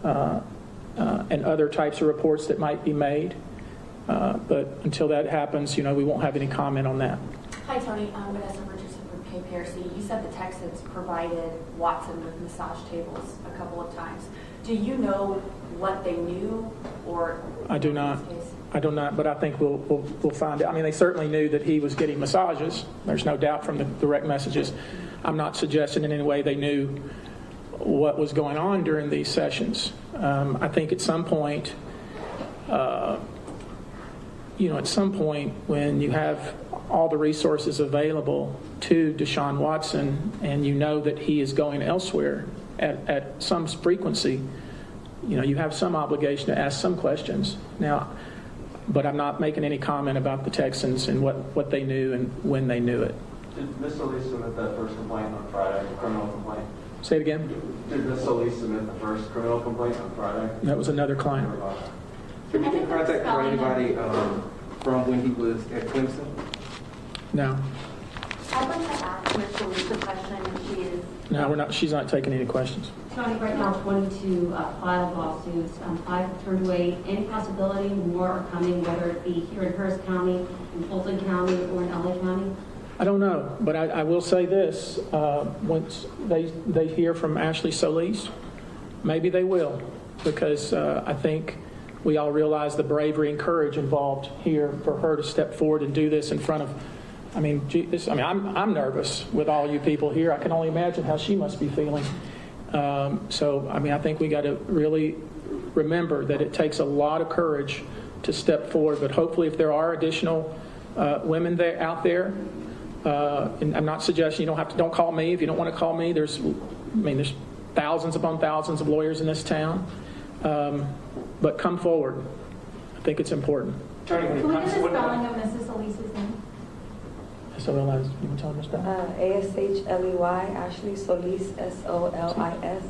Speaker 10: and other types of reports that might be made. But until that happens, we won't have any comment on that.
Speaker 12: Hi, Tony. Vanessa Richardson from KPRC. You said the Texans provided Watson with massage tables a couple of times. Do you know what they knew, or?
Speaker 10: I do not. I do not, but I think we'll find out. I mean, they certainly knew that he was getting massages. There's no doubt from the direct messages. I'm not suggesting in any way they knew what was going on during these sessions. I think at some point, at some point when you have all the resources available to Deshaun Watson and you know that he is going elsewhere at some frequency, you have some obligation to ask some questions. Now, but I'm not making any comment about the Texans and what they knew and when they knew it.
Speaker 6: Did Ms. Solis submit that first complaint on Friday, the criminal complaint?
Speaker 10: Say it again?
Speaker 6: Did Ms. Solis submit the first criminal complaint on Friday?
Speaker 10: That was another client.
Speaker 6: Did you get contact from anybody from when he was at Clemson?
Speaker 10: No.
Speaker 12: I'd like to ask Ms. Solis a question.
Speaker 10: No, we're not. She's not taking any questions.
Speaker 15: Tony, right now 22 filed lawsuits, 5 have turned away. Any possibility more are coming, whether it be here in Hearst County, in Fulton County, or in LA County?
Speaker 10: I don't know, but I will say this. Once they hear from Ashley Solis, maybe they will, because I think we all realize the bravery and courage involved here for her to step forward and do this in front of, I'm nervous with all you people here. I can only imagine how she must be feeling. I think we got to really remember that it takes a lot of courage to step forward, but hopefully if there are additional women out there, and I'm not suggesting don't call me if you don't want to call me. There's thousands upon thousands of lawyers in this town, but come forward. I think it's important.
Speaker 12: Can we get the spelling of Mrs. Solis's name?
Speaker 10: So you want to tell us that?
Speaker 17: ASHLEY, Ashley Solis, SOLIS.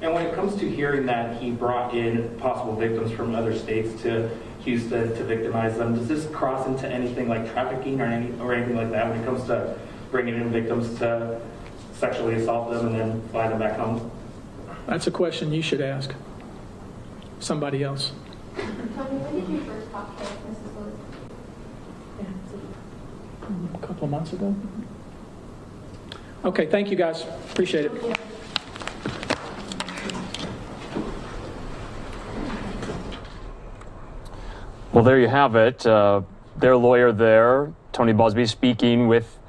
Speaker 21: And when it comes to hearing that he brought in possible victims from other states to Houston to victimize them, does this cross into anything like trafficking or anything like that when it comes to bringing in victims to sexually assault them and then fly them back home?
Speaker 10: That's a question you should ask somebody else.
Speaker 12: Tony, when did you first talk to Mrs. Solis?
Speaker 10: A couple of months ago. Okay, thank you guys. Appreciate it.
Speaker 2: Well, there you have it. Their lawyer there, Tony Busby, speaking with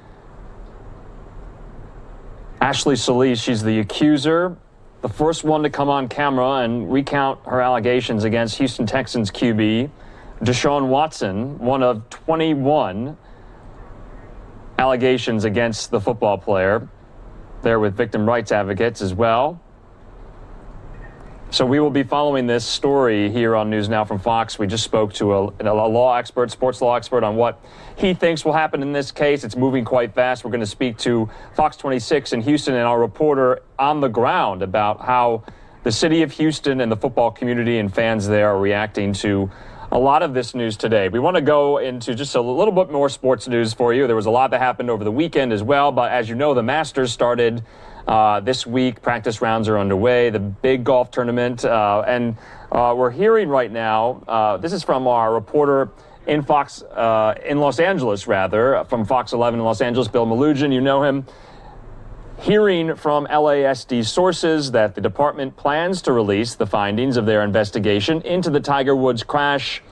Speaker 2: Ashley Solis. She's the accuser, the first one to come on camera and recount her allegations against Houston Texans QB Deshaun Watson, one of 21 allegations against the football player. There with victim rights advocates as well. So we will be following this story here on News Now from Fox. We just spoke to a law expert, sports law expert, on what he thinks will happen in this case. It's moving quite fast. We're going to speak to Fox 26 in Houston and our reporter on the ground about how the city of Houston and the football community and fans there are reacting to a lot of this news today. We want to go into just a little bit more sports news for you. There was a lot that happened over the weekend as well, but as you know, the Masters started this week. Practice rounds are underway, the big golf tournament, and we're hearing right now, this is from our reporter in Fox, in Los Angeles, rather, from Fox 11 in Los Angeles, Bill Malugin. You know him. Hearing from LASD sources that the department plans to release the findings of their investigation into the Tiger Woods crash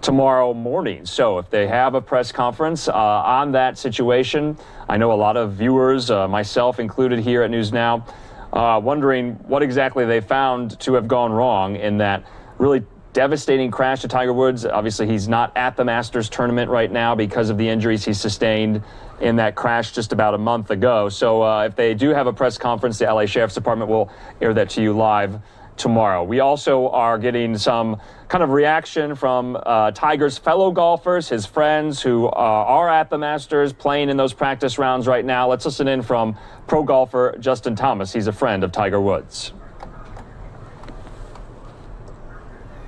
Speaker 2: tomorrow morning. So if they have a press conference on that situation, I know a lot of viewers, myself included here at News Now, wondering what exactly they found to have gone wrong in that really devastating crash to Tiger Woods. Obviously, he's not at the Masters tournament right now because of the injuries he sustained in that crash just about a month ago. So if they do have a press conference, the LA Sheriff's Department will air that to you live tomorrow. We also are getting some kind of reaction from Tiger's fellow golfers, his friends who are at the Masters playing in those practice rounds right now. Let's listen in from pro golfer Justin Thomas. He's a friend of Tiger Woods.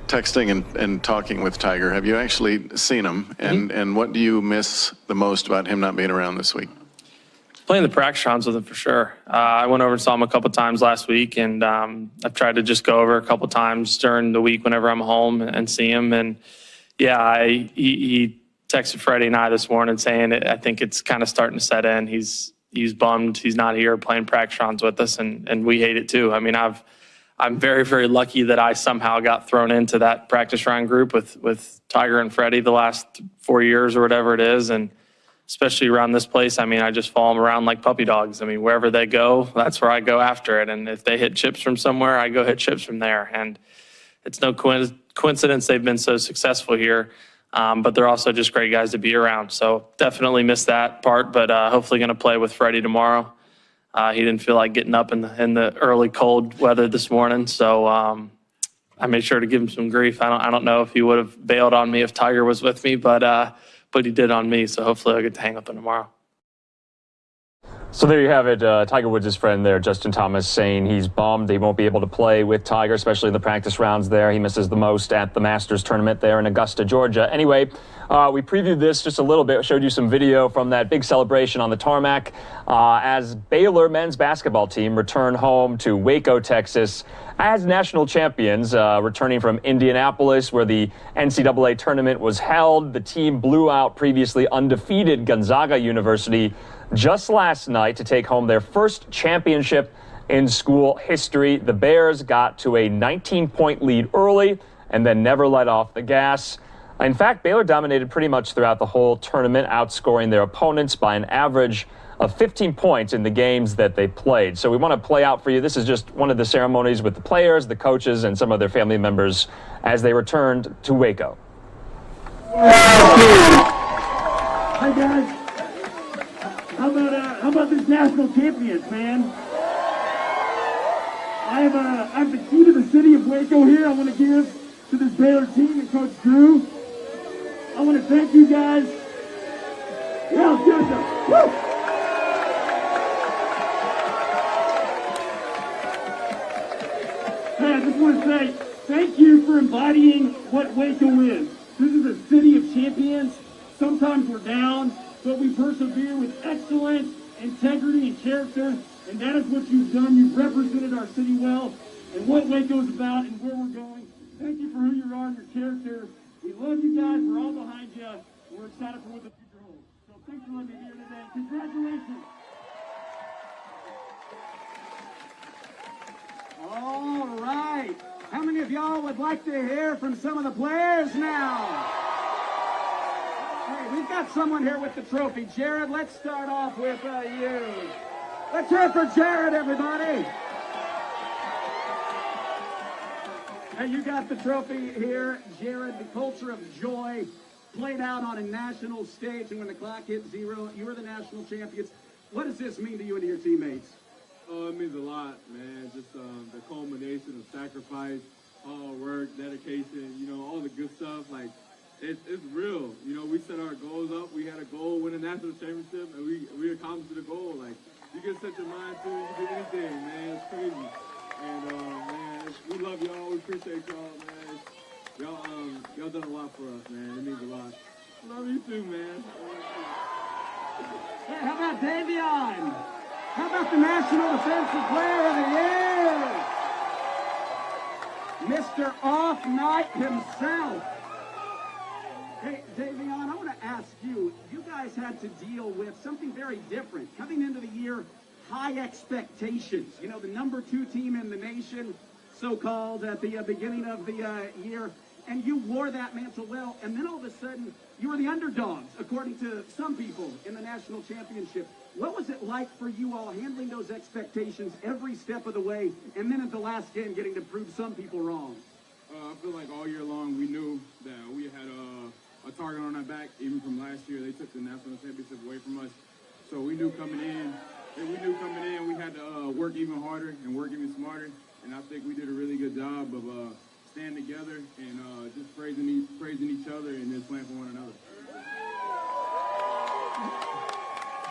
Speaker 7: Texting and talking with Tiger, have you actually seen him? And what do you miss the most about him not being around this week?
Speaker 8: Playing the practice rounds with him for sure. I went over and saw him a couple times last week, and I've tried to just go over a couple times during the week whenever I'm home and see him. And yeah, he texted Freddie and I this morning saying I think it's kind of starting to set in. He's bummed he's not here playing practice rounds with us, and we hate it too. I mean, I'm very, very lucky that I somehow got thrown into that practice round group with Tiger and Freddie the last 4 years or whatever it is. And especially around this place, I mean, I just follow them around like puppy dogs. I mean, wherever they go, that's where I go after it. And if they hit chips from somewhere, I go hit chips from there. And it's no coincidence they've been so successful here. But they're also just great guys to be around. So definitely missed that part, but hopefully going to play with Freddie tomorrow. He didn't feel like getting up in the early cold weather this morning, so I made sure to give him some grief. I don't know if he would have bailed on me if Tiger was with me, but he did on me. So hopefully I'll get to hang with him tomorrow.
Speaker 2: So there you have it. Tiger Woods' friend there, Justin Thomas, saying he's bummed he won't be able to play with Tiger, especially in the practice rounds there. He misses the most at the Masters tournament there in Augusta, Georgia. Anyway, we previewed this just a little bit, showed you some video from that big celebration on the tarmac as Baylor men's basketball team return home to Waco, Texas as national champions, returning from Indianapolis where the NCAA tournament was held. The team blew out previously undefeated Gonzaga University just last night to take home their first championship in school history. The Bears got to a 19-point lead early and then never let off the gas. In fact, Baylor dominated pretty much throughout the whole tournament, outscoring their opponents by an average of 15 points in the games that they played. So we want to play out for you. This is just one of the ceremonies with the players, the coaches, and some of their family members as they returned to Waco.
Speaker 18: Hi, guys. How about this national champions, man? I have the key to the city of Waco here. I want to give to this Baylor team and Coach Drew. I want to thank you guys. Yeah, let's do it. Woo! Hey, I just want to say thank you for embodying what Waco is. This is a city of champions. Sometimes we're down, but we persevere with excellence, integrity, and character, and that is what you've done. You've represented our city well and what Waco is about and where we're going. Thank you for who you are and your character. We love you guys. We're all behind you. We're excited for what the future holds. So thanks for letting me here today. Congratulations.
Speaker 23: All right. How many of y'all would like to hear from some of the players now?
Speaker 18: we've got someone here with the trophy. Jared, let's start off with you. Let's hear it for Jared, everybody. Hey, you got the trophy here, Jared. The culture of joy played out on a national stage, and when the clock hit 0, you were the national champions. What does this mean to you and to your teammates?
Speaker 9: Oh, it means a lot, man. Just the culmination of sacrifice, hard work, dedication, you know, all the good stuff. Like, it's real. You know, we set our goals up. We had a goal, win a national championship, and we accomplished the goal. Like, you can set your mind to it, you can do anything, man. It's crazy. And, man, we love y'all. We appreciate y'all, man. Y'all done a lot for us, man. It means a lot. Love you too, man.
Speaker 18: Hey, how about Davion? How about the National Defensive Player of the Year? Mr. Off Night himself. Hey, Davion, I want to ask you, you guys had to deal with something very different. Coming into the year, high expectations. You know, the number 2 team in the nation, so-called, at the beginning of the year. And you wore that mantle well, and then all of a sudden, you were the underdogs, according to some people, in the national championship. What was it like for you all handling those expectations every step of the way, and then at the last game getting to prove some people wrong?
Speaker 9: I feel like all year long we knew that we had a target on our back. Even from last year, they took the national championship away from us. So we knew coming in we had to work even harder and work even smarter. And I think we did a really good job of stand together and just praising each other and just playing for one another.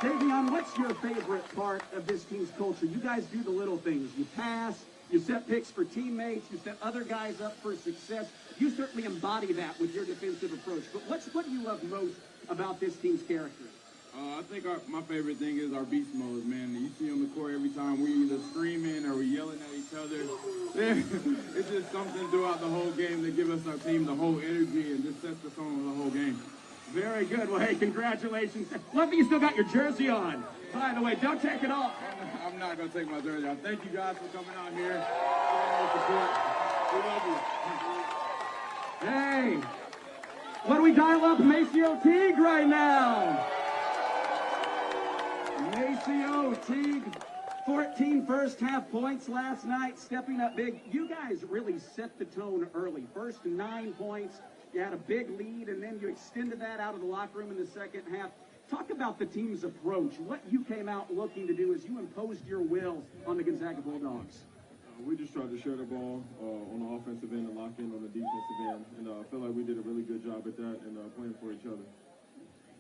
Speaker 18: Davion, what's your favorite part of this team's culture? You guys do the little things. You pass, you set picks for teammates, you set other guys up for success. You certainly embody that with your defensive approach. But what do you love most about this team's character?
Speaker 9: I think my favorite thing is our beast mode, man. You see on the court every time we either screaming or we yelling at each other. It's just something throughout the whole game that gives us our team the whole energy and just sets the tone of the whole game.
Speaker 18: Very good. Well, hey, congratulations. Love that you still got your jersey on. By the way, don't take it off.
Speaker 9: I'm not going to take my jersey off. Thank you guys for coming out here. Support. We love you.
Speaker 18: Hey, why don't we dial up Maceo Teague right now? Maceo Teague, 14 first-half points last night, stepping up big. You guys really set the tone early. First 9 points, you had a big lead, and then you extended that out of the locker room in the second half. Talk about the team's approach, what you came out looking to do as you imposed your will on the Gonzaga Bulldogs.
Speaker 9: We just tried to share the ball on the offensive end and lock in on the defensive end, and I feel like we did a really good job at that and playing for each other.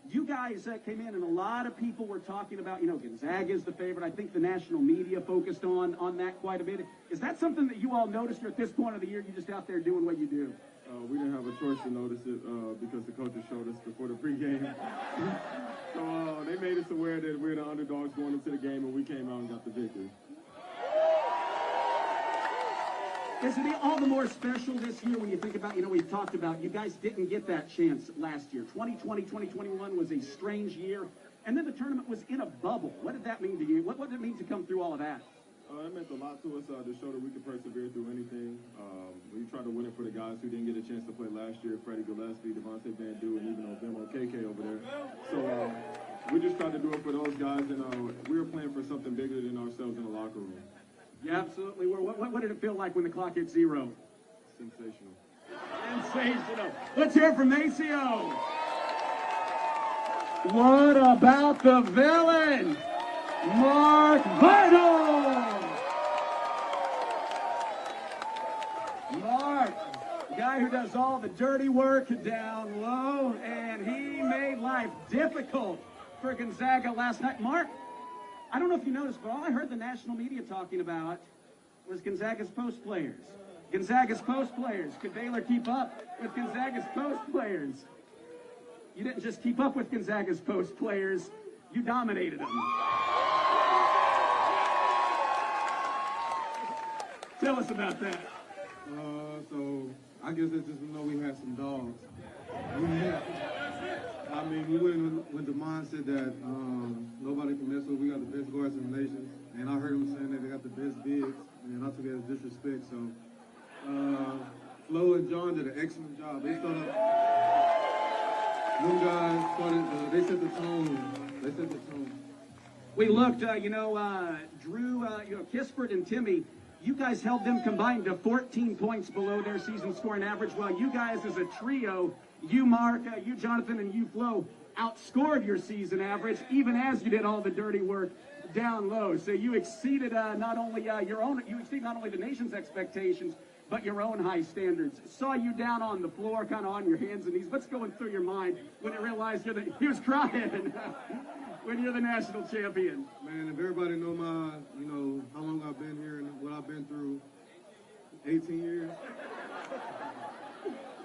Speaker 18: You guys came in, and a lot of people were talking about, you know, Gonzaga is the favorite. I think the national media focused on that quite a bit. Is that something that you all noticed, or at this point of the year, you're just out there doing what you do?
Speaker 9: We didn't have a choice to notice it because the coaches showed us before the pregame. So they made us aware that we're the underdogs going into the game, and we came out and got the victory.
Speaker 18: Is it all the more special this year when you think about, you know, we've talked about you guys didn't get that chance last year. 2020, 2021 was a strange year, and then the tournament was in a bubble. What did that mean to you? What did it mean to come through all of that?
Speaker 9: It meant a lot to us to show that we could persevere through anything. We tried to win it for the guys who didn't get a chance to play last year, Freddie Gillespie, Devontae Van Du, and even Obama KK over there. So we just tried to do it for those guys, and we were playing for something bigger than ourselves in the locker room.
Speaker 18: Yeah, absolutely. What did it feel like when the clock hit 0?
Speaker 9: Sensational.
Speaker 18: Sensational. Let's hear from Maceo. What about the villain, Mark Vital? Mark, the guy who does all the dirty work down low, and he made life difficult for Gonzaga last night. Mark, I don't know if you noticed, but all I heard the national media talking about was Gonzaga's post players. Gonzaga's post players. Could Baylor keep up with Gonzaga's post players? You didn't just keep up with Gonzaga's post players, you dominated them. Tell us about that.
Speaker 9: So I guess they just know we had some dogs. We went with the mindset that nobody can mess with. We got the best guards in the nation, and I heard them saying that they got the best bigs, and I took it as disrespect. So Flo and John did an excellent job. They started. Them guys started, they set the tone. They set the tone.
Speaker 18: We looked, Drew, Kispert and Timmy, you guys held them combined to 14 points below their season scoring average, while you guys as a trio, you Mark, you Jonathan, and you Flo, outscored your season average, even as you did all the dirty work down low. So you exceeded not only the nation's expectations, but your own high standards. Saw you down on the floor, kind of on your hands and knees. What's going through your mind when you realized he was crying when you're the national champion?
Speaker 9: Man, if everybody know how long I've been here and what I've been through, 18 years.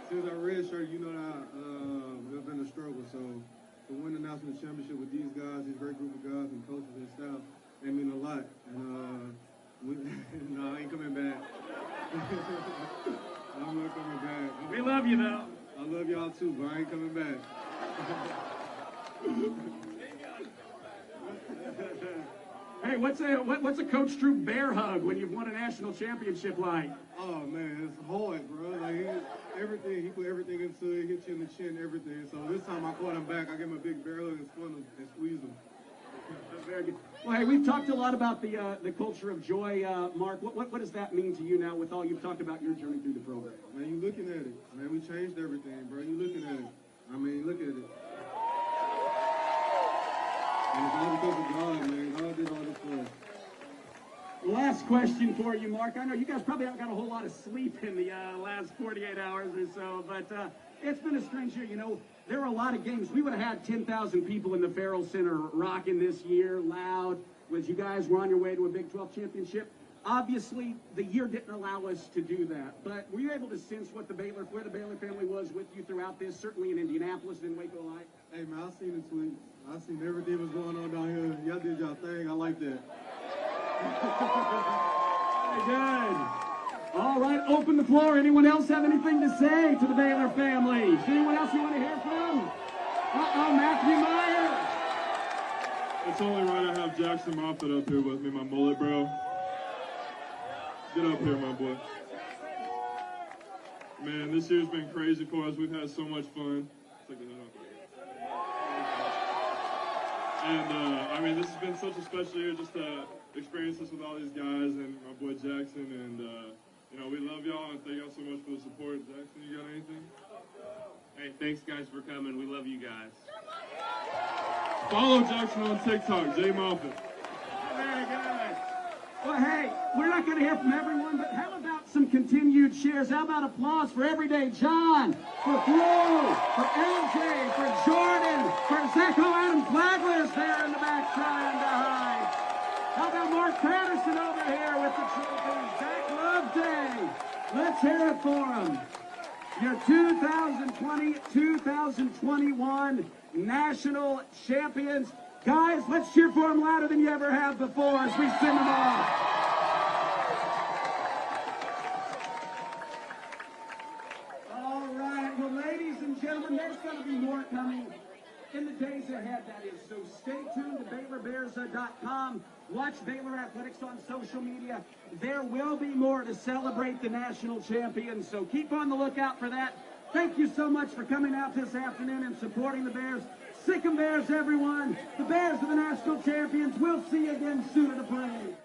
Speaker 9: Since I redshirt, you know that it's been a struggle. So to win the national championship with these guys, this great group of guys and coaches and staff, they mean a lot. And no, I ain't coming back. I'm not coming back.
Speaker 18: We love you though.
Speaker 9: I love y'all too, but I ain't coming back.
Speaker 18: Hey, what's a Coach Drew bear hug when you've won a national championship like?
Speaker 9: Oh man, it's hard, bro. Like he put everything into it, hit you in the chin, everything. So this time I caught him back. I gave him a big bear hug and spun him and squeezed him.
Speaker 18: Very good. Well, hey, we've talked a lot about the culture of joy, Mark. What does that mean to you now with all you've talked about your journey through the program?
Speaker 9: Man, you looking at it. Man, we changed everything, bro. You looking at it. I mean, look at it. And it's all because of God, man. God did all this for us.
Speaker 18: Last question for you, Mark. I know you guys probably haven't got a whole lot of sleep in the last 48 hours or so, but it's been a strange year. You know, there were a lot of games. We would have had 10,000 people in the Farrell Center rocking this year, loud, as you guys were on your way to a Big 12 championship. Obviously, the year didn't allow us to do that, but were you able to sense where the Baylor family was with you throughout this, certainly in Indianapolis and in Waco Light?
Speaker 9: Hey, man, I seen the tweets. I seen everything was going on down here. Y'all did y'all thing. I like that.
Speaker 18: Very good. All right, open the floor. Anyone else have anything to say to the Baylor family? Is anyone else you want to hear from? Uh-oh, Matthew Meyer.
Speaker 9: It's only right I have Jackson Moffitt up here with me, my mullet, bro. Get up here, my boy. Man, this year's been crazy for us. We've had so much fun. Take the hood off. And, I mean, this has been such a special year just to experience this with all these guys and my boy Jackson. And, you know, we love y'all and thank y'all so much for the support. Jackson, you got anything?
Speaker 4: Hey, thanks, guys, for coming. We love you guys.
Speaker 9: Follow Jackson on TikTok, J Moffitt.
Speaker 18: Very good. Well, hey, we're not going to hear from everyone, but how about some continued cheers? How about applause for Everyday John, for Flo, for LJ, for Jordan, for Zeko Adam Flagler's there in the back trying to hide. How about Mark Patterson over here with the trophy? Zach Loveday. Let's hear it for him. Your 2020-2021 national champions. Guys, let's cheer for them louder than you ever have before as we send them off. All right, well, ladies and gentlemen, there's going to be more coming in the days ahead, that is. So stay tuned to BaylorBears.com. Watch Baylor Athletics on social media. There will be more to celebrate the national champions, so keep on the lookout for that. Thank you so much for coming out this afternoon and supporting the Bears. Sick 'em Bears, everyone. The Bears are the national champions. We'll see you again soon at the parade.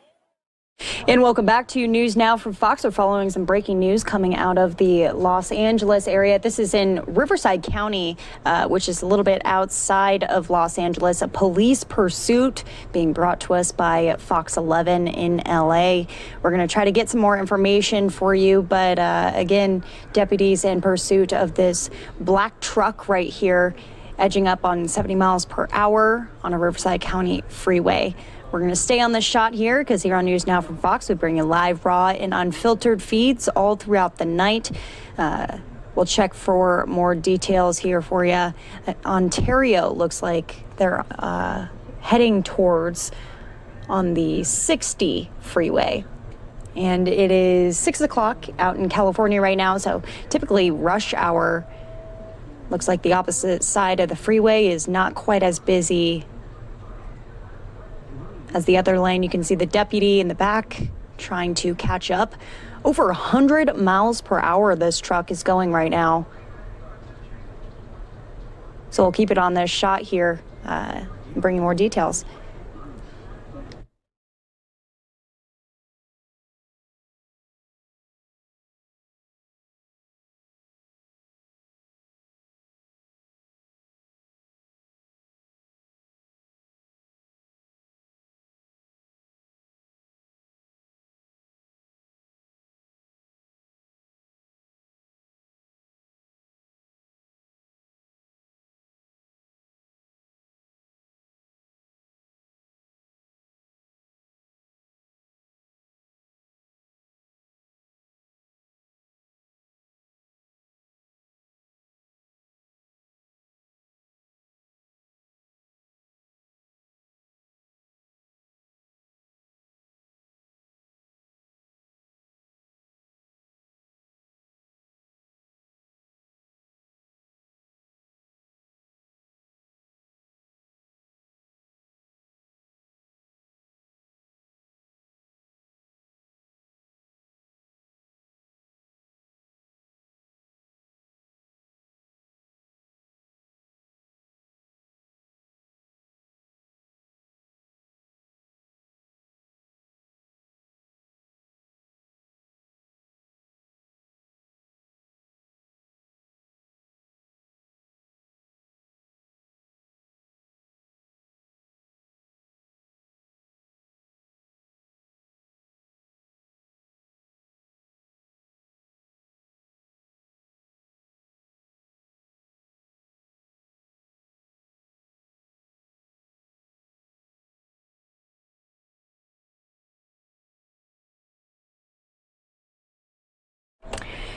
Speaker 11: And welcome back to News Now from Fox. We're following some breaking news coming out of the Los Angeles area. This is in Riverside County, which is a little bit outside of Los Angeles. A police pursuit being brought to us by Fox 11 in LA. We're going to try to get some more information for you. But again, deputies in pursuit of this black truck right here, edging up on 70 miles per hour on a Riverside County freeway. We're going to stay on this shot here because here on News Now from Fox, we bring you live, raw, and unfiltered feeds all throughout the night. We'll check for more details here for you. Ontario looks like they're heading towards on the 60 freeway. And it is 6 o'clock out in California right now, so typically rush hour. Looks like the opposite side of the freeway is not quite as busy as the other lane. You can see the deputy in the back trying to catch up. Over 100 miles per hour this truck is going right now. So we'll keep it on this shot here, bring you more details.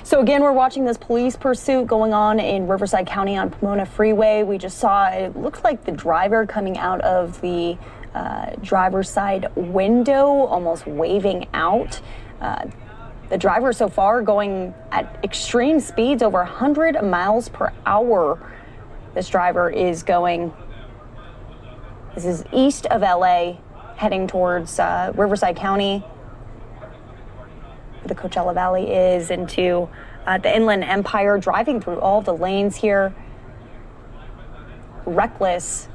Speaker 11: So again, we're watching this police pursuit going on in Riverside County on Pomona Freeway. We just saw, it looks like the driver coming out of the driver's side window, almost waving out. The driver so far going at extreme speeds, over 100 miles per hour. This driver is going, this is east of LA, heading towards Riverside County. The Coachella Valley is into the Inland Empire, driving through all the lanes here. Reckless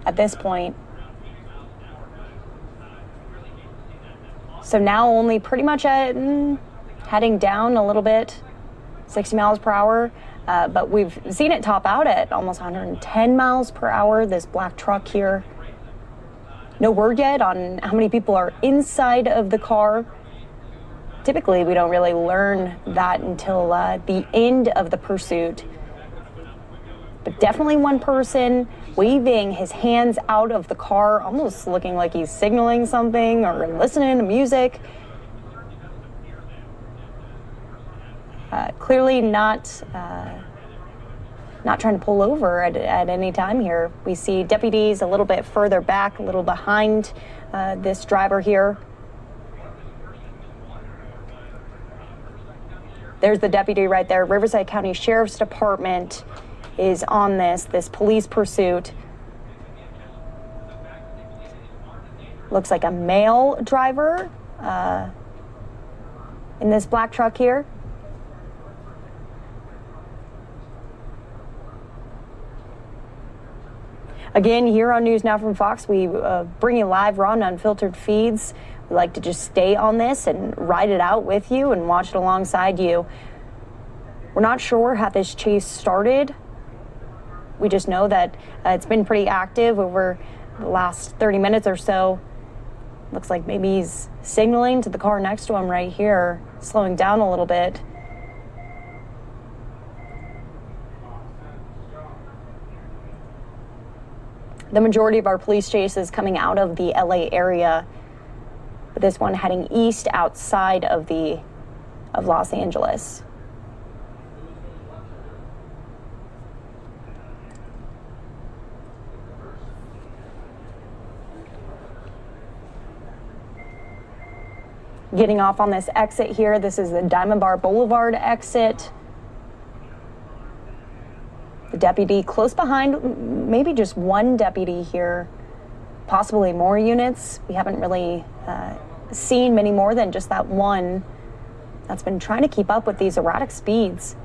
Speaker 11: at this point. So now only pretty much at heading down a little bit, 60 miles per hour. But we've seen it top out at almost 110 miles per hour, this black truck here. No word yet on how many people are inside of the car. Typically, we don't really learn that until the end of the pursuit. But definitely one person waving his hands out of the car, almost looking like he's signaling something or listening to music. Clearly not trying to pull over at any time here. We see deputies a little bit further back, a little behind this driver here. There's the deputy right there. Riverside County Sheriff's Department is on this police pursuit. Looks like a male driver in this black truck here. Again, here on News Now from Fox, we bring you live, raw, and unfiltered feeds. We like to just stay on this and ride it out with you and watch it alongside you. We're not sure how this chase started. We just know that it's been pretty active over the last 30 minutes or so. Looks like maybe he's signaling to the car next to him right here, slowing down a little bit. The majority of our police chase is coming out of the LA area, but this one heading east outside of Los Angeles. Getting off on this exit here, this is the Diamond Bar Boulevard exit. The deputy close behind, maybe just one deputy here, possibly more units. We haven't really seen many more than just that one that's been trying to keep up with these erratic speeds.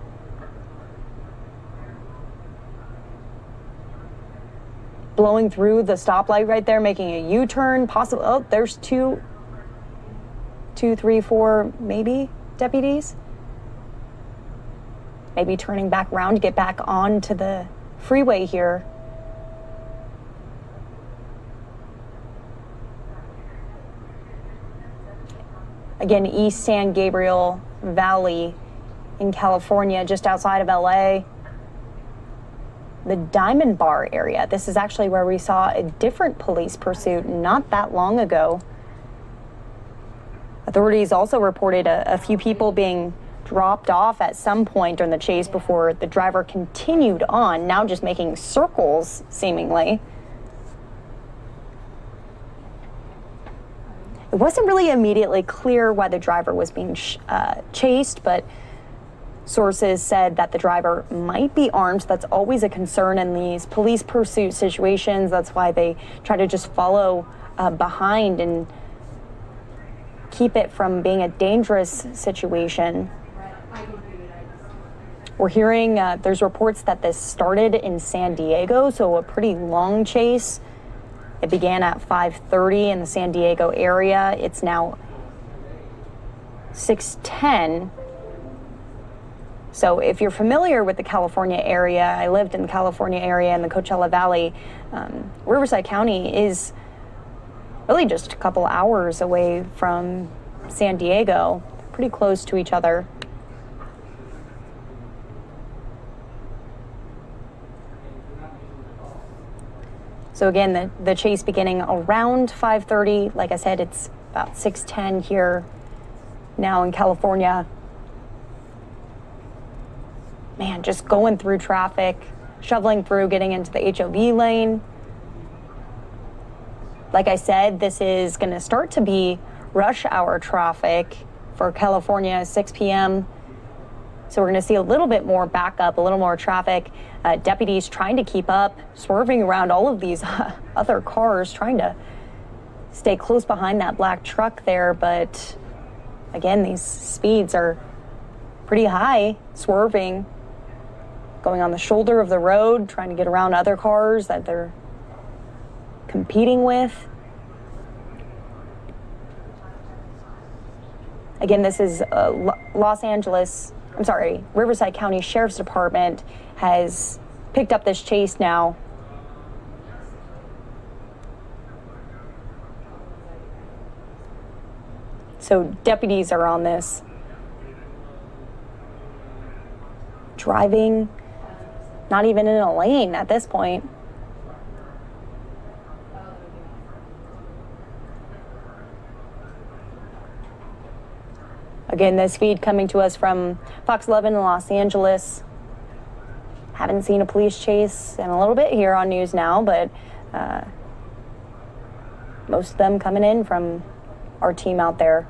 Speaker 11: blowing through the stoplight right there, making a U-turn, possible. Oh, there's two, three, four, maybe deputies. Maybe turning back around to get back onto the freeway here. Again, East San Gabriel Valley in California, just outside of LA. The Diamond Bar area. This is actually where we saw a different police pursuit not that long ago. Authorities also reported a few people being dropped off at some point during the chase before the driver continued on, now just making circles, seemingly. It wasn't really immediately clear why the driver was being chased, but sources said that the driver might be armed. That's always a concern in these police pursuit situations. That's why they try to just follow behind and keep it from being a dangerous situation. We're hearing there's reports that this started in San Diego, so a pretty long chase. It began at 5:30 in the San Diego area. It's now 6:10. So if you're familiar with the California area, I lived in the California area in the Coachella Valley. Riverside County is really just a couple hours away from San Diego, pretty close to each other. So again, the chase beginning around 5:30. Like I said, it's about 6:10 here now in California. Man, just going through traffic, shoveling through, getting into the HOV lane. Like I said, this is going to start to be rush hour traffic for California, 6 p.m. So we're going to see a little bit more backup, a little more traffic. Deputies trying to keep up, swerving around all of these other cars, trying to stay close behind that black truck there. But again, these speeds are pretty high, swerving, going on the shoulder of the road, trying to get around other cars that they're competing with. Again, this is Riverside County Sheriff's Department has picked up this chase now. So deputies are on this. Driving, not even in a lane at this point. Again, this feed coming to us from Fox 11 in Los Angeles. Haven't seen a police chase in a little bit here on NewsNOW, but most of them coming in from our team out there.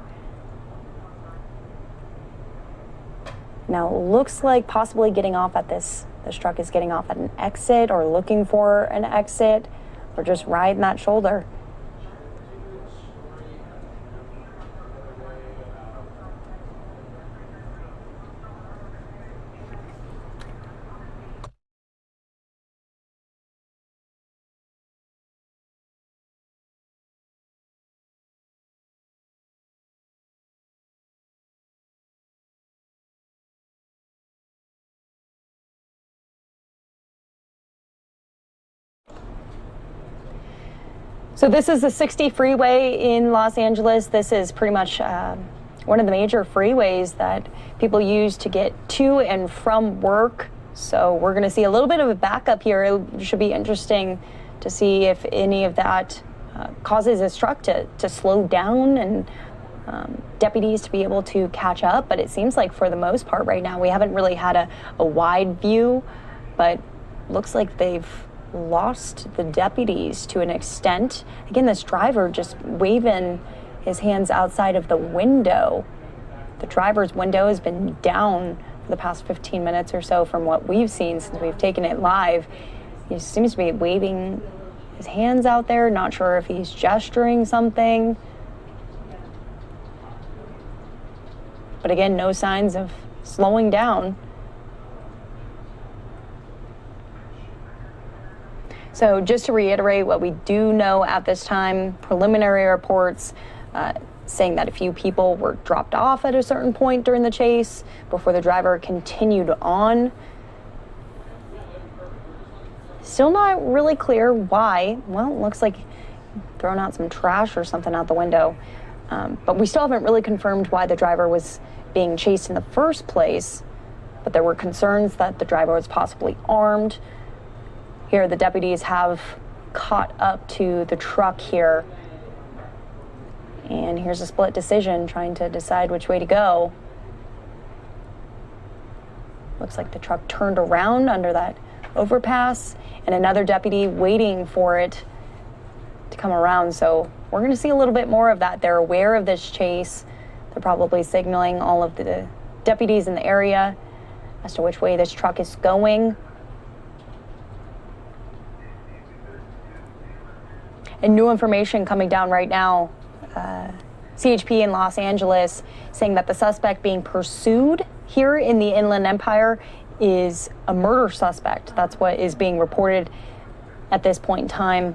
Speaker 11: Now, looks like possibly getting off at this truck is getting off at an exit or looking for an exit or just riding that shoulder. So this is the 60 freeway in Los Angeles. This is pretty much one of the major freeways that people use to get to and from work. So we're going to see a little bit of a backup here. It should be interesting to see if any of that causes this truck to slow down and deputies to be able to catch up. But it seems like for the most part right now, we haven't really had a wide view, but looks like they've lost the deputies to an extent. Again, this driver just waving his hands outside of the window. The driver's window has been down for the past 15 minutes or so from what we've seen since we've taken it live. He seems to be waving his hands out there, not sure if he's gesturing something. But again, no signs of slowing down. So just to reiterate what we do know at this time, preliminary reports saying that a few people were dropped off at a certain point during the chase before the driver continued on. Still not really clear why. Well, it looks like throwing out some trash or something out the window. But we still haven't really confirmed why the driver was being chased in the first place. But there were concerns that the driver was possibly armed. Here, the deputies have caught up to the truck here. And here's a split decision, trying to decide which way to go. Looks like the truck turned around under that overpass, and another deputy waiting for it to come around. So we're going to see a little bit more of that. They're aware of this chase. They're probably signaling all of the deputies in the area as to which way this truck is going. And new information coming down right now. CHP in Los Angeles saying that the suspect being pursued here in the Inland Empire is a murder suspect. That's what is being reported at this point in time.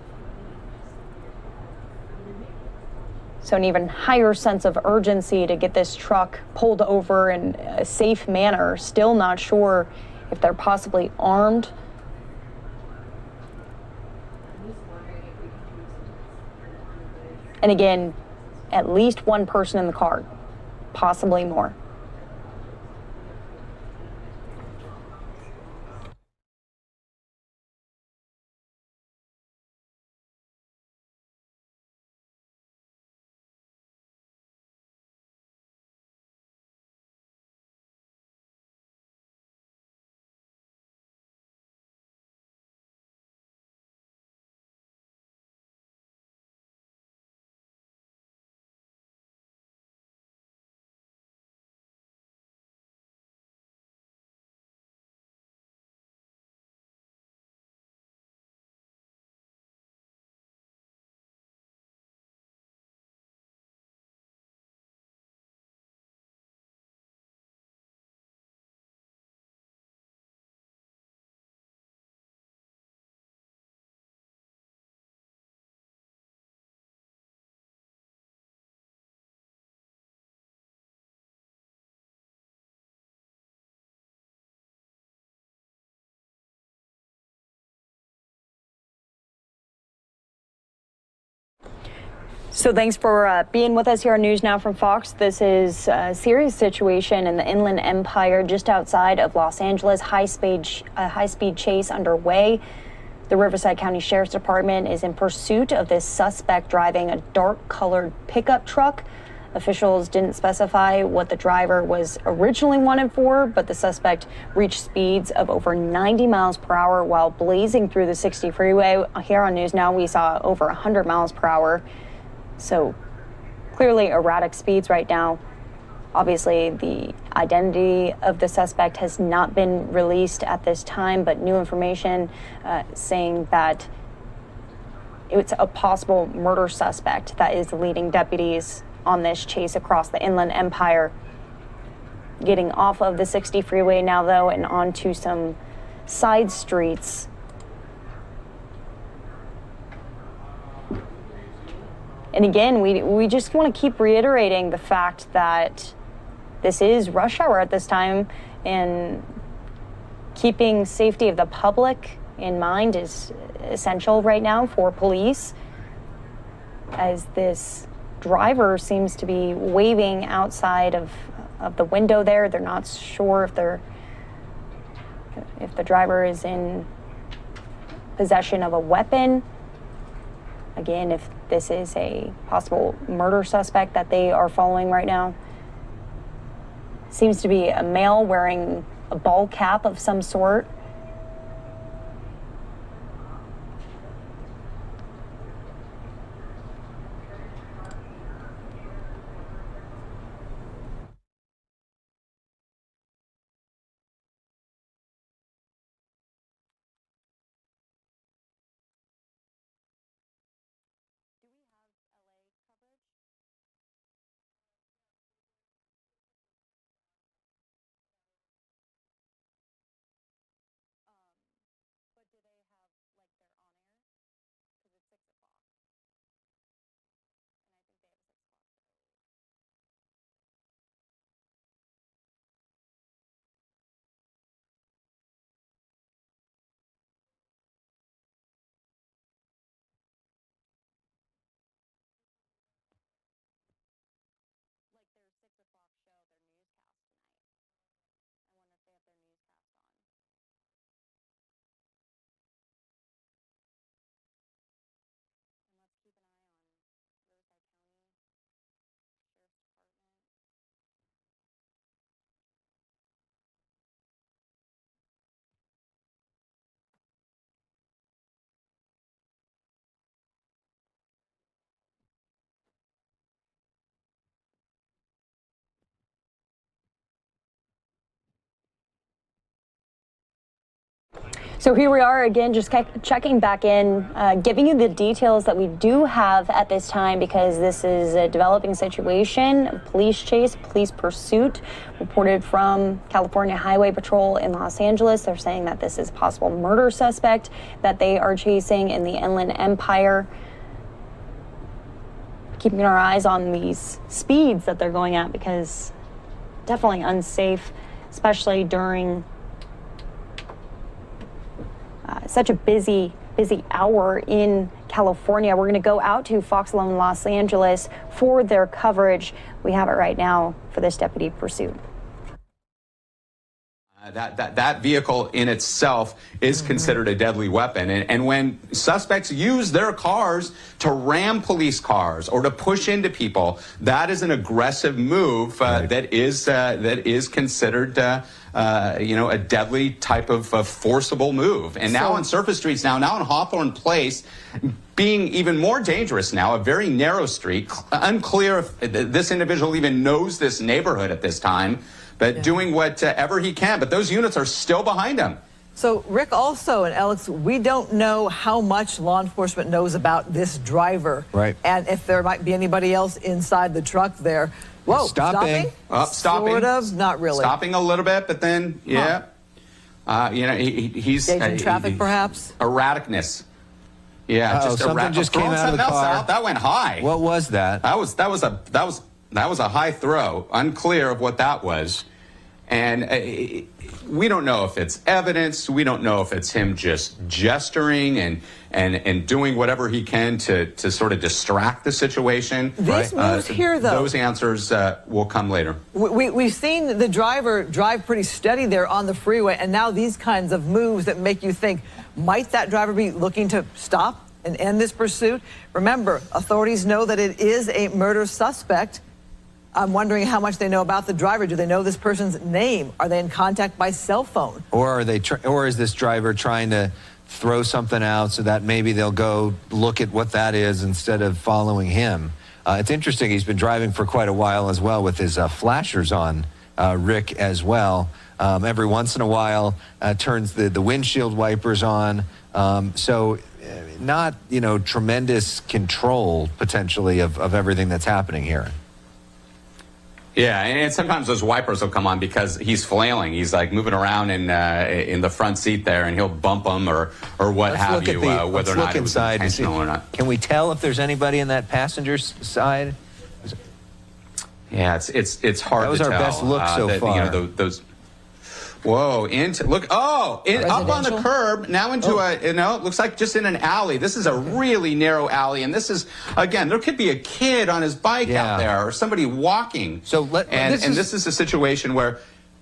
Speaker 11: So an even higher sense of urgency to get this truck pulled over in a safe manner. Still not sure if they're possibly armed. And again, at least one person in the car, possibly more. So thanks for being with us here on News Now from Fox. This is a serious situation in the Inland Empire just outside of Los Angeles. High-speed chase underway. The Riverside County Sheriff's Department is in pursuit of this suspect driving a dark-colored pickup truck. Officials didn't specify what the driver was originally wanted for, but the suspect reached speeds of over 90 miles per hour while blazing through the 60 freeway. Here on News Now, we saw over 100 miles per hour. So clearly erratic speeds right now. Obviously, the identity of the suspect has not been released at this time, but new information saying that it's a possible murder suspect that is leading deputies on this chase across the Inland Empire. Getting off of the 60 freeway now, though, and onto some side streets. And again, we just want to keep reiterating the fact that this is rush hour at this time, and keeping safety of the public in mind is essential right now for police, as this driver seems to be waving outside of the window there. They're not sure if the driver is in possession of a weapon. Again, if this is a possible murder suspect that they are following right now. Seems to be a male wearing a ball cap of some sort. So here we are again, just checking back in, giving you the details that we do have at this time, because this is a developing situation. Police chase, police pursuit reported from California Highway Patrol in Los Angeles. They're saying that this is a possible murder suspect that they are chasing in the Inland Empire. Keeping our eyes on these speeds that they're going at, because definitely unsafe, especially during such a busy hour in California. We're going to go out to Fox 11 Los Angeles for their coverage. We have it right now for this deputy pursuit.
Speaker 13: That vehicle in itself is considered a deadly weapon. And when suspects use their cars to ram police cars or to push into people, that is an aggressive move that is considered a deadly type of forcible move. And now on surface streets, now on Hawthorne Place, being even more dangerous now, a very narrow street, unclear if this individual even knows this neighborhood at this time, but doing whatever he can. But those units are still behind him.
Speaker 14: So, Rick, also, and Alex, we don't know how much law enforcement knows about this driver.
Speaker 19: Right.
Speaker 14: And if there might be anybody else inside the truck there. Whoa, stopping?
Speaker 13: Stopping.
Speaker 14: Sort of, not really.
Speaker 13: Stopping a little bit, but then, he's...
Speaker 14: Gauging traffic, perhaps?
Speaker 13: Erraticness. Yeah,
Speaker 19: something just came out of the car.
Speaker 13: That went high.
Speaker 19: What was that?
Speaker 13: That was a high throw. Unclear of what that was. And we don't know if it's evidence. We don't know if it's him just gesturing and doing whatever he can to sort of distract the situation.
Speaker 14: These moves here, though.
Speaker 13: Those answers will come later.
Speaker 14: We've seen the driver drive pretty steady there on the freeway, and now these kinds of moves that make you think, might that driver be looking to stop and end this pursuit? Remember, authorities know that it is a murder suspect. I'm wondering how much they know about the driver. Do they know this person's name? Are they in contact by cell phone?
Speaker 19: Or or is this driver trying to throw something out so that maybe they'll go look at what that is instead of following him? It's interesting. He's been driving for quite a while as well with his flashers on, Rick, as well. Every once in a while, turns the windshield wipers on. So not, tremendous control potentially of everything that's happening here.
Speaker 13: Yeah, and sometimes those wipers will come on because he's flailing. He's like moving around in the front seat there, and he'll bump them or what have you, whether or not it was intentional or not.
Speaker 19: Can we tell if there's anybody in that passenger side?
Speaker 13: Yeah, it's hard to tell.
Speaker 19: That was our best look so far.
Speaker 13: Those. Whoa! Up on the curb, now into it looks like just in an alley. This is a really narrow alley, and this is, again, there could be a kid on his bike out there or somebody walking.
Speaker 19: So
Speaker 13: this is a situation where.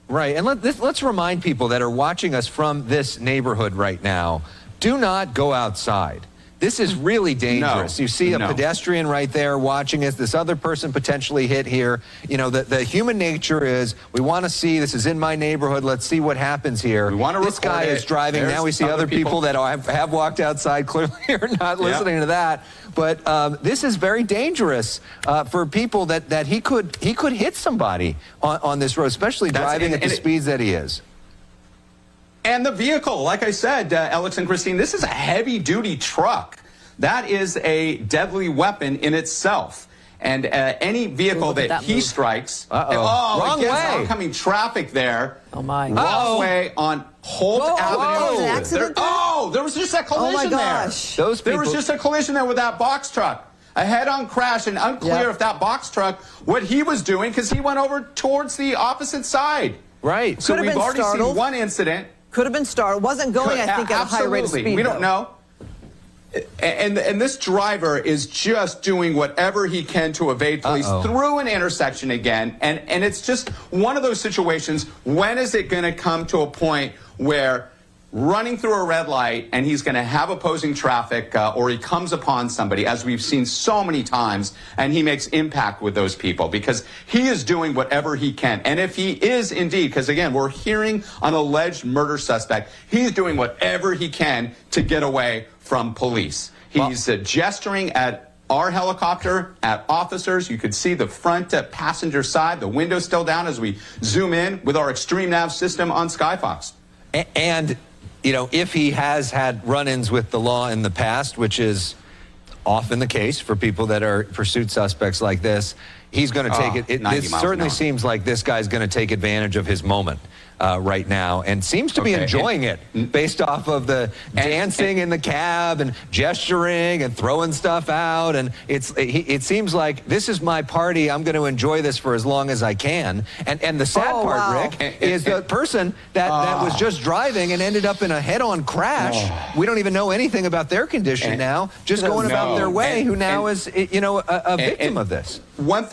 Speaker 19: Right, and let's remind people that are watching us from this neighborhood right now, do not go outside. This is really dangerous. You see a pedestrian right there watching us, this other person potentially hit here. The human nature is, we want to see, this is in my neighborhood, let's see what happens here.
Speaker 13: We want to
Speaker 19: This guy is driving. Now we see other people that have walked outside, clearly are not listening to that. But this is very dangerous for people that he could hit somebody on this road, especially driving at the speeds that he is.
Speaker 13: And the vehicle, like I said, Alex and Christine, this is a heavy-duty truck. That is a deadly weapon in itself. And any vehicle that he strikes...
Speaker 19: Wrong way.
Speaker 13: Oncoming traffic there.
Speaker 14: Oh, my.
Speaker 13: Wrong way on Holt Avenue. There was just a collision there. There was just a collision there with that box truck. A head-on crash, and unclear if that box truck, what he was doing, because he went over towards the opposite side.
Speaker 19: Right.
Speaker 13: So we've already seen one incident.
Speaker 14: Could have been startled. Wasn't going, I think, at a high rate of speed.
Speaker 13: We don't know. And this driver is just doing whatever he can to evade police through an intersection again. And it's just one of those situations. When is it going to come to a point where running through a red light and he's going to have opposing traffic or he comes upon somebody, as we've seen so many times, and he makes impact with those people because he is doing whatever he can. And if he is indeed, because again, we're hearing an alleged murder suspect, he's doing whatever he can to get away from police. He's gesturing at our helicopter, at officers. You could see the front passenger side, the window still down as we zoom in with our Extreme Nav system on Skyfox.
Speaker 19: And if he has had run-ins with the law in the past, which is often the case for people that are pursuit suspects like this, he's going to take it. It certainly seems like this guy's going to take advantage of his moment right now, and seems to be enjoying it based off of the dancing in the cab and gesturing and throwing stuff out. And it seems like, this is my party. I'm going to enjoy this for as long as I can. And the sad part, Rick, is the person that was just driving and ended up in a head-on crash. We don't even know anything about their condition now, just going about their way, who now is, a victim of this.
Speaker 13: One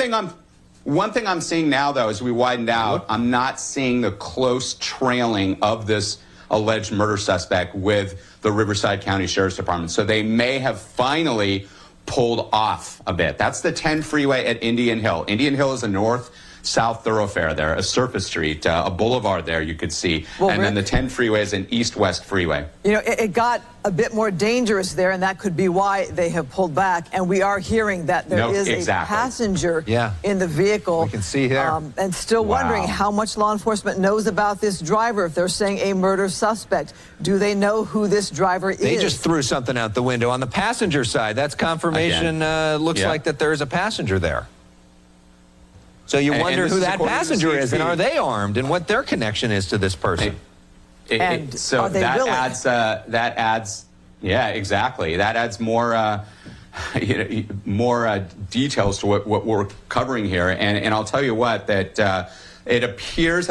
Speaker 13: thing I'm seeing now, though, as we widened out, I'm not seeing the close trailing of this alleged murder suspect with the Riverside County Sheriff's Department. So they may have finally pulled off a bit. That's the 10 freeway at Indian Hill. Indian Hill is a north-south thoroughfare there, a surface street, a boulevard there you could see. And then the 10 freeway is an east-west freeway.
Speaker 14: It got a bit more dangerous there, and that could be why they have pulled back. And we are hearing that there is a passenger in the vehicle.
Speaker 19: We can see there.
Speaker 14: And still wondering how much law enforcement knows about this driver. If they're saying a murder suspect, do they know who this driver is?
Speaker 19: They just threw something out the window. On the passenger side, that's confirmation. Looks like that there is a passenger there. So you wonder who that passenger is, and are they armed, and what their connection is to this person.
Speaker 13: So that adds, yeah, exactly. That adds more, more details to what we're covering here. And I'll tell you what, that it appears,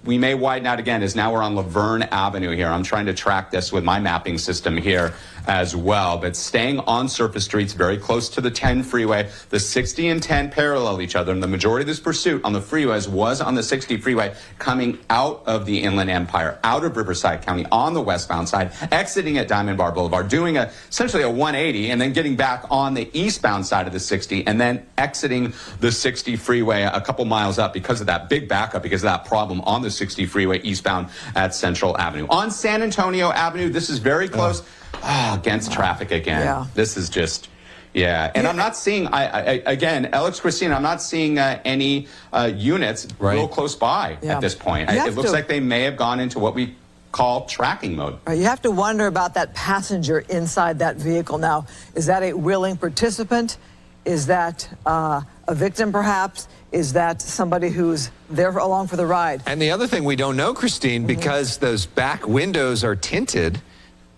Speaker 13: we may widen out again, as now we're on Laverne Avenue here. I'm trying to track this with my mapping system here as well, but staying on surface streets very close to the 10 freeway. The 60 and 10 parallel each other, and the majority of this pursuit on the freeways was on the 60 freeway, coming out of the Inland Empire, out of Riverside County on the westbound side, exiting at Diamond Bar Boulevard, doing essentially a 180, and then getting back on the eastbound side of the 60, and then exiting the 60 freeway a couple miles up because of that big backup, because of that problem on the 60 freeway eastbound at Central Avenue. On San Antonio Avenue, this is very close. Against traffic again. This is just, and I'm not seeing, again, Alex, Christine, I'm not seeing any units real close by at this point. It looks like they may have gone into what we call tracking mode.
Speaker 14: You have to wonder about that passenger inside that vehicle. Now, is that a willing participant? Is that a victim, perhaps? Is that somebody who's there along for the ride?
Speaker 19: And the other thing we don't know, Christine, because those back windows are tinted,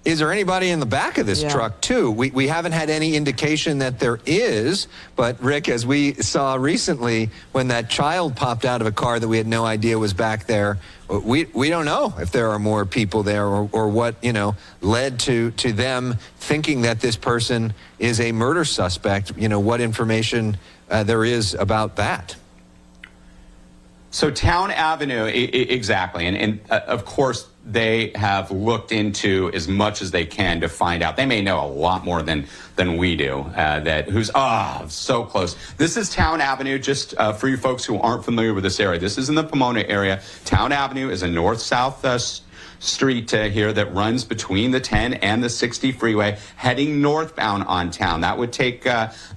Speaker 19: is there anybody in the back of this truck, too? We haven't had any indication that there is, but Rick, as we saw recently, when that child popped out of a car that we had no idea was back there, we don't know if there are more people there, or what, led to them thinking that this person is a murder suspect, what information there is about that.
Speaker 13: So Town Avenue, exactly, and of course they have looked into as much as they can to find out. They may know a lot more than we do. Who's so close. This is Town Avenue. Just for you folks who aren't familiar with this area, this is in the Pomona area. Town Avenue is a north-south street here that runs between the 10 and the 60 freeway, heading northbound on town. That would take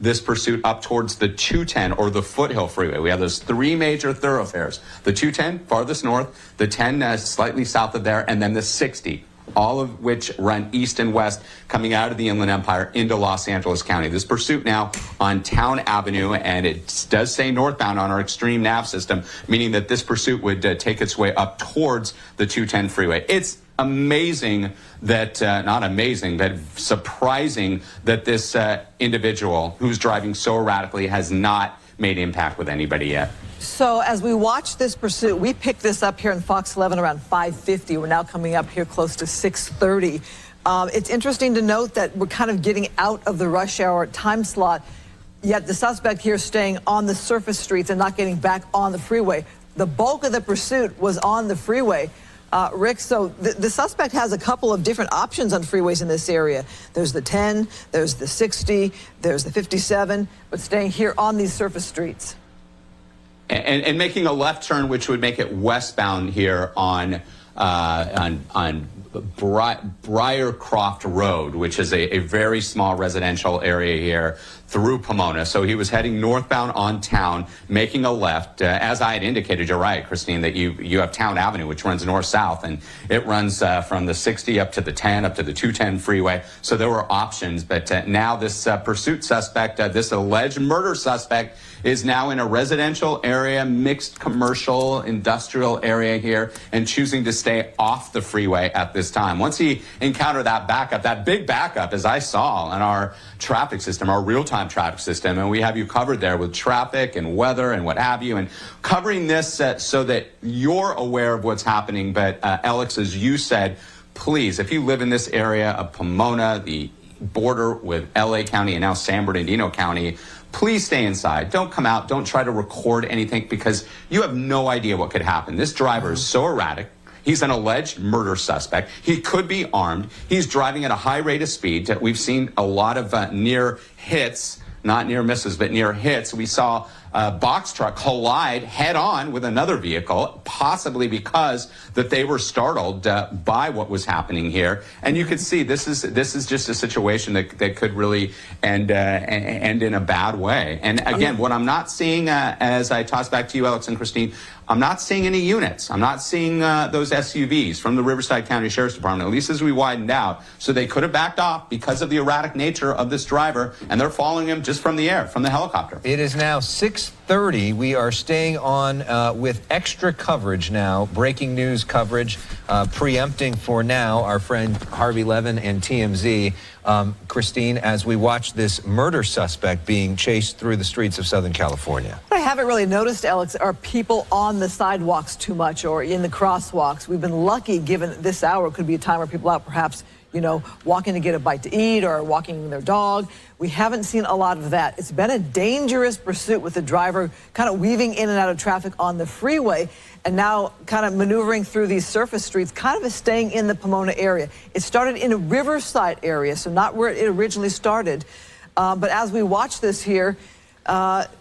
Speaker 13: this pursuit up towards the 210 or the Foothill Freeway. We have those three major thoroughfares. The 210, farthest north, the 10 slightly south of there, and then the 60, all of which run east and west, coming out of the Inland Empire into Los Angeles County. This pursuit now on Town Avenue, and it does say northbound on our extreme nav system, meaning that this pursuit would take its way up towards the 210 freeway. It's amazing that, not amazing, but surprising that this individual who's driving so erratically has not made impact with anybody yet.
Speaker 14: So as we watch this pursuit, we picked this up here in Fox 11 around 5:50. We're now coming up here close to 6:30. It's interesting to note that we're kind of getting out of the rush hour time slot, yet the suspect here staying on the surface streets and not getting back on the freeway. The bulk of the pursuit was on the freeway. Rick, so the suspect has a couple of different options on freeways in this area. There's the 10, there's the 60, there's the 57, but staying here on these surface streets.
Speaker 13: And making a left turn, which would make it westbound here on Briarcroft Road, which is a very small residential area here, through Pomona. So he was heading northbound on Town, making a left. As I had indicated, you're right, Christine, that you have Town Avenue, which runs north-south, and it runs from the 60 up to the 10, up to the 210 freeway. So there were options, but now this pursuit suspect, this alleged murder suspect, is now in a residential area, mixed commercial, industrial area here, and choosing to stay off the freeway at this time. Once he encountered that backup, that big backup, as I saw in our traffic system, our real-time traffic system, and we have you covered there with traffic and weather and what have you, and covering this so that you're aware of what's happening. But Alex, as you said, please, if you live in this area of Pomona, the border with LA County and now San Bernardino County, please stay inside. Don't come out. Don't try to record anything, because you have no idea what could happen. This driver is so erratic. He's an alleged murder suspect. He could be armed. He's driving at a high rate of speed. We've seen a lot of near hits, not near misses, but near hits. We saw a box truck collide head on with another vehicle, possibly because that they were startled by what was happening here. And you could see this is just a situation that could really end in a bad way. And again, what I'm not seeing, as I toss back to you, Alex and Christine, I'm not seeing any units. I'm not seeing those SUVs from the Riverside County Sheriff's Department, at least as we widened out. So they could have backed off because of the erratic nature of this driver, and they're following him just from the air, from the helicopter.
Speaker 19: It is now 6:30. We are staying on with extra coverage now, breaking news coverage, preempting for now our friend Harvey Levin and TMZ. Christine, as we watch this murder suspect being chased through the streets of Southern California.
Speaker 14: What I haven't really noticed, Alex, are people on the sidewalks too much or in the crosswalks. We've been lucky, given this hour could be a time where people out perhaps, you know, walking to get a bite to eat or walking their dog. We haven't seen a lot of that. It's been a dangerous pursuit with the driver kind of weaving in and out of traffic on the freeway and now kind of maneuvering through these surface streets, kind of staying in the Pomona area. It started in a Riverside area, so not where it originally started. But as we watch this here,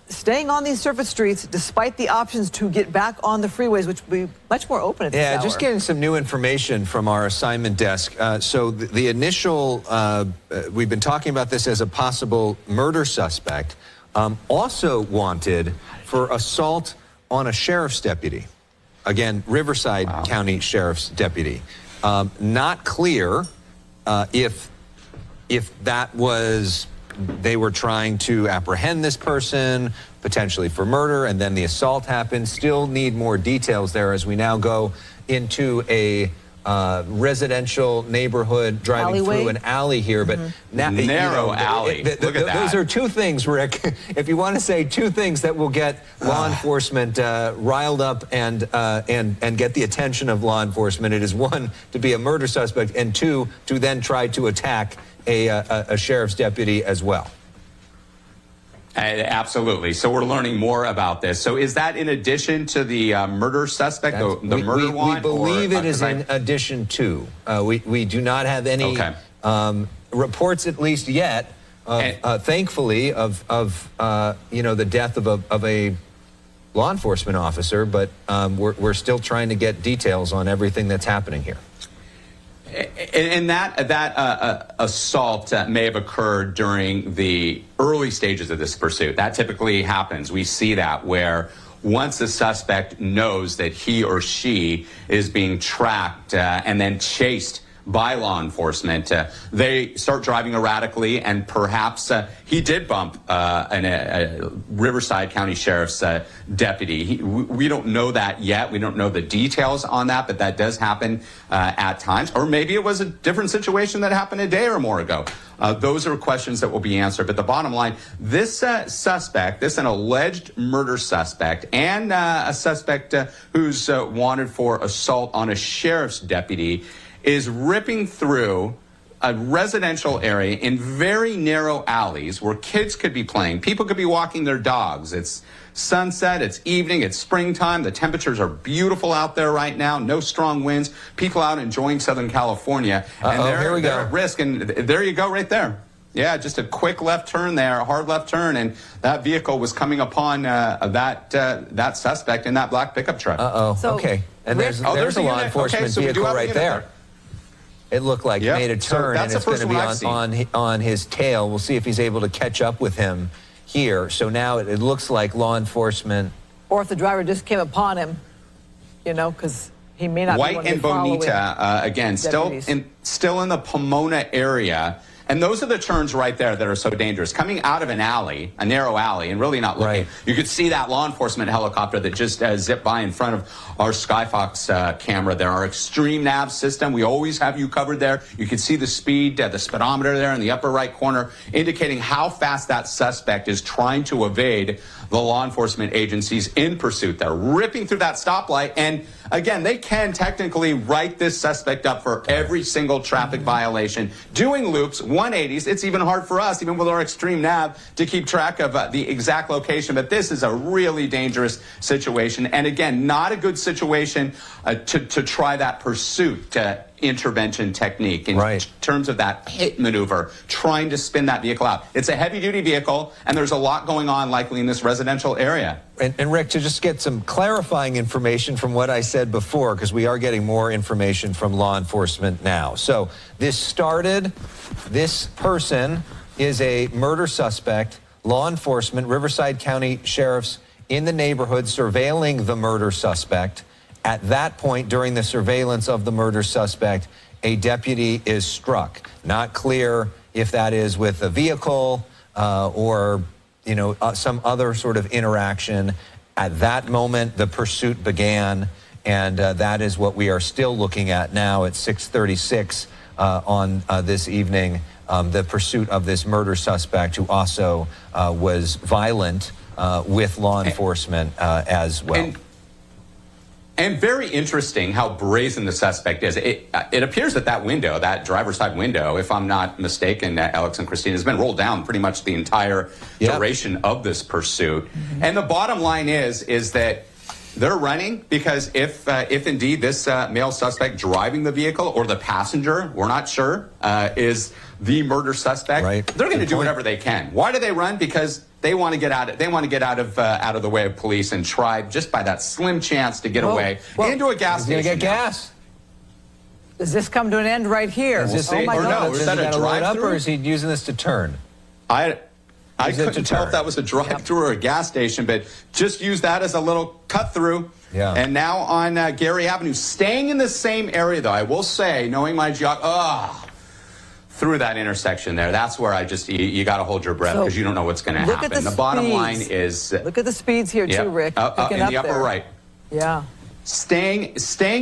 Speaker 14: staying on these surface streets, despite the options to get back on the freeways, which will be much more open at this hour.
Speaker 19: Yeah, just getting some new information from our assignment desk. So the initial, we've been talking about this as a possible murder suspect, also wanted for assault on a sheriff's deputy. Again, Riverside County Sheriff's deputy. Not clear if that was, they were trying to apprehend this person, potentially for murder, and then the assault happened. Still need more details there as we now go into a residential neighborhood, driving through an alley here. But now,
Speaker 13: narrow alley. Look at that.
Speaker 19: Those are two things, Rick. If you want to say two things that will get law enforcement riled up and get the attention of law enforcement, it is one, to be a murder suspect, and two, to then try to attack a sheriff's deputy as well.
Speaker 13: Absolutely. So we're learning more about this. So is that in addition to the murder suspect, the murder one?
Speaker 19: We believe it is in addition to. We do not have any reports, at least yet, thankfully, of the death of a law enforcement officer, but we're still trying to get details on everything that's happening here.
Speaker 13: And that assault may have occurred during the early stages of this pursuit. That typically happens. We see that where once a suspect knows that he or she is being tracked and then chased by law enforcement, they start driving erratically, and perhaps he did bump a Riverside County Sheriff's deputy. We don't know that yet. We don't know the details on that, but that does happen at times. Or maybe it was a different situation that happened a day or more ago. Those are questions that will be answered. But the bottom line, this suspect, this an alleged murder suspect, and a suspect who's wanted for assault on a sheriff's deputy, is ripping through a residential area in very narrow alleys where kids could be playing. People could be walking their dogs. It's sunset, it's evening, it's springtime. The temperatures are beautiful out there right now. No strong winds. People out enjoying Southern California. And they're at risk. And there you go right there. Yeah, just a quick left turn there, a hard left turn, and that vehicle was coming upon that suspect in that black pickup truck.
Speaker 19: So, okay. And there's a law enforcement vehicle right there. It looked like
Speaker 13: Yep.
Speaker 19: made a
Speaker 13: So
Speaker 19: turn,
Speaker 13: that's
Speaker 19: and it's
Speaker 13: the
Speaker 19: going to
Speaker 13: first
Speaker 19: be
Speaker 13: one I've
Speaker 19: on his tail. We'll see if he's able to catch up with him here. So now it looks like law enforcement.
Speaker 14: Or if the driver just came upon him, you know, because he may not be
Speaker 13: White
Speaker 14: one
Speaker 13: and Bonita, again, still in the Pomona area. And those are the turns right there that are so dangerous. Coming out of an alley, a narrow alley, and really not looking. Right. You could see that law enforcement helicopter that just zipped by in front of our Skyfox camera there. Our extreme nav system, we always have you covered there. You can see the speed, the speedometer there in the upper right corner, indicating how fast that suspect is trying to evade the law enforcement agencies in pursuit. They're ripping through that stoplight. And again, they can technically write this suspect up for every single traffic violation, doing loops, 180s. It's even hard for us, even with our extreme nav, to keep track of the exact location. But this is a really dangerous situation. And again, not a good situation to try that pursuit intervention technique in terms of that hit maneuver, trying to spin that vehicle out. It's a heavy-duty vehicle, and there's a lot going on likely in this residential area.
Speaker 19: And Rick, to just get some clarifying information from what I said before, because we are getting more information from law enforcement now. So this person is a murder suspect. Law enforcement, Riverside County sheriffs in the neighborhood surveilling the murder suspect. At that point, during the surveillance of the murder suspect, a deputy is struck. Not clear if that is with a vehicle or, you know, some other sort of interaction. At that moment, the pursuit began, and that is what we are still looking at now at 6:36 on this evening. The pursuit of this murder suspect, who also was violent with law enforcement as well.
Speaker 13: And very interesting how brazen the suspect is. It appears that window, that driver's side window, if I'm not mistaken, Alex and Christine, has been rolled down pretty much the entire duration of this pursuit. And the bottom line is that they're running because if indeed this male suspect driving the vehicle or the passenger, we're not sure, is the murder suspect, they're going to do whatever they can. Why do they run? Because they want to get out. They want to get out of the way of police and try, just by that slim chance, to get away into a gas station.
Speaker 19: Get gas.
Speaker 14: Does this come to an end right here?
Speaker 19: Is this
Speaker 14: oh my God!
Speaker 13: No, is that a drive-through,
Speaker 19: or is he using this to turn?
Speaker 13: I couldn't tell if that was a drive-through or a gas station, but just use that as a little cut-through. Yeah. And now on Gary Avenue, staying in the same area, though, I will say, knowing my geography, through that intersection there, that's where I just, you got to hold your breath because you don't know what's going to happen. The bottom line is...
Speaker 14: Look at the speeds here, too, Rick.
Speaker 13: In the upper right.
Speaker 14: Yeah.
Speaker 13: Staying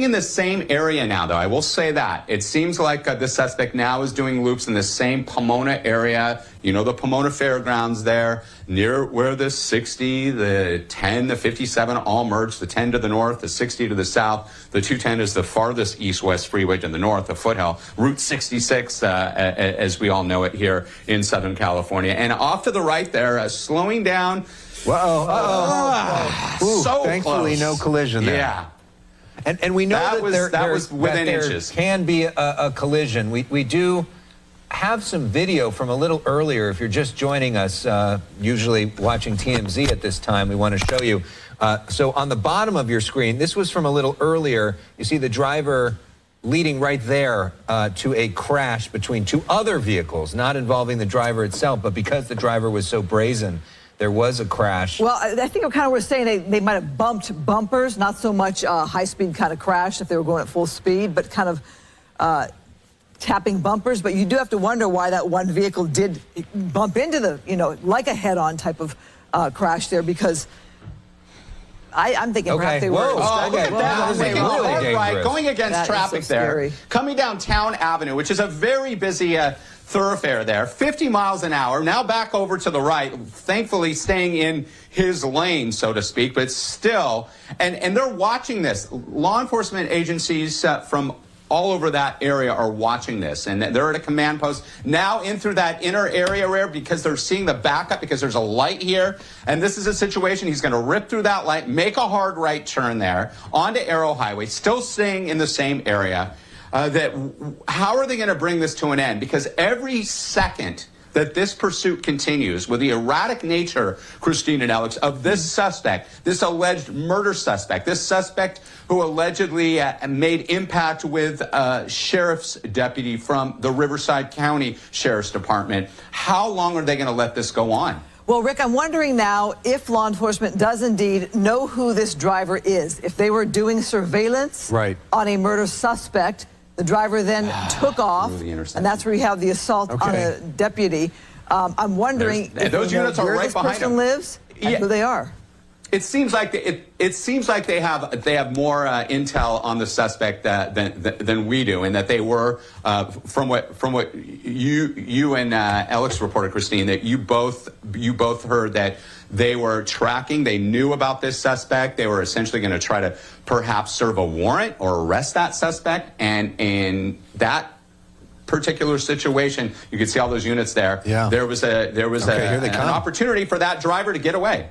Speaker 13: in the same area now, though, I will say that. It seems like the suspect now is doing loops in the same Pomona area. You know, the Pomona Fairgrounds there, near where the 60, the 10, the 57 all merge, the 10 to the north, the 60 to the south. The 210 is the farthest east-west freeway to the north, the foothill. Route 66, as we all know it here in Southern California. And off to the right there, slowing down. So
Speaker 19: thankfully,
Speaker 13: close.
Speaker 19: no collision there.
Speaker 13: Yeah.
Speaker 19: And we know
Speaker 13: that was within inches.
Speaker 19: Can be a collision. We do have some video from a little earlier. If you're just joining us, usually watching TMZ at this time, we want to show you. So on the bottom of your screen, this was from a little earlier. You see the driver leading right there to a crash between two other vehicles, not involving the driver itself, but because the driver was so brazen, there was a crash.
Speaker 14: Well, I think I kind of was saying they might have bumped bumpers, not so much high-speed kind of crash if they were going at full speed, but kind of tapping bumpers. But you do have to wonder why that one vehicle did bump into the, you know, like a head-on type of crash there, because I'm thinking perhaps they were...
Speaker 13: Oh, look at that.
Speaker 19: Really
Speaker 13: going against traffic there. Coming down Town Avenue, which is a very busy thoroughfare there, 50 miles an hour, now back over to the right, thankfully staying in his lane, so to speak, but still, and they're watching this. Law enforcement agencies from all over that area are watching this, and they're at a command post now in through that inner area where, because they're seeing the backup, because there's a light here, and this is a situation he's going to rip through that light, make a hard right turn there onto Arrow Highway, still staying in the same area. How are they going to bring this to an end? Because every second that this pursuit continues with the erratic nature, Christine and Alex, of this suspect, this alleged murder suspect, this suspect who allegedly made impact with a sheriff's deputy from the Riverside County Sheriff's Department. How long are they going to let this go on?
Speaker 14: Well, Rick, I'm wondering now if law enforcement does indeed know who this driver is. If they were doing surveillance on a murder suspect, the driver then took off, and that's where you have the assault on a deputy. I'm wondering if
Speaker 13: those units are right behind
Speaker 14: this person
Speaker 13: him.
Speaker 14: lives and who they are.
Speaker 13: It seems like it seems like they have more intel on the suspect than we do, and that they were from what you and Alex reported, Christine, that you both heard that they were tracking. They knew about this suspect. They were essentially going to try to perhaps serve a warrant or arrest that suspect, and in that particular situation, you could see all those units there. Yeah. There was an opportunity for that driver to get away.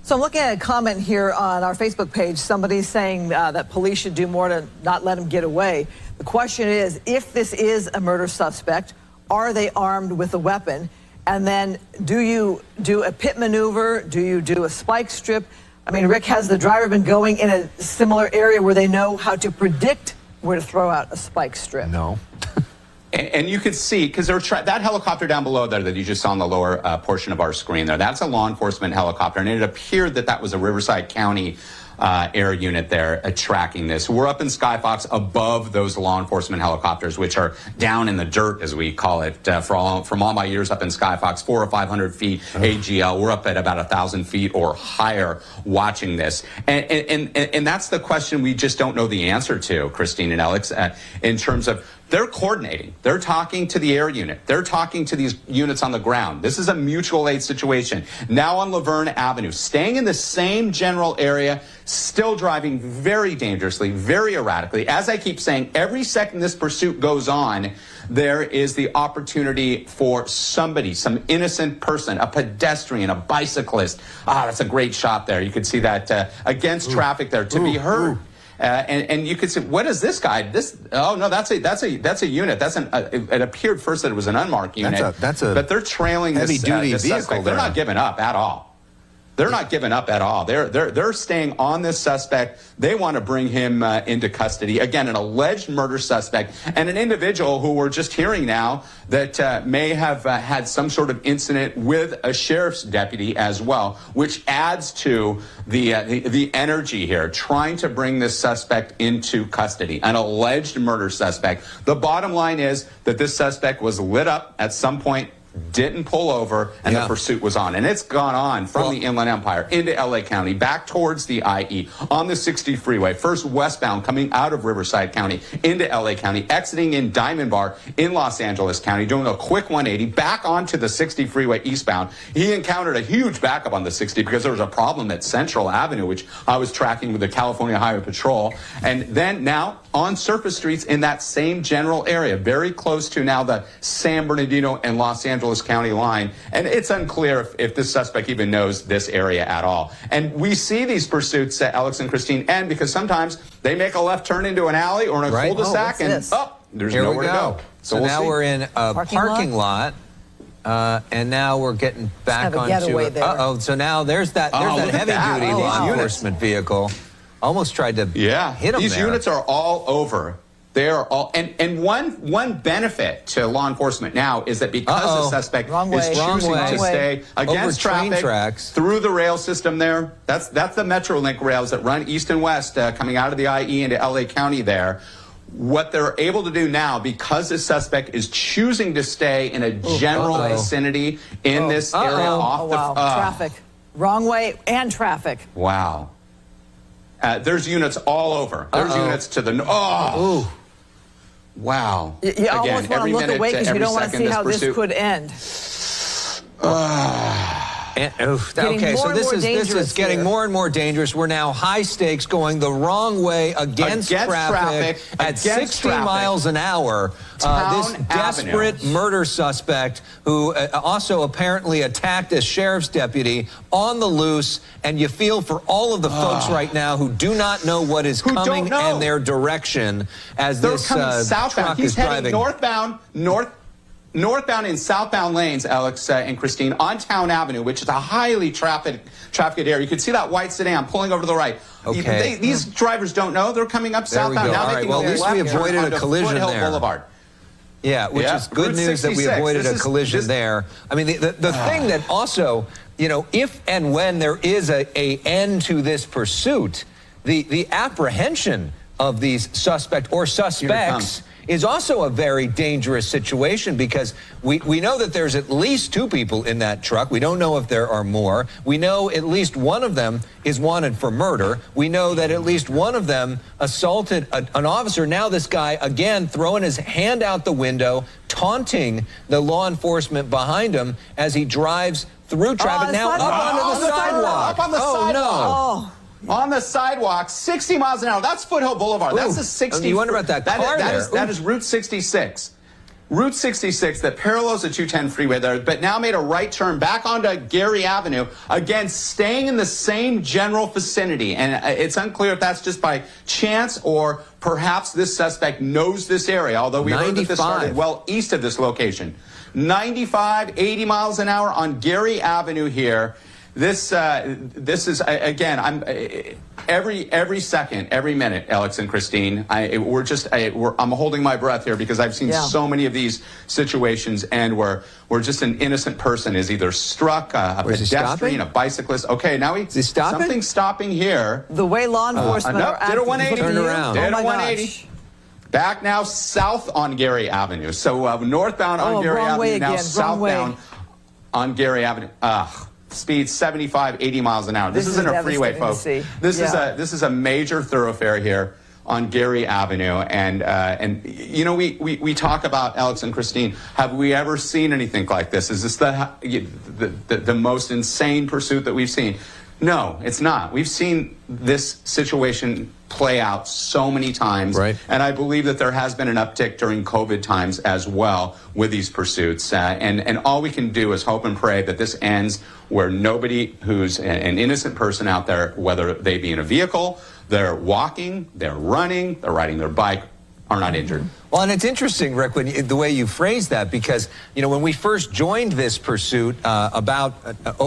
Speaker 14: So I'm looking at a comment here on our Facebook page. Somebody's saying that police should do more to not let him get away. The question is, if this is a murder suspect, are they armed with a weapon? And then do you do a pit maneuver? Do you do a spike strip? I mean, Rick, has the driver been going in a similar area where they know how to predict where to throw out a spike strip?
Speaker 19: No.
Speaker 13: And you could see, because that helicopter down below there that you just saw on the lower portion of our screen there, that's a law enforcement helicopter. And it appeared that that was a Riverside County air unit there tracking this. We're up in Skyfox above those law enforcement helicopters, which are down in the dirt, as we call it, from all my years up in Skyfox, 400 or 500 feet AGL. We're up at about 1,000 feet or higher watching this. And that's the question we just don't know the answer to, Christine and Alex, in terms of they're coordinating. They're talking to the air unit. They're talking to these units on the ground. This is a mutual aid situation. Now on Laverne Avenue, staying in the same general area, still driving very dangerously, very erratically. As I keep saying, every second this pursuit goes on, there is the opportunity for somebody, some innocent person, a pedestrian, a bicyclist. That's a great shot there. You could see that against traffic there to be hurt. And you could say, what is this guy? Oh no, that's a unit. It appeared first that it was an unmarked unit. But they're trailing
Speaker 19: heavy duty
Speaker 13: this
Speaker 19: vehicle.
Speaker 13: suspect. They're not giving up at all. They're not giving up at all. They're staying on this suspect. They want to bring him into custody. Again, an alleged murder suspect and an individual who we're just hearing now that may have had some sort of incident with a sheriff's deputy as well, which adds to the energy here, trying to bring this suspect into custody, an alleged murder suspect. The bottom line is that this suspect was lit up at some point, didn't pull over, and the pursuit was on. And it's gone on from the Inland Empire into LA County, back towards the IE, on the 60 freeway, first westbound coming out of Riverside County into LA County, exiting in Diamond Bar in Los Angeles County, doing a quick 180 back onto the 60 freeway eastbound. He encountered a huge backup on the 60 because there was a problem at Central Avenue, which I was tracking with the California Highway Patrol. And then now on surface streets in that same general area, very close to now the San Bernardino and Los Angeles County line. And it's unclear if this suspect even knows this area at all. And we see these pursuits, Alex and Christine, end because sometimes they make a left turn into an alley or in a cul-de-sac there's nowhere to go.
Speaker 19: So
Speaker 13: we'll
Speaker 19: now
Speaker 13: see.
Speaker 19: we're in a parking lot. And now we're getting back onto so now there's that heavy duty law enforcement vehicle. Almost tried to hit him.
Speaker 13: These units are all over. They are all, and one benefit to law enforcement now is that because the suspect is choosing to stay against traffic through the rail system there, that's the Metrolink rails that run east and west coming out of the IE into LA County there. What they're able to do now, because the suspect is choosing to stay in a general vicinity in this area off the
Speaker 14: traffic, wrong way and traffic.
Speaker 13: Wow. There's units all over. There's units to the wow.
Speaker 14: You almost want to look away because you don't want to see how this could end.
Speaker 19: Okay, so this is getting more and more dangerous. We're now high stakes, going the wrong way against traffic at 60 miles an hour. This desperate murder suspect who also apparently attacked a sheriff's deputy on the loose, and you feel for all of the folks right now who do not know what is coming and their direction as this truck is driving.
Speaker 13: He's heading northbound, northbound and southbound lanes, Alex and Christine, on Town Avenue, which is a highly trafficked area. You can see that white sedan pulling over to the right.
Speaker 19: Okay.
Speaker 13: These drivers don't know. They're coming up
Speaker 19: There we
Speaker 13: southbound.
Speaker 19: go.
Speaker 13: Now
Speaker 19: All right.
Speaker 13: making
Speaker 19: Well,
Speaker 13: a
Speaker 19: at least
Speaker 13: left
Speaker 19: we
Speaker 13: turn
Speaker 19: avoided a
Speaker 13: onto
Speaker 19: collision
Speaker 13: Foothill
Speaker 19: there.
Speaker 13: Boulevard.
Speaker 19: Yeah, which is good
Speaker 13: Route
Speaker 19: news that we
Speaker 13: 66.
Speaker 19: avoided a collision there. I mean, the thing that also, you know, if and when there is a end to this pursuit, the apprehension of these suspects is also a very dangerous situation, because we know that there's at least 2 people in that truck. We don't know if there are more. We know at least one of them is wanted for murder. We know that at least one of them assaulted an officer. Now this guy, again, throwing his hand out the window, taunting the law enforcement behind him as he drives through traffic. Now up onto the sidewalk.
Speaker 13: Up on the sidewalk.
Speaker 19: No.
Speaker 13: On the sidewalk, 60 miles an hour. That's Foothill Boulevard. That's a 60.
Speaker 19: You wonder about that car there.
Speaker 13: That is Route 66. Route 66 that parallels the 210 freeway there, but now made a right turn back onto Gary Avenue, again, staying in the same general vicinity. And it's unclear if that's just by chance or perhaps this suspect knows this area, although we heard that this started well east of this location. 95, 80 miles an hour on Gary Avenue here. This is, again, every second, every minute, Alex and Christine, I'm holding my breath here, because I've seen so many of these situations, and where just an innocent person is either struck, a pedestrian, a bicyclist. Okay, now something's stopping here.
Speaker 14: The way law enforcement are
Speaker 13: did a
Speaker 14: acting.
Speaker 13: 180.
Speaker 19: Turn around.
Speaker 13: Did
Speaker 14: Oh
Speaker 13: a
Speaker 14: my
Speaker 13: 180.
Speaker 14: gosh.
Speaker 13: Back now south on Gary Avenue. So northbound on Gary
Speaker 14: wrong way
Speaker 13: Avenue, now
Speaker 14: again, wrong way.
Speaker 13: southbound on Gary Avenue. Speed 75, 80 miles an hour. This isn't a freeway, folks. This is a major thoroughfare here on Gary Avenue, and you know, we talk about, Alex and Christine, have we ever seen anything like this? Is this the most insane pursuit that we've seen? No, it's not. We've seen this situation play out so many times, and I believe that there has been an uptick during COVID times as well with these pursuits, and all we can do is hope and pray that this ends where nobody who's an innocent person out there, whether they be in a vehicle, they're walking, they're running, they're riding their bike, are not injured.
Speaker 19: Well, and it's interesting, Rick, the way you phrase that, because, you know, when we first joined this pursuit about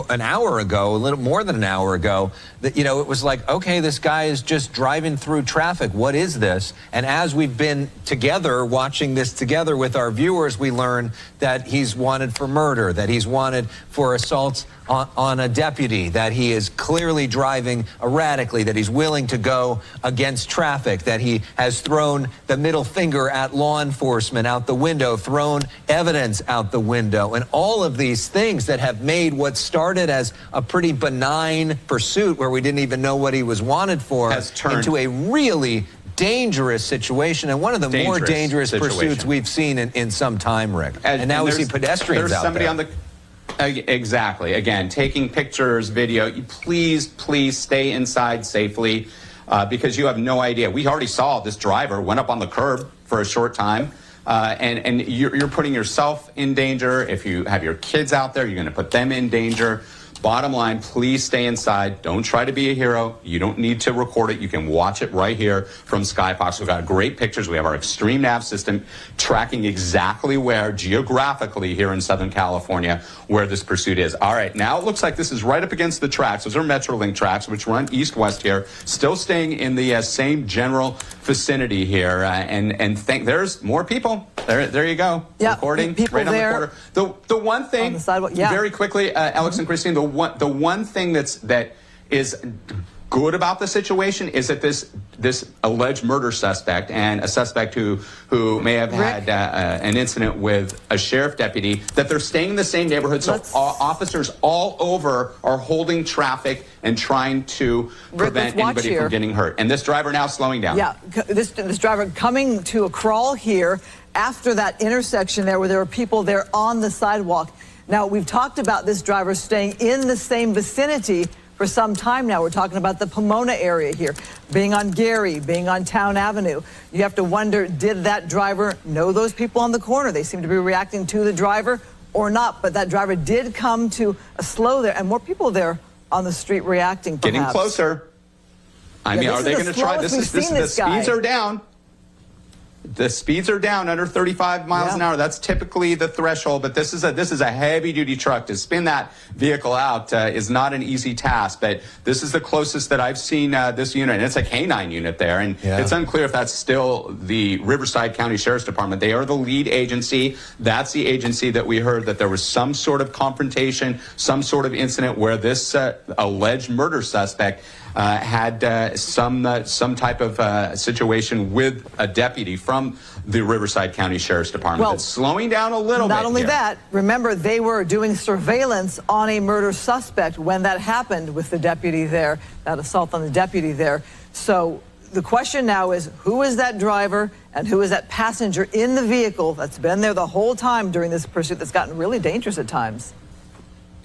Speaker 19: an hour ago, a little more than an hour ago, that, you know, it was like, okay, this guy is just driving through traffic. What is this? And as we've been together, watching this together with our viewers, we learn that he's wanted for murder, that he's wanted for assaults on a deputy, that he is clearly driving erratically, that he's willing to go against traffic, that he has thrown the middle finger at law enforcement out the window, thrown evidence out the window, and all of these things that have made what started as a pretty benign pursuit where we didn't even know what he was wanted for into a really dangerous situation, and one of the more dangerous pursuits we've seen in some time, Rick. And now we see pedestrians out there.
Speaker 13: On the exactly. Again, taking pictures, video. Please stay inside safely, because you have no idea. We already saw this driver went up on the curb for a short time, and you're putting yourself in danger. If you have your kids out there, you're going to put them in danger. Bottom line, please stay inside. Don't try to be a hero. You don't need to record it. You can watch it right here from Skyfox. We've got great pictures. We have our Extreme Nav system tracking exactly where, geographically, here in Southern California, where this pursuit is. All right, now it looks like this is right up against the tracks. Those are Metrolink tracks, which run east-west here. Still staying in the same general vicinity here. And there's more people. There you go. Recording
Speaker 14: people
Speaker 13: right on
Speaker 14: there.
Speaker 13: the corner. The one thing,
Speaker 14: on the sidewalk,
Speaker 13: very quickly, Alex and Christine, the one thing that is good about the situation is that this alleged murder suspect, and a suspect who may have had an incident with a sheriff deputy, that they're staying in the same neighborhood. So officers all over are holding traffic and trying to prevent anybody from getting hurt. And this driver now slowing down.
Speaker 14: Yeah, this driver coming to a crawl here after that intersection there where there were people there on the sidewalk. Now, we've talked about this driver staying in the same vicinity for some time now. We're talking about the Pomona area here, being on Gary, being on Town Avenue. You have to wonder, did that driver know those people on the corner? They seem to be reacting to the driver or not, but that driver did come to a slow there, and more people there on the street reacting, perhaps.
Speaker 13: Getting closer. I mean, are they going to try? The speeds are down. The speeds are down under 35 miles an hour. That's typically the threshold, but this is a heavy-duty truck. To spin that vehicle out is not an easy task, but this is the closest that I've seen this unit, and it's a K-9 unit there, and it's unclear if that's still the Riverside County Sheriff's Department. They are the lead agency. That's the agency that we heard that there was some sort of confrontation, some sort of incident where this alleged murder suspect had some type of situation with a deputy from the Riverside County Sheriff's Department.
Speaker 14: Well,
Speaker 13: that's slowing down a little bit.
Speaker 14: Not only
Speaker 13: here.
Speaker 14: that, remember they were doing surveillance on a murder suspect when that happened with the deputy there, that assault on the deputy there. So the question now is, who is that driver and who is that passenger in the vehicle that's been there the whole time during this pursuit that's gotten really dangerous at times?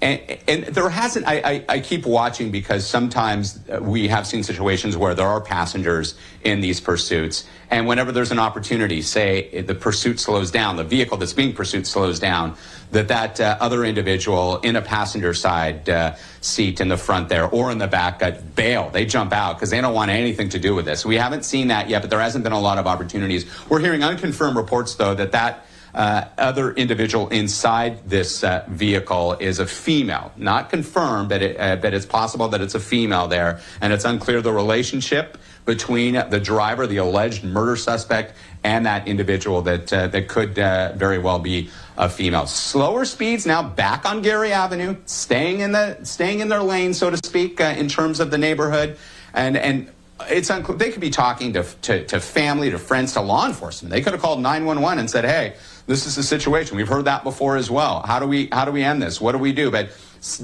Speaker 13: And there hasn't, I keep watching because sometimes we have seen situations where there are passengers in these pursuits. And whenever there's an opportunity, say the pursuit slows down, the vehicle that's being pursued slows down, that other individual in a passenger side seat in the front there or in the back bail. They jump out because they don't want anything to do with this. We haven't seen that yet, but there hasn't been a lot of opportunities. We're hearing unconfirmed reports, though, that other individual inside this vehicle is a female. Not confirmed, but it's possible that it's a female there. And it's unclear the relationship between the driver, the alleged murder suspect, and that individual that could very well be a female. Slower speeds now back on Gary Avenue, staying in their lane, so to speak, in terms of the neighborhood. And it's unclear. They could be talking to family, to friends, to law enforcement. They could have called 911 and said, "Hey, this is the situation." We've heard that before as well. How do we end this? What do we do? But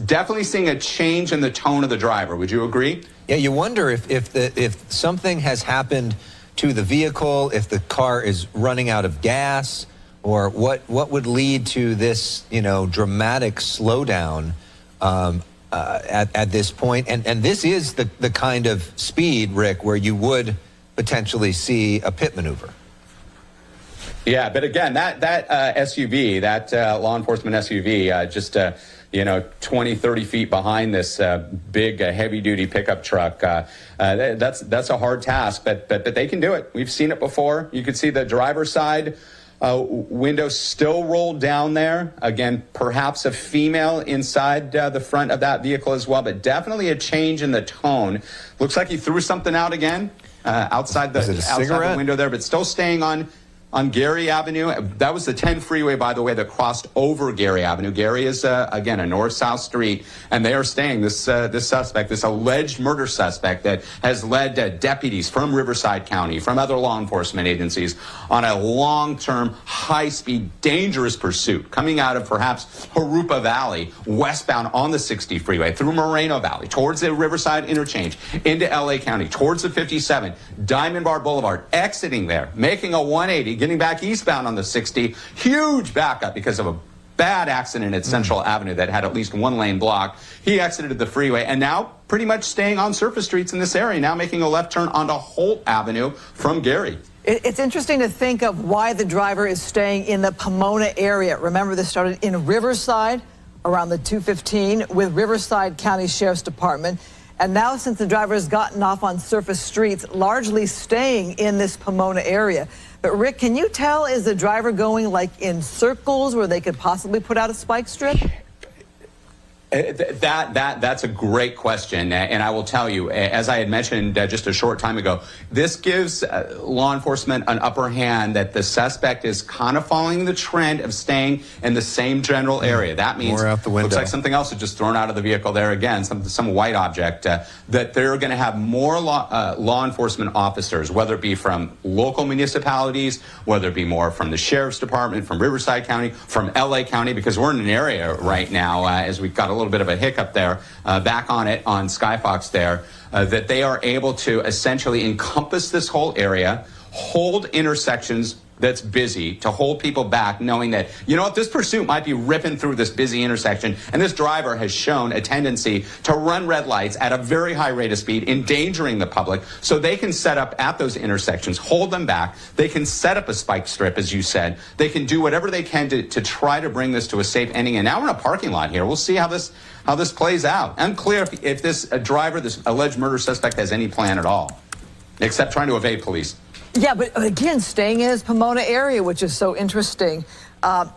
Speaker 13: definitely seeing a change in the tone of the driver. Would you agree?
Speaker 19: Yeah, you wonder if something has happened to the vehicle, if the car is running out of gas, or what would lead to this, dramatic slowdown at this point. And this is the kind of speed, Rick, where you would potentially see a pit maneuver.
Speaker 13: Yeah, but again, that SUV, that law enforcement SUV, just 20, 30 feet behind this big, heavy-duty pickup truck, that's a hard task, but they can do it. We've seen it before. You could see the driver's side window still rolled down there. Again, perhaps a female inside the front of that vehicle as well, but definitely a change in the tone. Looks like he threw something out again outside the window there, but still staying on Gary Avenue. That was the 10 freeway, by the way, that crossed over Gary Avenue. Gary is, again, a north-south street, and they are staying, this suspect, this alleged murder suspect that has led deputies from Riverside County, from other law enforcement agencies, on a long-term, high-speed, dangerous pursuit, coming out of perhaps Harupa Valley, westbound on the 60 freeway, through Moreno Valley, towards the Riverside interchange, into LA County, towards the 57, Diamond Bar Boulevard, exiting there, making a 180, getting back eastbound on the 60, huge backup because of a bad accident at Central Avenue that had at least one lane blocked. He exited the freeway and now pretty much staying on surface streets in this area, now making a left turn onto Holt Avenue from Gary.
Speaker 14: It's interesting to think of why the driver is staying in the Pomona area. Remember, this started in Riverside around the 215 with Riverside County Sheriff's Department. And now, since the driver has gotten off on surface streets, largely staying in this Pomona area. But Rick, can you tell, is the driver going like in circles where they could possibly put out a spike strip?
Speaker 13: That's a great question, and I will tell you, as I had mentioned just a short time ago, this gives law enforcement an upper hand that the suspect is kind of following the trend of staying in the same general area. That means
Speaker 19: more out the window.
Speaker 13: Looks like something else was just thrown out of the vehicle there again, some white object, that they're going to have more law enforcement officers, whether it be from local municipalities, whether it be more from the Sheriff's Department, from Riverside County, from LA County, because we're in an area right now, as we've got a little bit of a hiccup there, back on it on Skyfox there, that they are able to essentially encompass this whole area, hold intersections that's busy, to hold people back, knowing that, you know what, this pursuit might be ripping through this busy intersection, and this driver has shown a tendency to run red lights at a very high rate of speed, endangering the public, so they can set up at those intersections, hold them back, they can set up a spike strip, as you said, they can do whatever they can to try to bring this to a safe ending. And now we're in a parking lot here. We'll see how this plays out. Unclear if this driver, this alleged murder suspect, has any plan at all, except trying to evade police.
Speaker 14: Yeah, but again, staying in his Pomona area, which is so interesting,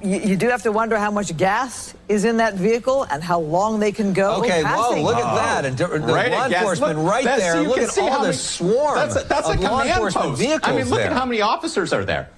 Speaker 14: you do have to wonder how much gas is in that vehicle and how long they can go.
Speaker 19: Okay, whoa,
Speaker 14: passing.
Speaker 19: look at that. And the law enforcement right there. Look at all the swarm
Speaker 13: That's a
Speaker 19: of law
Speaker 13: command
Speaker 19: enforcement
Speaker 13: post.
Speaker 19: vehicles
Speaker 13: I mean, look
Speaker 19: there.
Speaker 13: at how many officers are there.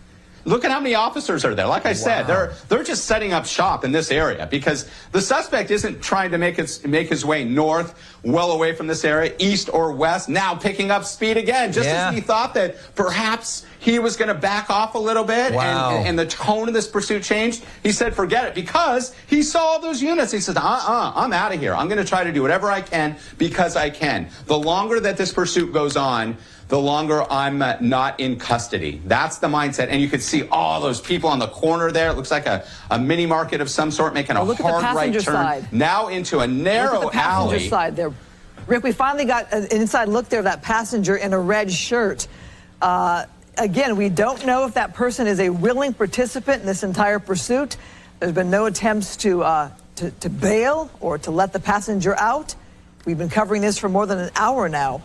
Speaker 13: Look at how many officers are there. Like I said, they're just setting up shop in this area because the suspect isn't trying to make his way north, well away from this area, east or west, now picking up speed again, just as he thought that perhaps he was going to back off a little bit and the tone of this pursuit changed. He said, forget it, because he saw all those units. He said, I'm out of here. I'm going to try to do whatever I can because I can. The longer that this pursuit goes on, the longer I'm not in custody. That's the mindset. And you can see all those people on the corner there. It looks like a mini market of some sort making a hard right turn. Now into a narrow
Speaker 14: look at the passenger
Speaker 13: alley.
Speaker 14: side there. Rick, we finally got an inside look there of that passenger in a red shirt. Again, we don't know if that person is a willing participant in this entire pursuit. There's been no attempts to bail or to let the passenger out. We've been covering this for more than an hour now.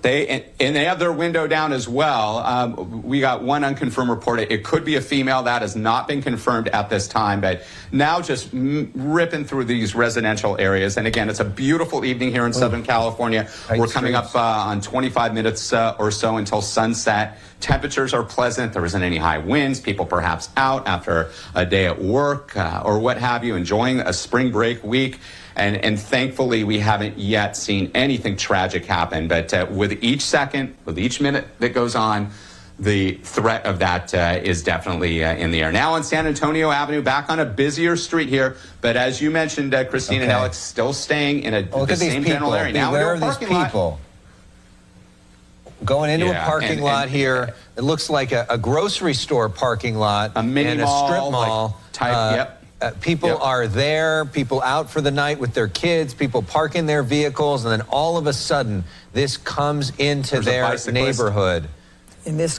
Speaker 13: They have their window down as well. We got one unconfirmed report. It could be a female. That has not been confirmed at this time. But now just ripping through these residential areas. And again, it's a beautiful evening here in Southern California. We're coming up on 25 minutes or so until sunset. Temperatures are pleasant. There isn't any high winds. People perhaps out after a day at work or what have you, enjoying a spring break week. And thankfully, we haven't yet seen anything tragic happen. But with each second, with each minute that goes on, the threat of that is definitely in the air. Now on San Antonio Avenue, back on a busier street here. But as you mentioned, Christine and Alex, still staying in the same general area. Now
Speaker 19: Beware of these people. Going into a parking lot here. It looks like a grocery store parking lot.
Speaker 13: A mini
Speaker 19: and
Speaker 13: mall,
Speaker 19: a strip mall.
Speaker 13: like type,
Speaker 19: People are there, people out for the night with their kids, people parking their vehicles, and then all of a sudden, this comes into their neighborhood.
Speaker 14: In this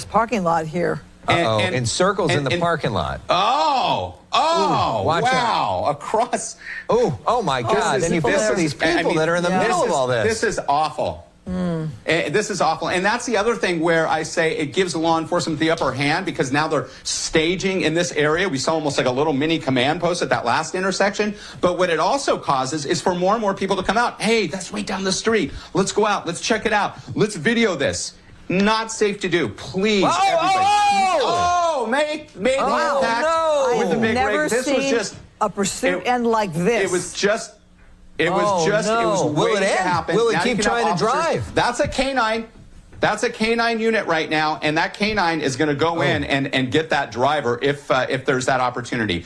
Speaker 14: parking lot here.
Speaker 19: In circles in the parking lot.
Speaker 13: Ooh,
Speaker 19: watch
Speaker 13: wow.
Speaker 19: out.
Speaker 13: Across.
Speaker 19: Oh my God. And you feel these people that are in the middle of all this.
Speaker 13: This is awful. This is awful. And that's the other thing where I say it gives law enforcement the upper hand because now they're staging in this area. We saw almost like a little mini command post at that last intersection. But what it also causes is for more and more people to come out. Hey, that's right down the street. Let's go out. Let's check it out. Let's video this. Not safe to do. Please, everybody. Make contact with the big rig. This was just
Speaker 14: a pursuit end like this.
Speaker 13: It was just. It was waiting to happen.
Speaker 19: Will it
Speaker 13: Now
Speaker 19: keep trying to drive?
Speaker 13: That's a canine. That's a canine unit right now, and that canine is going to go in and get that driver if there's that opportunity.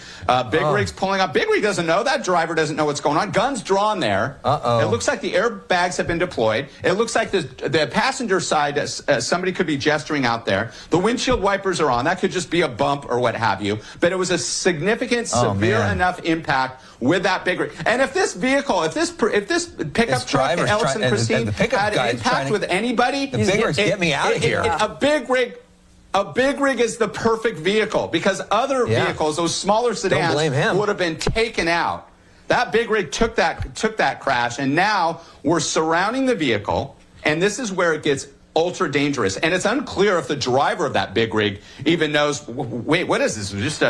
Speaker 13: Big Rig's pulling up. Big Rig doesn't know. That driver doesn't know what's going on. Guns drawn there. It looks like the airbags have been deployed. It looks like the passenger side, somebody could be gesturing out there. The windshield wipers are on. That could just be a bump or what have you. But it was a significant, severe enough impact with that Big Rig. And if this vehicle, if this pickup truck, Alex and Christine, had an impact with anybody,
Speaker 19: get me out of here.
Speaker 13: A big rig is the perfect vehicle because other vehicles, those smaller sedans, would have been taken out. That big rig took that crash, and now we're surrounding the vehicle, and this is where it gets ultra dangerous. And it's unclear if the driver of that big rig even knows, wait, what is this? Just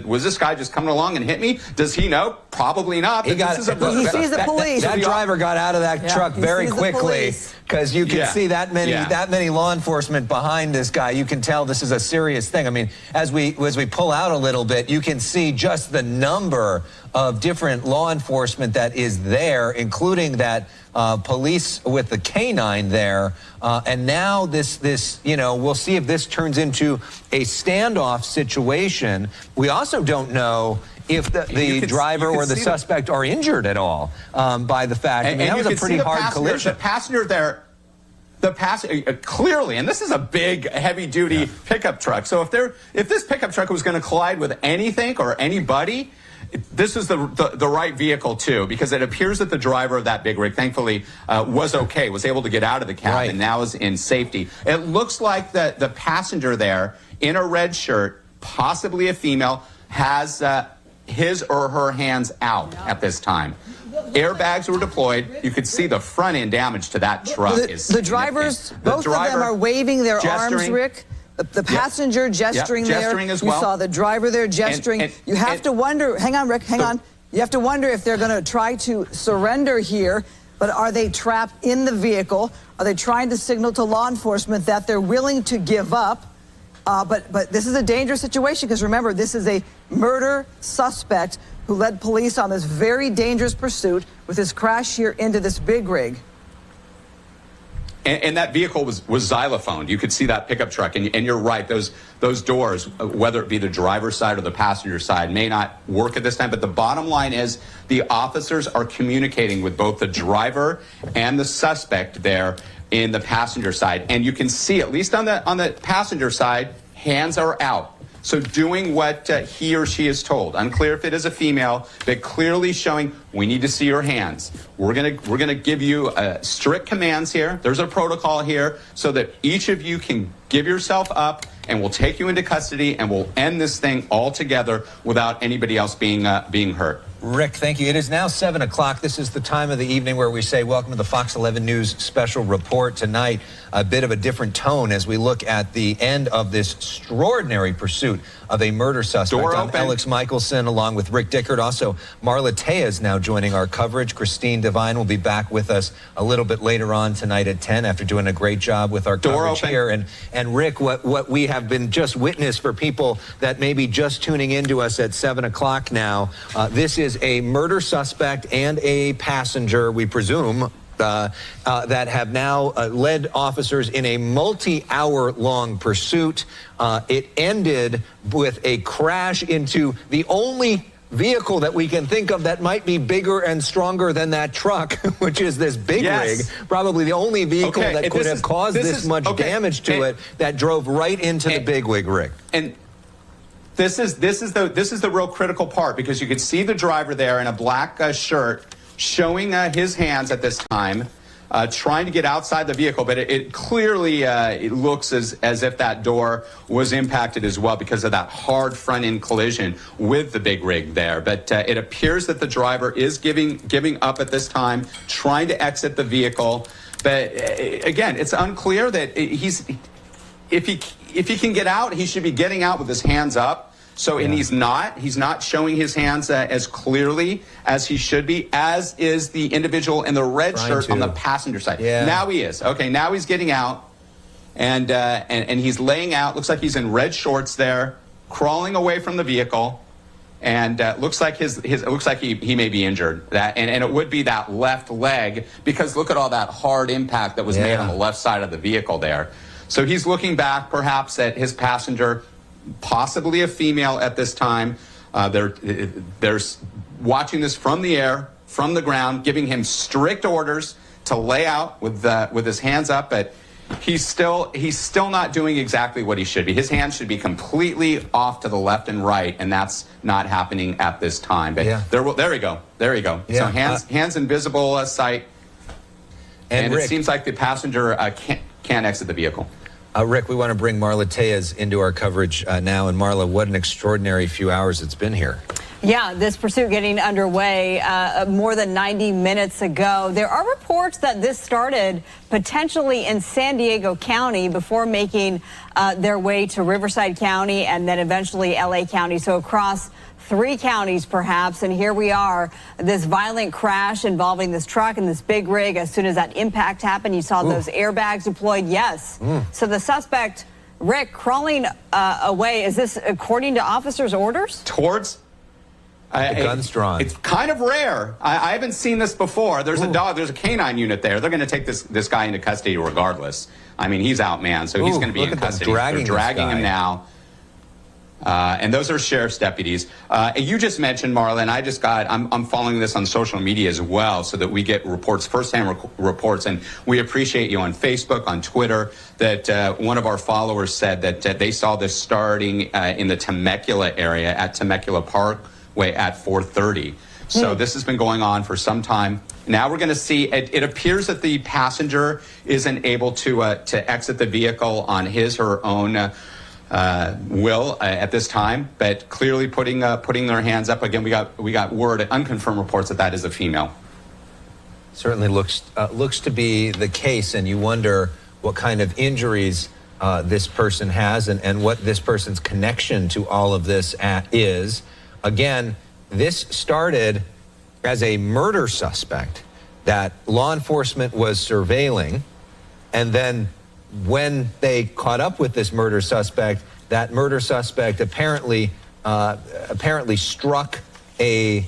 Speaker 13: was this guy just coming along and hit me? Does he know? Probably not.
Speaker 14: He sees the police.
Speaker 19: That driver got out of that truck very quickly because you can see that many law enforcement behind this guy. You can tell this is a serious thing. I mean, as we pull out a little bit, you can see just the number of different law enforcement that is there, including that police with the canine there. And now this, we'll see if this turns into a standoff situation. We also don't know if the driver or the suspect are injured at all by the fact. I mean, that was a pretty hard collision.
Speaker 13: The passenger there. Clearly, and this is a big, heavy-duty pickup truck. So if this pickup truck was going to collide with anything or anybody, this is the right vehicle too, because it appears that the driver of that big rig, thankfully, was okay, was able to get out of the cab, and now is in safety. It looks like the passenger there in a red shirt, possibly a female, has his or her hands out at this time. Airbags were deployed. You could see the front end damage to that truck is
Speaker 14: the drivers, both of them are waving their arms, Rick. The passenger gesturing there.
Speaker 13: Gesturing as well.
Speaker 14: You saw the driver there gesturing. You have to wonder, hang on, Rick, hang on. You have to wonder if they're going to try to surrender here, but are they trapped in the vehicle? Are they trying to signal to law enforcement that they're willing to give up? But this is a dangerous situation because remember, this is a murder suspect who led police on this very dangerous pursuit with his crash here into this big rig.
Speaker 13: And that vehicle was xylophoned. You could see that pickup truck, and you're right. Those doors, whether it be the driver's side or the passenger side, may not work at this time. But the bottom line is the officers are communicating with both the driver and the suspect there in the passenger side, and you can see, at least on the passenger side, hands are out. So doing what he or she is told. Unclear if it is a female, but clearly showing we need to see your hands. We're gonna give you strict commands here. There's a protocol here so that each of you can give yourself up, and we'll take you into custody, and we'll end this thing altogether without anybody else being hurt.
Speaker 19: Rick, thank you. It is now 7 o'clock. This is the time of the evening where we say welcome to the Fox 11 News special report. Tonight, a bit of a different tone as we look at the end of this extraordinary pursuit of a murder suspect. I'm Alex Michelson along with Rick Dickert. Also, Marla Tejas now joining our coverage. Christine Devine will be back with us a little bit later on tonight at 10 after doing a great job with our coverage here. And Rick, what we have been just witness for people that may be just tuning into us at 7 o'clock now, this is a murder suspect and a passenger, we presume, that have now led officers in a multi-hour long pursuit. It ended with a crash into the only vehicle that we can think of that might be bigger and stronger than that truck, which is this big rig, probably the only vehicle that could have caused this much damage to it, that drove right into the big rig.
Speaker 13: And this is the real critical part, because you could see the driver there in a black shirt showing his hands at this time, trying to get outside the vehicle, but it clearly it looks as if that door was impacted as well because of that hard front end collision with the big rig there. But it appears that the driver is giving up at this time, trying to exit the vehicle. But again, it's unclear that if he can get out, he should be getting out with his hands up. So, and he's not showing his hands as clearly as he should be, as is the individual in the red shirt on the passenger side. Now he is. Okay, now he's getting out, and he's laying out. Looks like he's in red shorts there, crawling away from the vehicle, and looks like he may be injured. And it would be that left leg, because look at all that hard impact that was made on the left side of the vehicle there. So he's looking back, perhaps, at his passenger, possibly a female at this time. They're watching this from the air, from the ground, giving him strict orders to lay out with his hands up. But he's still not doing exactly what he should be. His hands should be completely off to the left and right, and that's not happening at this time. But there we go. So hands in visible sight, and Rick, it seems like the passenger can't exit the vehicle.
Speaker 19: Rick, we want to bring Marla Tejas into our coverage now. And Marla, what an extraordinary few hours it's been here.
Speaker 14: Yeah, this pursuit getting underway more than 90 minutes ago. There are reports that this started potentially in San Diego County before making their way to Riverside County and then eventually LA County. So across 3 counties perhaps, and here we are, this violent crash involving this truck and this big rig. As soon as that impact happened, you saw those airbags deployed. So the suspect, Rick, crawling away, is this according to officers' orders?
Speaker 13: Towards
Speaker 19: the gun's drawn.
Speaker 13: It's kind of rare. I haven't seen this before. There's a dog, there's a canine unit there. They're going to take this guy into custody regardless. I mean, he's out, man, so he's going to be in custody. They're dragging him now. And those are sheriff's deputies. You just mentioned, Marla, and I'm following this on social media as well, so that we get reports, firsthand reports, and we appreciate you on Facebook, on Twitter, that one of our followers said that they saw this starting in the Temecula area at Temecula Parkway at 4:30. So this has been going on for some time. Now we're going to see, it appears that the passenger isn't able to exit the vehicle on his or her own will at this time, but clearly putting their hands up. Again, we got word, unconfirmed reports that is a female.
Speaker 19: Certainly looks to be the case, and you wonder what kind of injuries this person has and what this person's connection to all of this is. Again, this started as a murder suspect that law enforcement was surveilling, and then when they caught up with this murder suspect, that murder suspect apparently struck a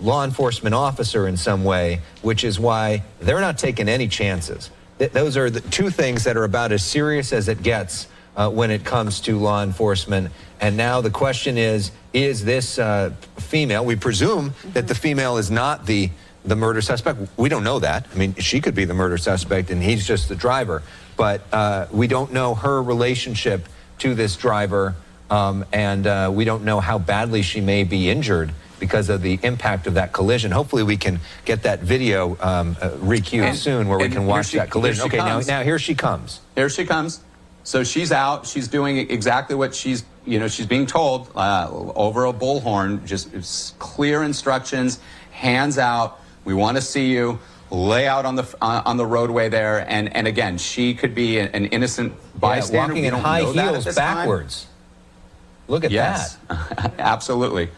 Speaker 19: law enforcement officer in some way, which is why they're not taking any chances. Those are the two things that are about as serious as it gets when it comes to law enforcement. And now the question is this female? We presume that the female is not the murder suspect. We don't know that. I mean, she could be the murder suspect and he's just the driver. But we don't know her relationship to this driver, and we don't know how badly she may be injured because of the impact of that collision. Hopefully we can get that video recued soon where we can watch that collision. Okay, now here she comes.
Speaker 13: Here she comes. So she's out. She's doing exactly what she's being told over a bullhorn. Just clear instructions, hands out. We want to see you. Lay out on the roadway there, and again, she could be an innocent bystander.
Speaker 19: Walking in high heels backwards. Look at that.
Speaker 13: Absolutely.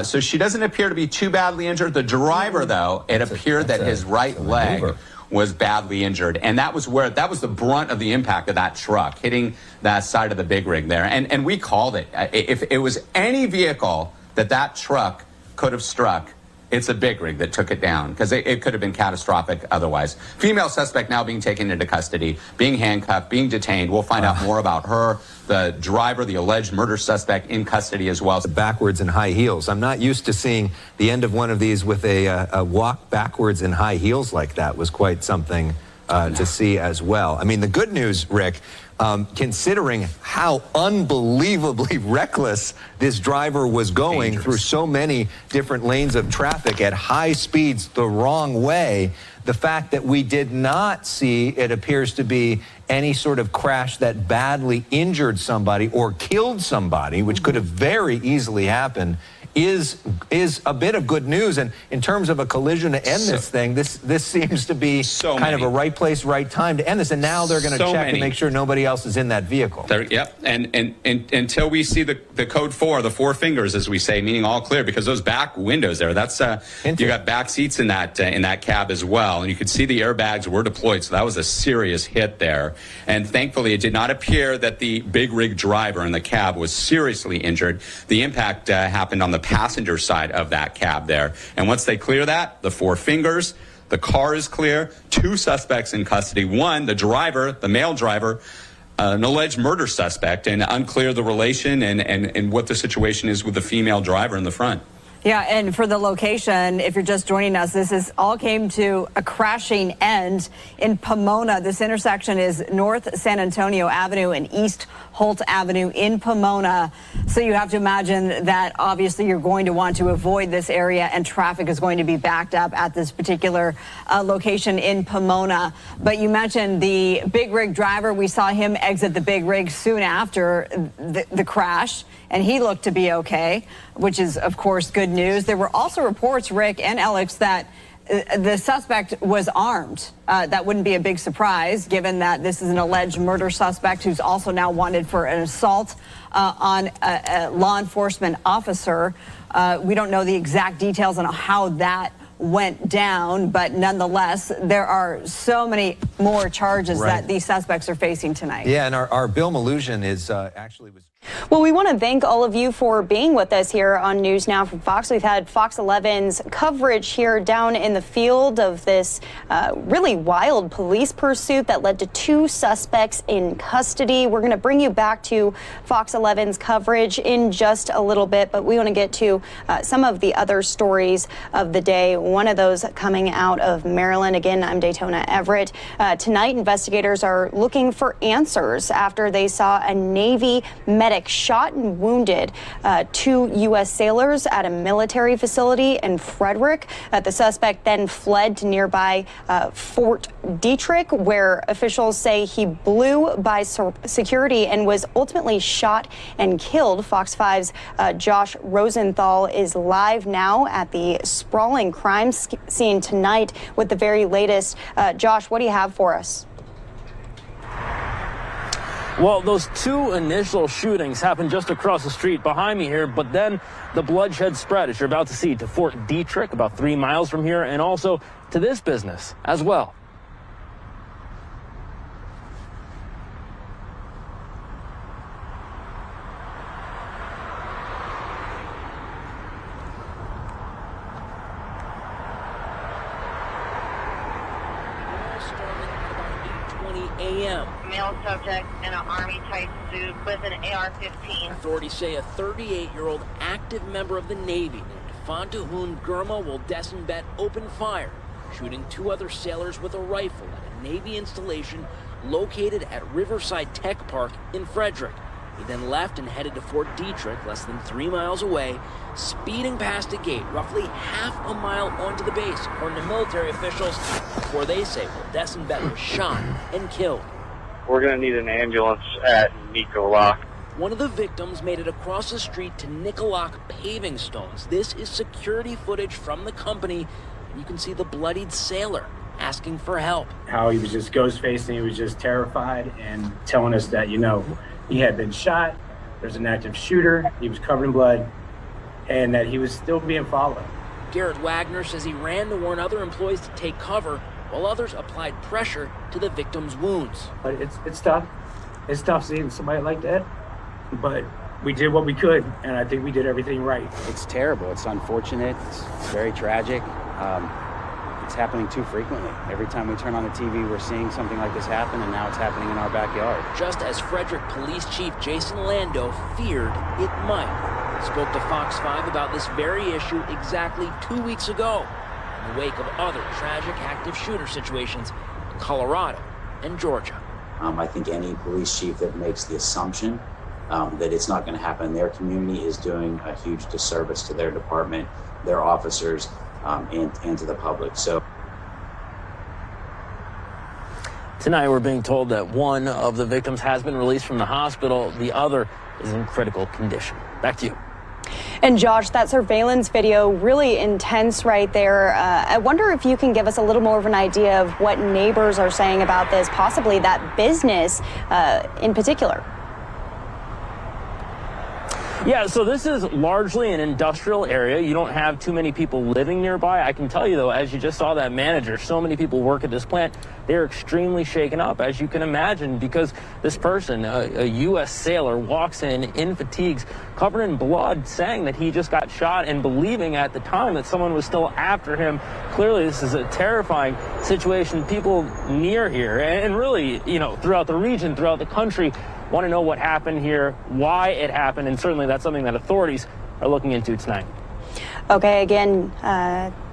Speaker 13: So she doesn't appear to be too badly injured. The driver, though, it appeared that his right leg was badly injured, and that was the brunt of the impact of that truck hitting that side of the big rig there. And we called it. If it was any vehicle that truck could have struck, it's a big rig that took it down, because it could have been catastrophic otherwise. Female suspect now being taken into custody, being handcuffed, being detained. We'll find out more about her, the driver, the alleged murder suspect, in custody as well.
Speaker 19: Backwards in high heels. I'm not used to seeing the end of one of these with a walk backwards in high heels like that. Was quite something to see as well. I mean, the good news, Rick, considering how unbelievably reckless this driver was going through so many different lanes of traffic at high speeds the wrong way, the fact that we did not see, it appears to be, any sort of crash that badly injured somebody or killed somebody, which could have very easily happened, is a bit of good news. And in terms of a collision to end this thing, this seems to be kind of a right place, right time to end this. And now they're going to check and make sure nobody else is in that vehicle.
Speaker 13: Yep. And until we see the code 4, the 4 fingers, as we say, meaning all clear, because those back windows there, that's you got back seats in that cab as well, and you could see the airbags were deployed, so that was a serious hit there. And thankfully, it did not appear that the big rig driver in the cab was seriously injured. The impact happened on the passenger side of that cab there. And once they clear that, the 4 fingers, the car is clear. 2 suspects in custody. 1, the driver, the male driver, an alleged murder suspect, and unclear the relation and what the situation is with the female driver in the front.
Speaker 14: Yeah, and for the location, if you're just joining us, this all came to a crashing end in Pomona. This intersection is North San Antonio Avenue and East Holt Avenue in Pomona. So you have to imagine that obviously you're going to want to avoid this area, and traffic is going to be backed up at this particular location in Pomona. But you mentioned the big rig driver. We saw him exit the big rig soon after the crash, and he looked to be okay, which is, of course, good news. There were also reports, Rick and Alex, that the suspect was armed. That wouldn't be a big surprise, given that this is an alleged murder suspect who's also now wanted for an assault on a law enforcement officer. We don't know the exact details on how that went down, but nonetheless, there are so many more charges that these suspects are facing tonight.
Speaker 19: Yeah, and our Bill Malusian is actually was.
Speaker 11: Well, we want to thank all of you for being with us here on News Now from Fox. We've had Fox 11's coverage here down in the field of this really wild police pursuit that led to 2 suspects in custody. We're going to bring you back to Fox 11's coverage in just a little bit, but we want to get to some of the other stories of the day. One of those coming out of Maryland. Again, I'm Daytona Everett. Tonight, investigators are looking for answers after they saw a Navy medic shot and wounded 2 U.S. sailors at a military facility in Frederick. The suspect then fled to nearby Fort Detrick, where officials say he blew by security and was ultimately shot and killed. Fox 5's Josh Rosenthal is live now at the sprawling crime scene tonight with the very latest. Josh, what do you have for us?
Speaker 20: Well, those 2 initial shootings happened just across the street behind me here, but then the bloodshed spread, as you're about to see, to Fort Detrick, about 3 miles from here, and also to this business as well.
Speaker 22: a.m. Male subject in an army-type suit with an AR-15.
Speaker 23: Authorities say a 38-year-old active member of the Navy named Fantahun Gurma Woldesenbet opened fire, shooting 2 other sailors with a rifle at a Navy installation located at Riverside Tech Park in Frederick. He then left and headed to Fort Detrick, less than 3 miles away, speeding past a gate roughly half a mile onto the base, according to military officials, before they say Woldesenbet was shot and killed.
Speaker 22: We're going to need an ambulance at Nicolak.
Speaker 23: One of the victims made it across the street to Nicolak Paving Stones. This is security footage from the company, and you can see the bloodied sailor asking for help.
Speaker 24: How he was just ghost-facing, he was just terrified and telling us that, you know, he had been shot, there's an active shooter, he was covered in blood, and that he was still being followed.
Speaker 23: Garrett Wagner says he ran to warn other employees to take cover, while others applied pressure to the victim's wounds.
Speaker 24: But it's tough. It's tough seeing somebody like that, but we did what we could, and I think we did everything right.
Speaker 25: It's terrible. It's unfortunate. It's very tragic. It's happening too frequently. Every time we turn on the TV, we're seeing something like this happen, and now it's happening in our backyard.
Speaker 23: Just as Frederick Police Chief Jason Lando feared it might. He spoke to Fox 5 about this very issue exactly 2 weeks ago, in the wake of other tragic active shooter situations in Colorado and Georgia.
Speaker 25: I think any police chief that makes the assumption that it's not going to happen in their community is doing a huge disservice to their department, their officers, and to the public. So
Speaker 20: tonight we're being told that one of the victims has been released from the hospital. The other is in critical condition. Back to you.
Speaker 11: And Josh, that surveillance video, really intense right there. I wonder if you can give us a little more of an idea of what neighbors are saying about this, possibly that business in particular.
Speaker 20: Yeah, so this is largely an industrial area. You don't have too many people living nearby. I can tell you, though, as you just saw that manager, so many people work at this plant. They're extremely shaken up, as you can imagine, because this person, a U.S. sailor, walks in fatigues, covered in blood, saying that he just got shot and believing at the time that someone was still after him. Clearly, this is a terrifying situation. People near here, and really, you know, throughout the region, throughout the country, want to know what happened here, why it happened, and certainly that's something that authorities are looking into tonight.
Speaker 11: Okay, again,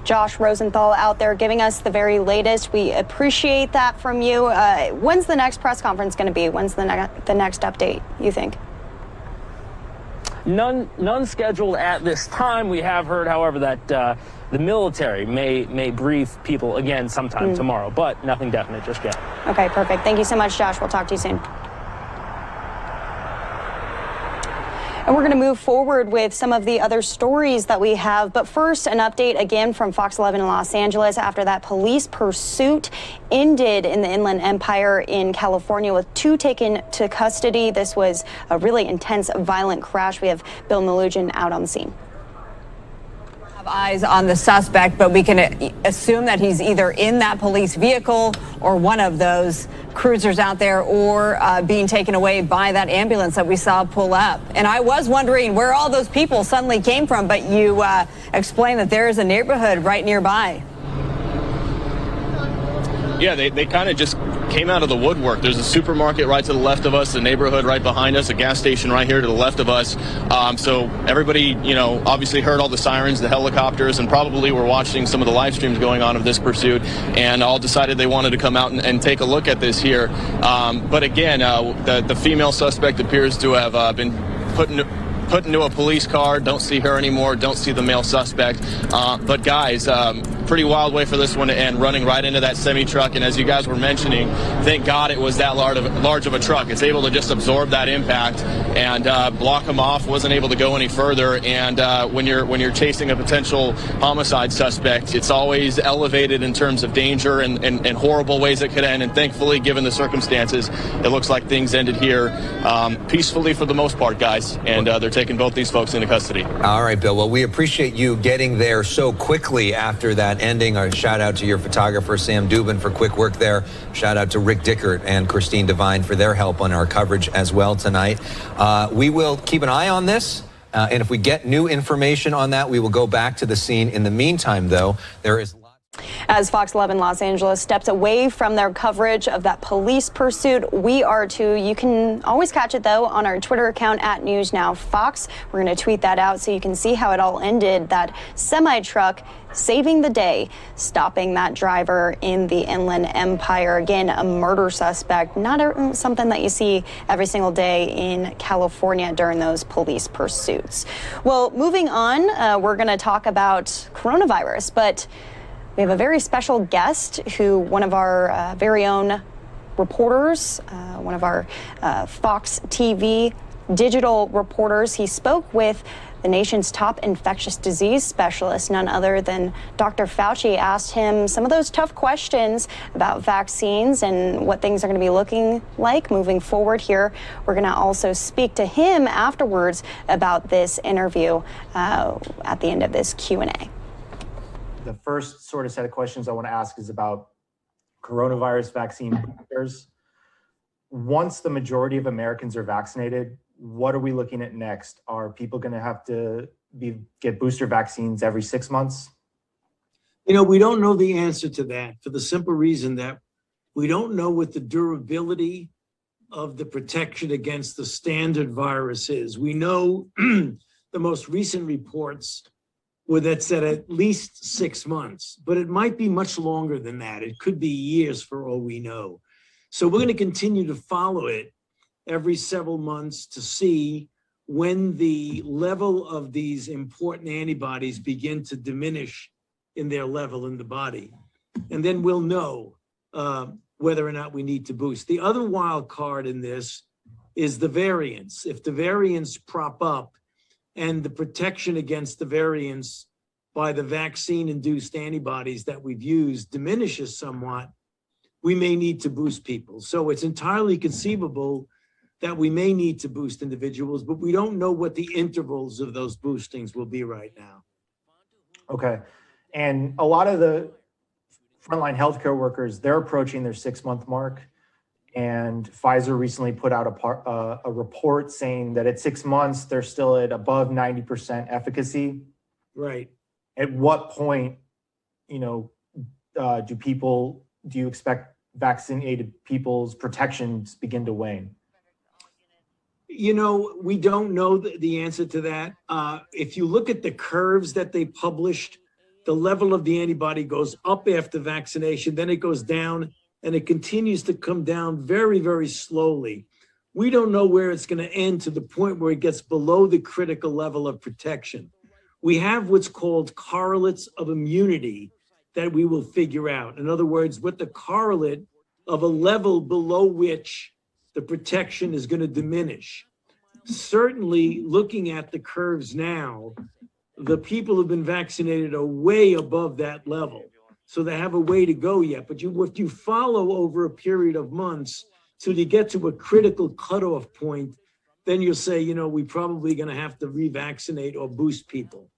Speaker 11: Josh Rosenthal out there giving us the very latest. We appreciate that from you. When's the next press conference going to be? When's the next update, you think?
Speaker 20: None scheduled at this time. We have heard, however, that the military may brief people again sometime tomorrow, but nothing definite just yet.
Speaker 11: Okay, perfect. Thank you so much, Josh. We'll talk to you soon. And we're going to move forward with some of the other stories that we have. But first, an update again from Fox 11 in Los Angeles after that police pursuit ended in the Inland Empire in California with 2 taken to custody. This was a really intense, violent crash. We have Bill Malugin out on the scene.
Speaker 14: Have eyes on the suspect, but we can assume that he's either in that police vehicle or one of those cruisers out there, or being taken away by that ambulance that we saw pull up. And I was wondering where all those people suddenly came from, but you explained that there is a neighborhood right nearby.
Speaker 26: Yeah, they kind of just
Speaker 1: came out of the woodwork. There's a supermarket right to the left of us, a neighborhood right behind us, a gas station right here to the left of us. So everybody, obviously heard all the sirens, the helicopters, and probably were watching some of the live streams going on of this pursuit, and all decided they wanted to come out and take a look at this here. But again, the female suspect appears to have been put into a police car. Don't see her anymore. Don't see the male suspect. But guys, pretty wild way for this one to end, running right into that semi-truck. And as you guys were mentioning, thank God it was that large of a truck. It's able to just absorb that impact and block him off. Wasn't able to go any further. And when you're chasing a potential homicide suspect, it's always elevated in terms of danger and horrible ways it could end. And thankfully, given the circumstances, it looks like things ended here peacefully for the most part, guys. And they're taking both these folks into custody.
Speaker 19: All right, Bill. Well, we appreciate you getting there so quickly after that ending. Our shout out to your photographer, Sam Dubin, for quick work there. Shout out to Rick Dickert and Christine Devine for their help on our coverage as well tonight. We will keep an eye on this. And if we get new information on that, we will go back to the scene. In the meantime, though, there is...
Speaker 11: As Fox 11 Los Angeles steps away from their coverage of that police pursuit, we are too. You can always catch it, though, on our Twitter account at NewsNowFox. We're going to tweet that out so you can see how it all ended. That semi-truck saving the day, stopping that driver in the Inland Empire. Again, a murder suspect, not something that you see every single day in California during those police pursuits. Well, moving on, we're going to talk about coronavirus, but we have a very special guest one of our very own reporters, one of our Fox TV digital reporters. He spoke with the nation's top infectious disease specialist, none other than Dr. Fauci. Asked him some of those tough questions about vaccines and what things are going to be looking like moving forward here. We're going to also speak to him afterwards about this interview at the end of this Q&A.
Speaker 3: The first sort of set of questions I want to ask is about coronavirus vaccine boosters. Once the majority of Americans are vaccinated, what are we looking at next? Are people going to have to get booster vaccines every 6 months?
Speaker 5: We don't know the answer to that for the simple reason that we don't know what the durability of the protection against the standard virus is. We know the most recent reports where that said at least 6 months, but it might be much longer than that. It could be years for all we know. So we're going to continue to follow it every several months to see when the level of these important antibodies begin to diminish in their level in the body. And then we'll know whether or not we need to boost. The other wild card in this is the variants. If the variants prop up, and the protection against the variants by the vaccine-induced antibodies that we've used diminishes somewhat, we may need to boost people. So it's entirely conceivable that we may need to boost individuals, but we don't know what the intervals of those boostings will be right now.
Speaker 3: Okay. And a lot of the frontline healthcare workers, they're approaching their 6-month mark. And Pfizer recently put out a report saying that at 6 months, they're still at above 90% efficacy.
Speaker 5: Right.
Speaker 3: At what point, do you expect vaccinated people's protections begin to wane?
Speaker 5: We don't know the answer to that. If you look at the curves that they published, the level of the antibody goes up after vaccination, then it goes down, and it continues to come down very, very slowly. We don't know where it's going to end to the point where it gets below the critical level of protection. We have what's called correlates of immunity that we will figure out. In other words, what the correlate of a level below which the protection is going to diminish. Certainly, looking at the curves now, the people who've been vaccinated are way above that level. So they have a way to go yet. But if you follow over a period of months till you get to a critical cutoff point, then you'll say, we probably going to have to revaccinate or boost people.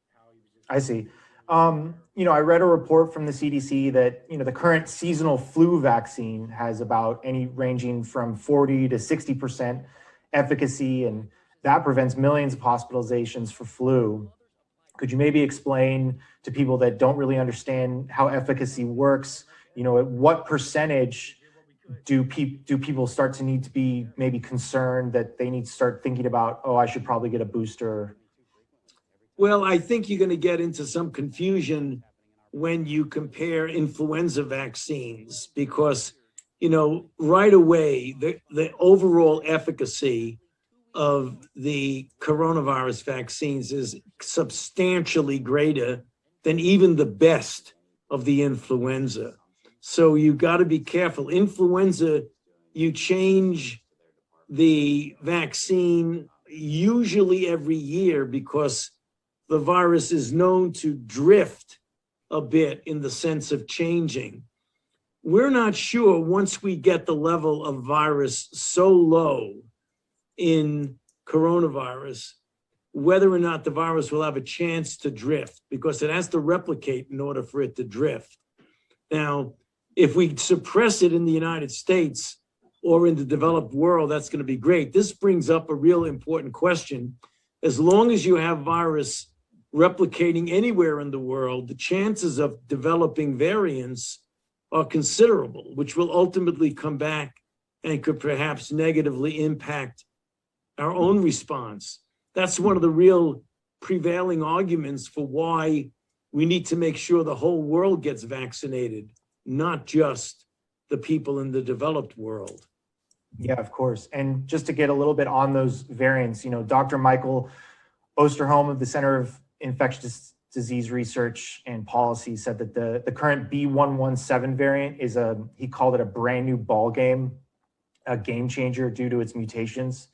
Speaker 3: I see. I read a report from the CDC that, the current seasonal flu vaccine has about ranging from 40 to 60% efficacy, and that prevents millions of hospitalizations for flu. Could you maybe explain to people that don't really understand how efficacy works, at what percentage do people start to need to be maybe concerned that they need to start thinking about, oh, I should probably get a booster?
Speaker 5: Well, I think you're going to get into some confusion when you compare influenza vaccines because, right away, the overall efficacy of the coronavirus vaccines is substantially greater than even the best of the influenza. So you got to be careful. Influenza, you change the vaccine usually every year because the virus is known to drift a bit in the sense of changing. We're not sure once we get the level of virus so low in coronavirus, whether or not the virus will have a chance to drift because it has to replicate in order for it to drift. Now, if we suppress it in the United States or in the developed world, that's going to be great. This brings up a real important question. As long as you have virus replicating anywhere in the world, the chances of developing variants are considerable, which will ultimately come back and could perhaps negatively impact our own response. That's one of the real prevailing arguments for why we need to make sure the whole world gets vaccinated, not just the people in the developed world.
Speaker 3: Yeah, of course. And just to get a little bit on those variants, Dr. Michael Osterholm of the Center of Infectious Disease Research and Policy said that the current B117 variant is he called it a brand new ball game, a game changer due to its mutations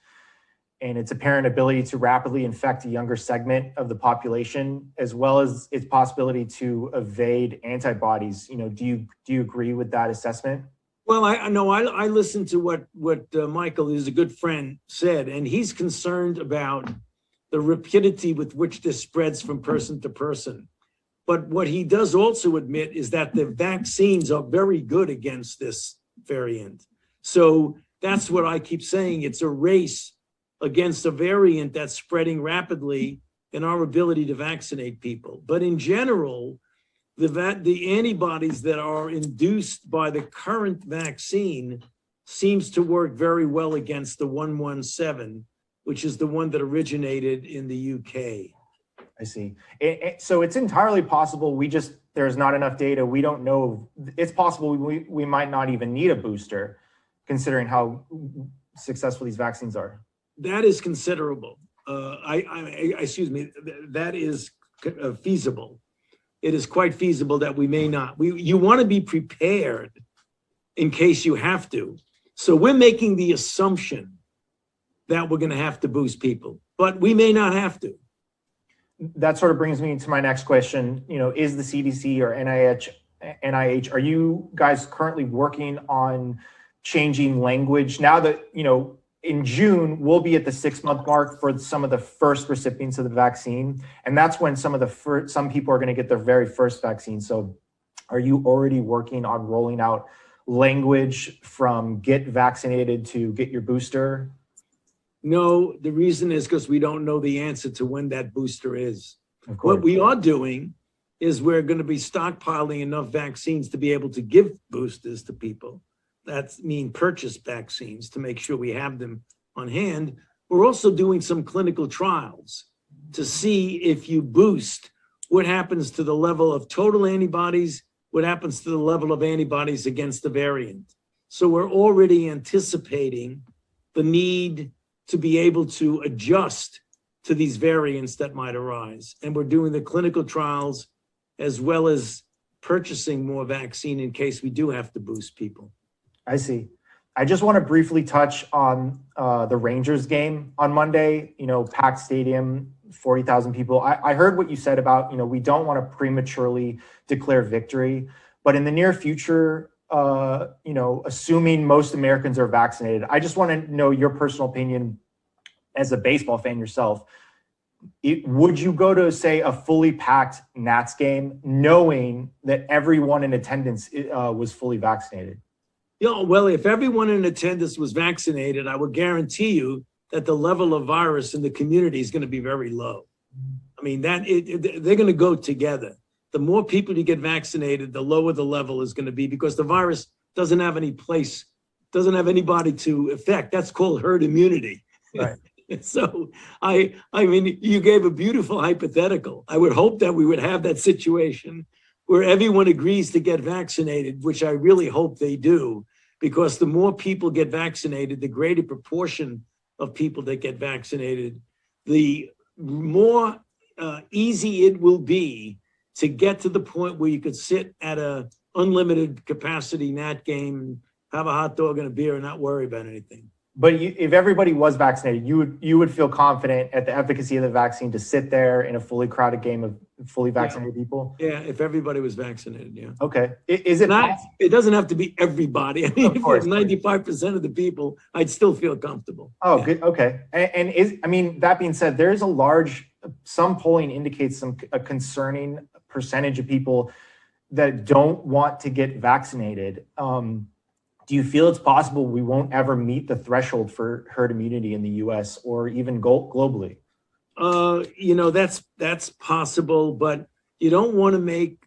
Speaker 3: and its apparent ability to rapidly infect a younger segment of the population, as well as its possibility to evade antibodies. Do you agree with that assessment?
Speaker 5: Well, I listened to what Michael, who's a good friend, said, and he's concerned about the rapidity with which this spreads from person to person. But what he does also admit is that the vaccines are very good against this variant. So that's what I keep saying. It's a race against a variant that's spreading rapidly in our ability to vaccinate people. But in general, the antibodies that are induced by the current vaccine seems to work very well against the 117, which is the one that originated in the UK.
Speaker 3: I see. So it's entirely possible there's not enough data. We don't know. It's possible we might not even need a booster, considering how successful these vaccines are.
Speaker 5: That is considerable. Excuse me, that is feasible. It is quite feasible that we may not. You want to be prepared in case you have to. So we're making the assumption that we're going to have to boost people, but we may not have to.
Speaker 3: That sort of brings me to my next question. Is the CDC or NIH, are you guys currently working on changing language now that, in June, we'll be at the 6-month mark for some of the first recipients of the vaccine. And that's when some people are going to get their very first vaccine. So are you already working on rolling out language from get vaccinated to get your booster?
Speaker 5: No, the reason is because we don't know the answer to when that booster is. What we are doing is we're going to be stockpiling enough vaccines to be able to give boosters to people. That means purchase vaccines to make sure we have them on hand. We're also doing some clinical trials to see if you boost, what happens to the level of total antibodies, what happens to the level of antibodies against the variant. So we're already anticipating the need to be able to adjust to these variants that might arise. And we're doing the clinical trials as well as purchasing more vaccine in case we do have to boost people.
Speaker 3: I see. I just want to briefly touch on the Rangers game on Monday, packed stadium, 40,000 people. I heard what you said about, we don't want to prematurely declare victory, but in the near future, assuming most Americans are vaccinated, I just want to know your personal opinion as a baseball fan yourself. Would you go to, say, a fully packed Nats game knowing that everyone in attendance was fully vaccinated?
Speaker 5: Well, if everyone in attendance was vaccinated, I would guarantee you that the level of virus in the community is going to be very low. I mean, they're going to go together. The more people you get vaccinated, the lower the level is going to be because the virus doesn't have any place doesn't have anybody to affect. That's called herd immunity.
Speaker 3: Right.
Speaker 5: So I mean, you gave a beautiful hypothetical. I would hope that we would have that situation where everyone agrees to get vaccinated, which I really hope they do, because the more people get vaccinated, the greater proportion of people that get vaccinated, the more easy it will be to get to the point where you could sit at a unlimited capacity Nat game, have a hot dog and a beer and not worry about anything.
Speaker 3: But if everybody was vaccinated, you would feel confident at the efficacy of the vaccine to sit there in a fully crowded game of fully vaccinated people?
Speaker 5: Yeah, if everybody was vaccinated, yeah.
Speaker 3: Okay. Is it
Speaker 5: not? It doesn't have to be everybody. I mean, if it was 95% of the people, I'd still feel comfortable.
Speaker 3: Oh, good. Okay. And that being said, there's some polling indicates a concerning percentage of people that don't want to get vaccinated. Do you feel it's possible we won't ever meet the threshold for herd immunity in the US or even globally?
Speaker 5: That's possible, but you don't want to make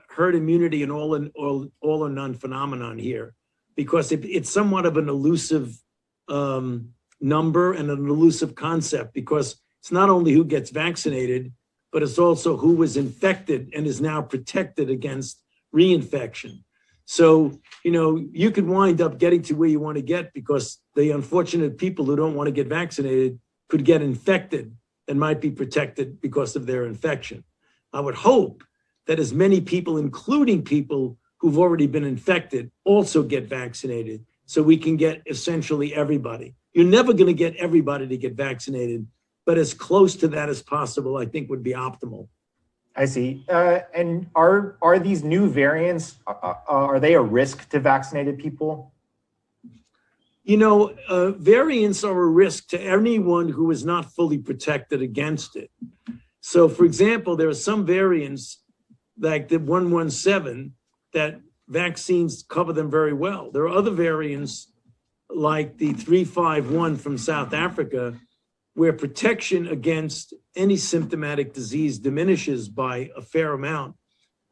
Speaker 5: herd immunity an all or none phenomenon here, because it's somewhat of an elusive number and an elusive concept, because it's not only who gets vaccinated, but it's also who was infected and is now protected against reinfection. So, you could wind up getting to where you want to get, because the unfortunate people who don't want to get vaccinated could get infected and might be protected because of their infection. I would hope that as many people, including people who've already been infected, also get vaccinated, so we can get essentially everybody. You're never going to get everybody to get vaccinated, but as close to that as possible, I think would be optimal.
Speaker 3: I see. And are these new variants, are they a risk to vaccinated people?
Speaker 5: Variants are a risk to anyone who is not fully protected against it. So, for example, there are some variants like the 117 that vaccines cover them very well. There are other variants like the 351 from South Africa, where protection against any symptomatic disease diminishes by a fair amount,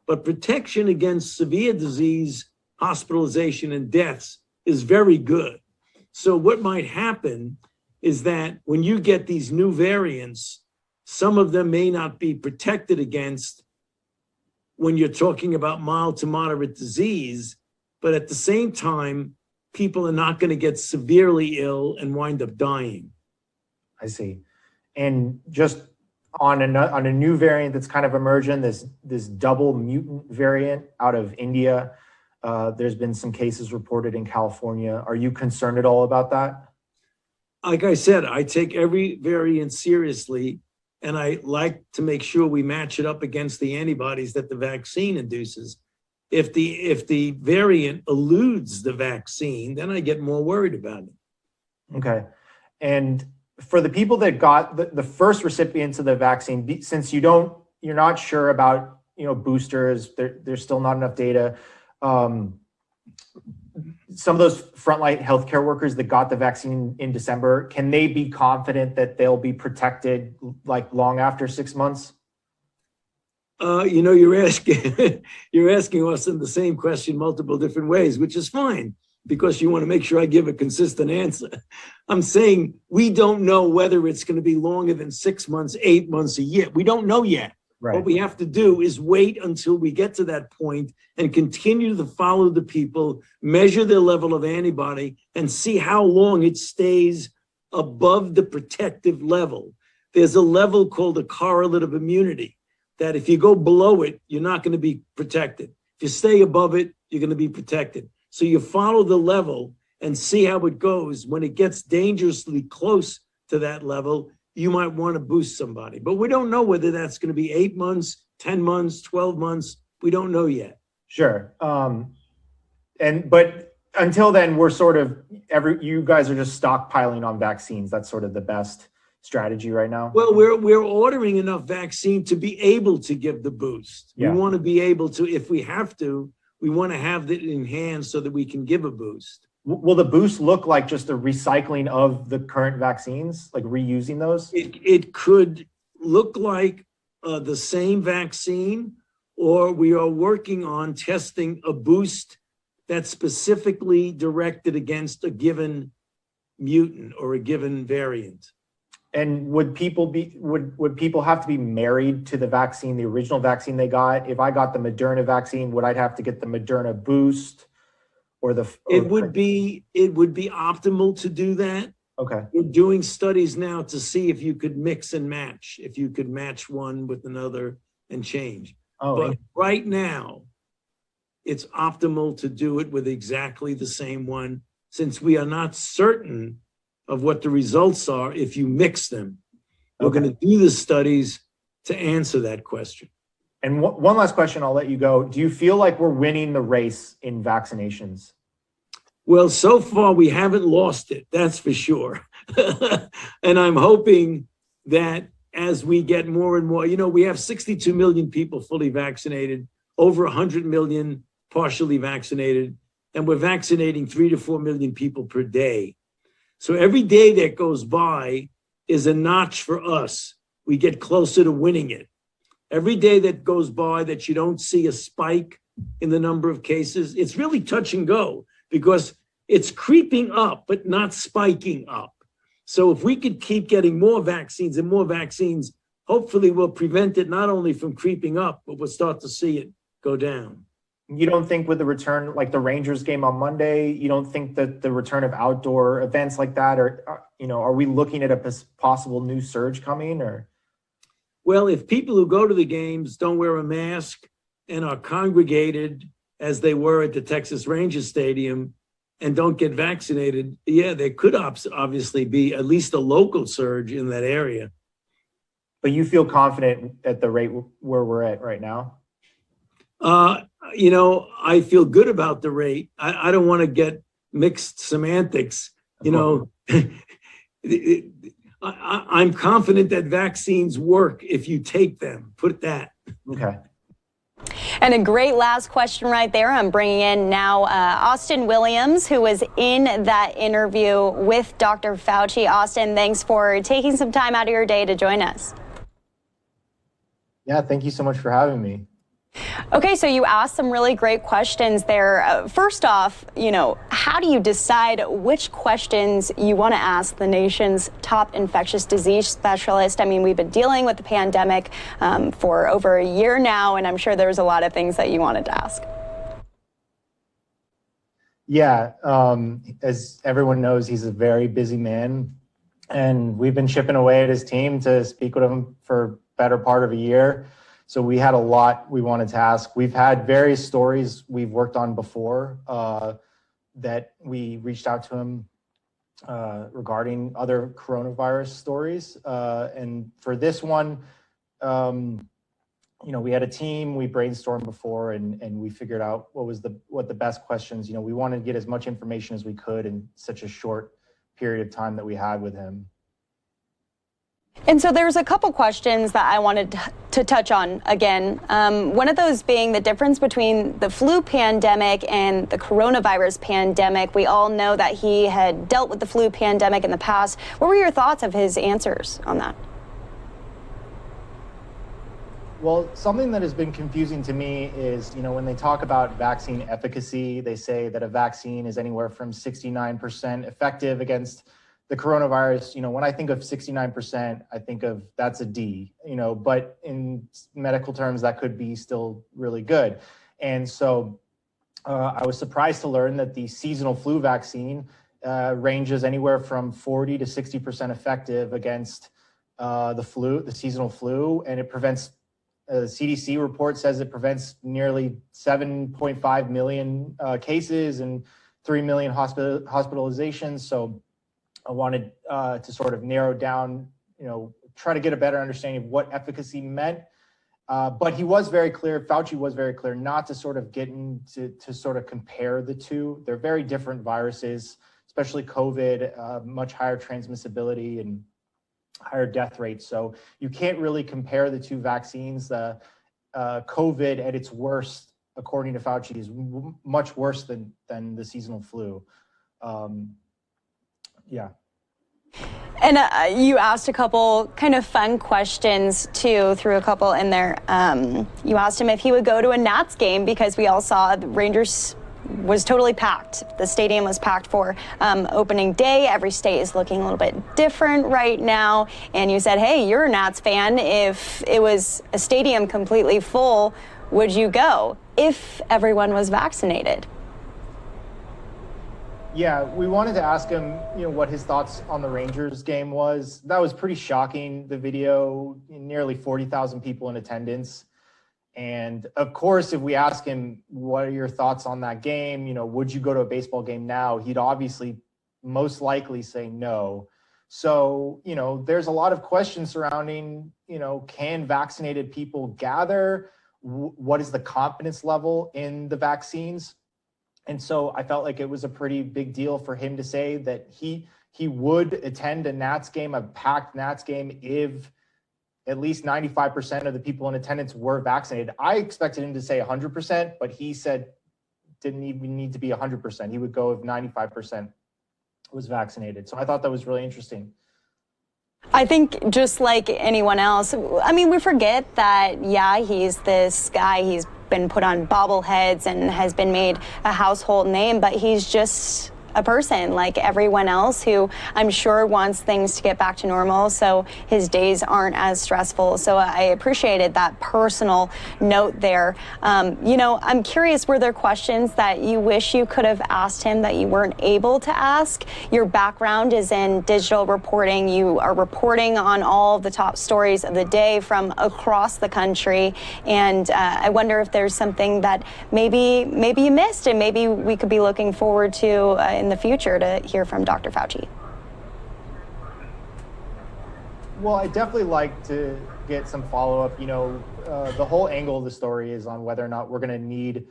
Speaker 5: but protection against severe disease, hospitalization, and deaths is very good. So what might happen is that when you get these new variants, some of them may not be protected against when you're talking about mild to moderate disease, but at the same time, people are not going to get severely ill and wind up dying.
Speaker 3: I see. And just on a new variant that's kind of emerging, this double mutant variant out of India, there's been some cases reported in California. Are you concerned at all about that?
Speaker 5: Like I said, I take every variant seriously, and I like to make sure we match it up against the antibodies that the vaccine induces. If the variant eludes the vaccine, then I get more worried about it.
Speaker 3: Okay. And for the people that got the first recipients of the vaccine, since you're not sure about, boosters, there's still not enough data. Some of those frontline healthcare workers that got the vaccine in December, can they be confident that they'll be protected like long after 6 months?
Speaker 5: You're asking us in the same question multiple different ways, which is fine, because you want to make sure I give a consistent answer. I'm saying we don't know whether it's going to be longer than 6 months, 8 months, a year. We don't know yet.
Speaker 3: Right.
Speaker 5: What we have to do is wait until we get to that point and continue to follow the people, measure their level of antibody, and see how long it stays above the protective level. There's a level called a correlative immunity, that if you go below it, you're not going to be protected. If you stay above it, you're going to be protected. So you follow the level and see how it goes. When it gets dangerously close to that level, you might want to boost somebody. But we don't know whether that's going to be 8 months, 10 months, 12 months. We don't know yet.
Speaker 3: Sure. But until then, we're sort of, you guys are just stockpiling on vaccines. That's sort of the best strategy right now.
Speaker 5: Well, we're ordering enough vaccine to be able to give the boost.
Speaker 3: Yeah.
Speaker 5: We want to be able to, if we have to, we want to have it in hand so that we can give a boost.
Speaker 3: Will the boost look like just a recycling of the current vaccines, like reusing those?
Speaker 5: It could look like the same vaccine, or we are working on testing a boost that's specifically directed against a given mutant or a given variant.
Speaker 3: And would people have to be married to the vaccine, the original vaccine they got? If I got the Moderna vaccine, would I have to get the Moderna boost or the?
Speaker 5: It would be optimal to do that.
Speaker 3: Okay.
Speaker 5: We're doing studies now to see if you could mix and match, if you could match one with another and change.
Speaker 3: Oh,
Speaker 5: but right now, it's optimal to do it with exactly the same one, since we are not certain of what the results are if you mix them. We're going to do the studies to answer that question.
Speaker 3: And one last question, I'll let you go. Do you feel like we're winning the race in vaccinations?
Speaker 5: Well, so far we haven't lost it, that's for sure. And I'm hoping that as we get more and more, we have 62 million people fully vaccinated, over 100 million partially vaccinated, and we're vaccinating 3 to 4 million people per day. So every day that goes by is a notch for us. We get closer to winning it. Every day that goes by that you don't see a spike in the number of cases, it's really touch and go because it's creeping up, but not spiking up. So if we could keep getting more vaccines and more vaccines, hopefully we'll prevent it not only from creeping up, but we'll start to see it go down.
Speaker 3: You don't think with the return, like the Rangers game on Monday, you don't think that the return of outdoor events like that, or, are we looking at a possible new surge coming or?
Speaker 5: Well, if people who go to the games don't wear a mask and are congregated as they were at the Texas Rangers Stadium and don't get vaccinated, yeah, there could obviously be at least a local surge in that area.
Speaker 3: But you feel confident at the rate where we're at right now?
Speaker 5: I feel good about the rate. I don't want to get mixed semantics. I'm confident that vaccines work if you take them. Put that.
Speaker 3: Okay.
Speaker 11: And a great last question right there. I'm bringing in now Austin Williams, who was in that interview with Dr. Fauci. Austin, thanks for taking some time out of your day to join us.
Speaker 3: Yeah, thank you so much for having me.
Speaker 11: Okay, so you asked some really great questions there. First off, how do you decide which questions you want to ask the nation's top infectious disease specialist? I mean, we've been dealing with the pandemic for over a year now, and I'm sure there's a lot of things that you wanted to ask.
Speaker 3: Yeah, as everyone knows, he's a very busy man, and we've been chipping away at his team to speak with him for better part of a year. So we had a lot we wanted to ask. We've had various stories we've worked on before that we reached out to him regarding other coronavirus stories. And for this one, we had a team, we brainstormed before and we figured out what the best questions, we wanted to get as much information as we could in such a short period of time that we had with him.
Speaker 11: And so there's a couple questions that I wanted to touch on again. One of those being the difference between the flu pandemic and the coronavirus pandemic. We all know that he had dealt with the flu pandemic in the past. What were your thoughts of his answers on that?
Speaker 3: Well, something that has been confusing to me is, when they talk about vaccine efficacy, they say that a vaccine is anywhere from 69% effective against the coronavirus. When I think of 69%, I think of that's a D, but in medical terms, that could be still really good. And so I was surprised to learn that the seasonal flu vaccine ranges anywhere from 40 to 60% effective against the seasonal flu, and it prevents, the CDC report says it prevents nearly 7.5 million cases and 3 million hospitalizations. So I wanted to sort of narrow down, try to get a better understanding of what efficacy meant. But he was very clear, Fauci was very clear, not to sort of get into to sort of compare the two. They're very different viruses, especially COVID, much higher transmissibility and higher death rates. So you can't really compare the two vaccines. COVID at its worst, according to Fauci, is much worse than the seasonal flu. Yeah.
Speaker 11: And you asked a couple kind of fun questions too, threw a couple in there. You asked him if he would go to a Nats game because we all saw the Rangers was totally packed. The stadium was packed for opening day. Every state is looking a little bit different right now. And you said, hey, you're a Nats fan. If it was a stadium completely full, would you go if everyone was vaccinated?
Speaker 3: Yeah, we wanted to ask him, what his thoughts on the Rangers game was. That was pretty shocking, the video, nearly 40,000 people in attendance. And of course, if we ask him, what are your thoughts on that game? Would you go to a baseball game now? He'd obviously most likely say no. So, there's a lot of questions surrounding, can vaccinated people gather? What is the confidence level in the vaccines? And so I felt like it was a pretty big deal for him to say that he would attend a Nats game, a packed Nats game, if at least 95% of the people in attendance were vaccinated. I expected him to say 100%, but he said didn't even need to be 100%. He would go if 95% was vaccinated. So I thought that was really interesting.
Speaker 11: I think just like anyone else, I mean, we forget that, yeah, he's this guy, he's been put on bobbleheads and has been made a household name, but he's just a person like everyone else who I'm sure wants things to get back to normal so his days aren't as stressful. So I appreciated that personal note there. I'm curious, were there questions that you wish you could have asked him that you weren't able to ask? Your background is in digital reporting. You are reporting on all the top stories of the day from across the country. And I wonder if there's something that maybe you missed and maybe we could be looking forward to in the future to hear from Dr. Fauci.
Speaker 3: Well, I definitely like to get some follow-up. The whole angle of the story is on whether or not we're going to need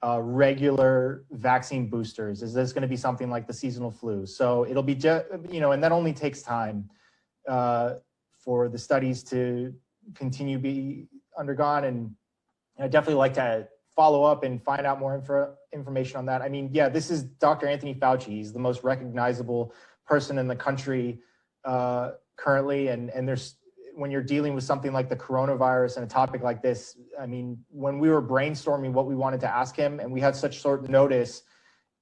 Speaker 3: regular vaccine boosters. Is this going to be something like the seasonal flu? So it'll be, and that only takes time for the studies to continue be undergone. And I definitely like to follow up and find out more information on that. I mean, yeah, this is Dr. Anthony Fauci. He's the most recognizable person in the country currently. And there's, when you're dealing with something like the coronavirus and a topic like this, I mean, when we were brainstorming what we wanted to ask him and we had such short notice,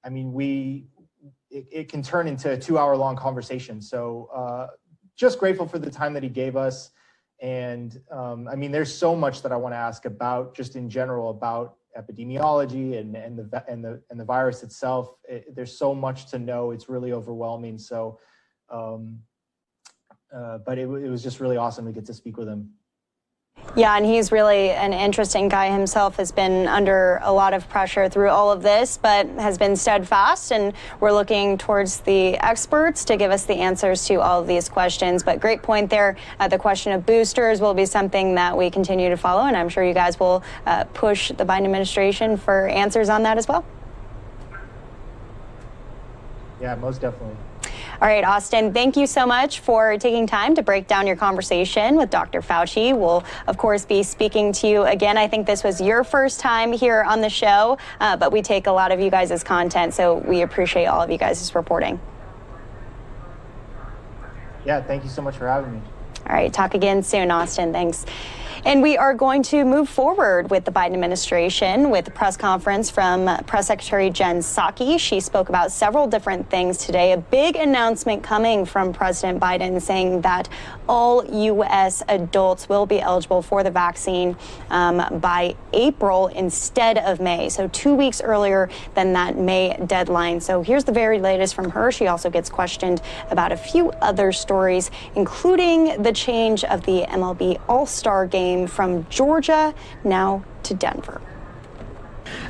Speaker 3: I mean, it can turn into a 2-hour-long conversation. So just grateful for the time that he gave us. And I mean, there's so much that I want to ask about, just in general, about epidemiology and the virus itself. There's so much to know. It's really overwhelming. So, but it was just really awesome to get to speak with him.
Speaker 11: Yeah, and he's really an interesting guy himself, has been under a lot of pressure through all of this, but has been steadfast, and we're looking towards the experts to give us the answers to all of these questions. But great point there. The question of boosters will be something that we continue to follow, and I'm sure you guys will push the Biden administration for answers on that as well.
Speaker 3: Yeah, most definitely.
Speaker 11: All right, Austin, thank you so much for taking time to break down your conversation with Dr. Fauci. We'll, of course, be speaking to you again. I think this was your first time here on the show, but we take a lot of you guys' content, so we appreciate all of you guys' reporting.
Speaker 3: Yeah, thank you so much for having me.
Speaker 11: All right, talk again soon, Austin. Thanks. And we are going to move forward with the Biden administration with a press conference from Press Secretary Jen Psaki. She spoke about several different things today. A big announcement coming from President Biden saying that all U.S. adults will be eligible for the vaccine by April instead of May. So 2 weeks earlier than that May deadline. So here's the very latest from her. She also gets questioned about a few other stories, including the change of the MLB All-Star Game from Georgia now to Denver.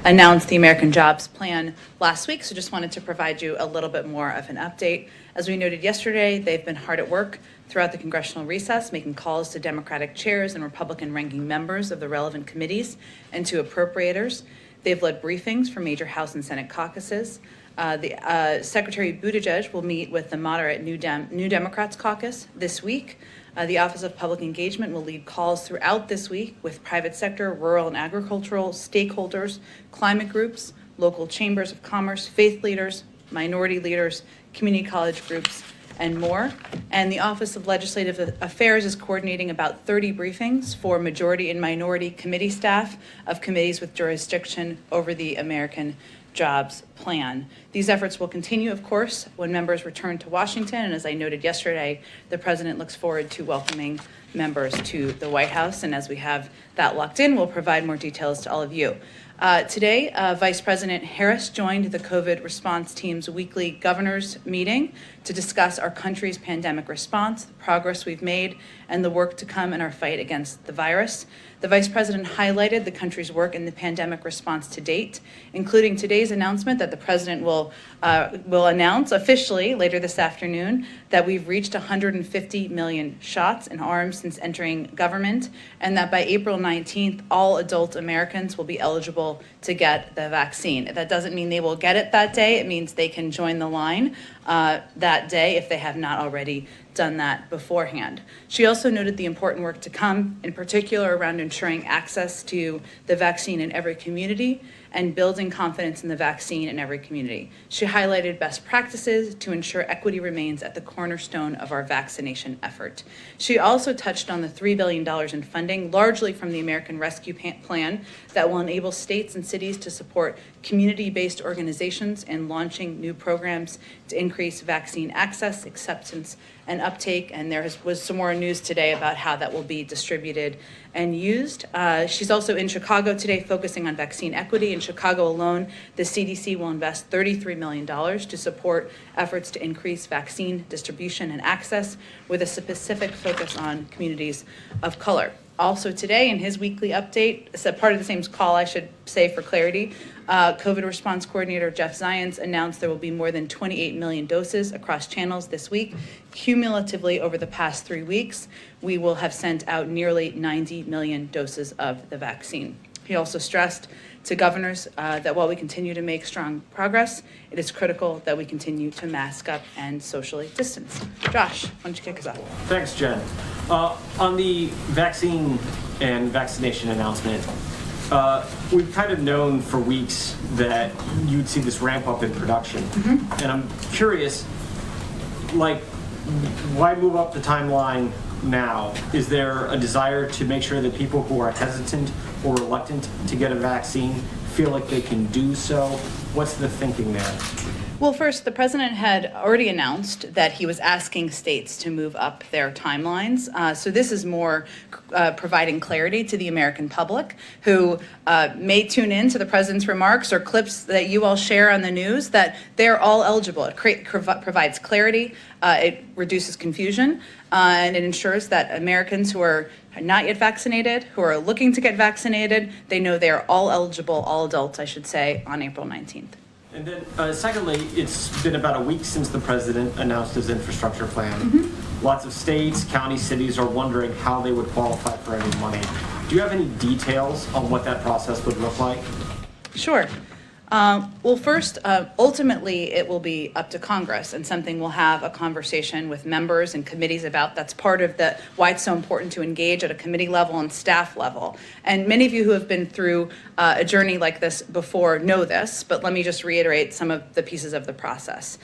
Speaker 6: Announced the American Jobs Plan last week, so just wanted to provide you a little bit more of an update. As we noted yesterday, they've been hard at work throughout the congressional recess, making calls to Democratic chairs and Republican ranking members of the relevant committees and to appropriators. They've led briefings for major House and Senate caucuses. Secretary Buttigieg will meet with the moderate New Democrats caucus this week. The Office of Public Engagement will lead calls throughout this week with private sector, rural and agricultural stakeholders, climate groups, local chambers of commerce, faith leaders, minority leaders, community college groups, and more. And the Office of Legislative Affairs is coordinating about 30 briefings for majority and minority committee staff of committees with jurisdiction over the American Jobs Plan. These efforts will continue, of course, when members return to Washington. And as I noted yesterday, the president looks forward to welcoming members to the White House. And as we have that locked in, we'll provide more details to all of you. Today, Vice President Harris joined the COVID response team's weekly governors meeting to discuss our country's pandemic response, the progress we've made, and the work to come in our fight against the virus. The Vice President highlighted the country's work in the pandemic response to date, including today's announcement that the President will announce officially later this afternoon that we've reached 150 million shots in arms since entering government, and that by April 19th, all adult Americans will be eligible to get the vaccine. That doesn't mean they will get it that day. It means they can join the line that day if they have not already done that beforehand. She also noted the important work to come, in particular around ensuring access to the vaccine in every community and building confidence in the vaccine in every community. She highlighted best practices to ensure equity remains at the cornerstone of our vaccination effort. She also touched on the $3 billion in funding, largely from the American Rescue Plan, that will enable states and cities to support community-based organizations in launching new programs to increase vaccine access, acceptance, and uptake. And there was some more news today about how that will be distributed and used. She's also in Chicago today focusing on vaccine equity. In Chicago alone, the CDC will invest $33 million to support efforts to increase vaccine distribution and access with a specific focus on communities of color. Also today, in his weekly update, it's a part of the same call, I should say for clarity, COVID response coordinator Jeff Zients announced there will be more than 28 million doses across channels this week. Cumulatively, over the past 3 weeks, we will have sent out nearly 90 million doses of the vaccine. He also stressed to governors that while we continue to make strong progress, it is critical that we continue to mask up and socially distance. Josh, why don't you kick us off?
Speaker 12: Thanks, Jen. On the vaccine and vaccination announcement, we've kind of known for weeks that you'd see this ramp up in production. And I'm curious, like, why move up the timeline now? Is there a desire to make sure that people who are hesitant or reluctant to get a vaccine feel like they can do so? What's the thinking there?
Speaker 6: Well, first, the president had already announced that he was asking states to move up their timelines. So this is more providing clarity to the American public who may tune in to the president's remarks or clips that you all share on the news that they're all eligible. It provides clarity, it reduces confusion, and it ensures that Americans who are not yet vaccinated, who are looking to get vaccinated, they know they are all eligible, all adults, I should say, on April 19th.
Speaker 12: And then secondly, it's been about a week since the president announced his infrastructure plan. Lots of states, counties, cities are wondering how they would qualify for any money. Do you have any details on what that process would look like?
Speaker 6: Sure. Well, first, ultimately, it will be up to Congress and something we'll have a conversation with members and committees about. That's part of why it's so important to engage at a committee level and staff level. And many of you who have been through a journey like this before know this, but let me just reiterate some of the pieces of the process.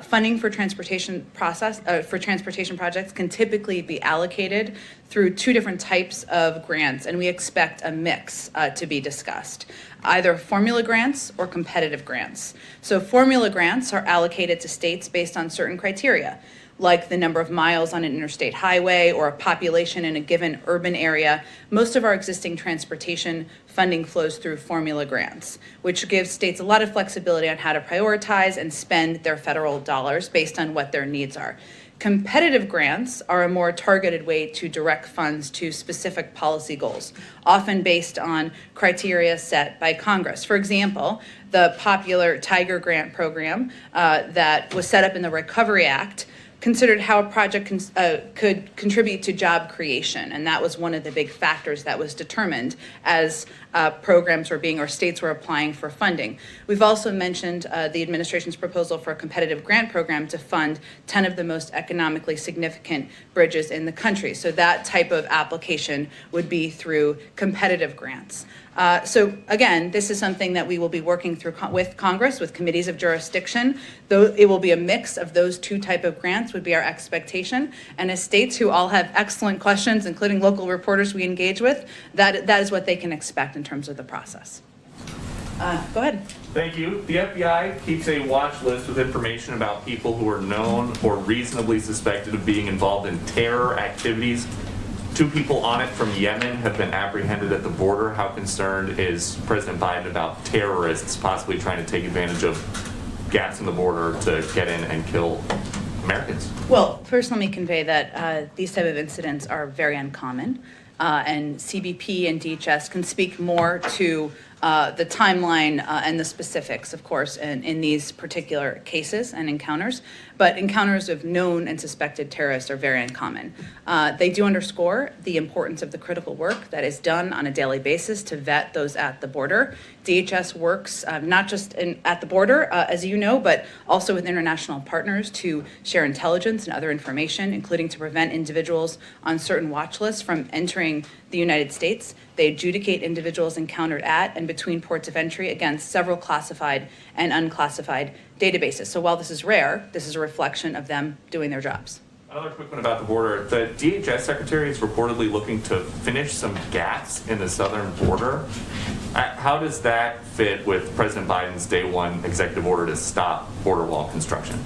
Speaker 6: Funding for transportation projects can typically be allocated through two different types of grants, and we expect a mix to be discussed. Either formula grants or competitive grants. So formula grants are allocated to states based on certain criteria, like the number of miles on an interstate highway or a population in a given urban area. Most of our existing transportation funding flows through formula grants, which gives states a lot of flexibility on how to prioritize and spend their federal dollars based on what their needs are. Competitive grants are a more targeted way to direct funds to specific policy goals, often based on criteria set by Congress. For example, the popular Tiger Grant program that was set up in the Recovery Act considered how a project could contribute to job creation. And that was one of the big factors that was determined as programs were being, or states were applying for funding. We've also mentioned the administration's proposal for a competitive grant program to fund 10 of the most economically significant bridges in the country. So that type of application would be through competitive grants. So again, this is something that we will be working through with Congress, with committees of jurisdiction. Though it will be a mix of those two type of grants would be our expectation. And as states who all have excellent questions, including local reporters we engage with, that is what they can expect in terms of the process. Go ahead.
Speaker 10: Thank you. The FBI keeps a watch list with information about people who are known or reasonably suspected of being involved in terror activities. 2 people on it from Yemen have been apprehended at the border. How concerned is President Biden about terrorists possibly trying to take advantage of gaps in the border to get in and kill Americans?
Speaker 6: Well, first let me convey that these type of incidents are very uncommon, and CBP and DHS can speak more to the timeline and the specifics, of course, in these particular cases and encounters. But encounters of known and suspected terrorists are very uncommon. They do underscore the importance of the critical work that is done on a daily basis to vet those at the border. DHS works not just at the border, as you know, but also with international partners to share intelligence and other information, including to prevent individuals on certain watch lists from entering the United States. They adjudicate individuals encountered at and between ports of entry against several classified and unclassified databases. So while this is rare, this is a reflection of them doing their jobs.
Speaker 10: Another quick one about the border. The DHS secretary is reportedly looking to finish some gaps in the southern border. How does that fit with President Biden's day one executive order to stop border wall construction?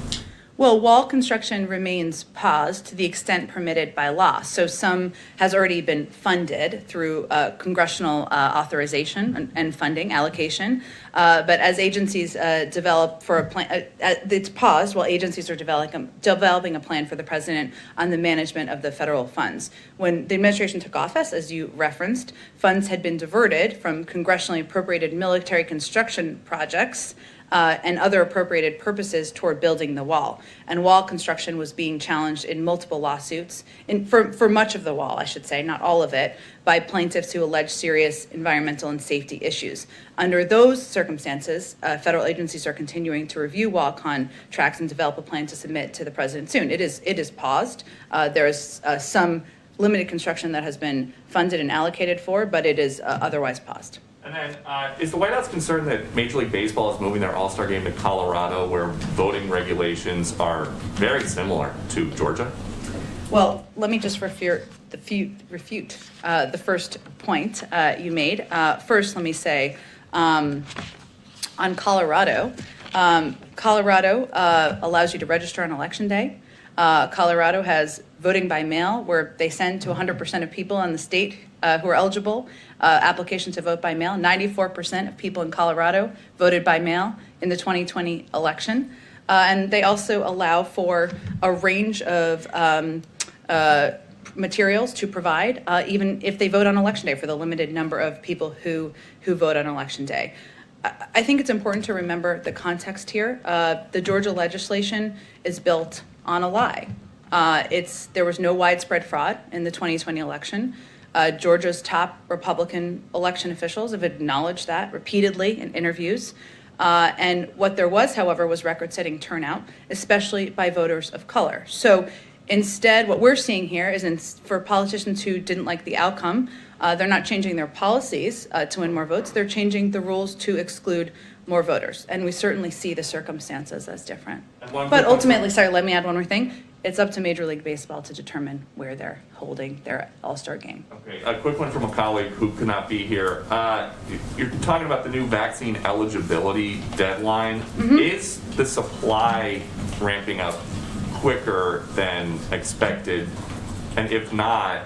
Speaker 6: Well, wall construction remains paused to the extent permitted by law. So some has already been funded through congressional authorization and funding allocation. But as agencies develop for a plan, it's paused while agencies are developing a plan for the president on the management of the federal funds. When the administration took office, as you referenced, funds had been diverted from congressionally appropriated military construction projects and other appropriated purposes toward building the wall. And wall construction was being challenged in multiple lawsuits, for much of the wall, I should say, not all of it, by plaintiffs who allege serious environmental and safety issues. Under those circumstances, federal agencies are continuing to review wall contracts and develop a plan to submit to the president soon. It is paused. There is some limited construction that has been funded and allocated for, but it is otherwise paused.
Speaker 10: And then, is the White House concerned that Major League Baseball is moving their All-Star game to Colorado, where voting regulations are very similar to Georgia?
Speaker 6: Well, let me just refute the first point you made. First, let me say, on Colorado, Colorado allows you to register on Election Day. Colorado has voting by mail, where they send to 100% of people in the state who are eligible applications to vote by mail. 94% of people in Colorado voted by mail in the 2020 election. And they also allow for a range of materials to provide, even if they vote on Election Day, for the limited number of people who vote on Election Day. I think it's important to remember the context here. The Georgia legislation is built on a lie. There was no widespread fraud in the 2020 election. Georgia's top Republican election officials have acknowledged that repeatedly in interviews. And what there was, however, was record-setting turnout, especially by voters of color. So instead, what we're seeing here is for politicians who didn't like the outcome, they're not changing their policies to win more votes. They're changing the rules to exclude more voters. And we certainly see the circumstances as different. But ultimately, sorry, let me add one more thing. It's up to Major League Baseball to determine where they're holding their All-Star game.
Speaker 10: Okay, a quick one from a colleague who could not be here. You're talking about the new vaccine eligibility deadline.
Speaker 6: Mm-hmm.
Speaker 10: Is the supply ramping up quicker than expected? And if not,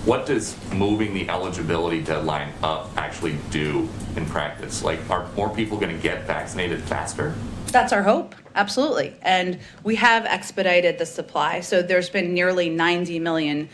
Speaker 10: what does moving the eligibility deadline up actually do in practice? Like, are more people going to get vaccinated faster?
Speaker 6: That's our hope, absolutely. And we have expedited the supply. So there's been nearly 90 million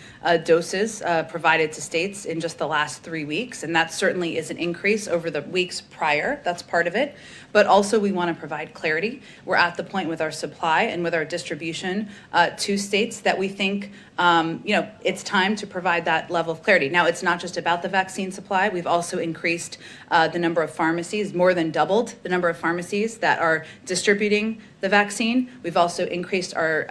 Speaker 6: doses provided to states in just the last 3 weeks. And that certainly is an increase over the weeks prior. That's part of it. But also we want to provide clarity. We're at the point with our supply and with our distribution to states that we think it's time to provide that level of clarity. Now, it's not just about the vaccine supply. We've also increased the number of pharmacies, more than doubled the number of pharmacies that are distributing the vaccine. We've also increased our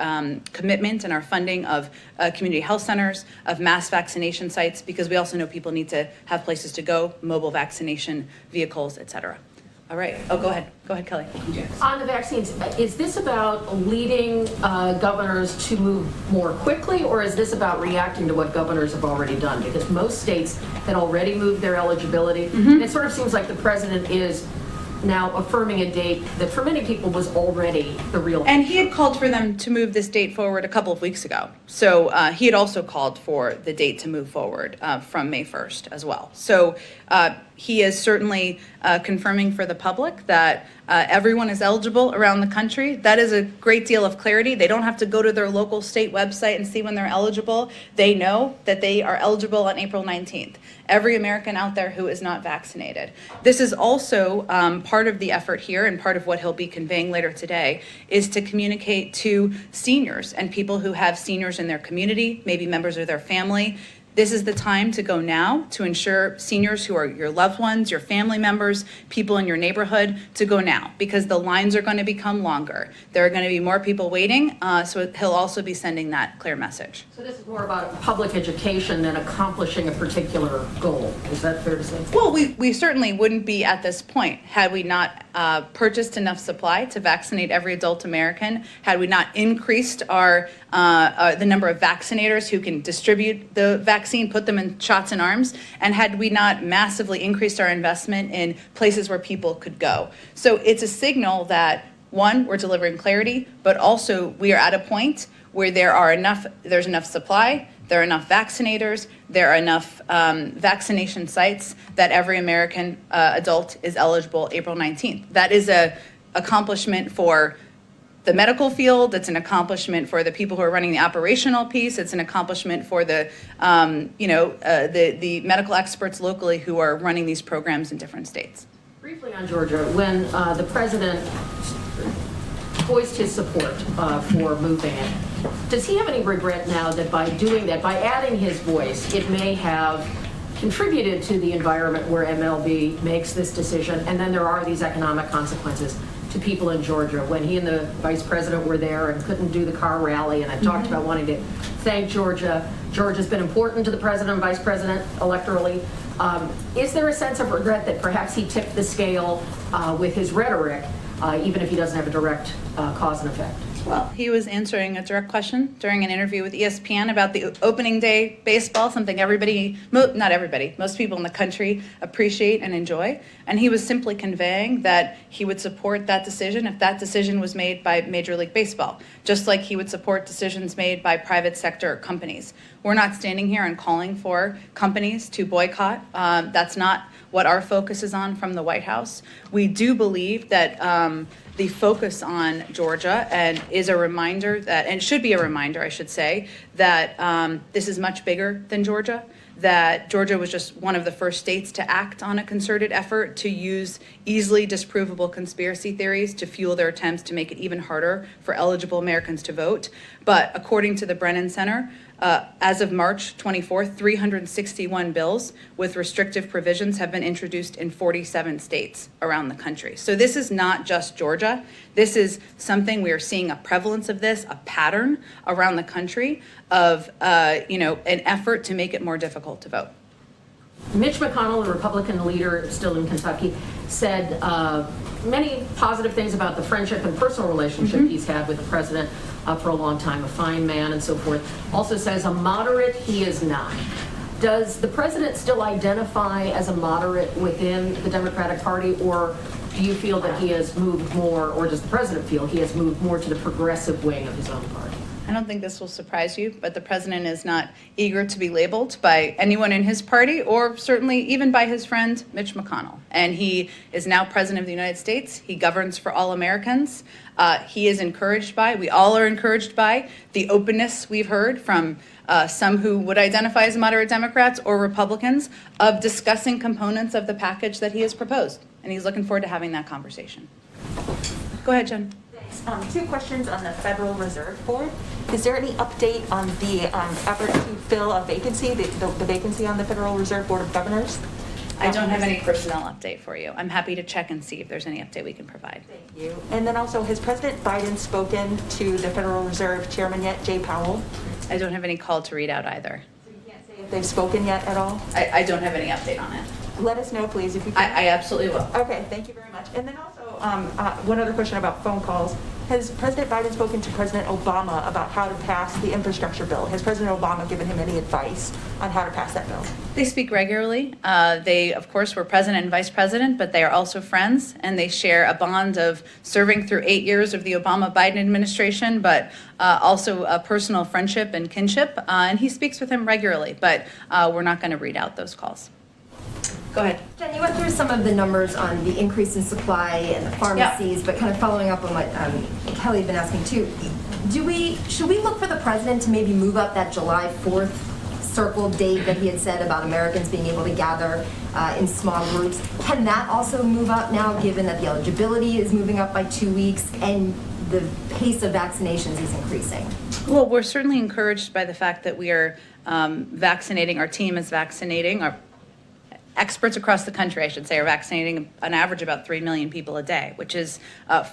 Speaker 6: commitment and our funding of community health centers, of mass vaccination sites, because we also know people need to have places to go, mobile vaccination vehicles, et cetera. All right. Oh, go ahead. Go ahead, Kelly.
Speaker 15: On the vaccines, is this about leading governors to move more quickly, or is this about reacting to what governors have already done? Because most states had already moved their eligibility. Mm-hmm. And it sort of seems like the president is now affirming a date that for many people was already the real.
Speaker 6: And he had called for them to move this date forward a couple of weeks ago. So he had also called for the date to move forward from May 1st as well. So he is certainly confirming for the public that everyone is eligible around the country. That is a great deal of clarity. They don't have to go to their local state website and see when they're eligible. They know that they are eligible on April 19th. Every American out there who is not vaccinated. This is also part of the effort here, and part of what he'll be conveying later today is to communicate to seniors and people who have seniors in their community, maybe members of their family. This is the time to go now to ensure seniors who are your loved ones, your family members, people in your neighborhood to go now, because the lines are going to become longer. There are going to be more people waiting, so he'll also be sending that clear message.
Speaker 15: So this is more about public education than accomplishing a particular goal. Is that fair to say?
Speaker 6: Well, we certainly wouldn't be at this point had we not purchased enough supply to vaccinate every adult American, had we not increased our the number of vaccinators who can distribute the vaccine, put them in shots in arms, and had we not massively increased our investment in places where people could go. So it's a signal that, one, we're delivering clarity, but also we are at a point where there's enough supply, there are enough vaccinators, there are enough vaccination sites that every American adult is eligible April 19th. That is an accomplishment for the medical field. It's an accomplishment for the people who are running the operational piece. It's an accomplishment for the medical experts locally who are running these programs in different states.
Speaker 15: Briefly on Georgia, when the president voiced his support for moving it, does he have any regret now that by doing that, by adding his voice, it may have contributed to the environment where MLB makes this decision, and then there are these economic consequences to people in Georgia? When he and the vice president were there and couldn't do the car rally, and I talked about wanting to thank Georgia. Georgia's been important to the president and vice president electorally. Is there a sense of regret that perhaps he tipped the scale with his rhetoric, even if he doesn't have a direct cause and effect?
Speaker 6: Well, he was answering a direct question during an interview with ESPN about the opening day baseball, something not everybody, most people in the country appreciate and enjoy. And he was simply conveying that he would support that decision if that decision was made by Major League Baseball, just like he would support decisions made by private sector companies. We're not standing here and calling for companies to boycott. That's not what our focus is on from the White House. We do believe that the focus on Georgia is a reminder that, and should be a reminder, I should say, that this is much bigger than Georgia, that Georgia was just one of the first states to act on a concerted effort to use easily disprovable conspiracy theories to fuel their attempts to make it even harder for eligible Americans to vote. But according to the Brennan Center, as of March 24th, 361 bills with restrictive provisions have been introduced in 47 states around the country. So this is not just Georgia. This is something we are seeing a prevalence of this, a pattern around the country of, an effort to make it more difficult to vote.
Speaker 15: Mitch McConnell, the Republican leader still in Kentucky, said many positive things about the friendship and personal relationship he's had with the president for a long time, a fine man and so forth. Also says a moderate he is not. Does the president still identify as a moderate within the Democratic Party, or do you feel that he has moved more, or does the president feel he has moved more to the progressive wing of his own party?
Speaker 6: I don't think this will surprise you, but the president is not eager to be labeled by anyone in his party, or certainly even by his friend Mitch McConnell. And he is now president of the United States. He governs for all Americans. He is encouraged by, we all are encouraged by, the openness we've heard from some who would identify as moderate Democrats or Republicans of discussing components of the package that he has proposed. And he's looking forward to having that conversation. Go ahead, Jen.
Speaker 7: Two questions on the Federal Reserve Board. Is there any update on the effort to fill a vacancy, the vacancy on the Federal Reserve Board of Governors?
Speaker 6: I don't have any personnel update for you. I'm happy to check and see if there's any update we can provide.
Speaker 7: Thank you. And then also, has President Biden spoken to the Federal Reserve Chairman yet, Jay Powell?
Speaker 6: I don't have any call to read out either.
Speaker 7: So you can't say if they've spoken yet at all?
Speaker 6: I don't have any update on it.
Speaker 7: Let us know, please, if you can.
Speaker 6: I absolutely will.
Speaker 7: Okay, thank you very much. much. And then also, one other question about phone calls. Has President Biden spoken to President Obama about how to pass the infrastructure bill? Has President Obama given him any advice on how to pass that bill?
Speaker 6: They speak regularly. They, of course, were president and vice president, but they are also friends, and they share a bond of serving through 8 years of the Obama-Biden administration, but also a personal friendship and kinship. And he speaks with him regularly, but we're not going to read out those calls. Go ahead.
Speaker 2: Jen, you went through some of the numbers on the increase in supply and the pharmacies, but kind of following up on what Kelly had been asking too. Should we look for the president to maybe move up that July 4th circle date that he had said about Americans being able to gather in small groups? Can that also move up now, given that the eligibility is moving up by 2 weeks and the pace of vaccinations is increasing?
Speaker 6: Well, we're certainly encouraged by the fact that we are vaccinating. Our team is vaccinating. Our experts across the country, I should say, are vaccinating on average about 3 million people a day, which is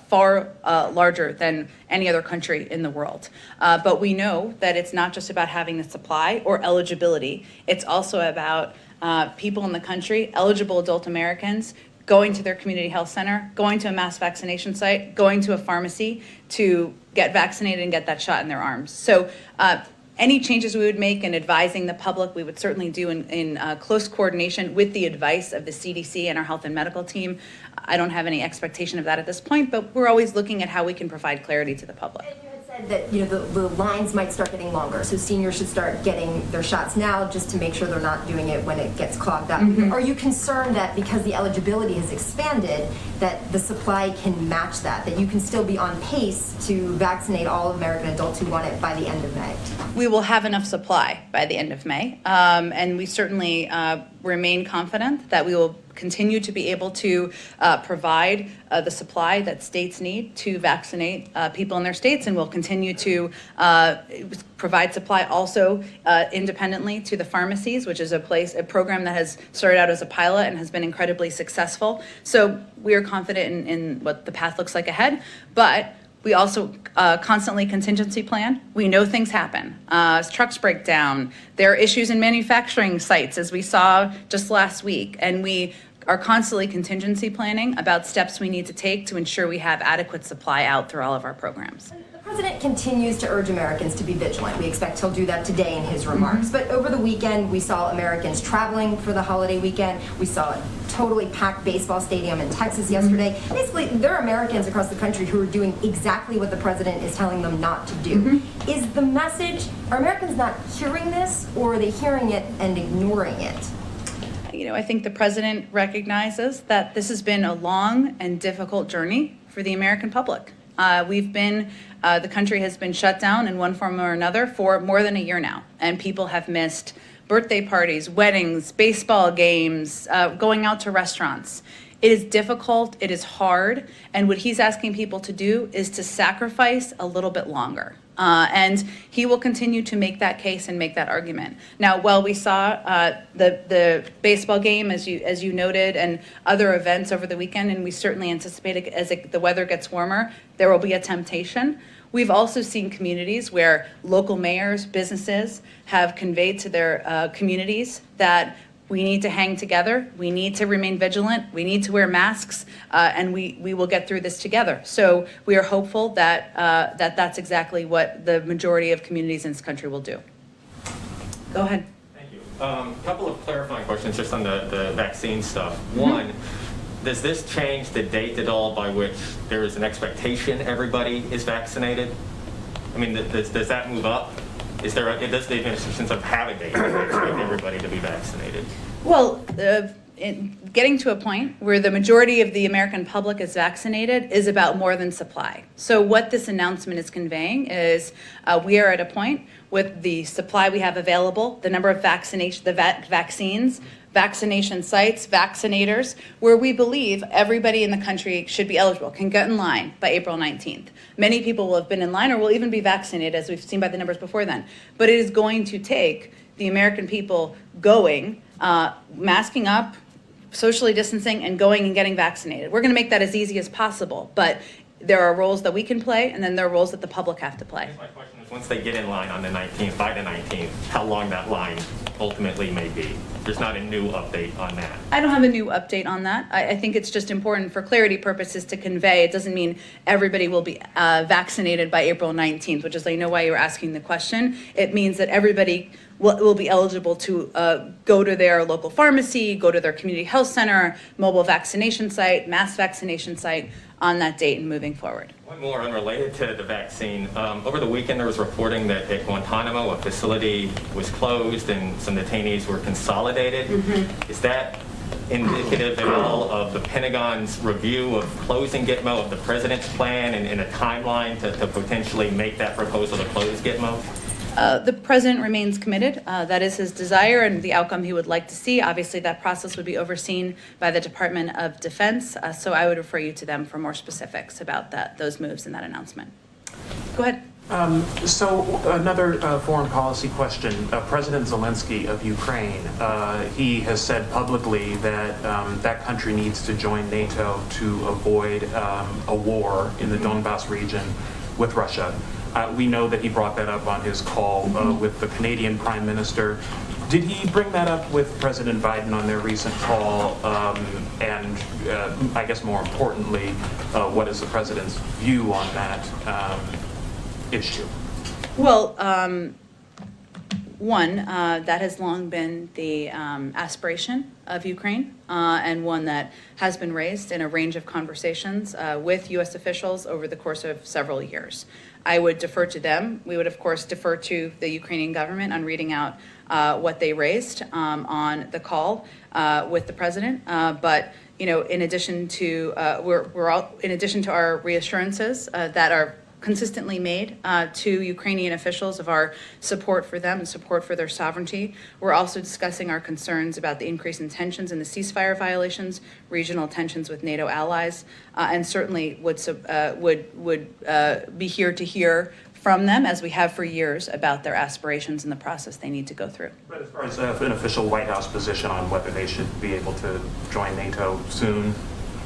Speaker 6: far larger than any other country in the world. But we know that it's not just about having the supply or eligibility. It's also about people in the country, eligible adult Americans, going to their community health center, going to a mass vaccination site, going to a pharmacy to get vaccinated and get that shot in their arms. So any changes we would make in advising the public, we would certainly do in close coordination with the advice of the CDC and our health and medical team. I don't have any expectation of that at this point, but we're always looking at how we can provide clarity to the public.
Speaker 2: And you had said that the lines might start getting longer, so seniors should start getting their shots now just to make sure they're not doing it when it gets clogged up. Mm-hmm. Are you concerned that because the eligibility has expanded, that the supply can match that you can still be on pace to vaccinate all American adults who want it by the end of May?
Speaker 6: We will have enough supply by the end of May, and we certainly remain confident that we will continue to be able to provide the supply that states need to vaccinate people in their states, and we'll continue to provide supply also independently to the pharmacies, which is a program that has started out as a pilot and has been incredibly successful. So we are confident in what the path looks like ahead, but we also constantly contingency plan. We know things happen. Trucks break down. There are issues in manufacturing sites, as we saw just last week, and we are constantly contingency planning about steps we need to take to ensure we have adequate supply out through all of our programs.
Speaker 2: The president continues to urge Americans to be vigilant. We expect he'll do that today in his remarks. But over the weekend, we saw Americans traveling for the holiday weekend. We saw a totally packed baseball stadium in Texas yesterday. Basically, there are Americans across the country who are doing exactly what the president is telling them not to do. Is the message, are Americans not hearing this, or are they hearing it and ignoring it?
Speaker 6: You know, I think the president recognizes that this has been a long and difficult journey for the American public. The country has been shut down in one form or another for more than a year now, and people have missed birthday parties, weddings, baseball games, going out to restaurants. It is difficult, it is hard, and what he's asking people to do is to sacrifice a little bit longer. And he will continue to make that case and make that argument. Now, while we saw the baseball game, as you noted, and other events over the weekend, and we certainly anticipate as the weather gets warmer, there will be a temptation. We've also seen communities where local mayors, businesses have conveyed to their communities that we need to hang together, we need to remain vigilant, we need to wear masks, and we will get through this together. So we are hopeful that that's exactly what the majority of communities in this country will do. Go ahead.
Speaker 10: Thank you. A couple of clarifying questions just on the vaccine stuff. One, does this change the date at all by which there is an expectation everybody is vaccinated? I mean, does that move up? Does the administration have a date where they expect everybody to be vaccinated?
Speaker 6: Well, getting to a point where the majority of the American public is vaccinated is about more than supply. So what this announcement is conveying is we are at a point with the supply we have available, the number of vaccines, vaccination sites, vaccinators, where we believe everybody in the country should be eligible, can get in line by April 19th. Many people will have been in line or will even be vaccinated, as we've seen by the numbers before then. But it is going to take the American people going, masking up, socially distancing, and going and getting vaccinated. We're going to make that as easy as possible. But there are roles that we can play, and then there are roles that the public have to play.
Speaker 4: My question is, once they get in line on the 19th, by the 19th, how long that line ultimately may be? There's not a new update on that.
Speaker 6: I don't have a new update on that. I think it's just important for clarity purposes to convey. It doesn't mean everybody will be vaccinated by April 19th, which is, I know why you were asking the question. It means that everybody will be eligible to go to their local pharmacy, go to their community health center, mobile vaccination site, mass vaccination site on that date and moving forward.
Speaker 4: One more unrelated to the vaccine. Over the weekend, there was reporting that at Guantanamo, a facility was closed and some detainees were consolidated. Mm-hmm. Is that indicative at all of the Pentagon's review of closing Gitmo, of the president's plan and a timeline to potentially make that proposal to close Gitmo?
Speaker 6: The president remains committed. That is his desire and the outcome he would like to see. Obviously, that process would be overseen by the Department of Defense, so I would refer you to them for more specifics about those moves and that announcement. Go ahead.
Speaker 8: So another foreign policy question. President Zelensky of Ukraine, he has said publicly that that country needs to join NATO to avoid a war in the Donbass region with Russia. We know that he brought that up on his call with the Canadian Prime Minister. Did he bring that up with President Biden on their recent call? And I guess more importantly, what is the president's view on that issue?
Speaker 6: Well, one, that has long been the aspiration of Ukraine, and one that has been raised in a range of conversations with U.S. officials over the course of several years. I would defer to them. We would, of course, defer to the Ukrainian government on reading out what they raised on the call with the president. But in addition to in addition to our reassurances that are consistently made to Ukrainian officials of our support for them and support for their sovereignty, we're also discussing our concerns about the increase in tensions and the ceasefire violations, regional tensions with NATO allies, and certainly would be here to hear from them, as we have for years, about their aspirations and the process they need to go through.
Speaker 8: But as far as an official White House position on whether they should be able to join NATO soon,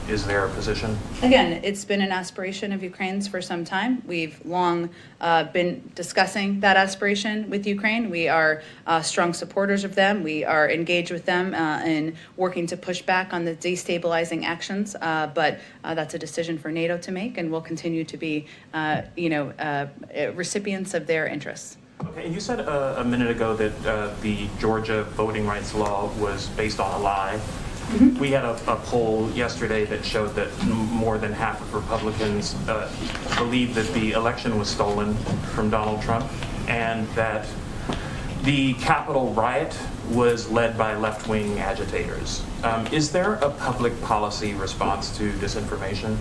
Speaker 8: is there a position?
Speaker 6: Again, it's been an aspiration of Ukraine's for some time. We've long been discussing that aspiration with Ukraine. We are strong supporters of them. We are engaged with them in working to push back on the destabilizing actions. But that's a decision for NATO to make, and we'll continue to be, recipients of their interests.
Speaker 8: Okay, and you said a minute ago that the Georgia voting rights law was based on a lie. Mm-hmm. We had a poll yesterday that showed that more than half of Republicans believe that the election was stolen from Donald Trump, and that the Capitol riot was led by left-wing agitators. Is there a public policy response to disinformation?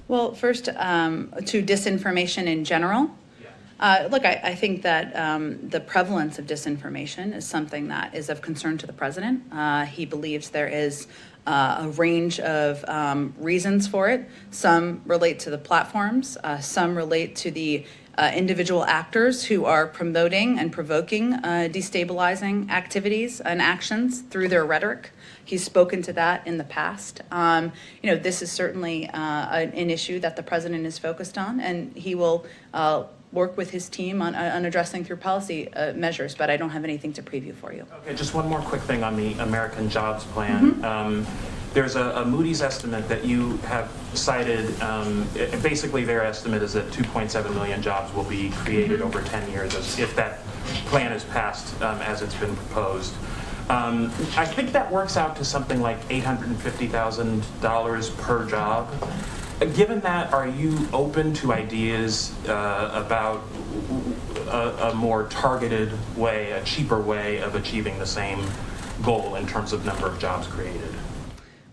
Speaker 6: Well, first, to disinformation in general. Look, I think that the prevalence of disinformation is something that is of concern to the president. He believes there is a range of reasons for it. Some relate to the platforms. Some relate to the individual actors who are promoting and provoking destabilizing activities and actions through their rhetoric. He's spoken to that in the past. This is certainly an issue that the president is focused on, and he will work with his team on addressing through policy measures, but I don't have anything to preview for you.
Speaker 8: Okay, just one more quick thing on the American Jobs Plan. Mm-hmm. There's a Moody's estimate that you have cited. Basically, their estimate is that 2.7 million jobs will be created over 10 years if that plan is passed as it's been proposed. I think that works out to something like $850,000 per job. Given that, are you open to ideas about a more targeted way, a cheaper way of achieving the same goal in terms of number of jobs created?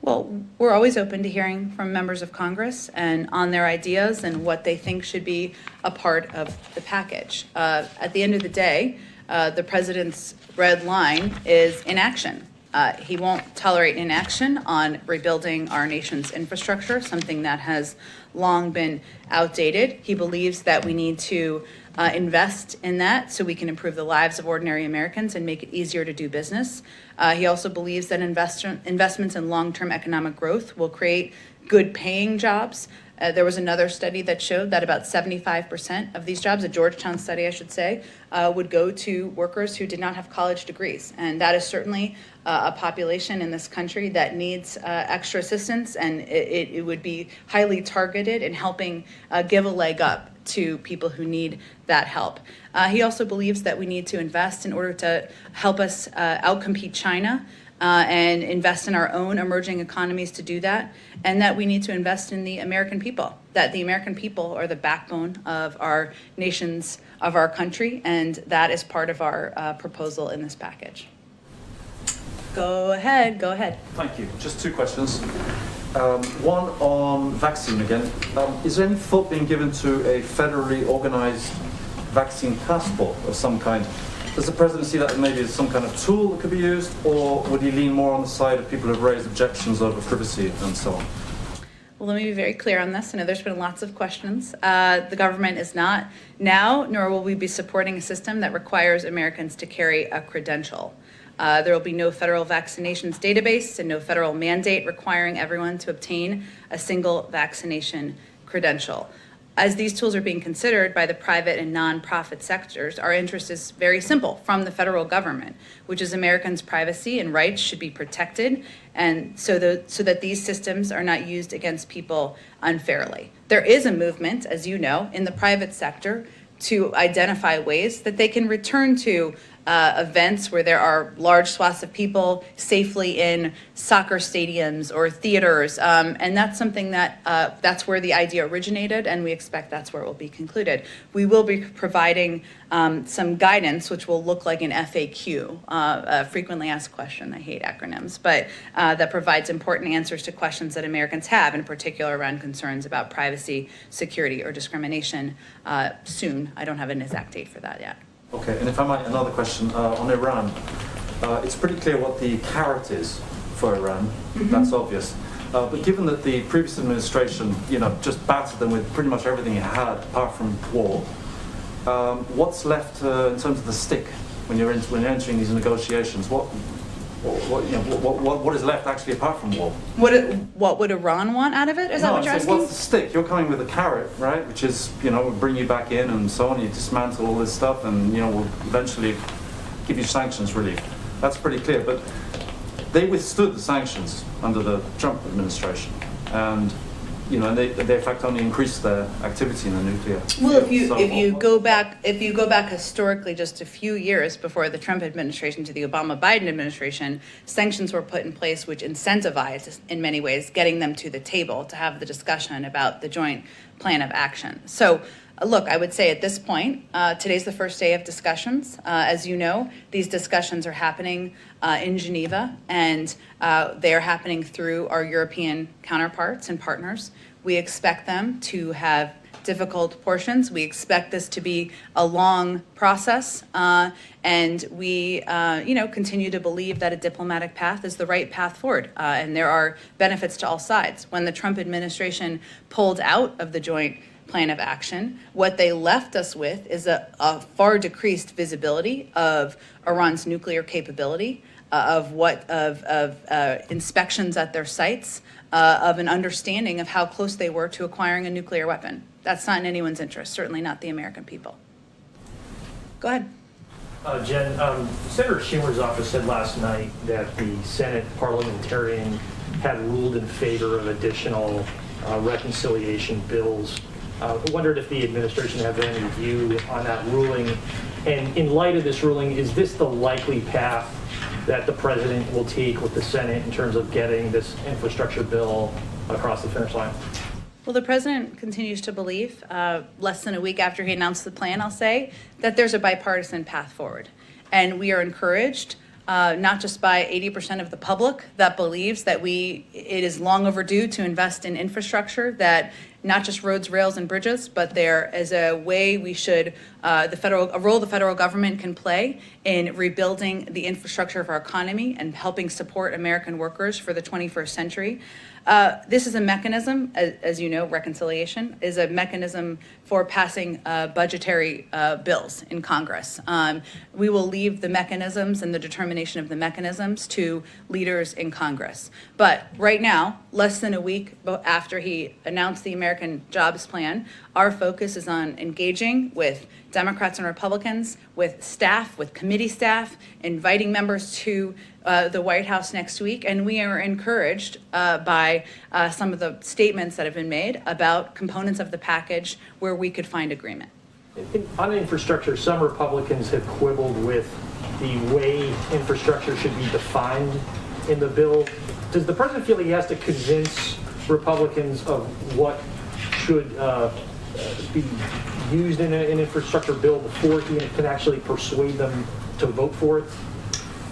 Speaker 6: Well, we're always open to hearing from members of Congress and on their ideas and what they think should be a part of the package. At the end of the day, the president's red line is inaction. He won't tolerate inaction on rebuilding our nation's infrastructure, something that has long been outdated. He believes that we need to invest in that so we can improve the lives of ordinary Americans and make it easier to do business. He also believes that investments in long-term economic growth will create good paying jobs There was another study that showed that about 75% of these jobs, a Georgetown study, I should say, would go to workers who did not have college degrees. And that is certainly a population in this country that needs extra assistance, and it would be highly targeted in helping give a leg up to people who need that help. He also believes that we need to invest in order to help us outcompete China and invest in our own emerging economies to do that, and that we need to invest in the American people, that the American people are the backbone of our nations, of our country, and that is part of our proposal in this package. Go ahead.
Speaker 9: Thank you. Just two questions. One on vaccine again. Is there any thought being given to a federally organized vaccine passport of some kind? Does the president see that maybe as some kind of tool that could be used, or would he lean more on the side of people who have raised objections over privacy and so on?
Speaker 6: Well, let me be very clear on this. I know there's been lots of questions. The government is not now, nor will we be supporting a system that requires Americans to carry a credential. There will be no federal vaccinations database and no federal mandate requiring everyone to obtain a single vaccination credential. As these tools are being considered by the private and nonprofit sectors, our interest is very simple from the federal government, which is Americans' privacy and rights should be protected, and so that these systems are not used against people unfairly. There is a movement, as you know, in the private sector to identify ways that they can return to events where there are large swaths of people safely in soccer stadiums or theaters. And that's something that, that's where the idea originated, and we expect that's where it will be concluded. We will be providing some guidance, which will look like an FAQ, a frequently asked question. I hate acronyms, but that provides important answers to questions that Americans have, in particular around concerns about privacy, security, or discrimination soon. I don't have an exact date for that yet.
Speaker 9: Okay, and if I might, another question on Iran. It's pretty clear what the carrot is for Iran. That's obvious. But given that the previous administration, just battered them with pretty much everything it had, apart from war, what's left in terms of the stick when you're entering these negotiations? What is left actually apart from war?
Speaker 6: What would Iran want out of it? Is that what you're asking?
Speaker 9: What's the stick? You're coming with a carrot, right? Which is, we'll bring you back in and so on. You dismantle all this stuff and, we'll eventually give you sanctions relief. That's pretty clear. But they withstood the sanctions under the Trump administration. And, and they in fact only increased their activity in the nuclear.
Speaker 6: Well, if you go back historically just a few years before the Trump administration to the Obama-Biden administration, sanctions were put in place which incentivized, in many ways, getting them to the table to have the discussion about the joint plan of action. So, look, I would say at this point, today's the first day of discussions. As you know, these discussions are happening in Geneva, and they are happening through our European counterparts and partners. We expect them to have difficult portions. We expect this to be a long process, and we, continue to believe that a diplomatic path is the right path forward, and there are benefits to all sides. When the Trump administration pulled out of the joint plan of action, what they left us with is a far decreased visibility of Iran's nuclear capability, of inspections at their sites, of an understanding of how close they were to acquiring a nuclear weapon. That's not in anyone's interest, certainly not the American people. Go ahead.
Speaker 16: Jen, Senator Schumer's office said last night that the Senate parliamentarian had ruled in favor of additional reconciliation bills. I wondered if the administration had any view on that ruling. And in light of this ruling, is this the likely path that the president will take with the Senate in terms of getting this infrastructure bill across the finish line?
Speaker 6: Well, the president continues to believe, less than a week after he announced the plan, I'll say, that there's a bipartisan path forward. And we are encouraged, not just by 80% of the public that believes that it is long overdue to invest in infrastructure, that not just roads, rails, and bridges, but there is a way we should, a role the federal government can play in rebuilding the infrastructure of our economy and helping support American workers for the 21st century. This is a mechanism, as you know, reconciliation is a mechanism for passing budgetary bills in Congress. We will leave the mechanisms and the determination of the mechanisms to leaders in Congress. But right now, less than a week after he announced the American Jobs Plan, our focus is on engaging with Democrats and Republicans, with staff, with committee staff, inviting members to the White House next week, and we are encouraged by some of the statements that have been made about components of the package where we could find agreement.
Speaker 16: On infrastructure, some Republicans have quibbled with the way infrastructure should be defined in the bill. Does the president feel he has to convince Republicans of what should be used in an infrastructure bill before he can actually persuade them to vote for it?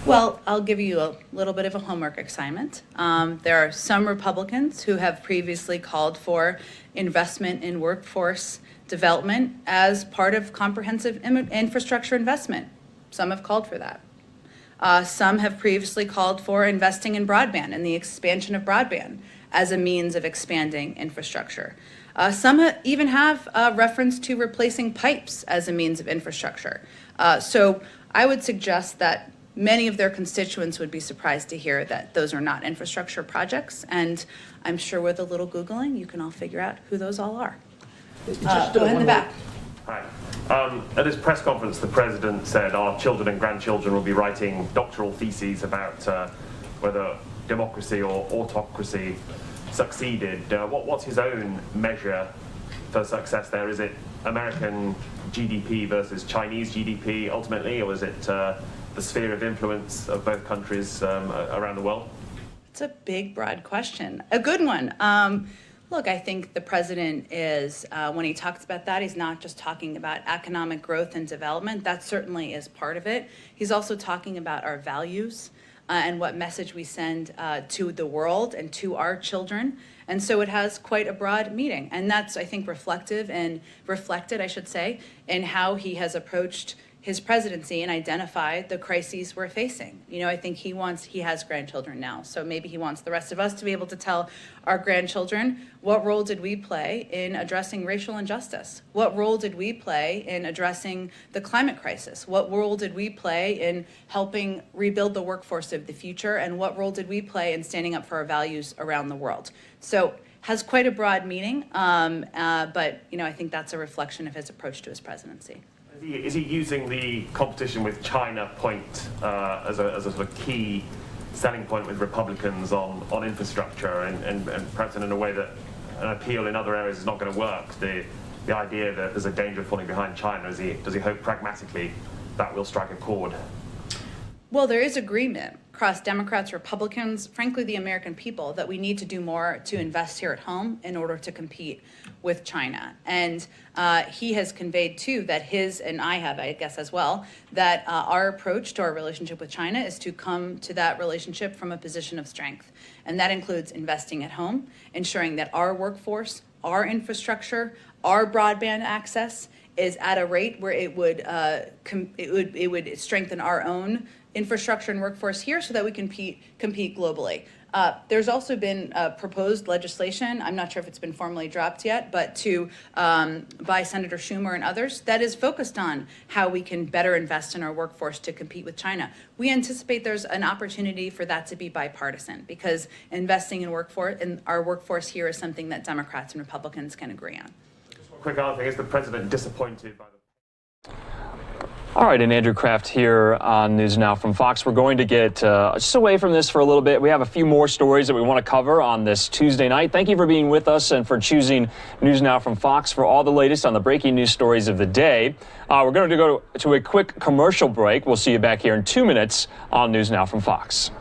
Speaker 6: Well, I'll give you a little bit of a homework assignment. There are some Republicans who have previously called for investment in workforce development as part of comprehensive infrastructure investment. Some have called for that. Some have previously called for investing in broadband and the expansion of broadband as a means of expanding infrastructure. Some even have reference to replacing pipes as a means of infrastructure. So I would suggest that many of their constituents would be surprised to hear that those are not infrastructure projects, and I'm sure with a little Googling, you can all figure out who those all are. Go ahead in the back.
Speaker 13: Hi. At his press conference, the president said our children and grandchildren will be writing doctoral theses about whether democracy or autocracy succeeded. What's his own measure for success there? Is it American GDP versus Chinese GDP ultimately, or is it the sphere of influence of both countries around the world?
Speaker 6: It's a big, broad question. A good one. Look, I think the president is, when he talks about that, he's not just talking about economic growth and development. That certainly is part of it. He's also talking about our values and what message we send to the world and to our children. And so it has quite a broad meaning. And that's, I think, reflected, I should say, in how he has approached his presidency and identify the crises we're facing. You know, I think he has grandchildren now, so maybe he wants the rest of us to be able to tell our grandchildren, what role did we play in addressing racial injustice? What role did we play in addressing the climate crisis? What role did we play in helping rebuild the workforce of the future? And what role did we play in standing up for our values around the world? So has quite a broad meaning, but you know, I think that's a reflection of his approach to his presidency.
Speaker 13: Is he using the competition with China point as a sort of key selling point with Republicans on infrastructure and perhaps in a way that an appeal in other areas is not going to work? The idea that there's a danger of falling behind China, does he hope pragmatically that will strike a chord?
Speaker 6: Well, there is agreement across Democrats, Republicans, frankly, the American people, that we need to do more to invest here at home in order to compete with China. And he has conveyed, too, that and I have, I guess, as well, that our approach to our relationship with China is to come to that relationship from a position of strength. And that includes investing at home, ensuring that our workforce, our infrastructure, our broadband access is at a rate where it would strengthen our own infrastructure and workforce here so that we can compete globally. There's also been proposed legislation, I'm not sure if it's been formally dropped yet, but by Senator Schumer and others, that is focused on how we can better invest in our workforce to compete with China. We anticipate there's an opportunity for that to be bipartisan, because investing in our workforce here is something that Democrats and Republicans can agree on.
Speaker 13: Just one quick other thing, is the president disappointed by the...
Speaker 20: All right, and Andrew Kraft here on News Now from Fox. We're going to get just away from this for a little bit. We have a few more stories that we want to cover on this Tuesday night. Thank you for being with us and for choosing News Now from Fox for all the latest on the breaking news stories of the day. We're going to go to a quick commercial break. We'll see you back here in 2 minutes on News Now from Fox.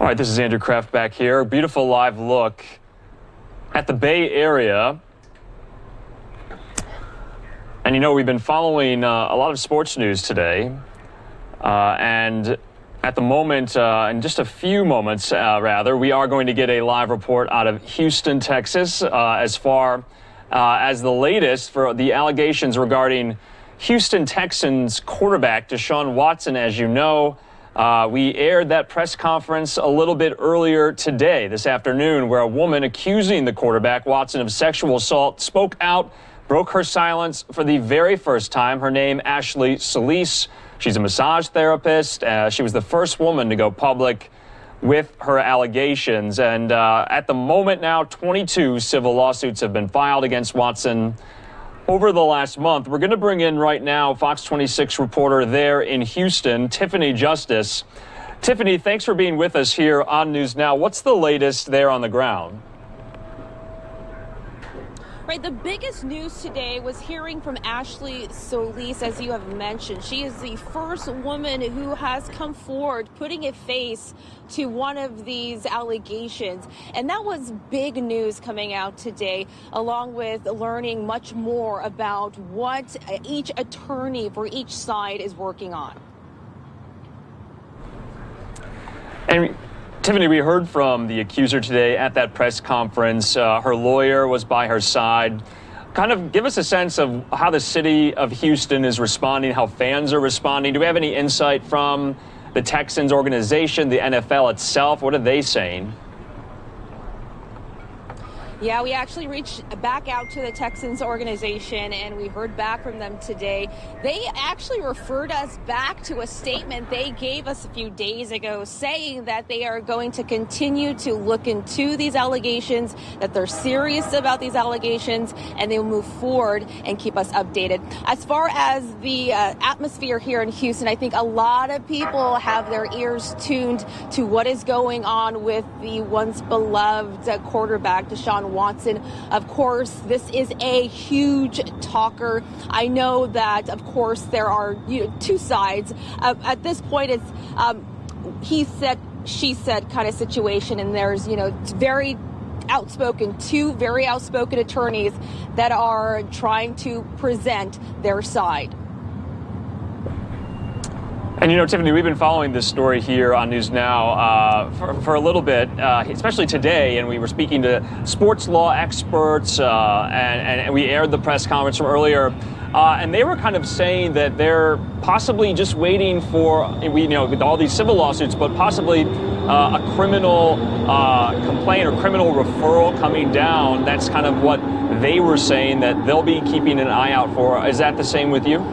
Speaker 17: All right, this is Andrew Kraft back here. Beautiful live look at the Bay Area. And you know, we've been following a lot of sports news today. And at the moment, in just a few moments, rather, we are going to get a live report out of Houston, Texas, as far as the latest for the allegations regarding Houston Texans quarterback Deshaun Watson. As you know, we aired that press conference a little bit earlier today, this afternoon, where a woman accusing the quarterback, Watson, of sexual assault spoke out, broke her silence for the very first time. Her name, Ashley Solis. She's a massage therapist. She was the first woman to go public with her allegations. And at the moment now, 22 civil lawsuits have been filed against Watson over the last month. We're going to bring in right now Fox 26 reporter there in Houston, Tiffany Justice. Tiffany, thanks for being with us here on News Now. What's the latest there on the ground?
Speaker 18: Right, the biggest news today was hearing from Ashley Solis, as you have mentioned. She is the first woman who has come forward putting a face to one of these allegations. And that was big news coming out today, along with learning much more about what each attorney for each side is working on.
Speaker 17: And Tiffany, we heard from the accuser today at that press conference. Her lawyer was by her side. Kind of give us a sense of how the city of Houston is responding, how fans are responding. Do we have any insight from the Texans organization, the NFL itself? What are they saying?
Speaker 18: Yeah, we actually reached back out to the Texans organization and we heard back from them today. They actually referred us back to a statement they gave us a few days ago saying that they are going to continue to look into these allegations, that they're serious about these allegations, and they'll move forward and keep us updated. As far as the atmosphere here in Houston, I think a lot of people have their ears tuned to what is going on with the once beloved quarterback, Deshaun Watson. Of course, this is a huge talker. I know that, of course, there are two sides. At this point, it's he said, she said kind of situation, and there's very outspoken, two very outspoken attorneys that are trying to present their side.
Speaker 17: And Tiffany, we've been following this story here on News Now for a little bit, especially today, and we were speaking to sports law experts, and we aired the press conference from earlier, and they were kind of saying that they're possibly just waiting for, with all these civil lawsuits, but possibly a criminal complaint or criminal referral coming down. That's kind of what they were saying that they'll be keeping an eye out for. Is that the same with you?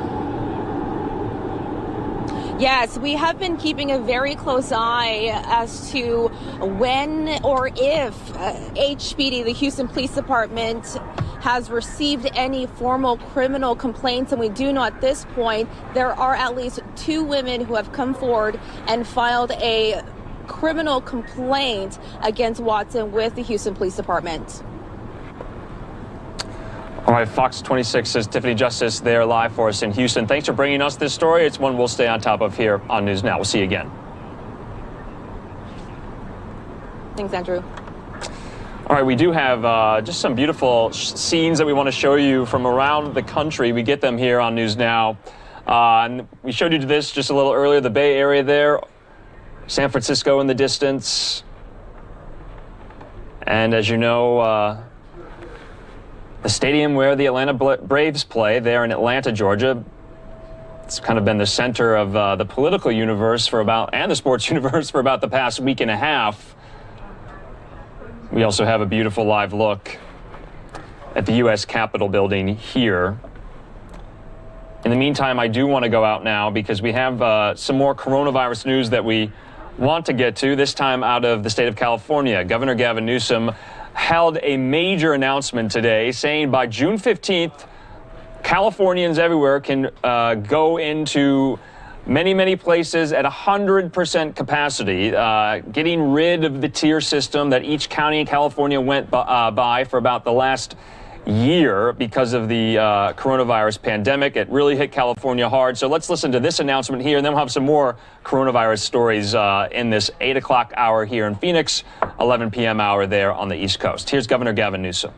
Speaker 18: Yes, we have been keeping a very close eye as to when or if HPD, the Houston Police Department, has received any formal criminal complaints. And we do know at this point there are at least two women who have come forward and filed a criminal complaint against Watson with the Houston Police Department.
Speaker 17: All right, Fox 26 says Tiffany Justice there live for us in Houston. Thanks for bringing us this story. It's one we'll stay on top of here on News Now. We'll see you again.
Speaker 18: Thanks, Andrew.
Speaker 17: All right, we do have just some beautiful scenes that we want to show you from around the country. We get them here on News Now. And we showed you this just a little earlier, the Bay Area there, San Francisco in the distance. And as you know, the stadium where the Atlanta Braves play there in Atlanta, Georgia. It's kind of been the center of the political universe and the sports universe for about the past week and a half. We also have a beautiful live look at the U.S. Capitol building here. In the meantime, I do want to go out now because we have some more coronavirus news that we want to get to, this time out of the state of California. Governor Gavin Newsom held a major announcement today saying by June 15th, Californians everywhere can go into many places at 100% capacity, getting rid of the tier system that each county in California went by for about the last year because of the coronavirus pandemic. It really hit California hard. So let's listen to this announcement here, and then we'll have some more coronavirus stories in this 8 o'clock hour here in Phoenix, 11 p.m. hour there on the East Coast. Here's Governor Gavin Newsom.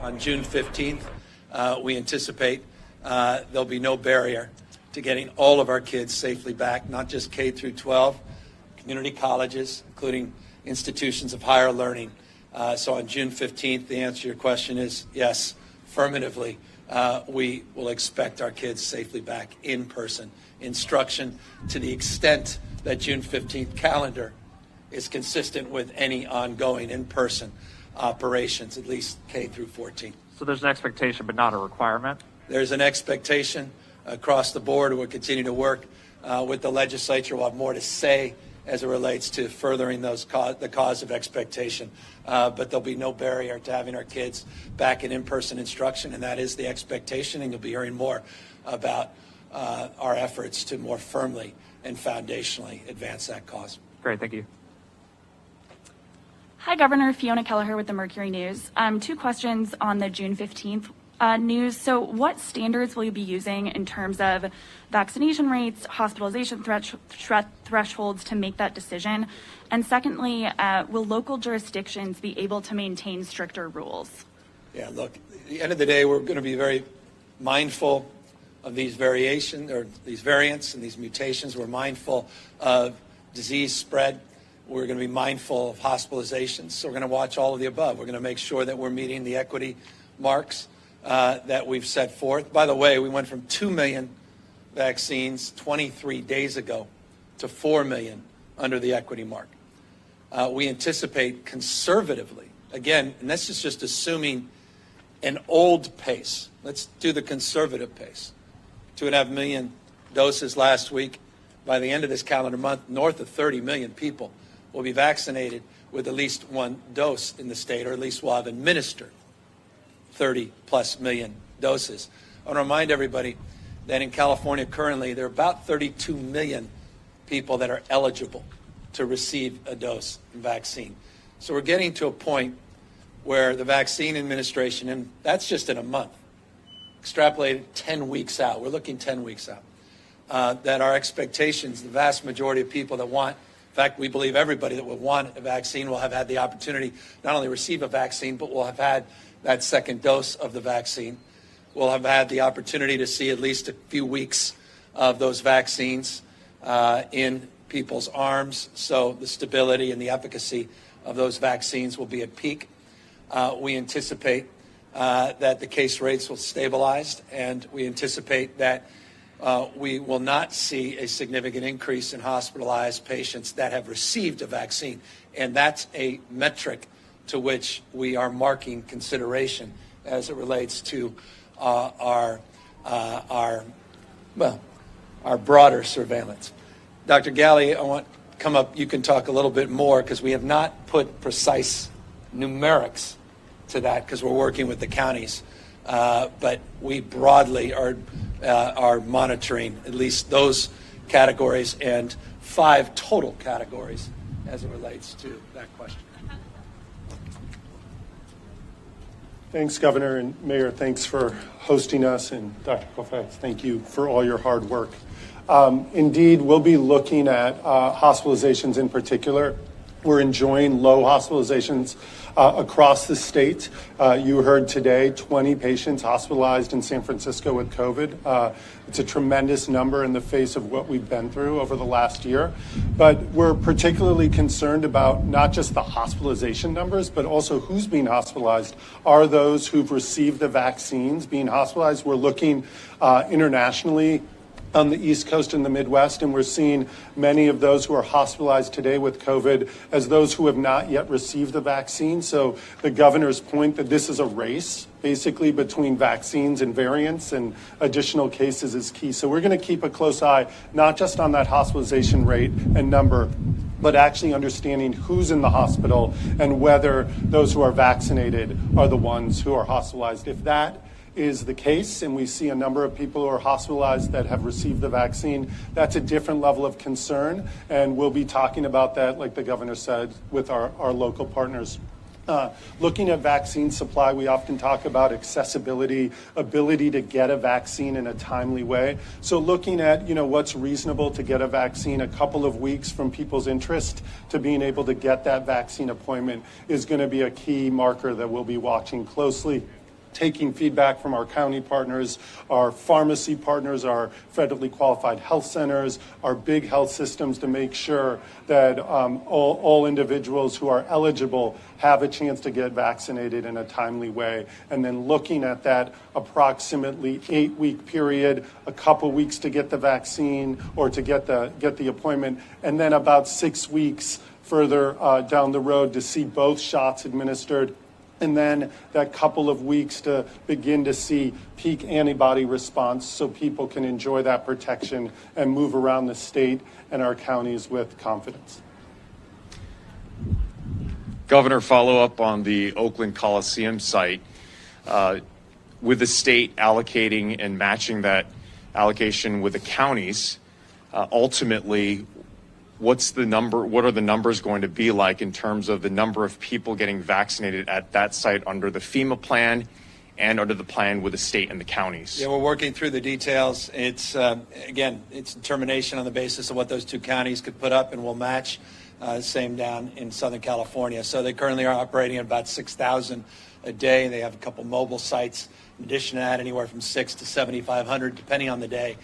Speaker 21: On June 15th, we anticipate there'll be no barrier to getting all of our kids safely back, not just K through 12, community colleges, including institutions of higher learning. So on June 15th, the answer to your question is yes, affirmatively, we will expect our kids safely back in person. Instruction to the extent that June 15th calendar is consistent with any ongoing in-person operations, at least K through 14.
Speaker 22: So there's an expectation, but not a requirement?
Speaker 21: There's an expectation across the board. We'll continue to work with the legislature. We'll have more to say as it relates to furthering the cause of expectation. But there'll be no barrier to having our kids back in-person instruction, and that is the expectation, and you'll be hearing more about our efforts to more firmly and foundationally advance that cause.
Speaker 22: Great, thank you.
Speaker 23: Hi, Governor. Fiona Kelleher with the Mercury News. 2 questions on the June 15th news. So what standards will you be using in terms of vaccination rates, hospitalization thresholds to make that decision? And secondly, will local jurisdictions be able to maintain stricter rules?
Speaker 21: Yeah, look, at the end of the day, we're going to be very mindful of these variants and these mutations. We're mindful of disease spread. We're going to be mindful of hospitalizations. So we're going to watch all of the above. We're going to make sure that we're meeting the equity marks that we've set forth. By the way, we went from 2 million vaccines 23 days ago to 4 million under the equity mark. We anticipate conservatively, again, and this is just assuming an old pace. Let's do the conservative pace. 2.5 million doses last week. By the end of this calendar month, north of 30 million people will be vaccinated with at least 1 dose in the state, or at least we'll have administered 30+ million doses. I want to remind everybody that in California currently, there are about 32 million people that are eligible to receive a dose of vaccine. So we're getting to a point where the vaccine administration, and that's just in a month, extrapolated 10 weeks out, we're looking 10 weeks out, that our expectations, the vast majority of people that want, in fact, we believe everybody that will want a vaccine will have had the opportunity not only receive a vaccine, but will have had that second dose of the vaccine. We'll have had the opportunity to see at least a few weeks of those vaccines in people's arms. So the stability and the efficacy of those vaccines will be at peak. We anticipate that the case rates will stabilize, and we anticipate that we will not see a significant increase in hospitalized patients that have received a vaccine. And that's a metric to which we are marking consideration as it relates to our broader surveillance. Dr. Galley, I want to come up. You can talk a little bit more because we have not put precise numerics to that because we're working with the counties. But we broadly are monitoring at least those categories and 5 total categories as it relates to that question.
Speaker 24: Thanks, Governor and Mayor. Thanks for hosting us. And Dr. Koufax, thank you for all your hard work. Indeed, we'll be looking at hospitalizations in particular. We're enjoying low hospitalizations across the state. You heard today 20 patients hospitalized in San Francisco with COVID. It's a tremendous number in the face of what we've been through over the last year. But we're particularly concerned about not just the hospitalization numbers, but also who's being hospitalized. Are those who've received the vaccines being hospitalized? We're looking internationally on the East Coast and the Midwest, and we're seeing many of those who are hospitalized today with COVID as those who have not yet received the vaccine. So the governor's point that this is a race basically between vaccines and variants and additional cases is key. So we're going to keep a close eye, not just on that hospitalization rate and number, but actually understanding who's in the hospital and whether those who are vaccinated are the ones who are hospitalized. If that is the case, and we see a number of people who are hospitalized that have received the vaccine, that's a different level of concern, and we'll be talking about that, like the governor said, with our local partners. Looking at vaccine supply, we often talk about accessibility, ability to get a vaccine in a timely way. So looking at, what's reasonable to get a vaccine, a couple of weeks from people's interest to being able to get that vaccine appointment is going to be a key marker that we'll be watching closely. Taking feedback from our county partners, our pharmacy partners, our federally qualified health centers, our big health systems to make sure that all individuals who are eligible have a chance to get vaccinated in a timely way. And then looking at that approximately 8-week period, a couple weeks to get the vaccine or to get the appointment, and then about 6 weeks further down the road to see both shots administered. And then that couple of weeks to begin to see peak antibody response so people can enjoy that protection and move around the state and our counties with confidence.
Speaker 1: Governor, follow up on the Oakland Coliseum site. With the state allocating and matching that allocation with the counties, ultimately, what are the numbers going to be like in terms of the number of people getting vaccinated at that site under the FEMA plan and under the plan with the state and the counties?
Speaker 21: Yeah, we're working through the details. It's, again, it's determination on the basis of what those two counties could put up, and we'll match. Same down in Southern California. So they currently are operating at about 6,000 a day. They have a couple mobile sites. In addition to that, anywhere from 6,000 to 7,500, depending on the day.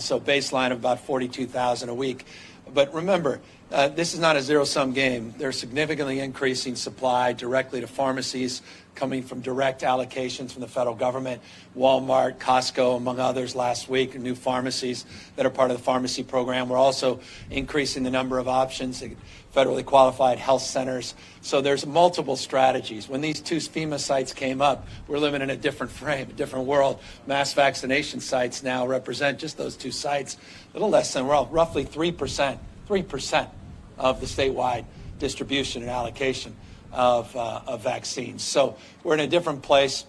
Speaker 21: So baseline of about 42,000 a week. But remember, this is not a zero-sum game. They're significantly increasing supply directly to pharmacies coming from direct allocations from the federal government, Walmart, Costco, among others last week, new pharmacies that are part of the pharmacy program. We're also increasing the number of options at federally qualified health centers. So there's multiple strategies. When these two FEMA sites came up, we're living in a different frame, a different world. Mass vaccination sites now represent just those two sites, a little less than, well, roughly 3% of the statewide distribution and allocation of vaccines. So we're in a different place.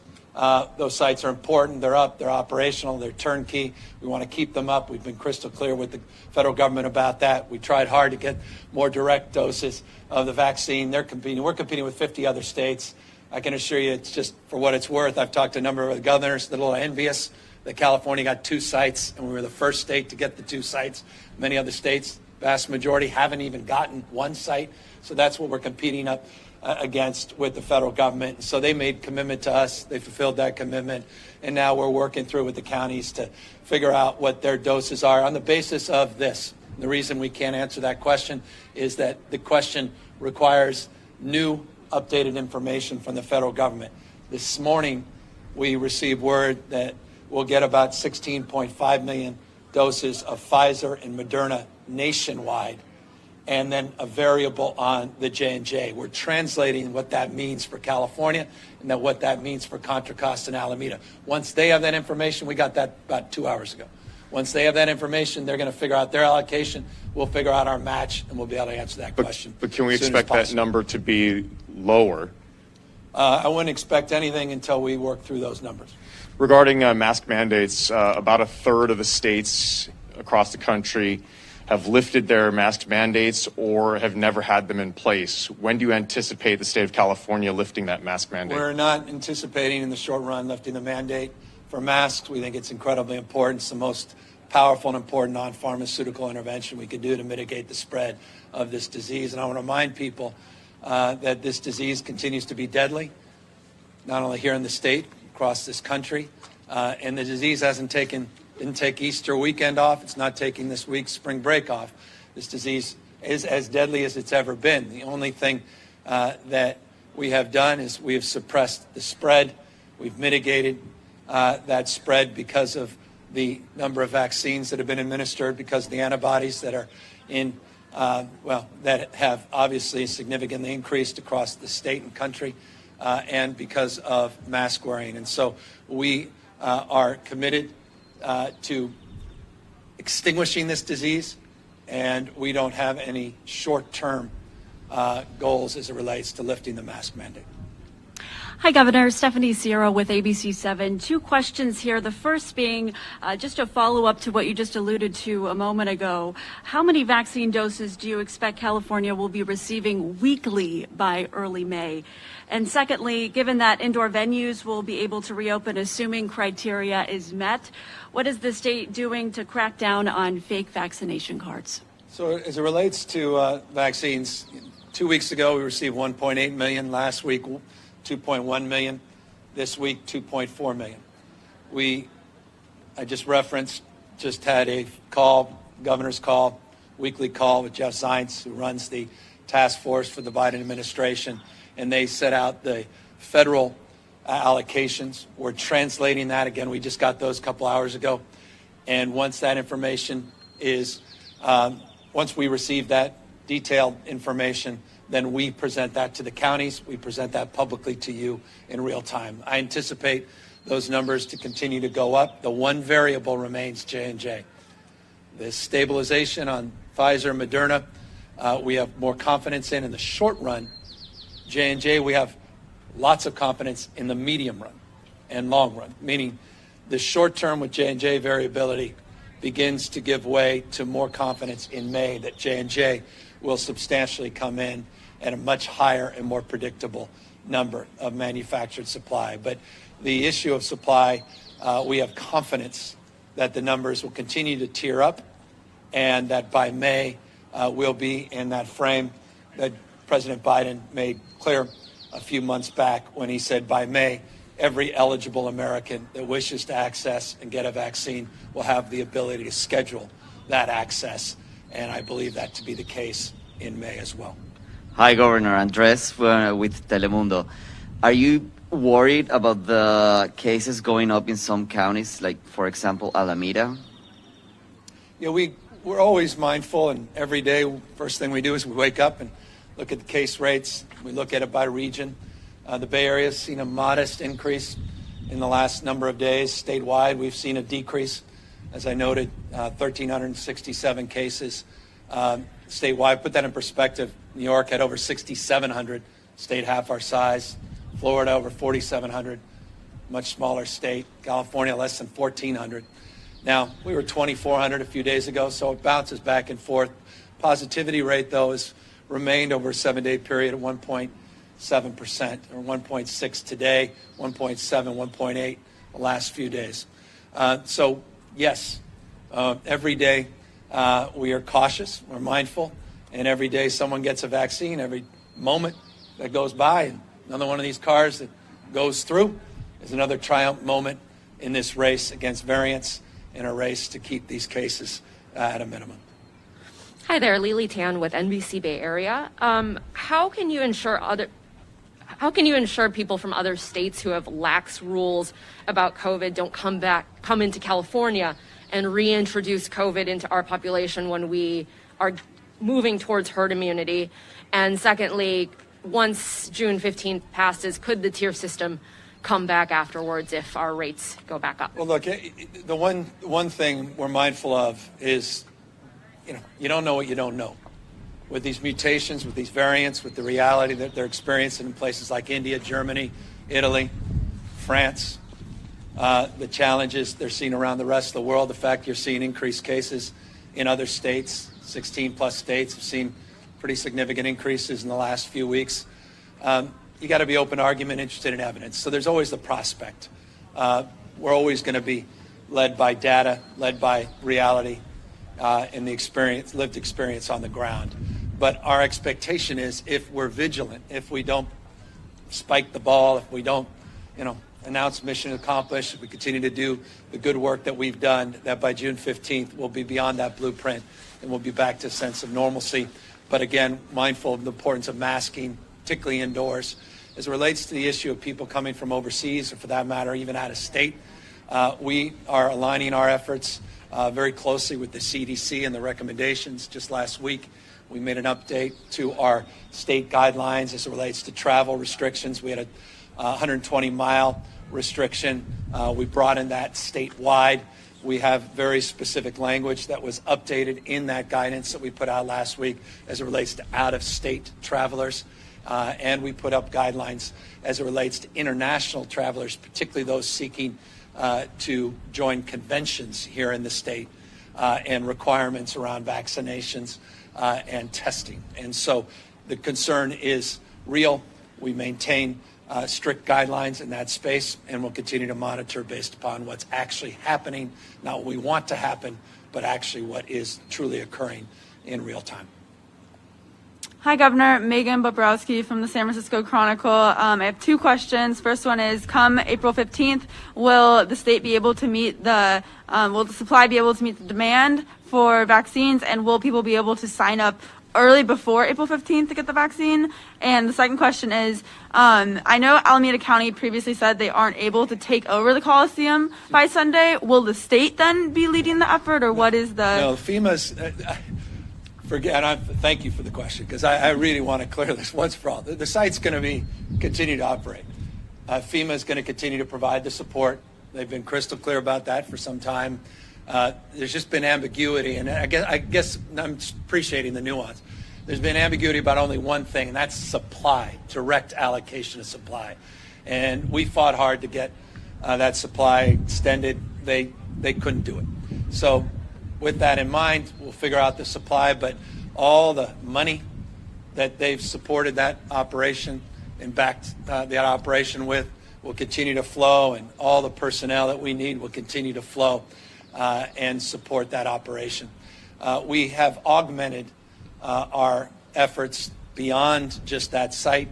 Speaker 21: Those sites are important. They're up. They're operational. They're turnkey. We want to keep them up. We've been crystal clear with the federal government about that. We tried hard to get more direct doses of the vaccine. They're competing. We're competing with 50 other states. I can assure you it's just for what it's worth. I've talked to a number of the governors. They're a little envious that California got 2 sites, and we were the first state to get the 2 sites. Many other states, vast majority, haven't even gotten 1 site. So that's what we're competing up against with the federal government. So they made commitment to us. They fulfilled that commitment. And now we're working through with the counties to figure out what their doses are on the basis of this. The reason we can't answer that question is that the question requires new updated information from the federal government. This morning, we received word that we'll get about 16.5 million doses of Pfizer and Moderna nationwide, and then a variable on the J&J. We're translating what that means for California and then what that means for Contra Costa and Alameda. Once they have that information, we got that about 2 hours ago. Once they have that information, they're going to figure out their allocation. We'll figure out our match, and we'll be able to answer that question.
Speaker 1: But can we expect that number to be lower?
Speaker 21: I wouldn't expect anything until we work through those numbers.
Speaker 1: Regarding mask mandates, about a third of the states across the country have lifted their mask mandates or have never had them in place. When do you anticipate the state of California lifting that mask mandate?
Speaker 21: We're not anticipating in the short run lifting the mandate for masks. We think it's incredibly important. It's the most powerful and important non-pharmaceutical intervention we can do to mitigate the spread of this disease. And I want to remind people that this disease continues to be deadly, not only here in the state, across this country. And the disease didn't take Easter weekend off. It's not taking this week's spring break off. This disease is as deadly as it's ever been. The only thing that we have done is we have suppressed the spread. We've mitigated that spread because of the number of vaccines that have been administered, because of the antibodies that are that have obviously significantly increased across the state and country, and because of mask wearing. And so we are committed to extinguishing this disease, and we don't have any short-term goals as it relates to lifting the mask mandate.
Speaker 23: Hi, Governor. Stephanie Sierra with ABC7. Two questions here. The first being just a follow-up to what you just alluded to a moment ago. How many vaccine doses do you expect California will be receiving weekly by early May? And secondly, given that indoor venues will be able to reopen assuming criteria is met, what is the state doing to crack down on fake vaccination cards?
Speaker 21: So as it relates to vaccines, 2 weeks ago we received 1.8 million. Last week, 2.1 million. This week, 2.4 million. I just referenced, just had a call, governor's call, weekly call with Jeff Zients, who runs the task force for the Biden administration, and they set out the federal allocations. We're translating that. Again, we just got those a couple hours ago. And once that information is, once we receive that detailed information, then we present that to the counties. We present that publicly to you in real time. I anticipate those numbers to continue to go up. The one variable remains J&J. The stabilization on Pfizer and Moderna, we have more confidence in the short run. J&J, we have lots of confidence in the medium run and long run, meaning the short term with J&J variability begins to give way to more confidence in May that J&J will substantially come in at a much higher and more predictable number of manufactured supply. But the issue of supply, we have confidence that the numbers will continue to tier up and that by May we'll be in that frame that President Biden made clear a few months back when he said by May, every eligible American that wishes to access and get a vaccine will have the ability to schedule that access. And I believe that to be the case in May as well.
Speaker 3: Hi, Governor. Andres with Telemundo. Are you worried about the cases going up in some counties, like, for example, Alameda?
Speaker 21: Yeah, we're always mindful, and every day, first thing we do is we wake up and look at the case rates. We look at it by region. The Bay Area has seen a modest increase in the last number of days. Statewide, we've seen a decrease. As I noted, 1,367 cases statewide. Put that in perspective. New York had over 6,700, state half our size. Florida over 4,700, much smaller state. California less than 1,400. Now, we were 2,400 a few days ago, so it bounces back and forth. Positivity rate, though, has remained over a 7-day period at 1.7% or 1.6 today, 1.7, 1.8 the last few days. So, yes, every day we are cautious, we're mindful, and every day someone gets a vaccine, every moment that goes by, and another one of these cars that goes through is another triumph moment in this race against variants, in a race to keep these cases at a minimum.
Speaker 5: Hi there, Lily Tan with NBC Bay Area. How can you ensure people from other states who have lax rules about COVID don't come into California and reintroduce COVID into our population when we are moving towards herd immunity? And secondly, once June 15th passes, could the tier system come back afterwards if our rates go back up?
Speaker 21: Well, look, the one thing we're mindful of is, you don't know what you don't know. With these mutations, with these variants, with the reality that they're experiencing in places like India, Germany, Italy, France, the challenges they're seeing around the rest of the world, the fact you're seeing increased cases in other states, 16 plus states have seen pretty significant increases in the last few weeks. You got to be open argument, interested in evidence. So there's always the prospect. We're always going to be led by data, led by reality, and the experience, lived experience on the ground. But our expectation is, if we're vigilant, if we don't spike the ball, if we don't, announce mission accomplished, if we continue to do the good work that we've done, that by June 15th we'll be beyond that blueprint and we'll be back to a sense of normalcy. But again, mindful of the importance of masking, particularly indoors. As it relates to the issue of people coming from overseas, or for that matter, even out of state, we are aligning our efforts very closely with the CDC and the recommendations. Just last week, we made an update to our state guidelines as it relates to travel restrictions. We had a 120-mile restriction. We brought in that statewide. We have very specific language that was updated in that guidance that we put out last week as it relates to out-of-state travelers. And we put up guidelines as it relates to international travelers, particularly those seeking to join conventions here in the state, and requirements around vaccinations and testing. And so the concern is real. We maintain strict guidelines in that space, and we'll continue to monitor based upon what's actually happening, not what we want to happen, but actually what is truly occurring in real time.
Speaker 11: Hi, Governor. Megan Bobrowski from the San Francisco Chronicle. I have two questions. First one is, come April 15th, will the state be able to meet will the supply be able to meet the demand for vaccines, and will people be able to sign up early before April 15th to get the vaccine? And the second question is, I know Alameda County previously said they aren't able to take over the Coliseum by Sunday. Will the state then be leading the effort, or what is the...
Speaker 21: No, FEMA's... thank you for the question, because I really want to clear this once for all. The site's going to continue to operate. FEMA is going to continue to provide the support. They've been crystal clear about that for some time. There's just been ambiguity, and I guess I'm appreciating the nuance. There's been ambiguity about only one thing, and that's supply, direct allocation of supply. And we fought hard to get that supply extended. They couldn't do it. So with that in mind, we'll figure out the supply, but all the money that they've supported that operation and backed that operation with will continue to flow, and all the personnel that we need will continue to flow and support that operation. We have augmented our efforts beyond just that site,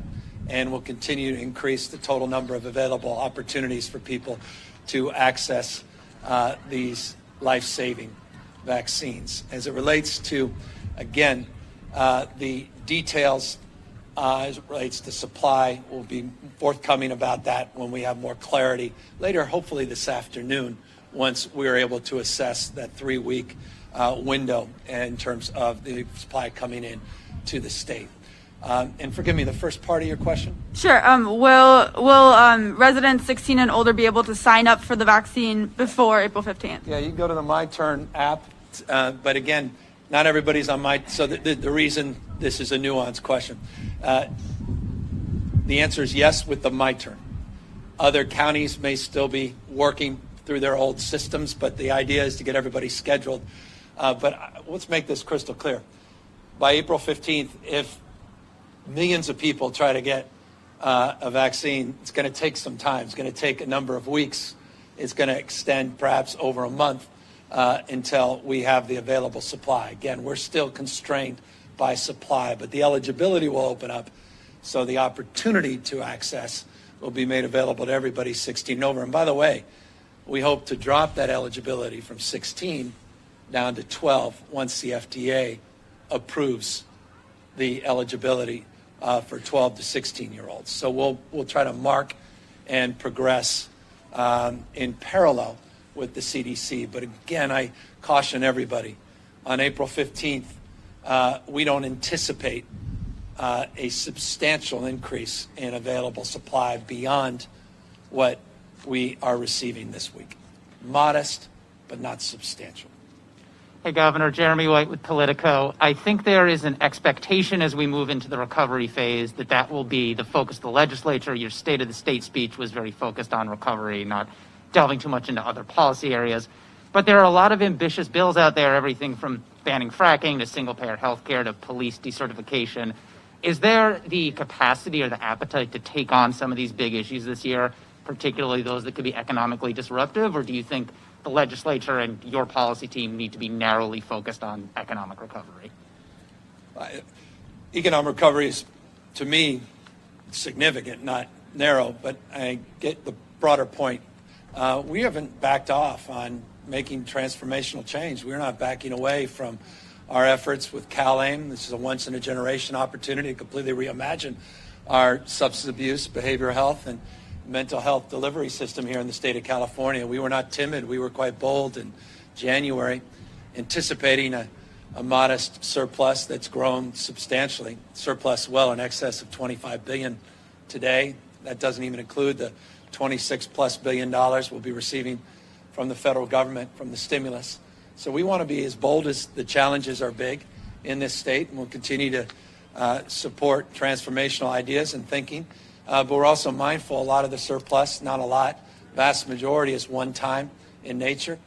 Speaker 21: and will continue to increase the total number of available opportunities for people to access these life-saving vaccines. As it relates to, again, the details as it relates to supply, we'll be forthcoming about that when we have more clarity later, hopefully this afternoon, once we're able to assess that 3-week window in terms of the supply coming in to the state. And forgive me, the first part of your question?
Speaker 11: Sure. Will residents 16 and older be able to sign up for the vaccine before April 15th?
Speaker 21: Yeah, you can go to the My Turn app. But again, not everybody's on so the reason this is a nuanced question. The answer is yes with the My Turn. Other counties may still be working through their old systems, but the idea is to get everybody scheduled. But let's make this crystal clear. By April 15th, if millions of people try to get a vaccine, it's going to take some time. It's going to take a number of weeks. It's going to extend perhaps over a month. Until we have the available supply. Again, we're still constrained by supply, but the eligibility will open up, so the opportunity to access will be made available to everybody 16 and over. And by the way, we hope to drop that eligibility from 16 down to 12 once the FDA approves the eligibility for 12 to 16-year-olds. So we'll try to mark and progress in parallel with the CDC. But again, I caution everybody, on April 15th, we don't anticipate a substantial increase in available supply beyond what we are receiving this week. Modest, but not substantial.
Speaker 12: Hey, Governor, Jeremy White with Politico. I think there is an expectation as we move into the recovery phase that will be the focus of the legislature. Your State of the State speech was very focused on recovery, not delving too much into other policy areas. But there are a lot of ambitious bills out there, everything from banning fracking to single-payer health care to police decertification. Is there the capacity or the appetite to take on some of these big issues this year, particularly those that could be economically disruptive, or do you think the legislature and your policy team need to be narrowly focused on economic recovery?
Speaker 21: Economic recovery is, to me, significant, not narrow, but I get the broader point. We haven't backed off on making transformational change. We're not backing away from our efforts with CalAIM. This is a once-in-a-generation opportunity to completely reimagine our substance abuse, behavioral health, and mental health delivery system here in the state of California. We were not timid. We were quite bold in January, anticipating a modest surplus that's grown substantially. Surplus well in excess of $25 billion today. That doesn't even include the $26+ billion we'll be receiving from the federal government from the stimulus. So we want to be as bold as the challenges are big in this state, and we'll continue to support transformational ideas and thinking, but we're also mindful a lot of the surplus, not a lot, vast majority is one time in nature.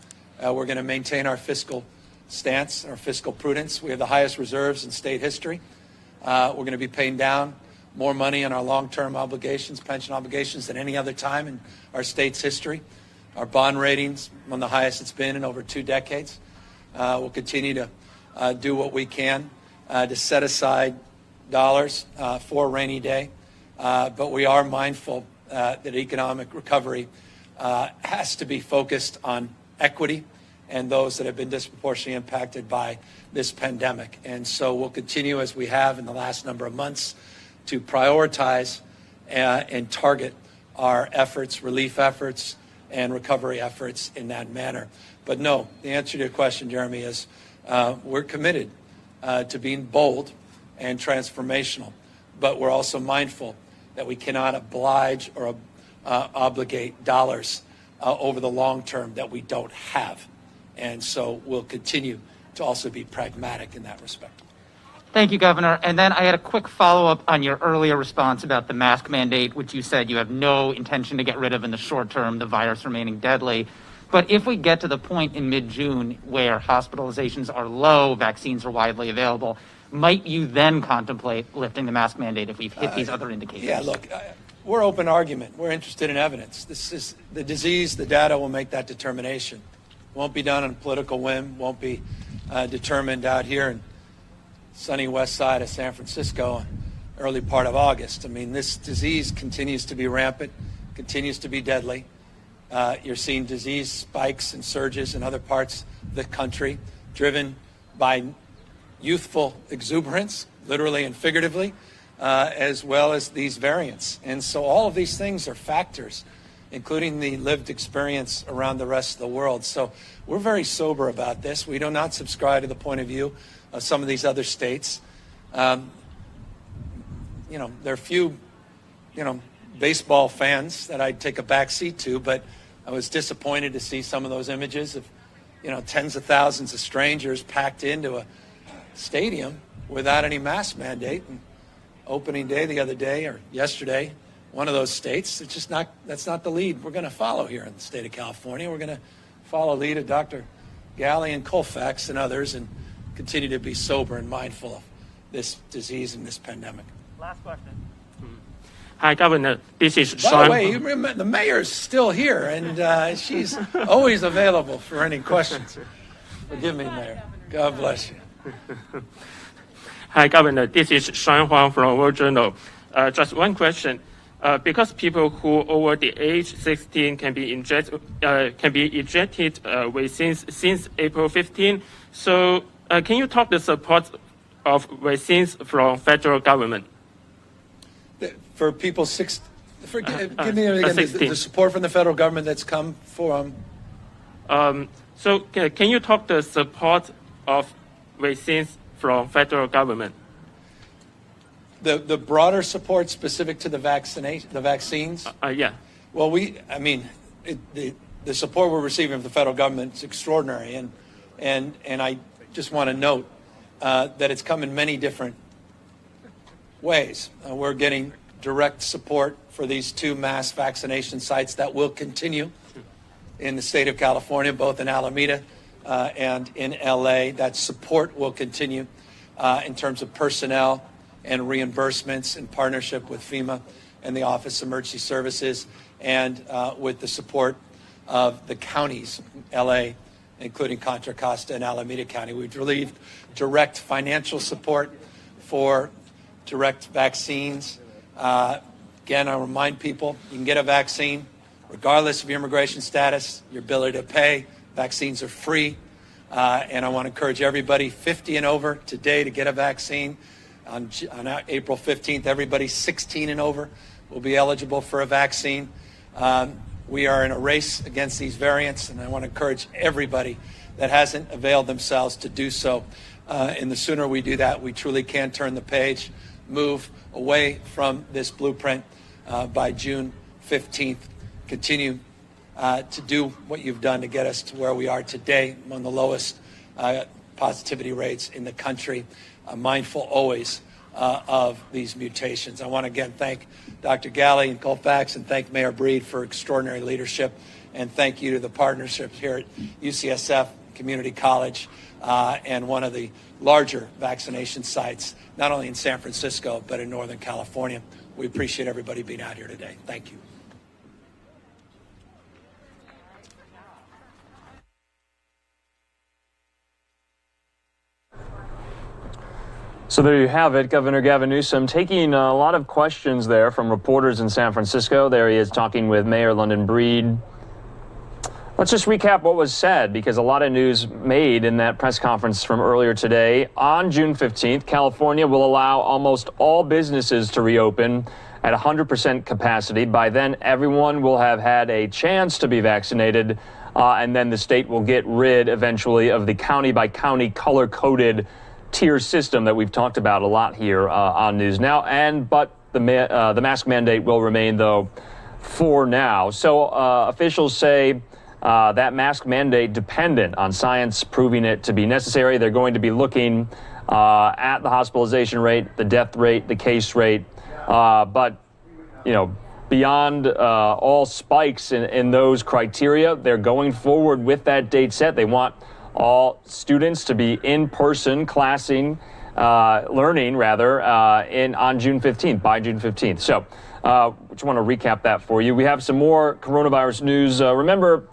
Speaker 21: We're going to maintain our fiscal stance, our fiscal prudence. We have the highest reserves in state history. We're going to be paying down more money on our long-term obligations, pension obligations, than any other time in our state's history. Our bond ratings, one of the highest it's been in over 2 decades. We'll continue to do what we can to set aside dollars for a rainy day. But we are mindful that economic recovery has to be focused on equity and those that have been disproportionately impacted by this pandemic. And so we'll continue, as we have in the last number of months, to prioritize and target our efforts, relief efforts, and recovery efforts in that manner. But no, the answer to your question, Jeremy, is we're committed to being bold and transformational, but we're also mindful that we cannot oblige or obligate dollars over the long term that we don't have. And so we'll continue to also be pragmatic in that respect.
Speaker 12: Thank you, Governor. And then I had a quick follow-up on your earlier response about the mask mandate, which you said you have no intention to get rid of in the short term, the virus remaining deadly. But if we get to the point in mid-June where hospitalizations are low, vaccines are widely available, might you then contemplate lifting the mask mandate if we've hit these other indicators?
Speaker 21: Yeah, look, we're open argument. We're interested in evidence. This is the disease, the data will make that determination. Won't be done on a political whim, won't be determined out here in sunny west side of San Francisco early part of August. I mean, this disease continues to be rampant, continues to be deadly. You're seeing disease spikes and surges in other parts of the country, driven by youthful exuberance, literally and figuratively, as well as these variants. And so all of these things are factors, including the lived experience around the rest of the world. So we're very sober about this. We do not subscribe to the point of view of some of these other states. There are few, baseball fans that I'd take a back seat to, but I was disappointed to see some of those images of, tens of thousands of strangers packed into a stadium without any mask mandate. And opening day the other day or yesterday, one of those states, that's not the lead we're going to follow here in the state of California. We're going to follow the lead of Dr. Galley and Colfax and others and continue to be sober and mindful of this disease and this pandemic.
Speaker 7: Last question. Hi, Governor. This is
Speaker 21: By
Speaker 7: Sean.
Speaker 21: the way, you remember, the mayor's still here, and she's always available for any questions. Forgive me, Mayor. God bless you.
Speaker 7: Hi, Governor. This is Sean Huang from World Journal. Just one question. Because people who over the age 16 can be ejected since April 15. So, can you talk the support of vaccines from federal government?
Speaker 21: For people give me again, the support from the federal government that's come from.
Speaker 7: So can you talk the support of vaccines from federal government?
Speaker 21: The broader support specific to the vaccines.
Speaker 7: Yeah.
Speaker 21: Well, the support we're receiving from the federal government is extraordinary, and I just want to note that it's come in many different ways. We're getting direct support for these 2 mass vaccination sites that will continue in the state of California, both in Alameda and in LA. That support will continue in terms of personnel and reimbursements in partnership with FEMA and the Office of Emergency Services, and with the support of the counties, LA, including Contra Costa and Alameda County. We've relieved direct financial support for direct vaccines. Again, I remind people, you can get a vaccine regardless of your immigration status, your ability to pay. Vaccines are free. And I want to encourage everybody 50 and over today to get a vaccine. On April 15th, everybody 16 and over will be eligible for a vaccine. We are in a race against these variants, and I want to encourage everybody that hasn't availed themselves to do so. And the sooner we do that, we truly can turn the page, move away from this blueprint by June 15th. Continue to do what you've done to get us to where we are today, among the lowest positivity rates in the country. Mindful always of these mutations. I want to again thank Dr. Galley and Colfax and thank Mayor Breed for extraordinary leadership, and thank you to the partnerships here at UCSF Community College and one of the larger vaccination sites, not only in San Francisco, but in Northern California. We appreciate everybody being out here today. Thank you.
Speaker 17: So there you have it, Governor Gavin Newsom taking a lot of questions there from reporters in San Francisco. There he is talking with Mayor London Breed. Let's just recap what was said, because a lot of news made in that press conference from earlier today. On June 15th, California will allow almost all businesses to reopen at 100% capacity. By then, everyone will have had a chance to be vaccinated, and then the state will get rid eventually of the county-by-county color-coded tier system that we've talked about a lot here on NewsNOW. But the mask mandate will remain, though, for now. So officials say that mask mandate dependent on science proving it to be necessary. They're going to be looking at the hospitalization rate, the death rate, the case rate. But, you know, beyond all spikes in those criteria, they're going forward with that date set. They want all students to be in-person learning on June 15th, by June 15th. So just want to recap that for you. We have some more coronavirus news. Remember,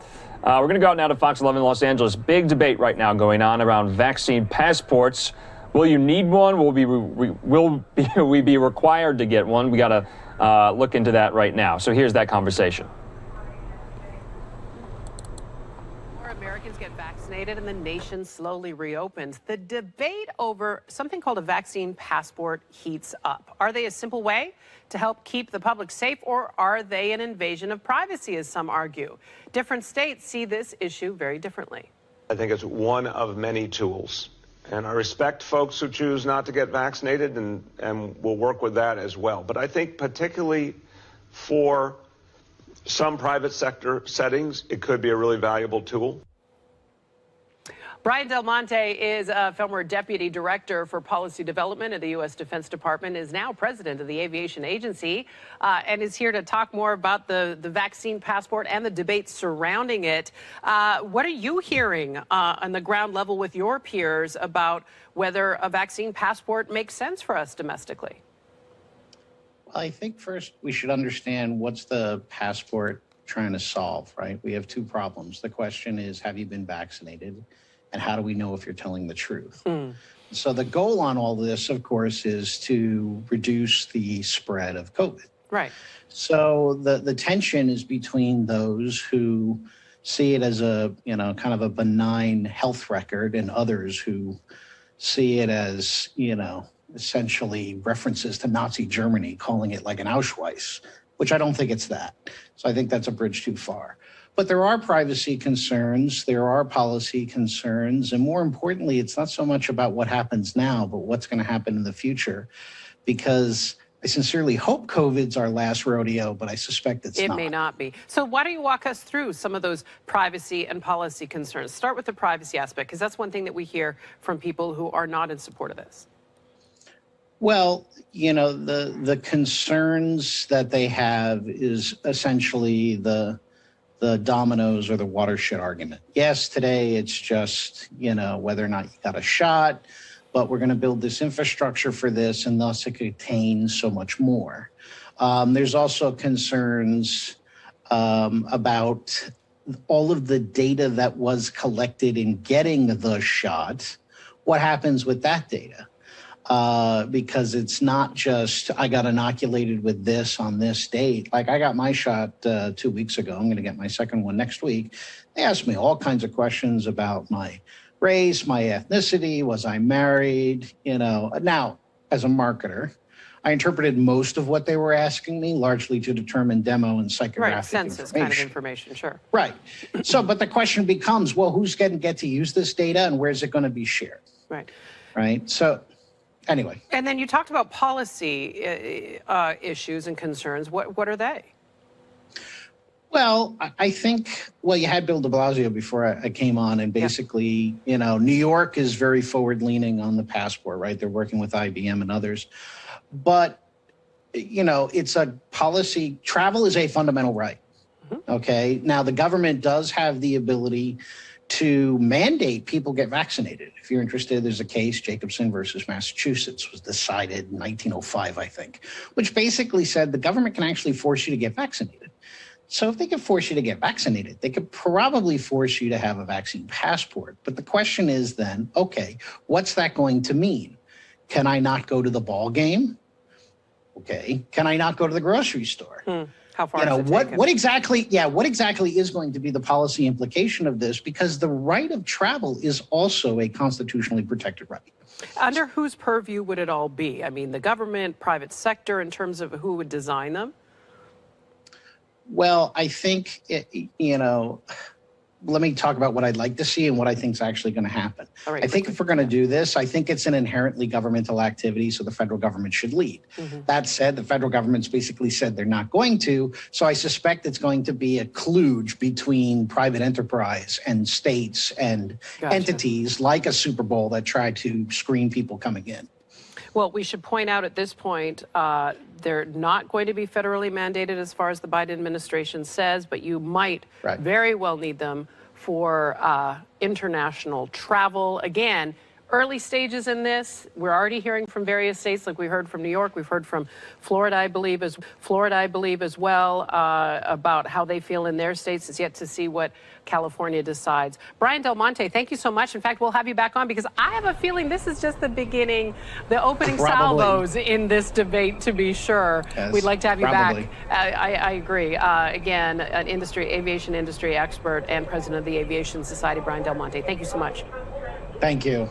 Speaker 17: we're going to go out now to Fox 11 Los Angeles. Big debate right now going on around vaccine passports. Will you need one? Will we be required to get one? We got to look into that right now. So here's that conversation.
Speaker 2: Americans get vaccinated and the nation slowly reopens. The debate over something called a vaccine passport heats up. Are they a simple way to help keep the public safe, or are they an invasion of privacy, as some argue? Different states see this issue very differently.
Speaker 14: I think it's one of many tools. And I respect folks who choose not to get vaccinated, and we'll work with that as well. But I think particularly for some private sector settings, it could be a really valuable tool.
Speaker 2: Brian Del Monte is a former deputy director for policy development at the U.S. Defense Department, is now president of the Aviation Agency, and is here to talk more about the vaccine passport and the debate surrounding it. What are you hearing on the ground level with your peers about whether a vaccine passport makes sense for us domestically?
Speaker 15: Well, I think first we should understand what's the passport trying to solve, right? We have two problems. The question is, have you been vaccinated? And how do we know if you're telling the truth? So the goal on all this, of course, is to reduce the spread of COVID.
Speaker 2: Right.
Speaker 15: So the tension is between those who see it as a, kind of a benign health record, and others who see it as, essentially references to Nazi Germany, calling it like an Auschwitz, which I don't think it's that. So I think that's a bridge too far. But there are privacy concerns, there are policy concerns, and more importantly, it's not so much about what happens now, but what's going to happen in the future, because I sincerely hope COVID's our last rodeo, but I suspect it's not.
Speaker 2: It may not be. So why don't you walk us through some of those privacy and policy concerns? Start with the privacy aspect, because that's one thing that we hear from people who are not in support of this.
Speaker 15: Well, the concerns that they have is essentially the dominoes or the watershed argument. Yes, today it's just, whether or not you got a shot, but we're going to build this infrastructure for this, and thus it contains so much more. There's also concerns about all of the data that was collected in getting the shot. What happens with that data? Because it's not just, I got inoculated with this on this date. Like, I got my shot 2 weeks ago. I'm going to get my second one next week. They asked me all kinds of questions about my race, my ethnicity, was I married, Now, as a marketer, I interpreted most of what they were asking me largely to determine demo and psychographic
Speaker 2: Right, census
Speaker 15: information.
Speaker 2: kind of information, sure.
Speaker 15: Right. So, but the question becomes, well, who's going to get to use this data, and where's it going to be shared?
Speaker 2: Right.
Speaker 15: Right. So, anyway.
Speaker 2: And then you talked about policy issues and concerns. What are they?
Speaker 15: Well, I think, well, you had Bill de Blasio before I came on, and basically, New York is very forward leaning on the passport, right? They're working with IBM and others. But, it's a policy. Travel is a fundamental right. Okay. Now, the government does have the ability to mandate people get vaccinated. If you're interested, there's a case, Jacobson versus Massachusetts, was decided in 1905, I think, which basically said the government can actually force you to get vaccinated. So if they could force you to get vaccinated, they could probably force you to have a vaccine passport. But the question is then, okay, what's that going to mean? Can I not go to the ball game? Okay. Can I not go to the grocery store?
Speaker 2: How far is it taken?
Speaker 15: What exactly is going to be the policy implication of this? Because the right of travel is also a constitutionally protected right.
Speaker 2: Under whose purview would it all be? I mean, the government, private sector, in terms of who would design them?
Speaker 15: Well, I think, let me talk about what I'd like to see and what I think is actually going to happen.
Speaker 2: All right,
Speaker 15: I think if we're going to do this, I think it's an inherently governmental activity, so the federal government should lead. That said, the federal government's basically said they're not going to, so I suspect it's going to be a kludge between private enterprise and states and entities like a Super Bowl that try to screen people coming in.
Speaker 2: Well, we should point out at this point, they're not going to be federally mandated as far as the Biden administration says, but you might very well need them for international travel. Again, early stages in this. We're already hearing from various states, like we heard from New York, we've heard from Florida, I believe as well, about how they feel in their states. It's yet to see what California decides. Brian Del Monte, thank you so much. In fact, we'll have you back on because I have a feeling this is just the beginning, the opening salvos in this debate, to be sure.
Speaker 15: Yes,
Speaker 2: we'd like to have you back. I agree. Again, an aviation industry expert and president of the Aviation Society, Brian Del Monte. Thank you so much.
Speaker 15: Thank you.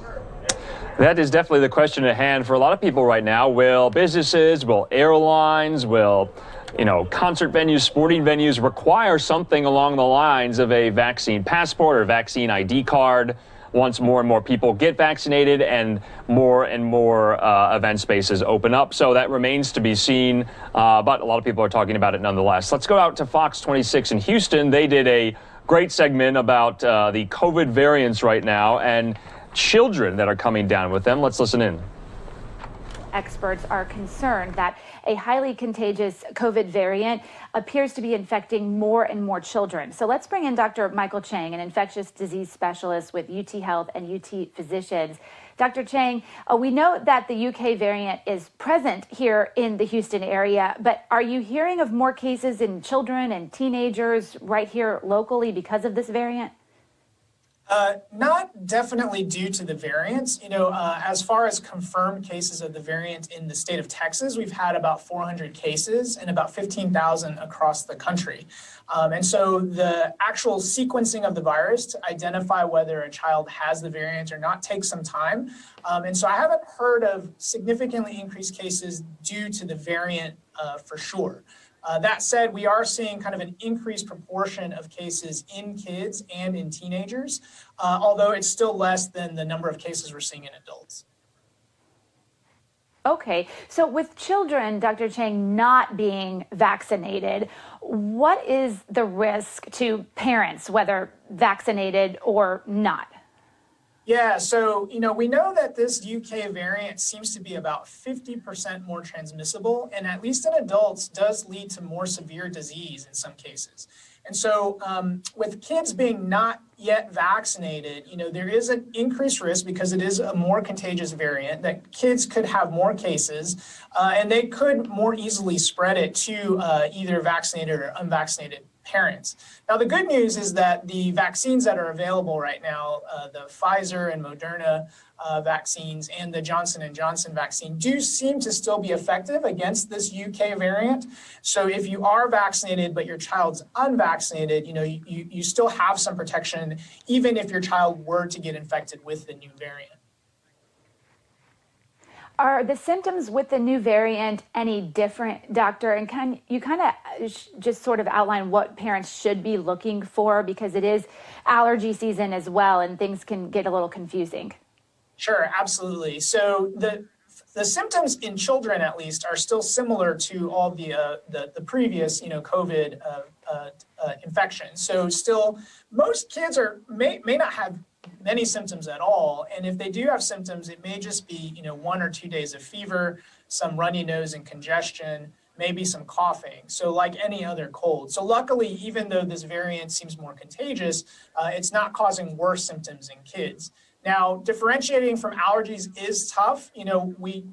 Speaker 17: That is definitely the question at hand for a lot of people right now. Will businesses, will airlines, will concert venues, sporting venues require something along the lines of a vaccine passport or vaccine ID card once more and more people get vaccinated and more event spaces open up? So that remains to be seen, but a lot of people are talking about it nonetheless. Let's go out to Fox 26 in Houston. They did a great segment about the COVID variants right now and children that are coming down with them. Let's listen in.
Speaker 4: Experts are concerned that a highly contagious COVID variant appears to be infecting more and more children. So let's bring in Dr. Michael Chang, an infectious disease specialist with UT Health and UT Physicians. Dr. Chang, we know that the UK variant is present here in the Houston area, but are you hearing of more cases in children and teenagers right here locally because of this variant?
Speaker 8: Not definitely due to the variants. As far as confirmed cases of the variant in the state of Texas, we've had about 400 cases and about 15,000 across the country. And so the actual sequencing of the virus to identify whether a child has the variant or not takes some time. And so I haven't heard of significantly increased cases due to the variant for sure. That said, we are seeing kind of an increased proportion of cases in kids and in teenagers, although it's still less than the number of cases we're seeing in adults.
Speaker 4: Okay, so with children, Dr. Chang, not being vaccinated, what is the risk to parents, whether vaccinated or not?
Speaker 8: Yeah, so, we know that this UK variant seems to be about 50% more transmissible, and at least in adults does lead to more severe disease in some cases. And so with kids being not yet vaccinated, there is an increased risk because it is a more contagious variant that kids could have more cases and they could more easily spread it to either vaccinated or unvaccinated parents. Now, the good news is that the vaccines that are available right now, the Pfizer and Moderna vaccines and the Johnson & Johnson vaccine do seem to still be effective against this UK variant. So if you are vaccinated, but your child's unvaccinated, you still have some protection, even if your child were to get infected with the new variant.
Speaker 4: Are the symptoms with the new variant any different, doctor? And can you kind of just sort of outline what parents should be looking for, because it is allergy season as well and things can get a little confusing?
Speaker 8: Sure, absolutely. So the symptoms in children, at least, are still similar to all the previous, COVID infection. So still, most kids may not have many symptoms at all. And if they do have symptoms, it may just be, 1 or 2 days of fever, some runny nose and congestion, maybe some coughing. So like any other cold. So luckily, even though this variant seems more contagious, it's not causing worse symptoms in kids. Now, differentiating from allergies is tough. We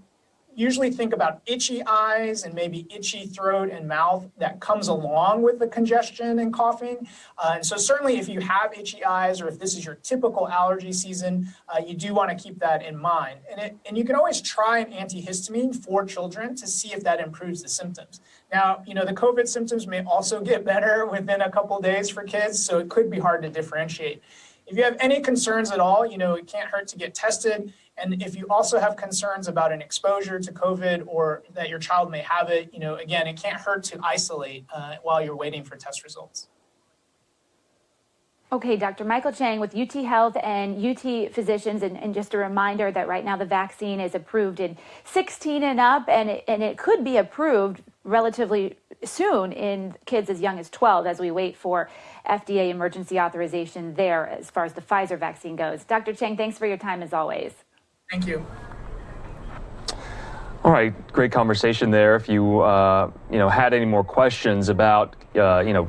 Speaker 8: usually think about itchy eyes and maybe itchy throat and mouth that comes along with the congestion and coughing. And so certainly if you have itchy eyes or if this is your typical allergy season, you do want to keep that in mind. And you can always try an antihistamine for children to see if that improves the symptoms. Now, the COVID symptoms may also get better within a couple of days for kids, so it could be hard to differentiate. If you have any concerns at all, it can't hurt to get tested. And if you also have concerns about an exposure to COVID or that your child may have it, again, it can't hurt to isolate while you're waiting for test results.
Speaker 4: Okay, Dr. Michael Chang with UT Health and UT Physicians, and just a reminder that right now the vaccine is approved in 16 and up, and it could be approved relatively soon in kids as young as 12 as we wait for FDA emergency authorization there as far as the Pfizer vaccine goes. Dr. Chang, thanks for your time as always.
Speaker 8: Thank you.
Speaker 17: All right, great conversation there. If you had any more questions about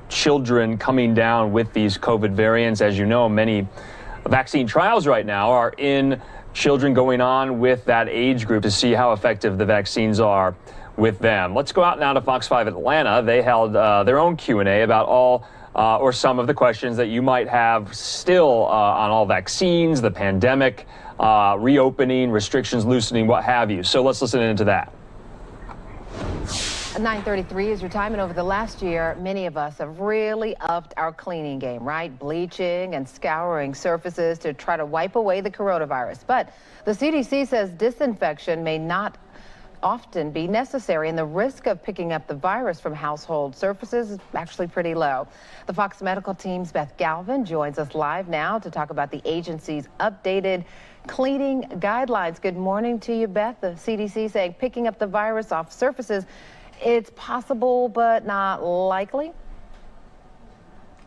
Speaker 17: children coming down with these COVID variants, as you know, many vaccine trials right now are in children going on with that age group to see how effective the vaccines are with them. Let's go out now to Fox 5 Atlanta. They held their own Q&A about all or some of the questions that you might have still on all vaccines, the pandemic, reopening, restrictions loosening, what have you. So let's listen into that.
Speaker 9: 9:33 is your time, and over the last year, many of us have really upped our cleaning game, right? Bleaching and scouring surfaces to try to wipe away the coronavirus. But the CDC says disinfection may not often be necessary, and the risk of picking up the virus from household surfaces is actually pretty low. The Fox Medical team's Beth Galvin joins us live now to talk about the agency's updated cleaning guidelines. Good morning to you, Beth. The CDC saying picking up the virus off surfaces, it's possible but not likely.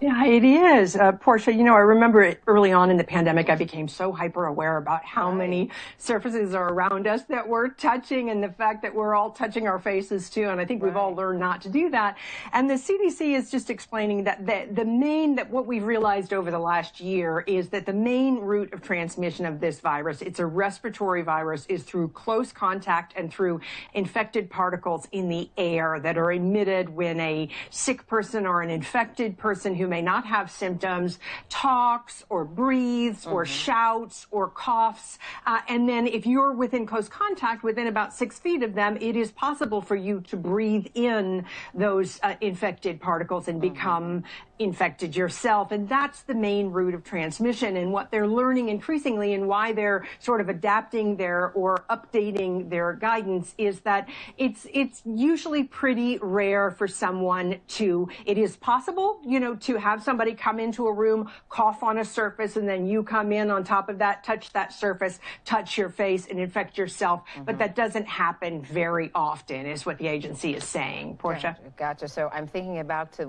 Speaker 10: Yeah, it is. Portia, I remember early on in the pandemic, I became so hyper aware about how many surfaces are around us that we're touching, and the fact that we're all touching our faces too. And I think we've all learned not to do that. And the CDC is just explaining that what we've realized over the last year is that the main route of transmission of this virus, it's a respiratory virus, is through close contact and through infected particles in the air that are emitted when a sick person or an infected person who may not have symptoms talks or breathes or shouts or coughs. And then if you're within close contact, within about 6 feet of them, it is possible for you to breathe in those infected particles and become infected yourself. And that's the main route of transmission. And what they're learning increasingly, and why they're sort of adapting or updating their guidance, is that it's usually pretty rare for someone it is possible, to have somebody come into a room, cough on a surface, and then you come in on top of that, touch that surface, touch your face, and infect yourself. But that doesn't happen very often, is what the agency is saying. Portia?
Speaker 9: Gotcha. So I'm thinking about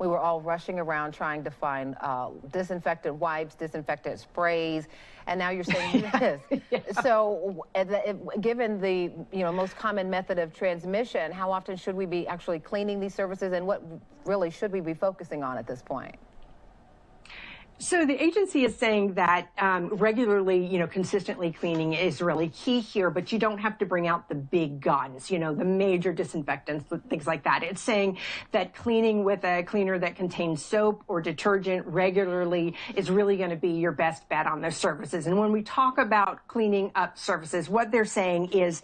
Speaker 9: we were all rushing around trying to find disinfectant wipes, disinfectant sprays, and now you're saying this. So given the most common method of transmission, how often should we be actually cleaning these surfaces, and what really should we be focusing on at this point?
Speaker 10: So the agency is saying that regularly, consistently cleaning is really key here, but you don't have to bring out the big guns, the major disinfectants, things like that. It's saying that cleaning with a cleaner that contains soap or detergent regularly is really going to be your best bet on those surfaces. And when we talk about cleaning up surfaces, what they're saying is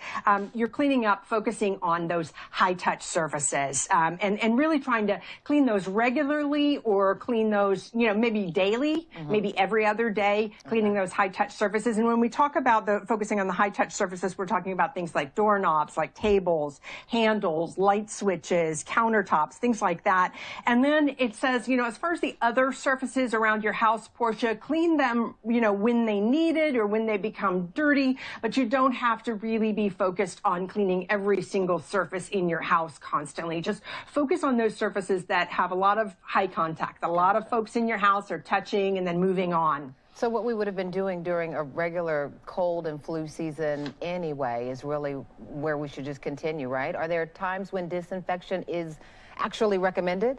Speaker 10: you're cleaning up, focusing on those high-touch surfaces, and really trying to clean those regularly, or clean those, maybe daily, daily, maybe every other day, cleaning those high-touch surfaces. And when we talk about focusing on the high-touch surfaces, we're talking about things like doorknobs, like tables, handles, light switches, countertops, things like that. And then it says, as far as the other surfaces around your house, Portia, clean them, when they need it or when they become dirty, but you don't have to really be focused on cleaning every single surface in your house constantly. Just focus on those surfaces that have a lot of high contact. A lot of folks in your house are touching and then moving on.
Speaker 9: So what we would have been doing during a regular cold and flu season anyway is really where we should just continue, right? Are there times when disinfection is actually recommended?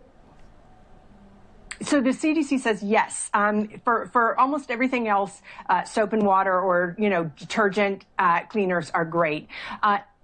Speaker 10: So the CDC says yes. For almost everything else, soap and water or, detergent cleaners are great.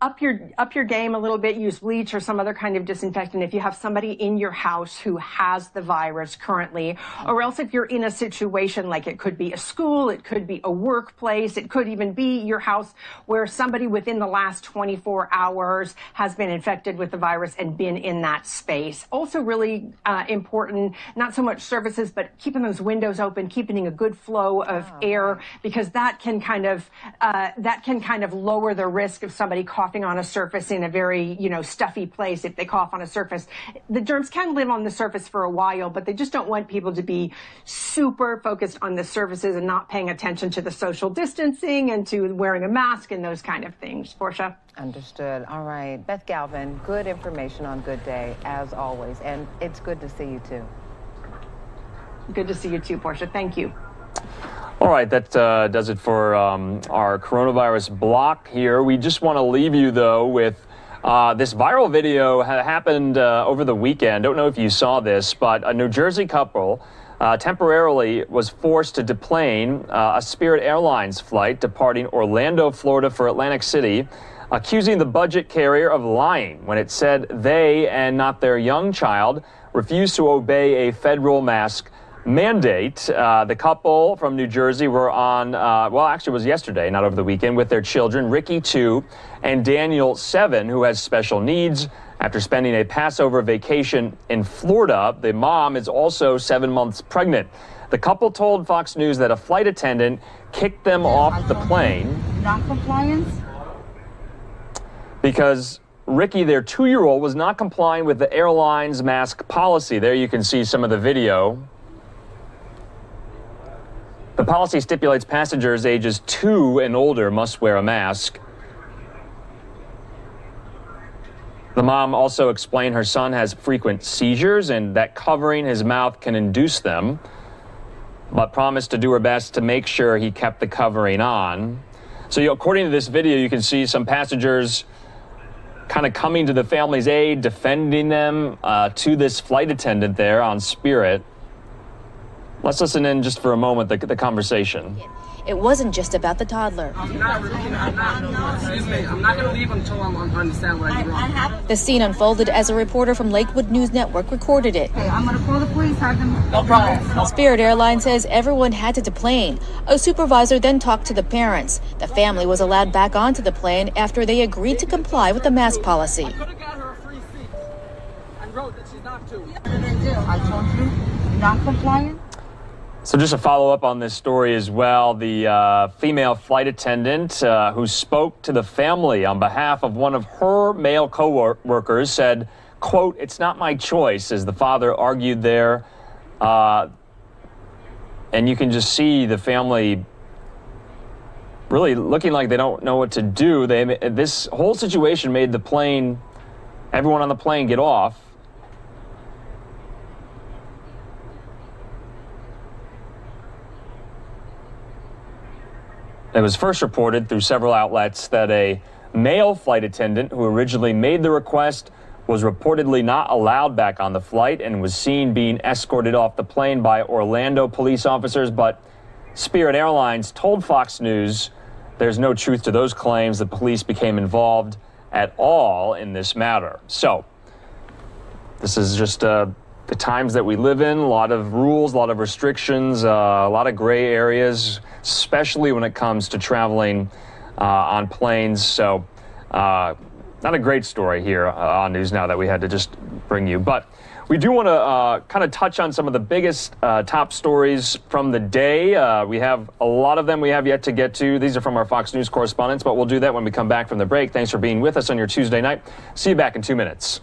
Speaker 10: Up your game a little bit, use bleach or some other kind of disinfectant if you have somebody in your house who has the virus currently, or else if you're in a situation like it could be a school, it could be a workplace, it could even be your house where somebody within the last 24 hours has been infected with the virus and been in that space. Also really important, not so much surfaces, but keeping those windows open, keeping a good flow of air, because that can kind of lower the risk of somebody coughing on a surface in a very, stuffy place. If they cough on a surface, the germs can live on the surface for a while, but they just don't want people to be super focused on the surfaces and not paying attention to the social distancing and to wearing a mask and those kind of things. Portia?
Speaker 9: Understood. All right. Beth Galvin, good information on Good Day, as always. And it's good to see you, too.
Speaker 10: Good to see you, too, Portia. Thank you.
Speaker 17: All right, that does it for our coronavirus block here. We just want to leave you, though, with this viral video happened over the weekend. Don't know if you saw this, but a New Jersey couple temporarily was forced to deplane a Spirit Airlines flight departing Orlando, Florida for Atlantic City, accusing the budget carrier of lying when it said they and not their young child refused to obey a federal mask mandate. The couple from New Jersey were on, actually it was yesterday, not over the weekend, with their children, Ricky, 2, and Daniel, 7, who has special needs. After spending a Passover vacation in Florida, the mom is also 7 months pregnant. The couple told Fox News that a flight attendant kicked them off the plane.
Speaker 6: Non-compliance?
Speaker 17: Because Ricky, their 2-year-old, was not complying with the airline's mask policy. There you can see some of the video. The policy stipulates passengers ages 2 and older must wear a mask. The mom also explained her son has frequent seizures and that covering his mouth can induce them, but promised to do her best to make sure he kept the covering on. So according to this video, you can see some passengers kind of coming to the family's aid, defending them to this flight attendant there on Spirit. Let's listen in just for a moment, the conversation.
Speaker 13: It wasn't just about the toddler.
Speaker 16: I'm not going to leave until I understand what I did wrong.
Speaker 13: The scene unfolded as a reporter from Lakewood News Network recorded it.
Speaker 16: Okay, I'm going to call the police. No problem.
Speaker 13: Spirit Airlines says everyone had to deplane. A supervisor then talked to the parents. The family was allowed back onto the plane after they agreed to comply with the mask policy.
Speaker 16: I could have got her a free seat and wrote that she's not to.
Speaker 6: I told you, non-compliant.
Speaker 17: So just a follow-up on this story as well, the female flight attendant who spoke to the family on behalf of one of her male co-workers said, quote, "It's not my choice," as the father argued there. And you can just see the family really looking like they don't know what to do. This whole situation made everyone on the plane get off. It was first reported through several outlets that a male flight attendant who originally made the request was reportedly not allowed back on the flight and was seen being escorted off the plane by Orlando police officers. But Spirit Airlines told Fox News there's no truth to those claims. The police became involved at all in this matter. So this is just the times that we live in, a lot of rules, a lot of restrictions, a lot of gray areas, especially when it comes to traveling on planes. So not a great story here on NewsNOW that we had to just bring you. But We do want to kind of touch on some of the biggest top stories from the day. We have a lot of them we have yet to get to. These are from our Fox News correspondents, but we'll do that when we come back from the break. Thanks for being with us on your Tuesday night. See you back in 2 minutes.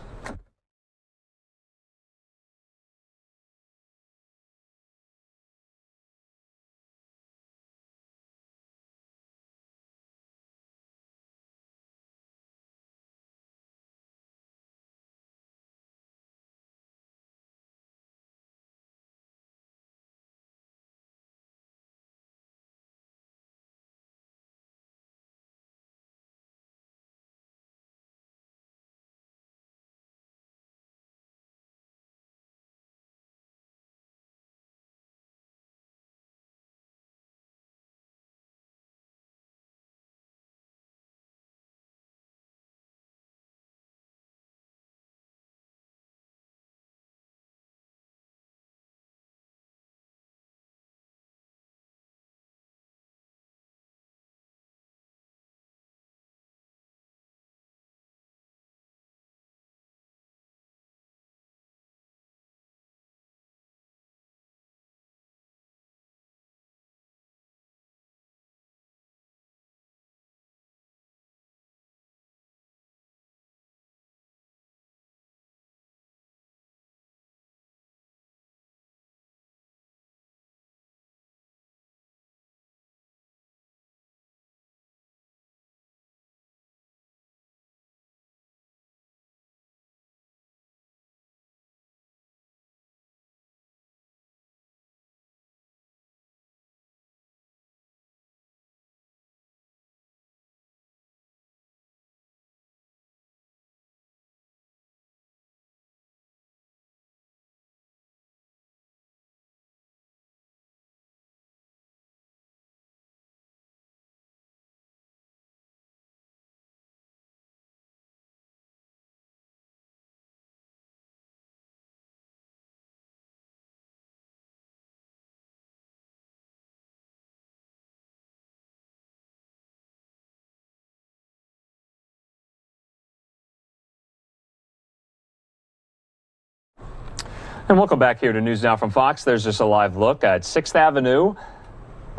Speaker 17: And welcome back here to News Now from Fox. There's just a live look at 6th Avenue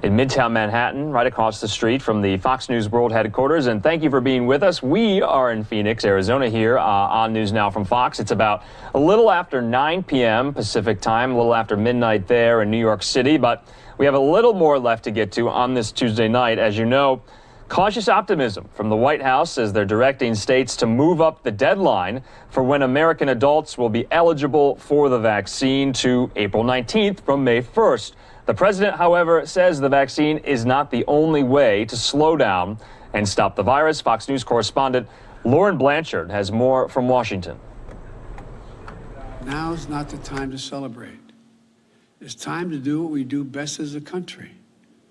Speaker 17: in Midtown Manhattan, right across the street from the Fox News World headquarters. And thank you for being with us. We are in Phoenix, Arizona here on News Now from Fox. It's about a little after 9 p.m. Pacific time, a little after midnight there in New York City. But we have a little more left to get to on this Tuesday night. As you know, cautious optimism from the White House as they're directing states to move up the deadline for when American adults will be eligible for the vaccine to April 19th from May 1st. The president, however, says the vaccine is not the only way to slow down and stop the virus. Fox News correspondent Lauren Blanchard has more from Washington.
Speaker 18: Now's not the time to celebrate. It's time to do what we do best as a country,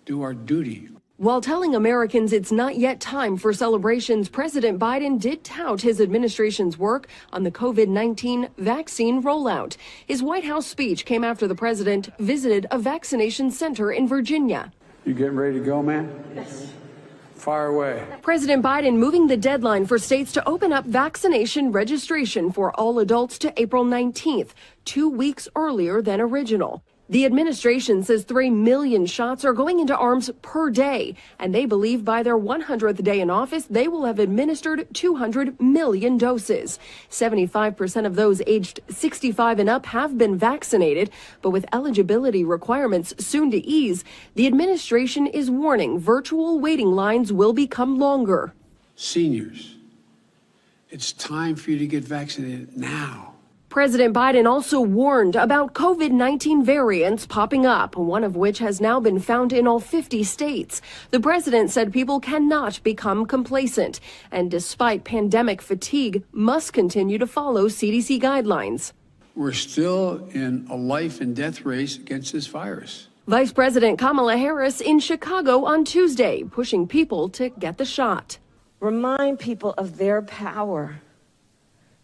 Speaker 18: do our duty.
Speaker 19: While telling Americans it's not yet time for celebrations, President Biden did tout his administration's work on the COVID-19 vaccine rollout. His White House speech came after the president visited a vaccination center in Virginia.
Speaker 18: You getting ready to go, man? Yes. Fire away.
Speaker 19: President Biden moving the deadline for states to open up vaccination registration for all adults to April 19th, 2 weeks earlier than original. The administration says 3 million shots are going into arms per day, and they believe by their 100th day in office, they will have administered 200 million doses. 75% of those aged 65 and up have been vaccinated, but with eligibility requirements soon to ease, the administration is warning virtual waiting lines will become longer.
Speaker 18: Seniors, it's time for you to get vaccinated now.
Speaker 19: President Biden also warned about COVID-19 variants popping up, one of which has now been found in all 50 states. The president said people cannot become complacent, and despite pandemic fatigue, must continue to follow CDC guidelines.
Speaker 18: We're still in a life and death race against this virus.
Speaker 19: Vice President Kamala Harris in Chicago on Tuesday, pushing people to get the shot.
Speaker 20: Remind people of their power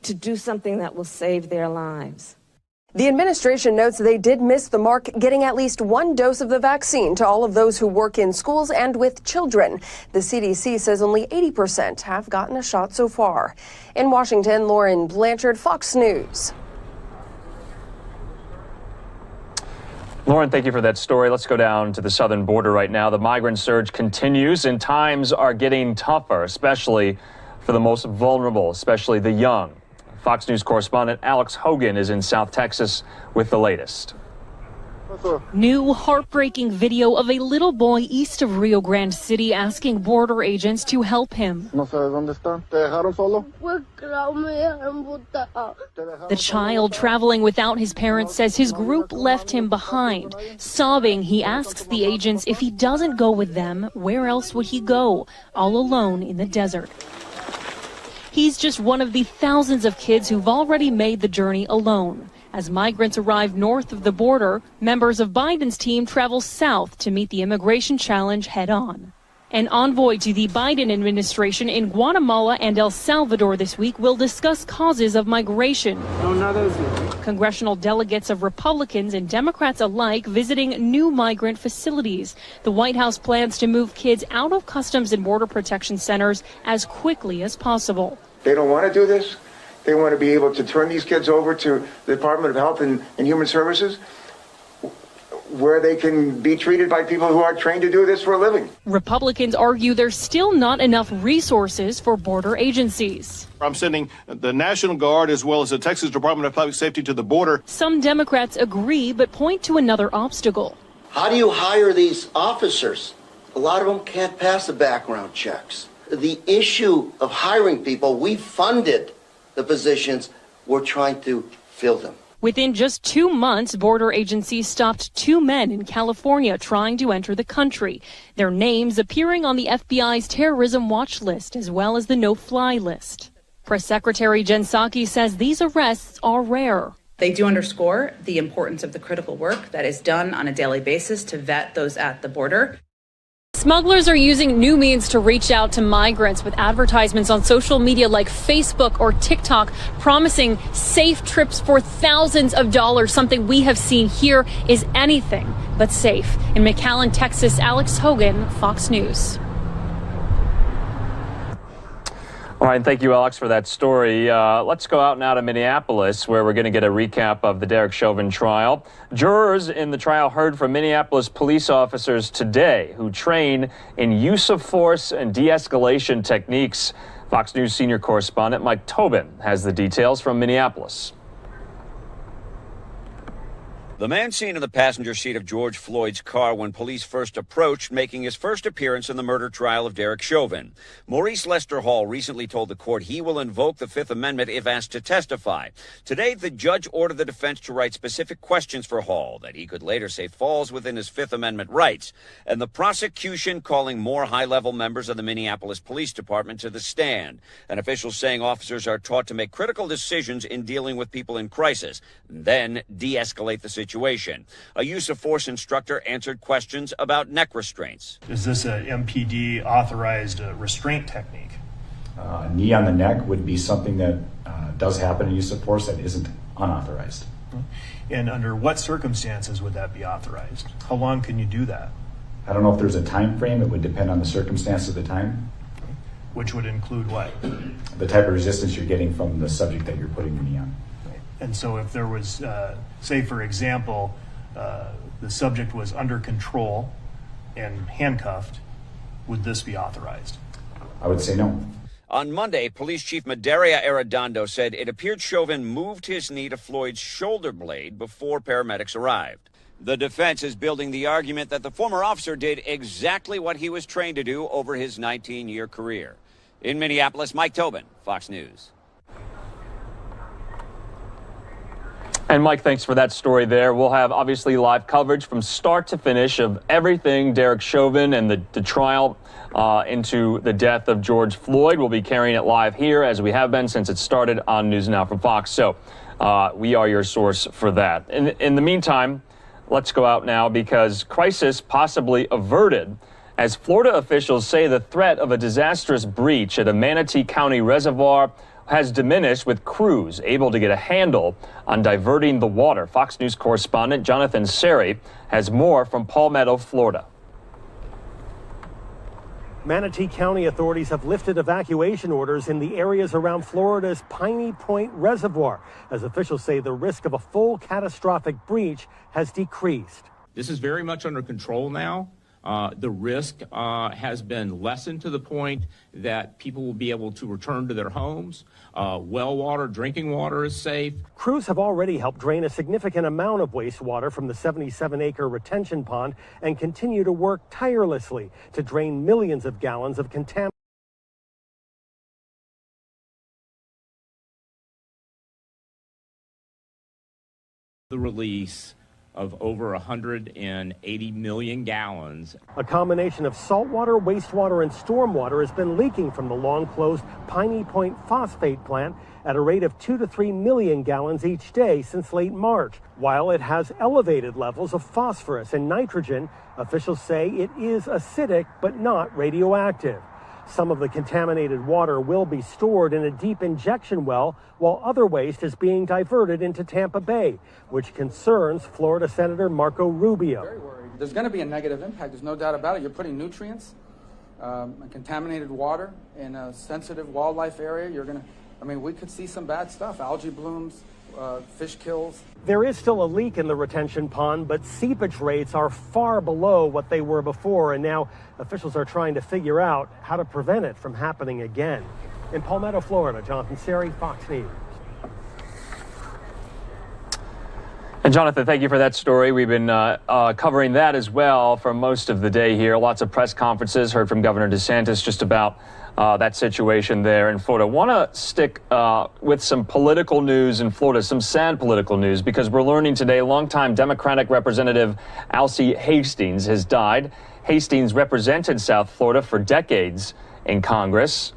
Speaker 20: to do something that will save their lives.
Speaker 19: The administration notes they did miss the mark getting at least one dose of the vaccine to all of those who work in schools and with children. The CDC says only 80% have gotten a shot so far. In Washington, Lauren Blanchard, Fox News.
Speaker 17: Lauren, thank you for that story. Let's go down to the southern border right now. The migrant surge continues and times are getting tougher, especially for the most vulnerable, especially the young. Fox News correspondent Alex Hogan is in South Texas with the latest.
Speaker 1: New heartbreaking video of a little boy east of Rio Grande City asking border agents to help him. The child traveling without his parents says his group left him behind. Sobbing, he asks the agents if he doesn't go with them, where else would he go? All alone in the desert. He's just one of the thousands of kids who've already made the journey alone. As migrants arrive north of the border, members of Biden's team travel south to meet the immigration challenge head on. An envoy to the Biden administration in Guatemala and El Salvador this week will discuss causes of migration. Congressional delegates of Republicans and Democrats alike visiting new migrant facilities. The White House plans to move kids out of Customs and Border Protection centers as quickly as possible.
Speaker 22: They don't want to do this. They want to be able to turn these kids over to the Department of Health and Human Services, where they can be treated by people who are trained to do this for a living.
Speaker 1: Republicans argue there's still not enough resources for border agencies.
Speaker 23: I'm sending the National Guard as well as the Texas Department of Public Safety to the border.
Speaker 1: Some Democrats agree, but point to another obstacle.
Speaker 24: How do you hire these officers? A lot of them can't pass the background checks. The issue of hiring people, we funded the positions, we're trying to fill them.
Speaker 1: Within just 2 months, border agencies stopped 2 men in California trying to enter the country. Their names appearing on the FBI's terrorism watch list as well as the no-fly list. Press Secretary Jen Psaki says these arrests are rare.
Speaker 25: They do underscore the importance of the critical work that is done on a daily basis to vet those at the border.
Speaker 1: Smugglers are using new means to reach out to migrants with advertisements on social media like Facebook or TikTok, promising safe trips for thousands of dollars. Something we have seen here is anything but safe. In McAllen, Texas, Alex Hogan, Fox News.
Speaker 17: All right, thank you, Alex, for that story. Let's go out now to Minneapolis, where we're going to get a recap of the Derek Chauvin trial. Jurors in the trial heard from Minneapolis police officers today who train in use of force and de-escalation techniques. Fox News senior correspondent Mike Tobin has the details from Minneapolis.
Speaker 26: The man seen in the passenger seat of George Floyd's car when police first approached, making his first appearance in the murder trial of Derek Chauvin. Maurice Lester Hall recently told the court he will invoke the Fifth Amendment if asked to testify. Today, the judge ordered the defense to write specific questions for Hall that he could later say falls within his Fifth Amendment rights, and the prosecution calling more high-level members of the Minneapolis Police Department to the stand. An official saying officers are taught to make critical decisions in dealing with people in crisis, and then de-escalate the situation. A use of force instructor answered questions about neck restraints.
Speaker 27: Is this a MPD authorized restraint technique?
Speaker 28: Knee on the neck would be something that does happen in use of force that isn't unauthorized.
Speaker 27: And under what circumstances would that be authorized? How long can you do that?
Speaker 28: I don't know if there's a time frame. It would depend on the circumstance of the time.
Speaker 27: Which would include what?
Speaker 28: The type of resistance you're getting from the subject that you're putting the knee on.
Speaker 27: And so if there was, say, for example, the subject was under control and handcuffed, would this be authorized?
Speaker 28: I would say no.
Speaker 26: On Monday, Police Chief Medaria Arredondo said it appeared Chauvin moved his knee to Floyd's shoulder blade before paramedics arrived. The defense is building the argument that the former officer did exactly what he was trained to do over his 19-year career. In Minneapolis, Mike Tobin, Fox News.
Speaker 17: And Mike, thanks for that story there. We'll have obviously live coverage from start to finish of everything Derek Chauvin and the trial into the death of George Floyd. We'll be carrying it live here as we have been since it started on NewsNOW from Fox. So we are your source for that. In the meantime, let's go out now because crisis possibly averted as Florida officials say the threat of a disastrous breach at a Manatee County reservoir has diminished with crews able to get a handle on diverting the water. Fox News correspondent Jonathan Seri has more from Palmetto, Florida.
Speaker 29: Manatee County authorities have lifted evacuation orders in the areas around Florida's Piney Point Reservoir, as officials say the risk of a full catastrophic breach has decreased.
Speaker 2: This is very much under control now. The risk has been lessened to the point that people will be able to return to their homes. Well water, drinking water is safe.
Speaker 29: Crews have already helped drain a significant amount of wastewater from the 77-acre retention pond and continue to work tirelessly to drain millions of gallons of contaminated
Speaker 2: The release of over 180 million gallons.
Speaker 29: A combination of saltwater, wastewater, and stormwater has been leaking from the long-closed Piney Point phosphate plant at a rate of 2 to 3 million gallons each day since late March. While it has elevated levels of phosphorus and nitrogen, officials say it is acidic but not radioactive. Some of the contaminated water will be stored in a deep injection well, while other waste is being diverted into Tampa Bay, which concerns Florida Senator Marco Rubio.
Speaker 3: There's going to be a negative impact. There's no doubt about it. You're putting nutrients, contaminated water in a sensitive wildlife area. We could see some bad stuff, algae blooms, fish kills.
Speaker 29: There is still a leak in the retention pond, but seepage rates are far below what they were before, and now officials are trying to figure out how to prevent it from happening again. In Palmetto, Florida, Jonathan Seri, Fox News.
Speaker 17: And Jonathan, thank you for that story. We've been covering that as well for most of the day here. Lots of press conferences, heard from Governor DeSantis just about that situation there in Florida. Want to stick with some political news in Florida, some sad political news, because we're learning today longtime Democratic Representative Alcee Hastings has died. Hastings represented South Florida for decades in Congress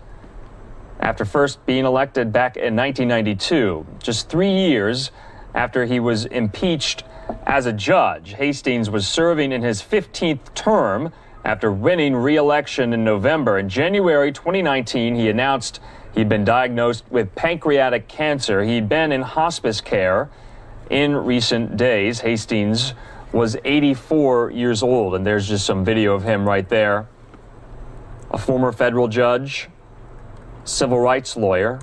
Speaker 17: after first being elected back in 1992, just 3 years after he was impeached as a judge. Hastings was serving in his 15th term after winning re-election in November. In January 2019, he announced he'd been diagnosed with pancreatic cancer. He'd been in hospice care in recent days. Hastings was 84 years old, and there's just some video of him right there. A former federal judge, civil rights lawyer.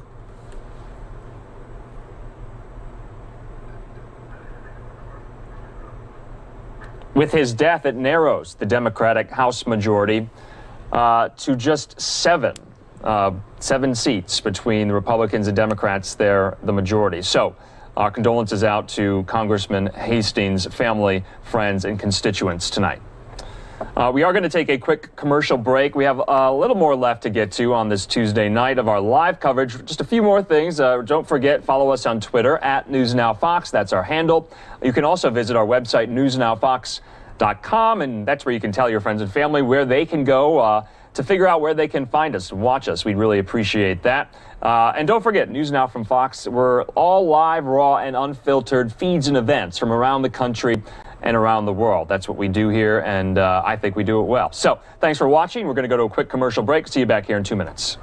Speaker 17: With his death, it narrows the Democratic House majority to just seven seats between the Republicans and Democrats. They're the majority. So our condolences out to Congressman Hastings' family, friends, and constituents tonight. We are going to take a quick commercial break. We have a little more left to get to on this Tuesday night of our live coverage. Just a few more things. Don't forget, follow us on Twitter at NewsNowFox. That's our handle. You can also visit our website, NewsNowFox.com, and that's where you can tell your friends and family where they can go to figure out where they can find us and watch us. We'd really appreciate that. And don't forget, News Now from Fox. We're all live, raw, and unfiltered feeds and events from around the country and around the world. That's what we do here, and I think we do it well. So thanks for watching. We're going to go to a quick commercial break. See you back here in 2 minutes.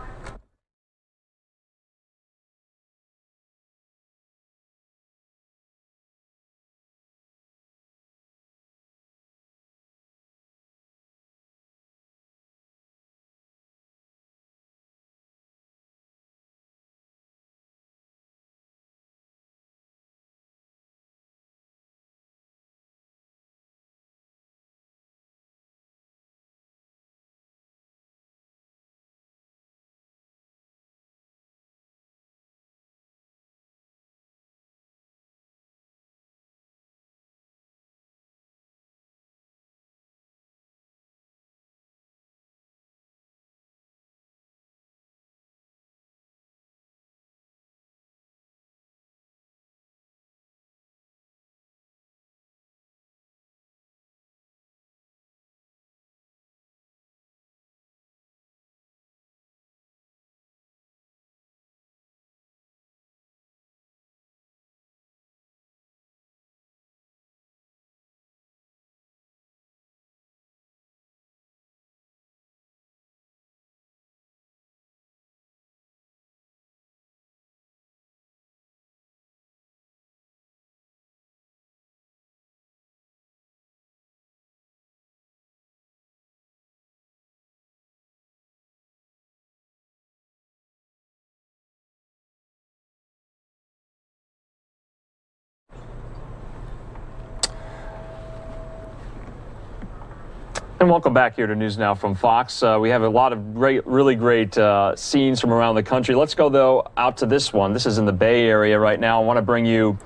Speaker 17: And welcome back here to News Now from Fox. We have a lot of really great scenes from around the country. Let's go, though, out to this one. This is in the Bay Area right now. I want to bring you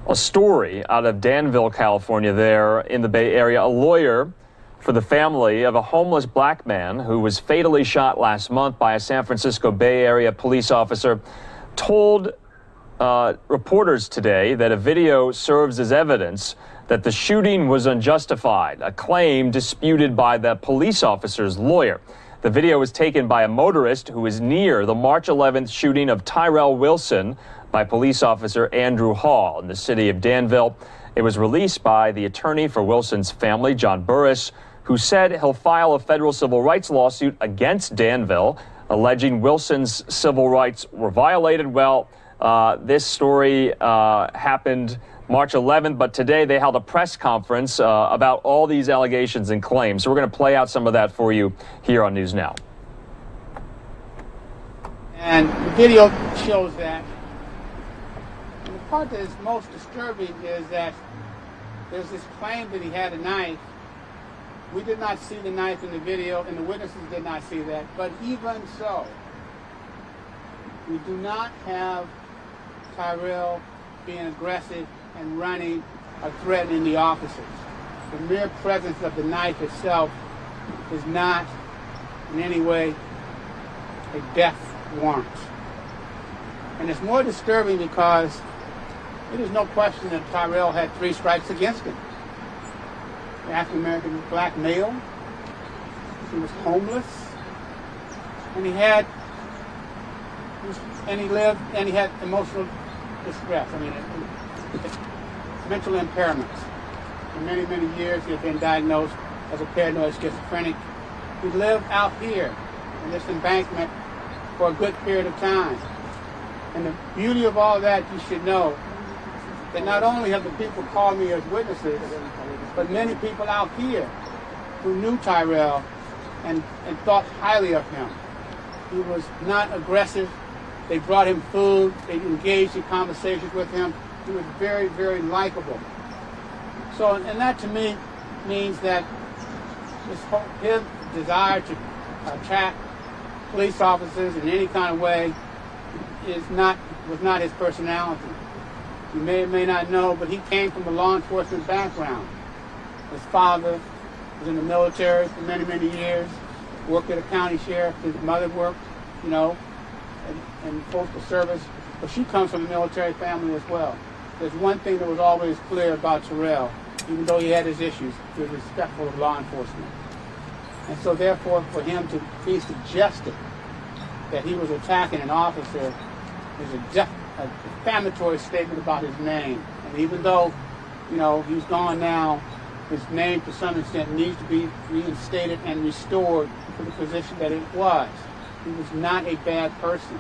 Speaker 17: a story out of Danville, California, there in the Bay Area. A lawyer for the family of a homeless black man who was fatally shot last month by a San Francisco Bay Area police officer told reporters today that a video serves as evidence that the shooting was unjustified, a claim disputed by the police officer's lawyer. The video was taken by a motorist who was near the March 11th shooting of Tyrell Wilson by police officer Andrew Hall in the city of Danville. It was released by the attorney for Wilson's family, John Burris, who said he'll file a federal civil rights lawsuit against Danville, alleging Wilson's civil rights were violated. Well, this story happened March 11th, but today they held a press conference about all these allegations and claims. So we're going to play out some of that for you here on News Now.
Speaker 4: And the video shows that. And the part that is most disturbing is that there's this claim that he had a knife. We did not see the knife in the video, and the witnesses did not see that. But even so, we do not have Tyrell being aggressive and running or threatening the officers. The mere presence of the knife itself is not in any way a death warrant. And it's more disturbing because it is no question that Tyrell had 3 strikes against him. An African-American black male, he was homeless, and he had emotional distress. Mental impairments. For many, many years, he had been diagnosed as a paranoid schizophrenic. He lived out here in this embankment for a good period of time. And the beauty of all that, you should know, that not only have the people called me as witnesses, but many people out here who knew Tyrell and thought highly of him. He was not aggressive. They brought him food. They engaged in conversations with him. He was very, very likable. So, and that to me means that his desire to attack police officers in any kind of way was not his personality. You may or may not know, but he came from a law enforcement background. His father was in the military for many, many years, worked at a county sheriff. His mother worked, in postal service, but she comes from a military family as well. There's one thing that was always clear about Tyrell, even though he had his issues, he was respectful of law enforcement. And so therefore, for him to be suggested that he was attacking an officer is a defamatory statement about his name. And even though, he's gone now, his name to some extent needs to be reinstated and restored to the position that it was. He was not a bad person.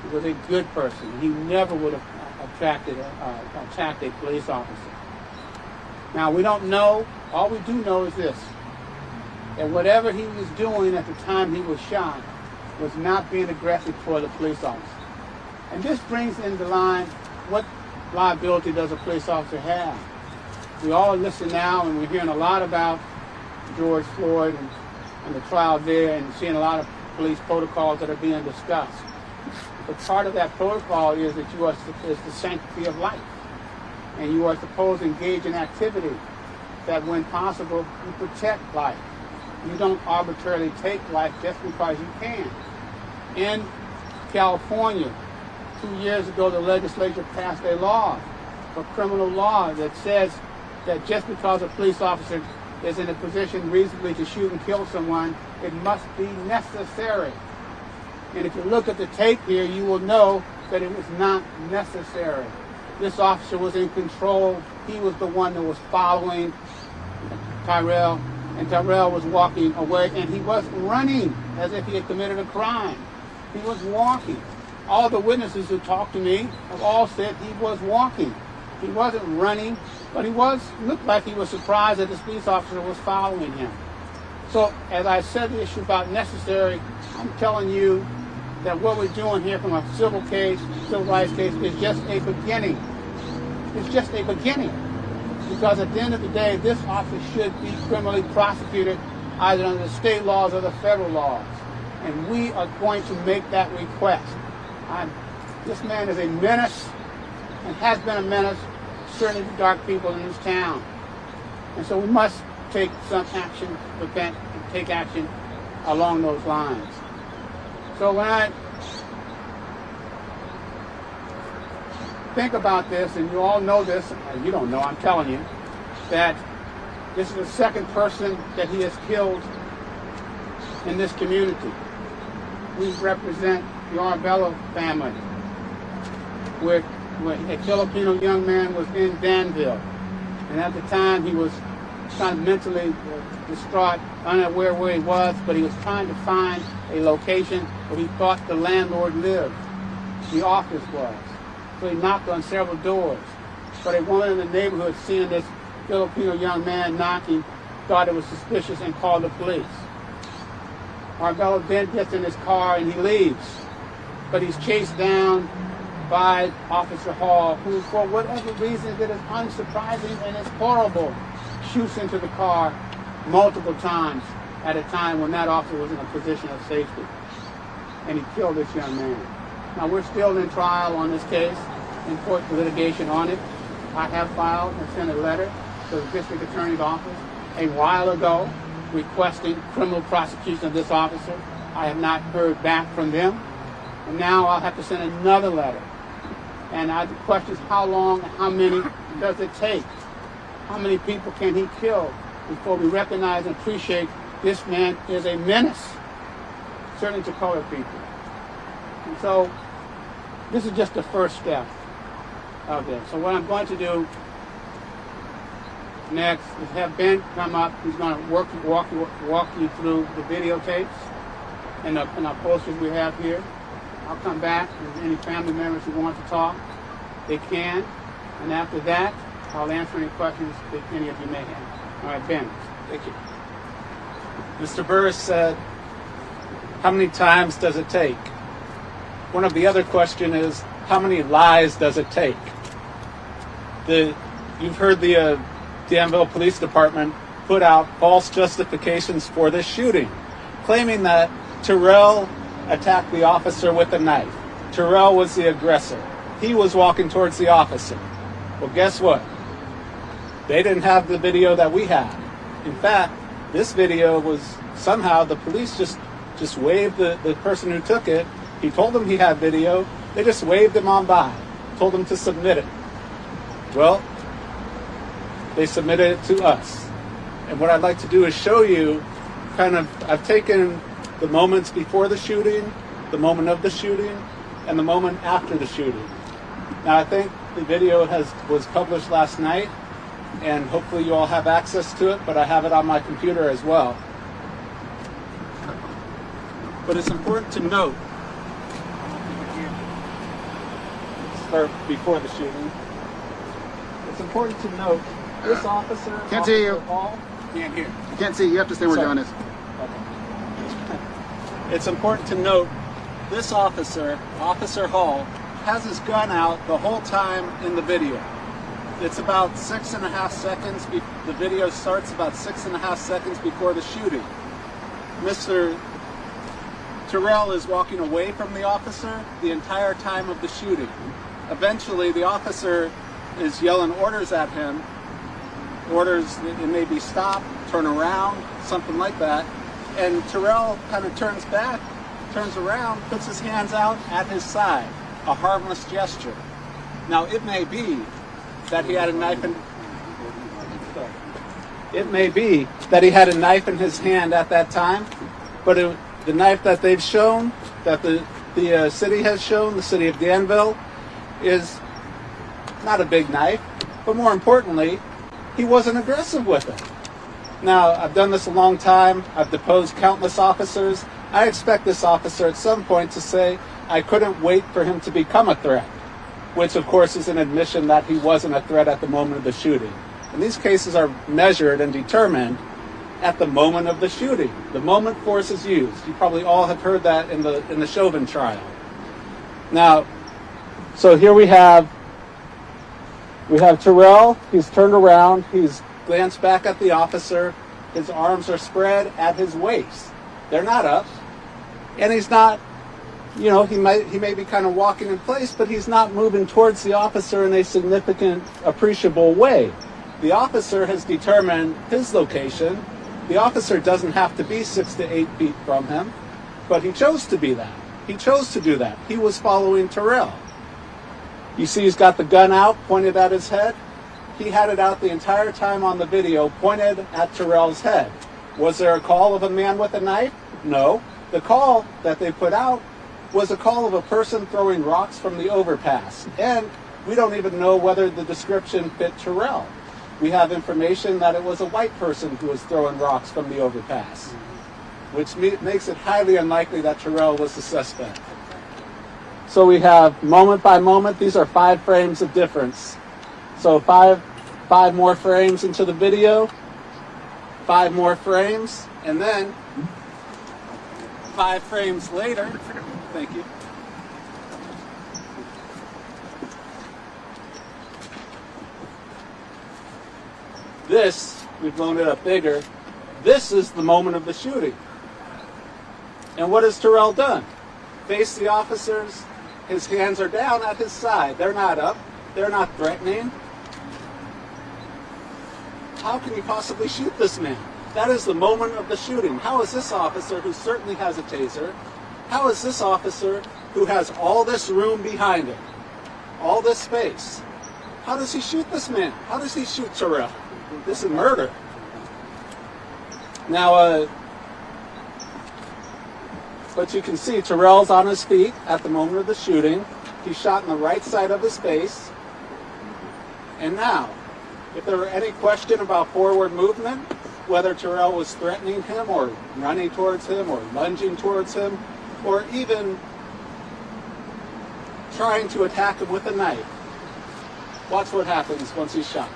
Speaker 4: He was a good person. He never would have attacked a police officer. Now, we don't know. All we do know is this, that whatever he was doing at the time he was shot was not being aggressive toward the police officer. And this brings into line, what liability does a police officer have? We all listen now, and we're hearing a lot about George Floyd and the trial there, and seeing a lot of police protocols that are being discussed. But part of that protocol is that is the sanctity of life. And you are supposed to engage in activity that, when possible, you protect life. You don't arbitrarily take life just because you can. In California, 2 years ago, the legislature passed a law, a criminal law, that says that just because a police officer is in a position reasonably to shoot and kill someone, it must be necessary. And if you look at the tape here, you will know that it was not necessary. This officer was in control. He was the one that was following Tyrell, and Tyrell was walking away, and he was running as if he had committed a crime. He was walking. All the witnesses who talked to me have all said he was walking. He wasn't running, but he looked like he was surprised that the police officer was following him. So, as I said, the issue about necessary, I'm telling you that what we're doing here from a civil rights case, is just a beginning. It's just a beginning. Because at the end of the day, this officer should be criminally prosecuted either under the state laws or the federal laws. And we are going to make that request. This man is a menace and has been a menace, certainly to dark people in this town. And so we must take some action, take action along those lines. So when I think about this, and you all know this, you don't know, I'm telling you, that this is the second person that he has killed in this community. We represent the Arbello family, where a Filipino young man was in Danville, and at the time he was kind of mentally distraught, unaware where he was, but he was trying to find a location where he thought the landlord lived, the office was. So he knocked on several doors. But a woman in the neighborhood, seeing this Filipino young man knocking, thought it was suspicious and called the police. Arbello then gets in his car and he leaves. But he's chased down by Officer Hall, who, for whatever reason that is unsurprising and is horrible, shoots into the car multiple times at a time when that officer was in a position of safety. And he killed this young man. Now, we're still in trial on this case, in court litigation on it. I have filed and sent a letter to the district attorney's office a while ago requesting criminal prosecution of this officer. I have not heard back from them. And now I'll have to send another letter. And the question is, how long and how many does it take? How many people can he kill before we recognize and appreciate this man is a menace, certainly to colored people? And so this is just the first step of this. So what I'm going to do next is have Ben come up. He's going to walk you through the videotapes and our posters we have here. I'll come back, and any family members who want to talk, they can. And after that, I'll answer any questions that any of you may have. All right, Ben.
Speaker 5: Thank you. Mr. Burris said, how many times does it take? One of the other questions is, how many lies does it take? You've heard the Danville Police Department put out false justifications for this shooting, claiming that Terrell attacked the officer with a knife. Terrell was the aggressor. He was walking towards the officer. Well, guess what? They didn't have the video that we have. In fact, this video was somehow the police just waved the person who took it. He told them he had video. They just waved him on by, told him to submit it. Well, they submitted it to us. And what I'd like to do is show you I've taken the moments before the shooting, the moment of the shooting, and the moment after the shooting. Now, I think the video was published last night, and hopefully you all have access to it, but I have it on my computer as well. But it's important to note, start before the shooting. It's important to note, this officer,
Speaker 7: Can't see you.
Speaker 5: Hall, can't hear.
Speaker 7: Can't see you. You have to stay where John is.
Speaker 5: It's important to note, this officer, Officer Hall, has his gun out the whole time in the video. It's about 6.5 seconds. The video starts about 6.5 seconds before the shooting. Mr. Terrell is walking away from the officer the entire time of the shooting. Eventually, the officer is yelling orders at him. Orders, it may be stop, turn around, something like that. And Terrell kind of turns back, turns around, puts his hands out at his side, a harmless gesture. Now, it may be that he had a knife in his hand at that time, but the knife that they've shown, that the city has shown, the city of Danville, is not a big knife, but more importantly, he wasn't aggressive with it. Now, I've done this a long time. I've deposed countless officers. I expect this officer at some point to say, I couldn't wait for him to become a threat, which of course is an admission that he wasn't a threat at the moment of the shooting. And these cases are measured and determined at the moment of the shooting. The moment force is used. You probably all have heard that in the Chauvin trial. Now, so here we have We have Terrell. He's turned around. He's glanced back at the officer. His arms are spread at his waist. They're not up. And he's not, he may be kind of walking in place, but he's not moving towards the officer in a significant, appreciable way. The officer has determined his location. The officer doesn't have to be 6 to 8 feet from him, but he chose to be that. He chose to do that. He was following Terrell. You see he's got the gun out, pointed at his head. He had it out the entire time on the video, pointed at Terrell's head. Was there a call of a man with a knife? No. The call that they put out was a call of a person throwing rocks from the overpass. And we don't even know whether the description fit Terrell. We have information that it was a white person who was throwing rocks from the overpass, which makes it highly unlikely that Terrell was the suspect. So we have moment by moment. These are 5 frames of difference. So five more frames into the video, 5 more frames, and then 5 frames later. Thank you. This, we've blown it up bigger. This is the moment of the shooting. And what has Terrell done? Face the officers. His hands are down at his side. They're not up. They're not threatening. How can you possibly shoot this man? That is the moment of the shooting. How is this officer, who certainly has a taser, how is this officer, who has all this room behind him, all this space, how does he shoot this man? How does he shoot Terrell? This is murder. Now, but you can see Terrell's on his feet at the moment of the shooting. He's shot in the right side of his face. And now, if there were any question about forward movement, whether Terrell was threatening him or running towards him or lunging towards him or even trying to attack him with a knife, watch what happens once he's shot.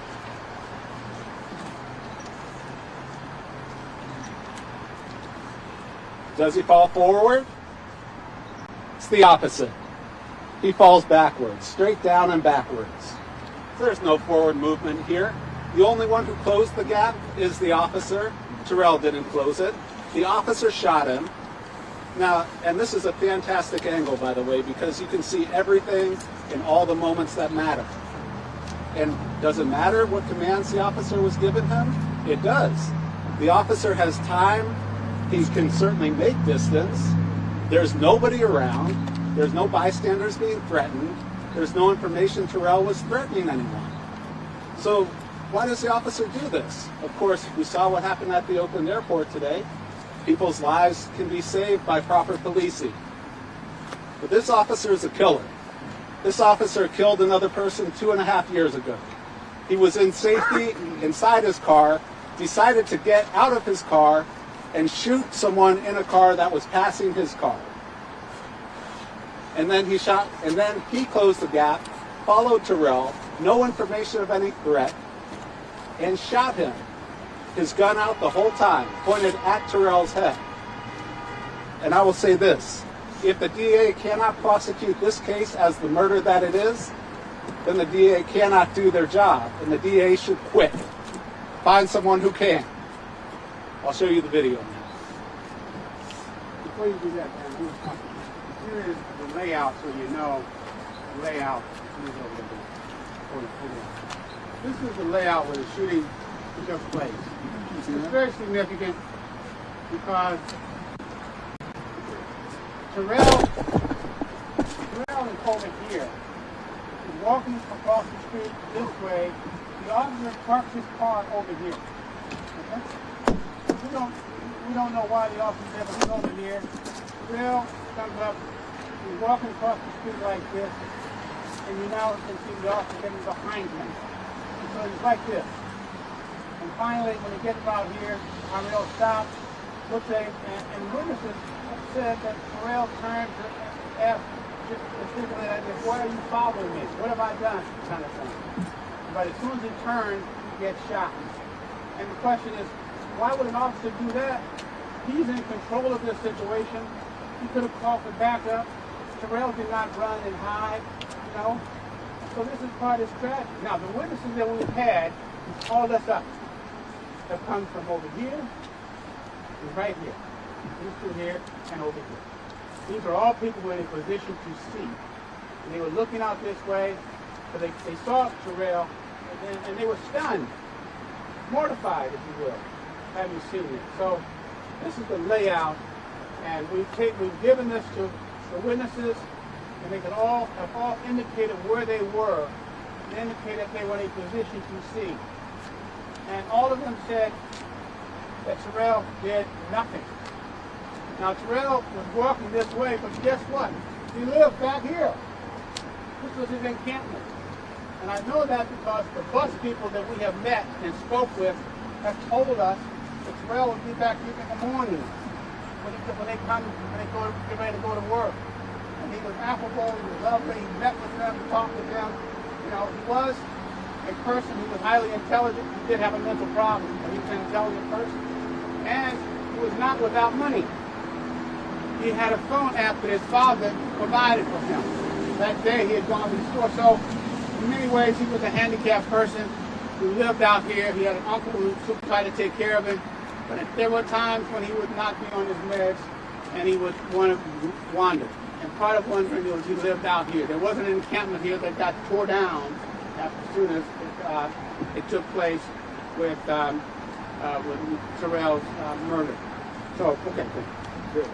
Speaker 5: Does he fall forward? It's the opposite. He falls backwards, straight down and backwards. There's no forward movement here. The only one who closed the gap is the officer. Terrell didn't close it. The officer shot him. Now, and this is a fantastic angle, by the way, because you can see everything in all the moments that matter. And does it matter what commands the officer was given him? It does. The officer has time. He can certainly make distance. There's nobody around. There's no bystanders being threatened. There's no information Terrell was threatening anyone. So why does the officer do this? Of course, we saw what happened at the Oakland airport today. People's lives can be saved by proper policing. But this officer is a killer. This officer killed another person 2.5 years ago. He was in safety inside his car, decided to get out of his car and shoot someone in a car that was passing his car. And then he shot, and then he closed the gap, followed Terrell, no information of any threat, and shot him. His gun out the whole time, pointed at Terrell's head. And I will say this, if the DA cannot prosecute this case as the murder that it is, then the DA cannot do their job, and the DA should quit. Find someone who can. I'll show you the video now.
Speaker 4: Before you do that, Dan, here is the layout so you know the layout. This is the layout where the shooting took place. It's very significant because Terrell and Chauvin here is walking across the street this way. The officer parks his car over here. Okay? We don't know why the officer ever come over here. Terrell comes up, he's walking across the street like this, and you now can see the officer getting behind him. And so he's like this. And finally, when he gets about here, Terrell stops, looks at him, and witnesses have said that Terrell turned to ask specifically like this, why are you following me? What have I done? Kind of thing. But as soon as he turns, he gets shot. And the question is, why would an officer do that? He's in control of this situation. He could have called for backup. Terrell did not run and hide, you know. So this is part of this tragedy. Now, the witnesses that we've had, all this up, have come from over here and right here. These two here and over here. These are all people who are in a position to see. And they were looking out this way, but they saw Terrell, and they were stunned, mortified, if you will, having seen it. So this is the layout, and we've given this to the witnesses, and they have all indicated where they were, and indicated that they were in a position to see. And all of them said that Terrell did nothing. Now Terrell was walking this way, but guess what? He lived back here. This was his encampment. And I know that because the bus people that we have met and spoke with have told us that Terrell would be back here in the morning when they get ready to go to work. And he was affable, he was lovely, he met with them, talked with them. You know, he was a person who was highly intelligent. He did have a mental problem, but he was an intelligent person. And he was not without money. He had a phone app that his father provided for him. That day he had gone to the store. So in many ways he was a handicapped person who lived out here. He had an uncle who tried to take care of him. But there were times when he would not be on his meds and he would want to wander. And part of wandering was he lived out here. There wasn't an encampment here that got tore down as soon as it took place with Terrell's murder. So, okay, good.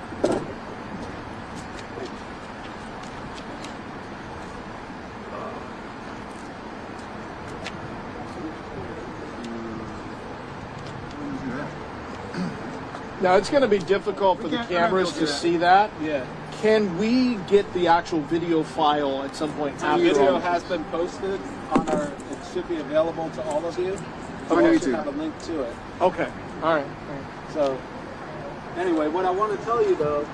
Speaker 23: Now, it's going to be difficult for the cameras to see that.
Speaker 5: Yeah.
Speaker 23: Can we get the actual video file at some point?
Speaker 5: The video has been posted on our, it should be available to all of you.
Speaker 23: Okay.
Speaker 5: We should have a link to it.
Speaker 23: Okay, all right.
Speaker 5: So, anyway, what I want to tell you though,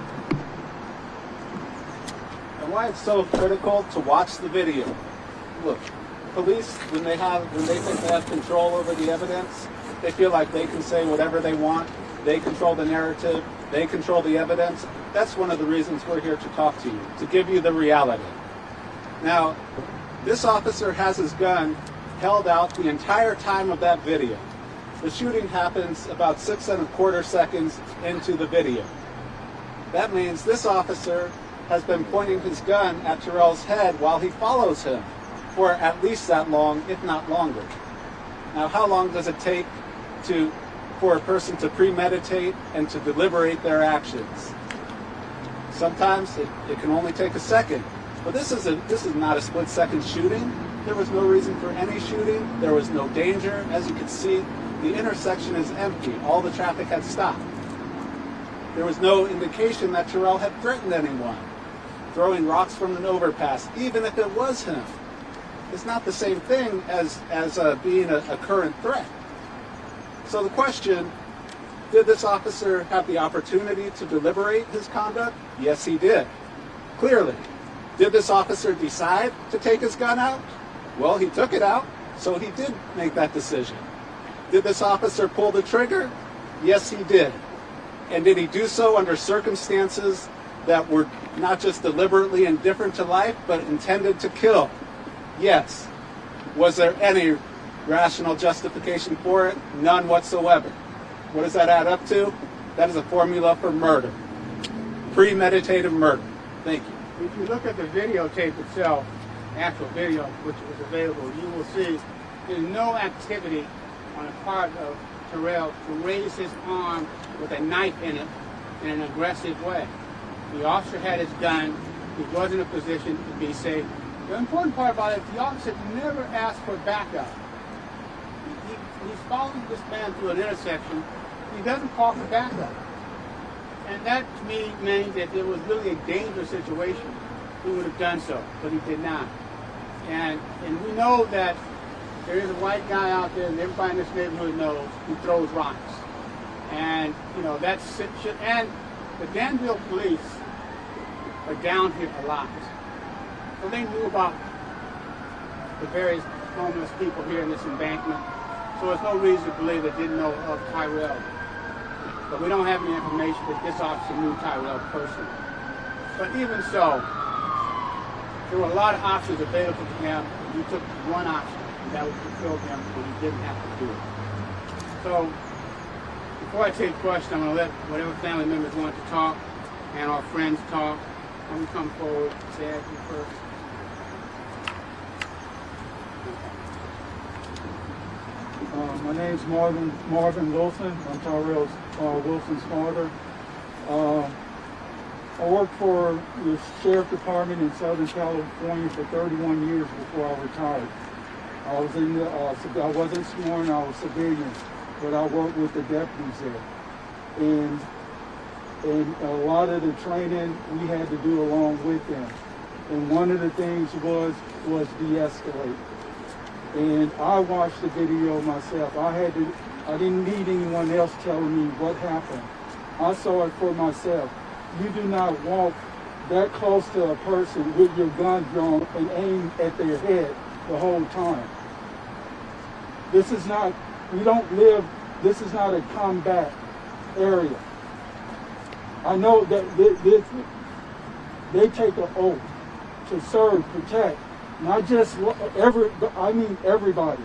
Speaker 5: and why it's so critical to watch the video. Look, police, when they think they have control over the evidence, they feel like they can say whatever they want. They control the narrative. They control the evidence. That's one of the reasons we're here to talk to you, to give you the reality. Now, this officer has his gun held out the entire time of that video. The shooting happens about 6¼ seconds into the video. That means this officer has been pointing his gun at Terrell's head while he follows him for at least that long, if not longer. Now, how long does it take for a person to premeditate and to deliberate their actions? Sometimes it can only take a second. But this is not a split-second shooting. There was no reason for any shooting. There was no danger. As you can see, the intersection is empty. All the traffic had stopped. There was no indication that Terrell had threatened anyone, throwing rocks from an overpass, even if it was him. It's not the same thing as being a current threat. So the question, did this officer have the opportunity to deliberate his conduct? Yes, he did. Clearly. Did this officer decide to take his gun out? Well, he took it out, so he did make that decision. Did this officer pull the trigger? Yes, he did. And did he do so under circumstances that were not just deliberately indifferent to life, but intended to kill? Yes. Was there any rational justification for it? None whatsoever. What does that add up to? That is a formula for murder. Premeditated murder. Thank you.
Speaker 4: If you look at the videotape itself, actual video which was available, you will see there's no activity on the part of Terrell to raise his arm with a knife in it in an aggressive way. The officer had his gun. He was in a position to be safe. The important part about it is the officer never asked for backup. He's following this man through an intersection. He doesn't call for backup. And that, to me, means that it was really a dangerous situation. He would have done so, but he did not. And we know that there is a white guy out there, and everybody in this neighborhood knows, who throws rocks. And, you know, that's... And the Danville police are down here a lot. So they knew about the various homeless people here in this embankment. So there's no reason to believe they didn't know of Tyrell. But we don't have any information that this officer knew Tyrell personally. But even so, There were a lot of options available to him. We took one option, and that was to kill him, but he didn't have to do it. So, before I take questions, I'm going to let whatever family members want to talk and our friends talk. Let me come forward. Say after you first.
Speaker 7: My name's Marvin Wilson. I'm Tyrell Wilson's father. I worked for the Sheriff Department in Southern California for 31 years before I retired. I was in the, I wasn't sworn, I was civilian, but I worked with the deputies there. And a lot of the training we had to do along with them. And one of the things was de-escalate. And I watched the video myself. I didn't need anyone else telling me what happened. I saw it for myself. You do not walk that close to a person with your gun drawn and aim at their head the whole time. This is not, this is not a combat area. I know that they take an oath to serve, protect, not just everybody,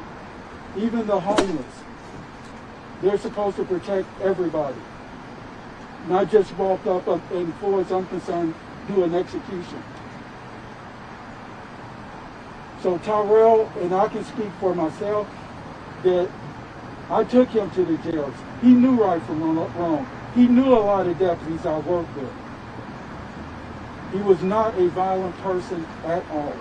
Speaker 7: even the homeless. They're supposed to protect everybody, not just walk up and, as far as I'm concerned, do an execution. So Tyrell, and I can speak for myself, that I took him to the jails. He knew right from wrong. He knew a lot of deputies I worked with. He was not a violent person at all.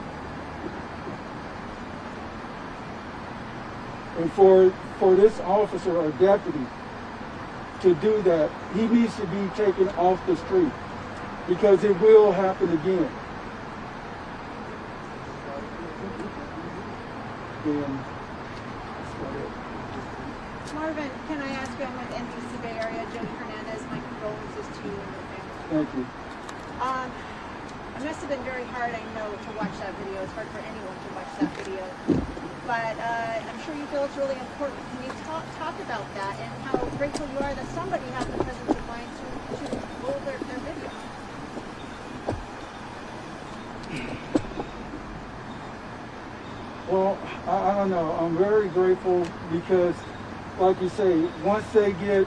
Speaker 7: And for this officer or deputy to do that, he needs to be taken off the street, because it will happen again.
Speaker 8: Marvin, can I ask you, I'm with NBC Bay Area, Jody Hernandez, my condolences to you and your family.
Speaker 7: Thank you.
Speaker 8: It must have been very hard, I know, to watch that video. It's hard for anyone to watch that video. But I'm sure you feel it's really important. Can you talk about that and how grateful you are that somebody has the presence of mind to roll their video?
Speaker 7: Well, I don't know. I'm very grateful because, like you say, once they get,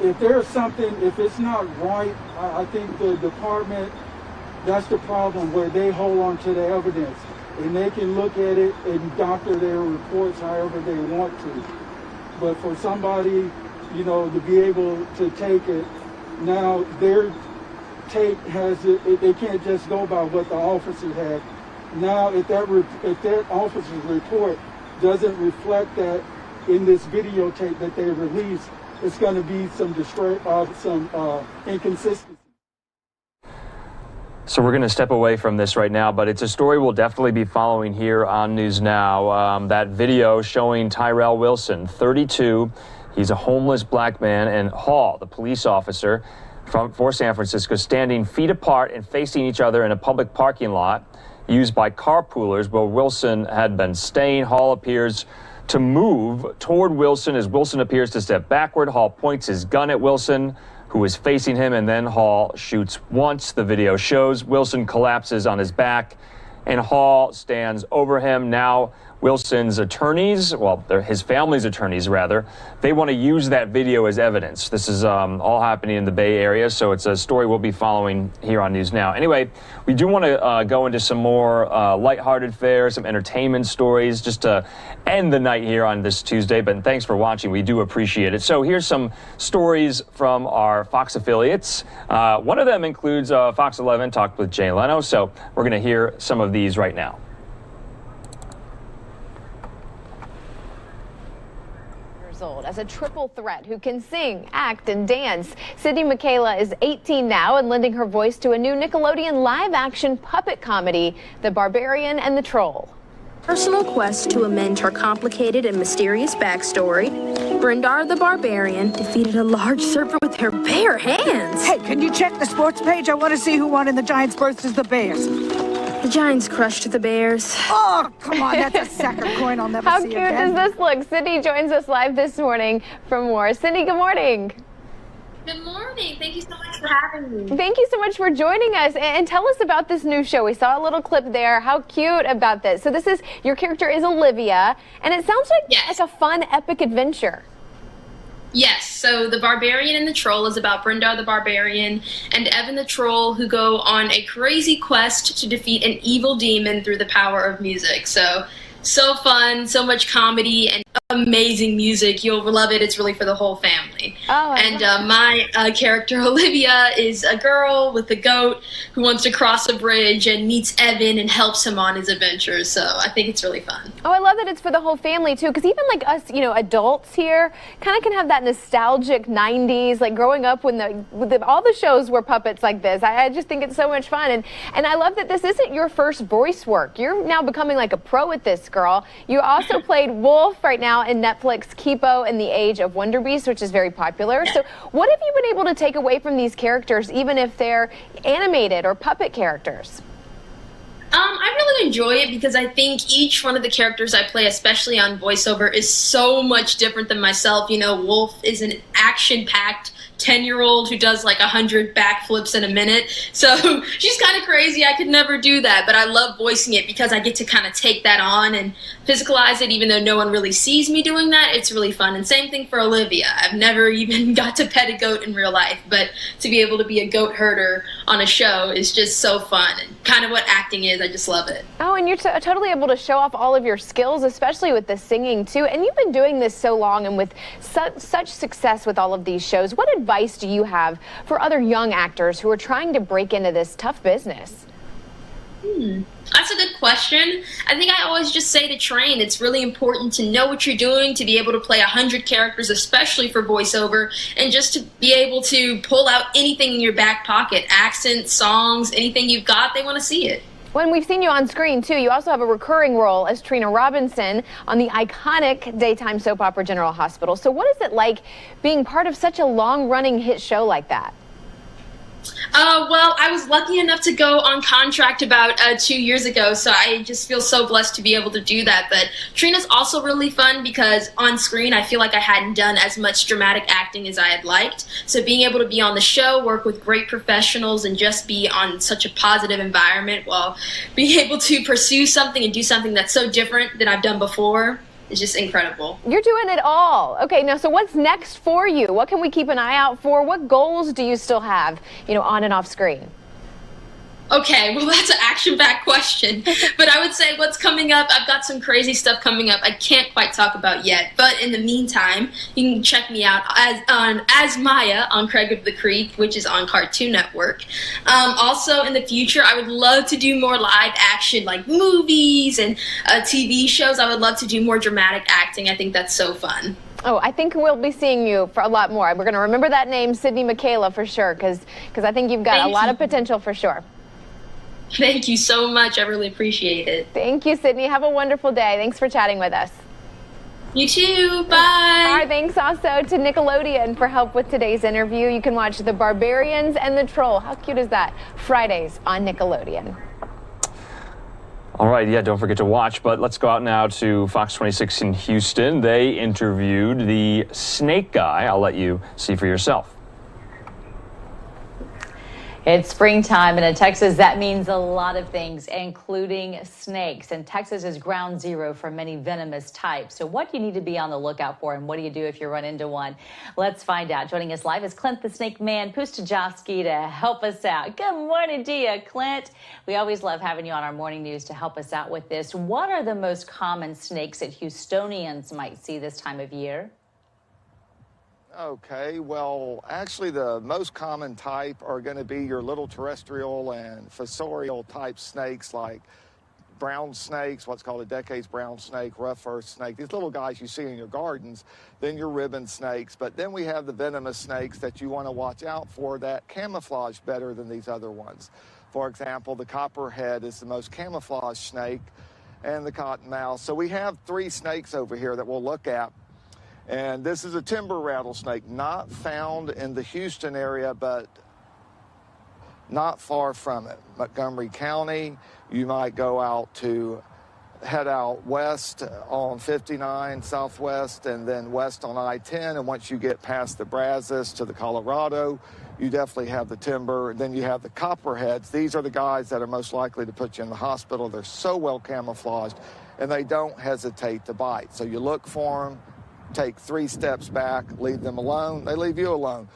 Speaker 7: if there's something, if it's not right, I think the department, that's the problem, where they hold on to the evidence and they can look at it and doctor their reports however they want to. But for somebody, you know, to be able to take it, now their tape has it, they can't just go by what the officer had. Now, if that officer's report doesn't reflect that in this videotape that they release, it's going to be some inconsistency.
Speaker 17: So we're going to step away from this right now, but it's a story we'll definitely be following here on NewsNOW. That video showing Tyrell Wilson, 32, he's a homeless black man, and Hall, the police officer for San Francisco, standing feet apart and facing each other in a public parking lot used by carpoolers where Wilson had been staying. Hall appears to move toward Wilson as Wilson appears to step backward. Hall points his gun at Wilson, who is facing him, and then Hall shoots once. The video shows Wilson collapses on his back and Hall stands over him. Now Wilson's attorneys, well, his family's attorneys rather, they want to use that video as evidence. This is all happening in the Bay Area, so it's a story we'll be following here on NewsNOW. Anyway, we do want to go into some more lighthearted fare, some entertainment stories, just to end the night here on this Tuesday. But thanks for watching. We do appreciate it. So here's some stories from our Fox affiliates. One of them includes Fox 11 talked with Jay Leno, so we're going to hear some of these right now.
Speaker 9: As a triple threat who can sing, act, and dance. Sydney Michaela is 18 now and lending her voice to a new Nickelodeon live-action puppet comedy, The Barbarian and the Troll.
Speaker 10: Personal quest to amend her complicated and mysterious backstory, Brindar the Barbarian defeated a large serpent with her bare hands.
Speaker 6: Hey, can you check the sports page? I want to see who won in the Giants versus the Bears.
Speaker 10: The Giants crushed the Bears.
Speaker 6: Oh, come on, that's a sack of coin I'll never
Speaker 9: How
Speaker 6: see
Speaker 9: cute
Speaker 6: again.
Speaker 9: does this look? Sydney joins us live this morning for more. Sydney, good morning.
Speaker 11: Good morning. Thank you so much for having me.
Speaker 9: Thank you so much for joining us. And tell us about this new show. We saw a little clip there. How cute about this. So this is, your character is Olivia, and it sounds like, like a fun, epic adventure.
Speaker 11: Yes, so The Barbarian and the Troll is about Brindar the Barbarian and Evan the Troll, who go on a crazy quest to defeat an evil demon through the power of music. So fun, so much comedy, and amazing music. You'll love it. It's really for the whole family.
Speaker 9: Oh,
Speaker 11: and my character, Olivia, is a girl with a goat who wants to cross a bridge and meets Evan and helps him on his adventures. So I think it's really fun.
Speaker 9: Oh, I love that it's for the whole family, too, because even like us, adults here kind of can have that nostalgic 90s, like growing up when all the shows were puppets like this. I just think it's so much fun. And I love that this isn't your first voice work. You're now becoming like a pro at this, girl. You also played Wolf right now in Netflix Kipo in the Age of Wonder Beast, which is very popular. So what have you been able to take away from these characters, even if they're animated or puppet characters?
Speaker 11: I really enjoy it because I think each one of the characters I play, especially on voiceover, is so much different than myself. Wolf is an action-packed 10-year-old who does like 100 backflips in a minute. So she's kind of crazy. I could never do that, but I love voicing it because I get to kind of take that on and physicalize it, even though no one really sees me doing that. It's really fun. And same thing for Olivia. I've never even got to pet a goat in real life, but to be able to be a goat herder on a show is just so fun and kind of what acting is. I just love it.
Speaker 9: Oh, and you're totally able to show off all of your skills, especially with the singing too. And you've been doing this so long and with such success with all of these shows. What advice do you have for other young actors who are trying to break into this tough business?
Speaker 11: That's a good question. I think I always just say to train. It's really important to know what you're doing, to be able to play 100 characters, especially for voiceover, and just to be able to pull out anything in your back pocket, accents, songs, anything you've got, they want to see it.
Speaker 9: When we've seen you on screen, too, you also have a recurring role as Trina Robinson on the iconic daytime soap opera General Hospital. So what is it like being part of such a long-running hit show like that?
Speaker 11: Well, I was lucky enough to go on contract about 2 years ago, so I just feel so blessed to be able to do that. But Trina's also really fun because on screen I feel like I hadn't done as much dramatic acting as I had liked. So being able to be on the show, work with great professionals, and just be on such a positive environment while being able to pursue something and do something that's so different than I've done before, it's just incredible.
Speaker 9: You're doing it all. Okay, now, so what's next for you? What can we keep an eye out for? What goals do you still have, on and off screen?
Speaker 11: Okay, well, that's an action-packed question. But I would say what's coming up, I've got some crazy stuff coming up I can't quite talk about yet. But in the meantime, you can check me out as Maya on Craig of the Creek, which is on Cartoon Network. Also, in the future, I would love to do more live action, like movies and TV shows. I would love to do more dramatic acting. I think that's so fun.
Speaker 9: Oh, I think we'll be seeing you for a lot more. We're going to remember that name, Sydney Michaela, for sure, because I think you've got a lot of potential for sure.
Speaker 11: Thank you so much. I really appreciate it.
Speaker 9: Thank you, Sydney. Have a wonderful day. Thanks for chatting with us.
Speaker 11: You too. Bye.
Speaker 9: Our thanks also to Nickelodeon for help with today's interview. You can watch The Barbarians and the Troll. How cute is that? Fridays on Nickelodeon.
Speaker 17: All right, yeah, don't forget to watch, but let's go out now to Fox 26 in Houston. They interviewed the snake guy. I'll let you see for yourself.
Speaker 12: It's springtime, and in Texas, that means a lot of things, including snakes. And Texas is ground zero for many venomous types. So what do you need to be on the lookout for, and what do you do if you run into one? Let's find out. Joining us live is Clint the Snake Man Pustajowski to help us out. Good morning to you, Clint. We always love having you on our morning news to help us out with this. What are the most common snakes that Houstonians might see this time of year?
Speaker 13: Okay, well, actually the most common type are going to be your little terrestrial and fossorial type snakes like brown snakes, what's called a Decades brown snake, rough earth snake, these little guys you see in your gardens, then your ribbon snakes. But then we have the venomous snakes that you want to watch out for that camouflage better than these other ones. For example, the copperhead is the most camouflaged snake, and the cottonmouth. So we have 3 snakes over here that we'll look at. And this is a timber rattlesnake, not found in the Houston area, but not far from it. Montgomery County, you might go out to head out west on 59 southwest and then west on I-10. And once you get past the Brazos to the Colorado, you definitely have the timber. Then you have the copperheads. These are the guys that are most likely to put you in the hospital. They're so well camouflaged, and they don't hesitate to bite. So you look for them, take 3 steps back, leave them alone. They leave you alone.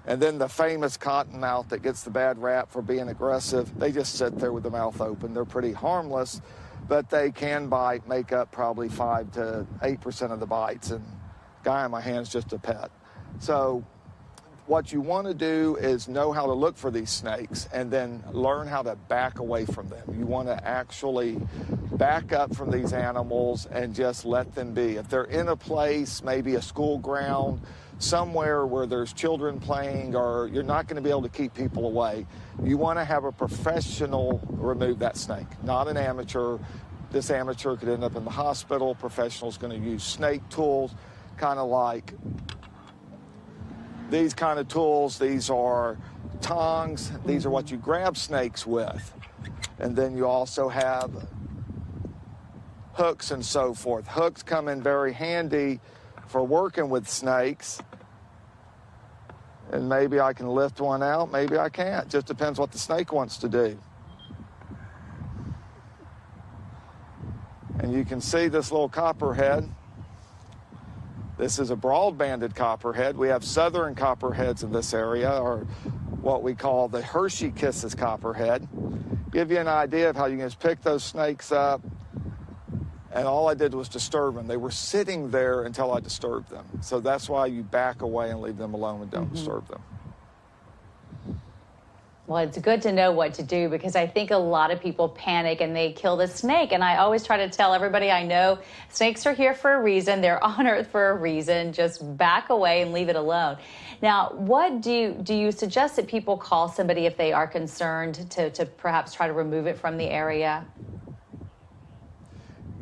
Speaker 13: And then the famous cottonmouth that gets the bad rap for being aggressive, they just sit there with the mouth open. They're pretty harmless, but they can bite, make up probably 5 to 8% of the bites. And the guy in my hand's just a pet. So what you want to do is know how to look for these snakes and then learn how to back away from them. You want to actually back up from these animals and just let them be. If they're in a place, maybe a school ground, somewhere where there's children playing, or you're not going to be able to keep people away, you want to have a professional remove that snake, not an amateur. This amateur could end up in the hospital. Professional's going to use snake tools, kind of like these kind of tools. These are tongs. These are what you grab snakes with. And then you also have hooks and so forth. Hooks come in very handy for working with snakes. And maybe I can lift one out, maybe I can't. Just depends what the snake wants to do. And you can see this little copperhead. This is a broad-banded copperhead. We have southern copperheads in this area, or what we call the Hershey Kisses copperhead. Give you an idea of how you can just pick those snakes up, and all I did was disturb them. They were sitting there until I disturbed them. So that's why you back away and leave them alone and don't disturb them.
Speaker 12: Well, it's good to know what to do, because I think a lot of people panic and they kill the snake. And I always try to tell everybody I know, snakes are here for a reason. They're on Earth for a reason. Just back away and leave it alone. Now, what do you suggest that people call somebody if they are concerned to perhaps try to remove it from the area?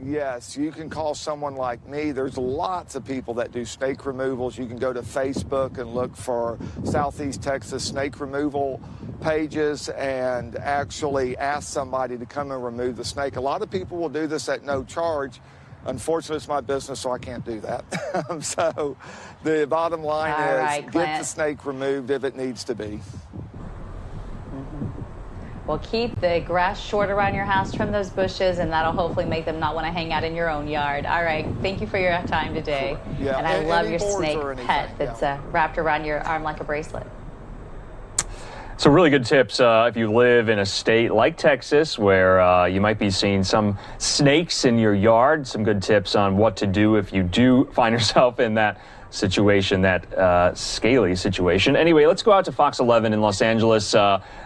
Speaker 13: Yes, you can call someone like me. There's lots of people that do snake removals. You can go to Facebook and look for Southeast Texas snake removal pages and actually ask somebody to come and remove the snake. A lot of people will do this at no charge. Unfortunately, it's my business, so I can't do that. So the bottom line is get the snake removed if it needs to be.
Speaker 12: Well, keep the grass short around your house, trim those bushes, and that'll hopefully make them not want to hang out in your own yard. All right. Thank you for your time today.
Speaker 13: Yeah.
Speaker 12: And I love your snake pet that's wrapped around your arm like a bracelet.
Speaker 17: So really good tips if you live in a state like Texas, where you might be seeing some snakes in your yard. Some good tips on what to do if you do find yourself in that situation, that scaly situation. Anyway, let's go out to Fox 11 in Los Angeles.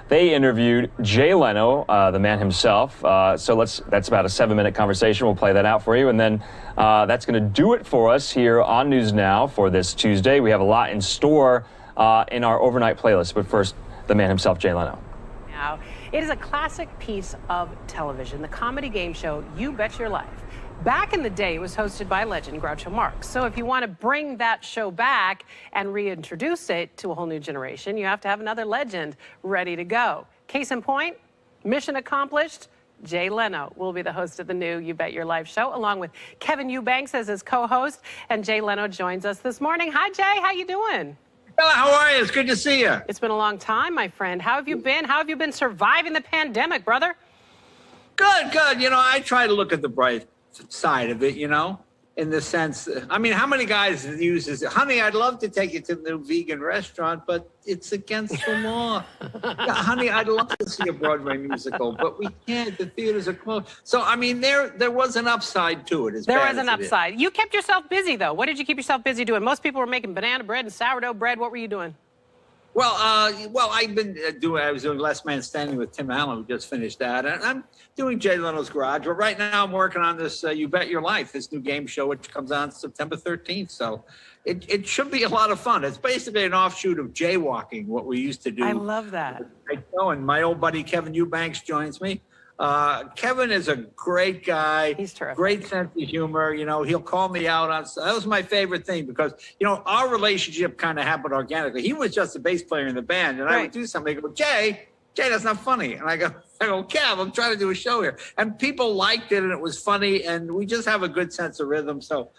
Speaker 17: They interviewed Jay Leno, the man himself. So that's about a 7-minute conversation. We'll play that out for you. And then that's going to do it for us here on News Now for this Tuesday. We have a lot in store in our overnight playlist. But first, the man himself, Jay Leno.
Speaker 14: Now, it is a classic piece of television, the comedy game show You Bet Your Life. Back in the day, it was hosted by legend Groucho Marx. So if you want to bring that show back and reintroduce it to a whole new generation, you have to have another legend ready to go. Case in point, mission accomplished. Jay Leno will be the host of the new You Bet Your Life show, along with Kevin Eubanks as his co-host. And Jay Leno joins us this morning. Hi, Jay. How you doing?
Speaker 15: How are you? It's good to see you.
Speaker 14: It's been a long time, my friend. How have you been? How have you been surviving the pandemic, brother?
Speaker 15: Good, good. You know, I try to look at the bright side of it, you know, in the sense, I mean, how many guys use this? Honey, I'd love to take you to the new vegan restaurant, but it's against the law. Yeah, honey, I'd love to see a Broadway musical, but we can't. The theaters are closed. So, I mean, there was an upside to it.
Speaker 14: There was an upside. You kept yourself busy, though. What did you keep yourself busy doing? Most people were making banana bread and sourdough bread. What were you doing?
Speaker 15: Well, I've been I was doing Last Man Standing with Tim Allen. We just finished that. And I'm doing Jay Leno's Garage. But right now I'm working on this You Bet Your Life, this new game show, which comes on September 13th. So it should be a lot of fun. It's basically an offshoot of jaywalking, what we used to do.
Speaker 14: I love that.
Speaker 15: And my old buddy Kevin Eubanks joins me. Kevin is a great guy.
Speaker 14: He's terrific.
Speaker 15: Great sense of humor. You know, he'll call me out on. That was my favorite thing because, you know, our relationship kind of happened organically. He was just a bass player in the band, and I would do something. He'd go, Jay, that's not funny. And I go, I go, Kev, I'm trying to do a show here. And people liked it, and it was funny, and we just have a good sense of rhythm. So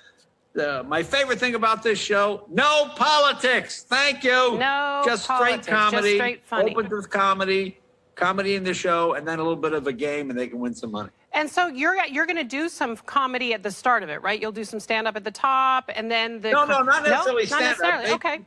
Speaker 15: my favorite thing about this show, no politics. Thank you.
Speaker 14: No
Speaker 15: just
Speaker 14: politics,
Speaker 15: straight comedy.
Speaker 14: just straight funny.
Speaker 15: Open with comedy in the show, and then a little bit of a game, and they can win some money.
Speaker 14: And so you're going to do some comedy at the start of it, right? You'll do some stand-up at the top, and then the...
Speaker 15: No, not necessarily
Speaker 14: not
Speaker 15: stand-up.
Speaker 14: necessarily. Okay.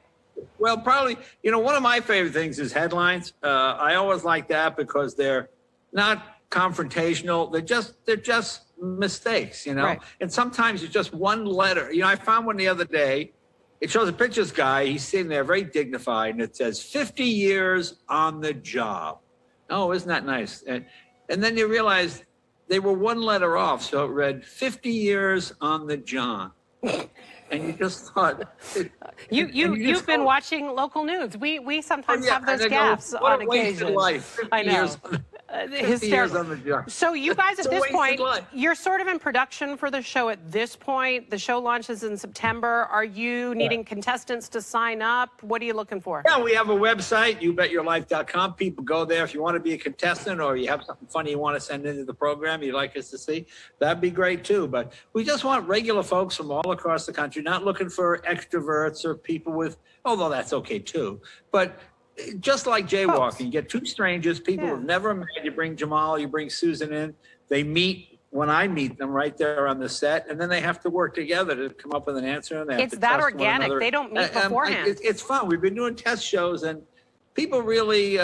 Speaker 15: Well, probably, one of my favorite things is headlines. I always like that because they're not confrontational. They're just mistakes,
Speaker 14: Right.
Speaker 15: And sometimes it's just one letter. I found one the other day. It shows a picture of this guy. He's sitting there very dignified, and it says 50 years on the job. Oh, isn't that nice? And then you realize they were one letter off. So it read 50 years on the John. And you just thought...
Speaker 14: You've been watching local news. We sometimes have those gaffes
Speaker 15: what
Speaker 14: on
Speaker 15: a wasted
Speaker 14: occasion.
Speaker 15: life.
Speaker 14: I know.
Speaker 15: 50 years on the job.
Speaker 14: So you guys at
Speaker 15: It's a
Speaker 14: this
Speaker 15: wasted
Speaker 14: point,
Speaker 15: life.
Speaker 14: you're sort of in production for the show at this point. The show launches in September. Are you needing contestants to sign up? What are you looking for?
Speaker 15: Yeah, we have a website, youbetyourlife.com. People go there if you want to be a contestant or you have something funny you want to send into the program you'd like us to see. That'd be great too. But we just want regular folks from all across the country, not looking for extroverts or people with, although that's okay too. But just like jaywalking, you get two strangers, people who've never met. You bring Jamal, you bring Susan in. They meet when I meet them right there on the set, and then they have to work together to come up with an answer. And they have
Speaker 14: It's
Speaker 15: to
Speaker 14: that
Speaker 15: trust one
Speaker 14: organic.
Speaker 15: another.
Speaker 14: They don't meet beforehand.
Speaker 15: It's fun. We've been doing test shows, and people really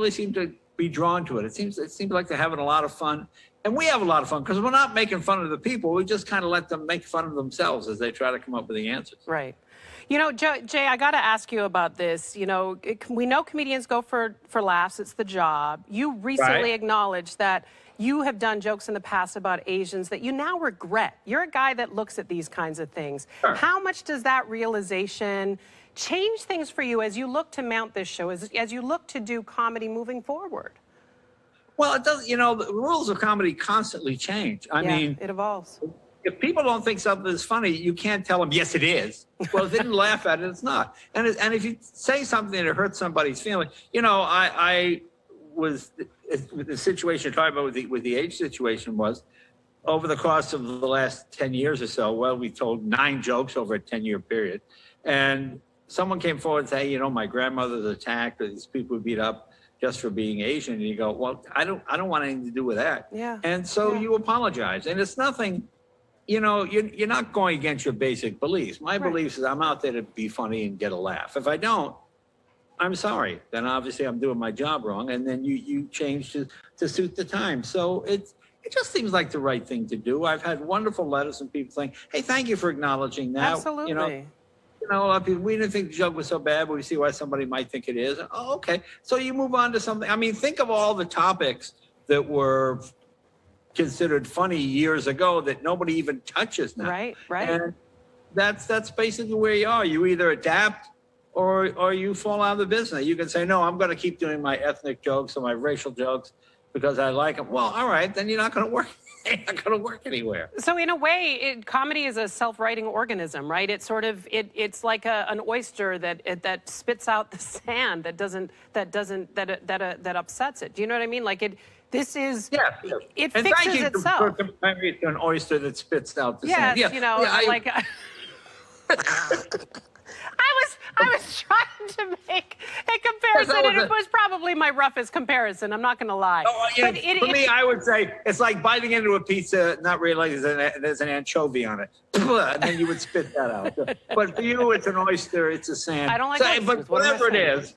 Speaker 15: seem to be drawn to it. It seems like they're having a lot of fun. And we have a lot of fun because we're not making fun of the people. We just kind of let them make fun of themselves as they try to come up with the answers.
Speaker 14: Right. Jay, I got to ask you about this. We know comedians go for laughs. It's the job. You recently acknowledged that you have done jokes in the past about Asians that you now regret. You're a guy that looks at these kinds of things. Sure. How much does that realization change things for you as you look to mount this show, as you look to do comedy moving forward?
Speaker 15: Well, it does. The rules of comedy constantly change. I mean,
Speaker 14: it evolves.
Speaker 15: If people don't think something is funny, you can't tell them, yes, it is. Well, if they didn't laugh at it, it's not. And if you say something that hurts somebody's feeling, I was, the situation you're talking about with the age situation was, over the course of the last 10 years or so, well, we told 9 jokes over a 10-year period. And someone came forward and said, my grandmother's attacked, or these people beat up just for being Asian. And you go, well, I don't want anything to do with that.
Speaker 14: Yeah.
Speaker 15: And so you apologize. And it's nothing... you're not going against your basic beliefs. My beliefs is I'm out there to be funny and get a laugh. If I don't, I'm sorry. Then obviously I'm doing my job wrong. And then you change to suit the time. So it just seems like the right thing to do. I've had wonderful letters from people saying, hey, thank you for acknowledging that.
Speaker 14: Absolutely.
Speaker 15: A lot of people, we didn't think the joke was so bad, but we see why somebody might think it is. Oh, okay. So you move on to something. I mean, think of all the topics that were considered funny years ago that nobody even touches now.
Speaker 14: Right.
Speaker 15: And that's basically where you are. You either adapt or you fall out of the business. You can say, no, I'm going to keep doing my ethnic jokes or my racial jokes because I like them. Well, all right, then you're not going to work. You're not going to work anywhere.
Speaker 14: So in a way, comedy is a self-writing organism, right? It's sort of it's like an oyster that spits out the sand that upsets it. Do you know what I mean? Like it fixes itself.
Speaker 15: For comparing it to an oyster that spits out the sand.
Speaker 14: Yes, I was trying to make a comparison, and it was probably my roughest comparison. I'm not going to lie.
Speaker 15: But for me, I would say it's like biting into a pizza, not realizing there's an anchovy on it, and then you would spit that out. But for you, it's an oyster, it's a sand.
Speaker 14: I don't like oysters.
Speaker 15: But whatever it is,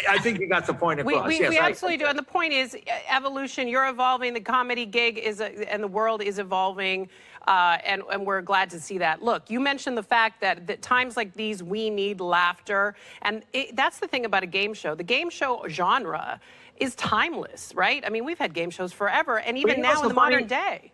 Speaker 15: I think you got the point across.
Speaker 14: We absolutely do. And the point is evolution. You're evolving. The comedy gig and the world is evolving. And we're glad to see that. Look, you mentioned the fact that at times like these, we need laughter. And that's the thing about a game show. The game show genre is timeless, right? I mean, we've had game shows forever, and even now in the modern day.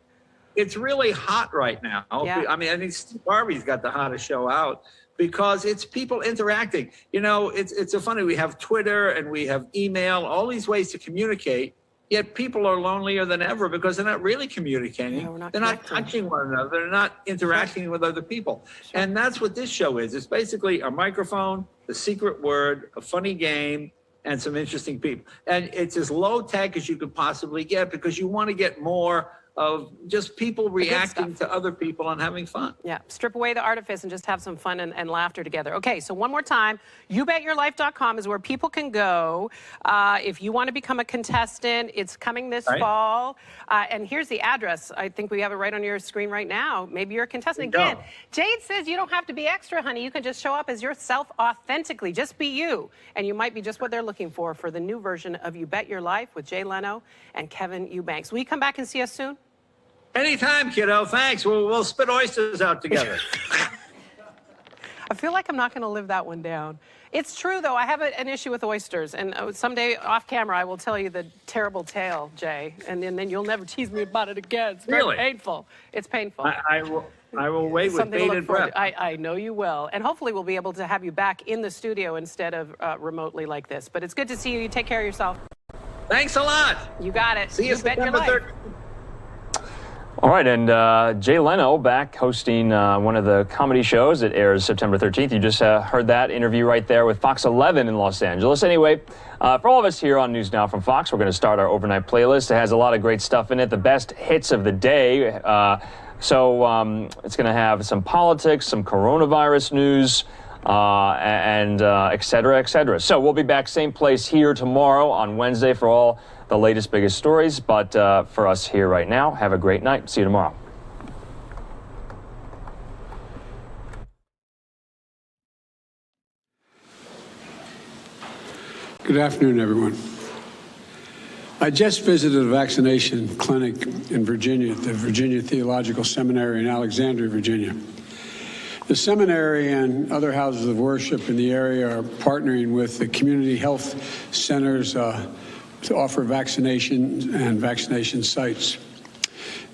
Speaker 15: It's really hot right now.
Speaker 14: Yeah.
Speaker 15: I mean, I think Steve Harvey's got the hottest show out because it's people interacting. It's so funny. We have Twitter and we have email, all these ways to communicate. Yet people are lonelier than ever because they're not really communicating. They're not touching one another. They're not interacting with other people. Sure. And that's what this show is. It's basically a microphone, the secret word, a funny game, and some interesting people. And it's as low tech as you could possibly get because you want to get more of just people reacting to other people and having fun.
Speaker 14: Yeah, strip away the artifice and just have some fun and laughter together. Okay, so one more time, youbetyourlife.com is where people can go if you want to become a contestant. It's coming this fall. And here's the address. I think we have it right on your screen right now. Maybe you're a contestant. Again, Jade says you don't have to be extra, honey. You can just show up as yourself authentically. Just be you. And you might be just what they're looking for the new version of You Bet Your Life with Jay Leno and Kevin Eubanks. Will you come back and see us soon?
Speaker 15: Anytime, kiddo. Thanks. We'll spit oysters out together.
Speaker 14: I feel like I'm not going to live that one down. It's true, though. I have an issue with oysters. And someday off camera, I will tell you the terrible tale, Jay. And then you'll never tease me about it again. It's very painful. It's painful.
Speaker 15: I will wait with bated breath.
Speaker 14: I know you will. And hopefully we'll be able to have you back in the studio instead of remotely like this. But it's good to see you. You take care of yourself.
Speaker 15: Thanks a lot.
Speaker 14: You got it.
Speaker 15: See you September 3rd.
Speaker 17: All right, and Jay Leno back hosting one of the comedy shows. It airs September 13th. You just heard that interview right there with Fox 11 in Los Angeles. Anyway, for all of us here on News Now from Fox, we're going to start our overnight playlist. It has a lot of great stuff in it, the best hits of the day. So it's going to have some politics, some coronavirus news, and et cetera, et cetera. So we'll be back same place here tomorrow on Wednesday for all the latest, biggest stories. But for us here right now, have a great night. See you tomorrow.
Speaker 1: Good afternoon, everyone. I just visited a vaccination clinic in Virginia, at the Virginia Theological Seminary in Alexandria, Virginia. The seminary and other houses of worship in the area are partnering with the community health centers to offer vaccination and vaccination sites.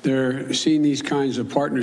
Speaker 1: They're seeing these kinds of partnerships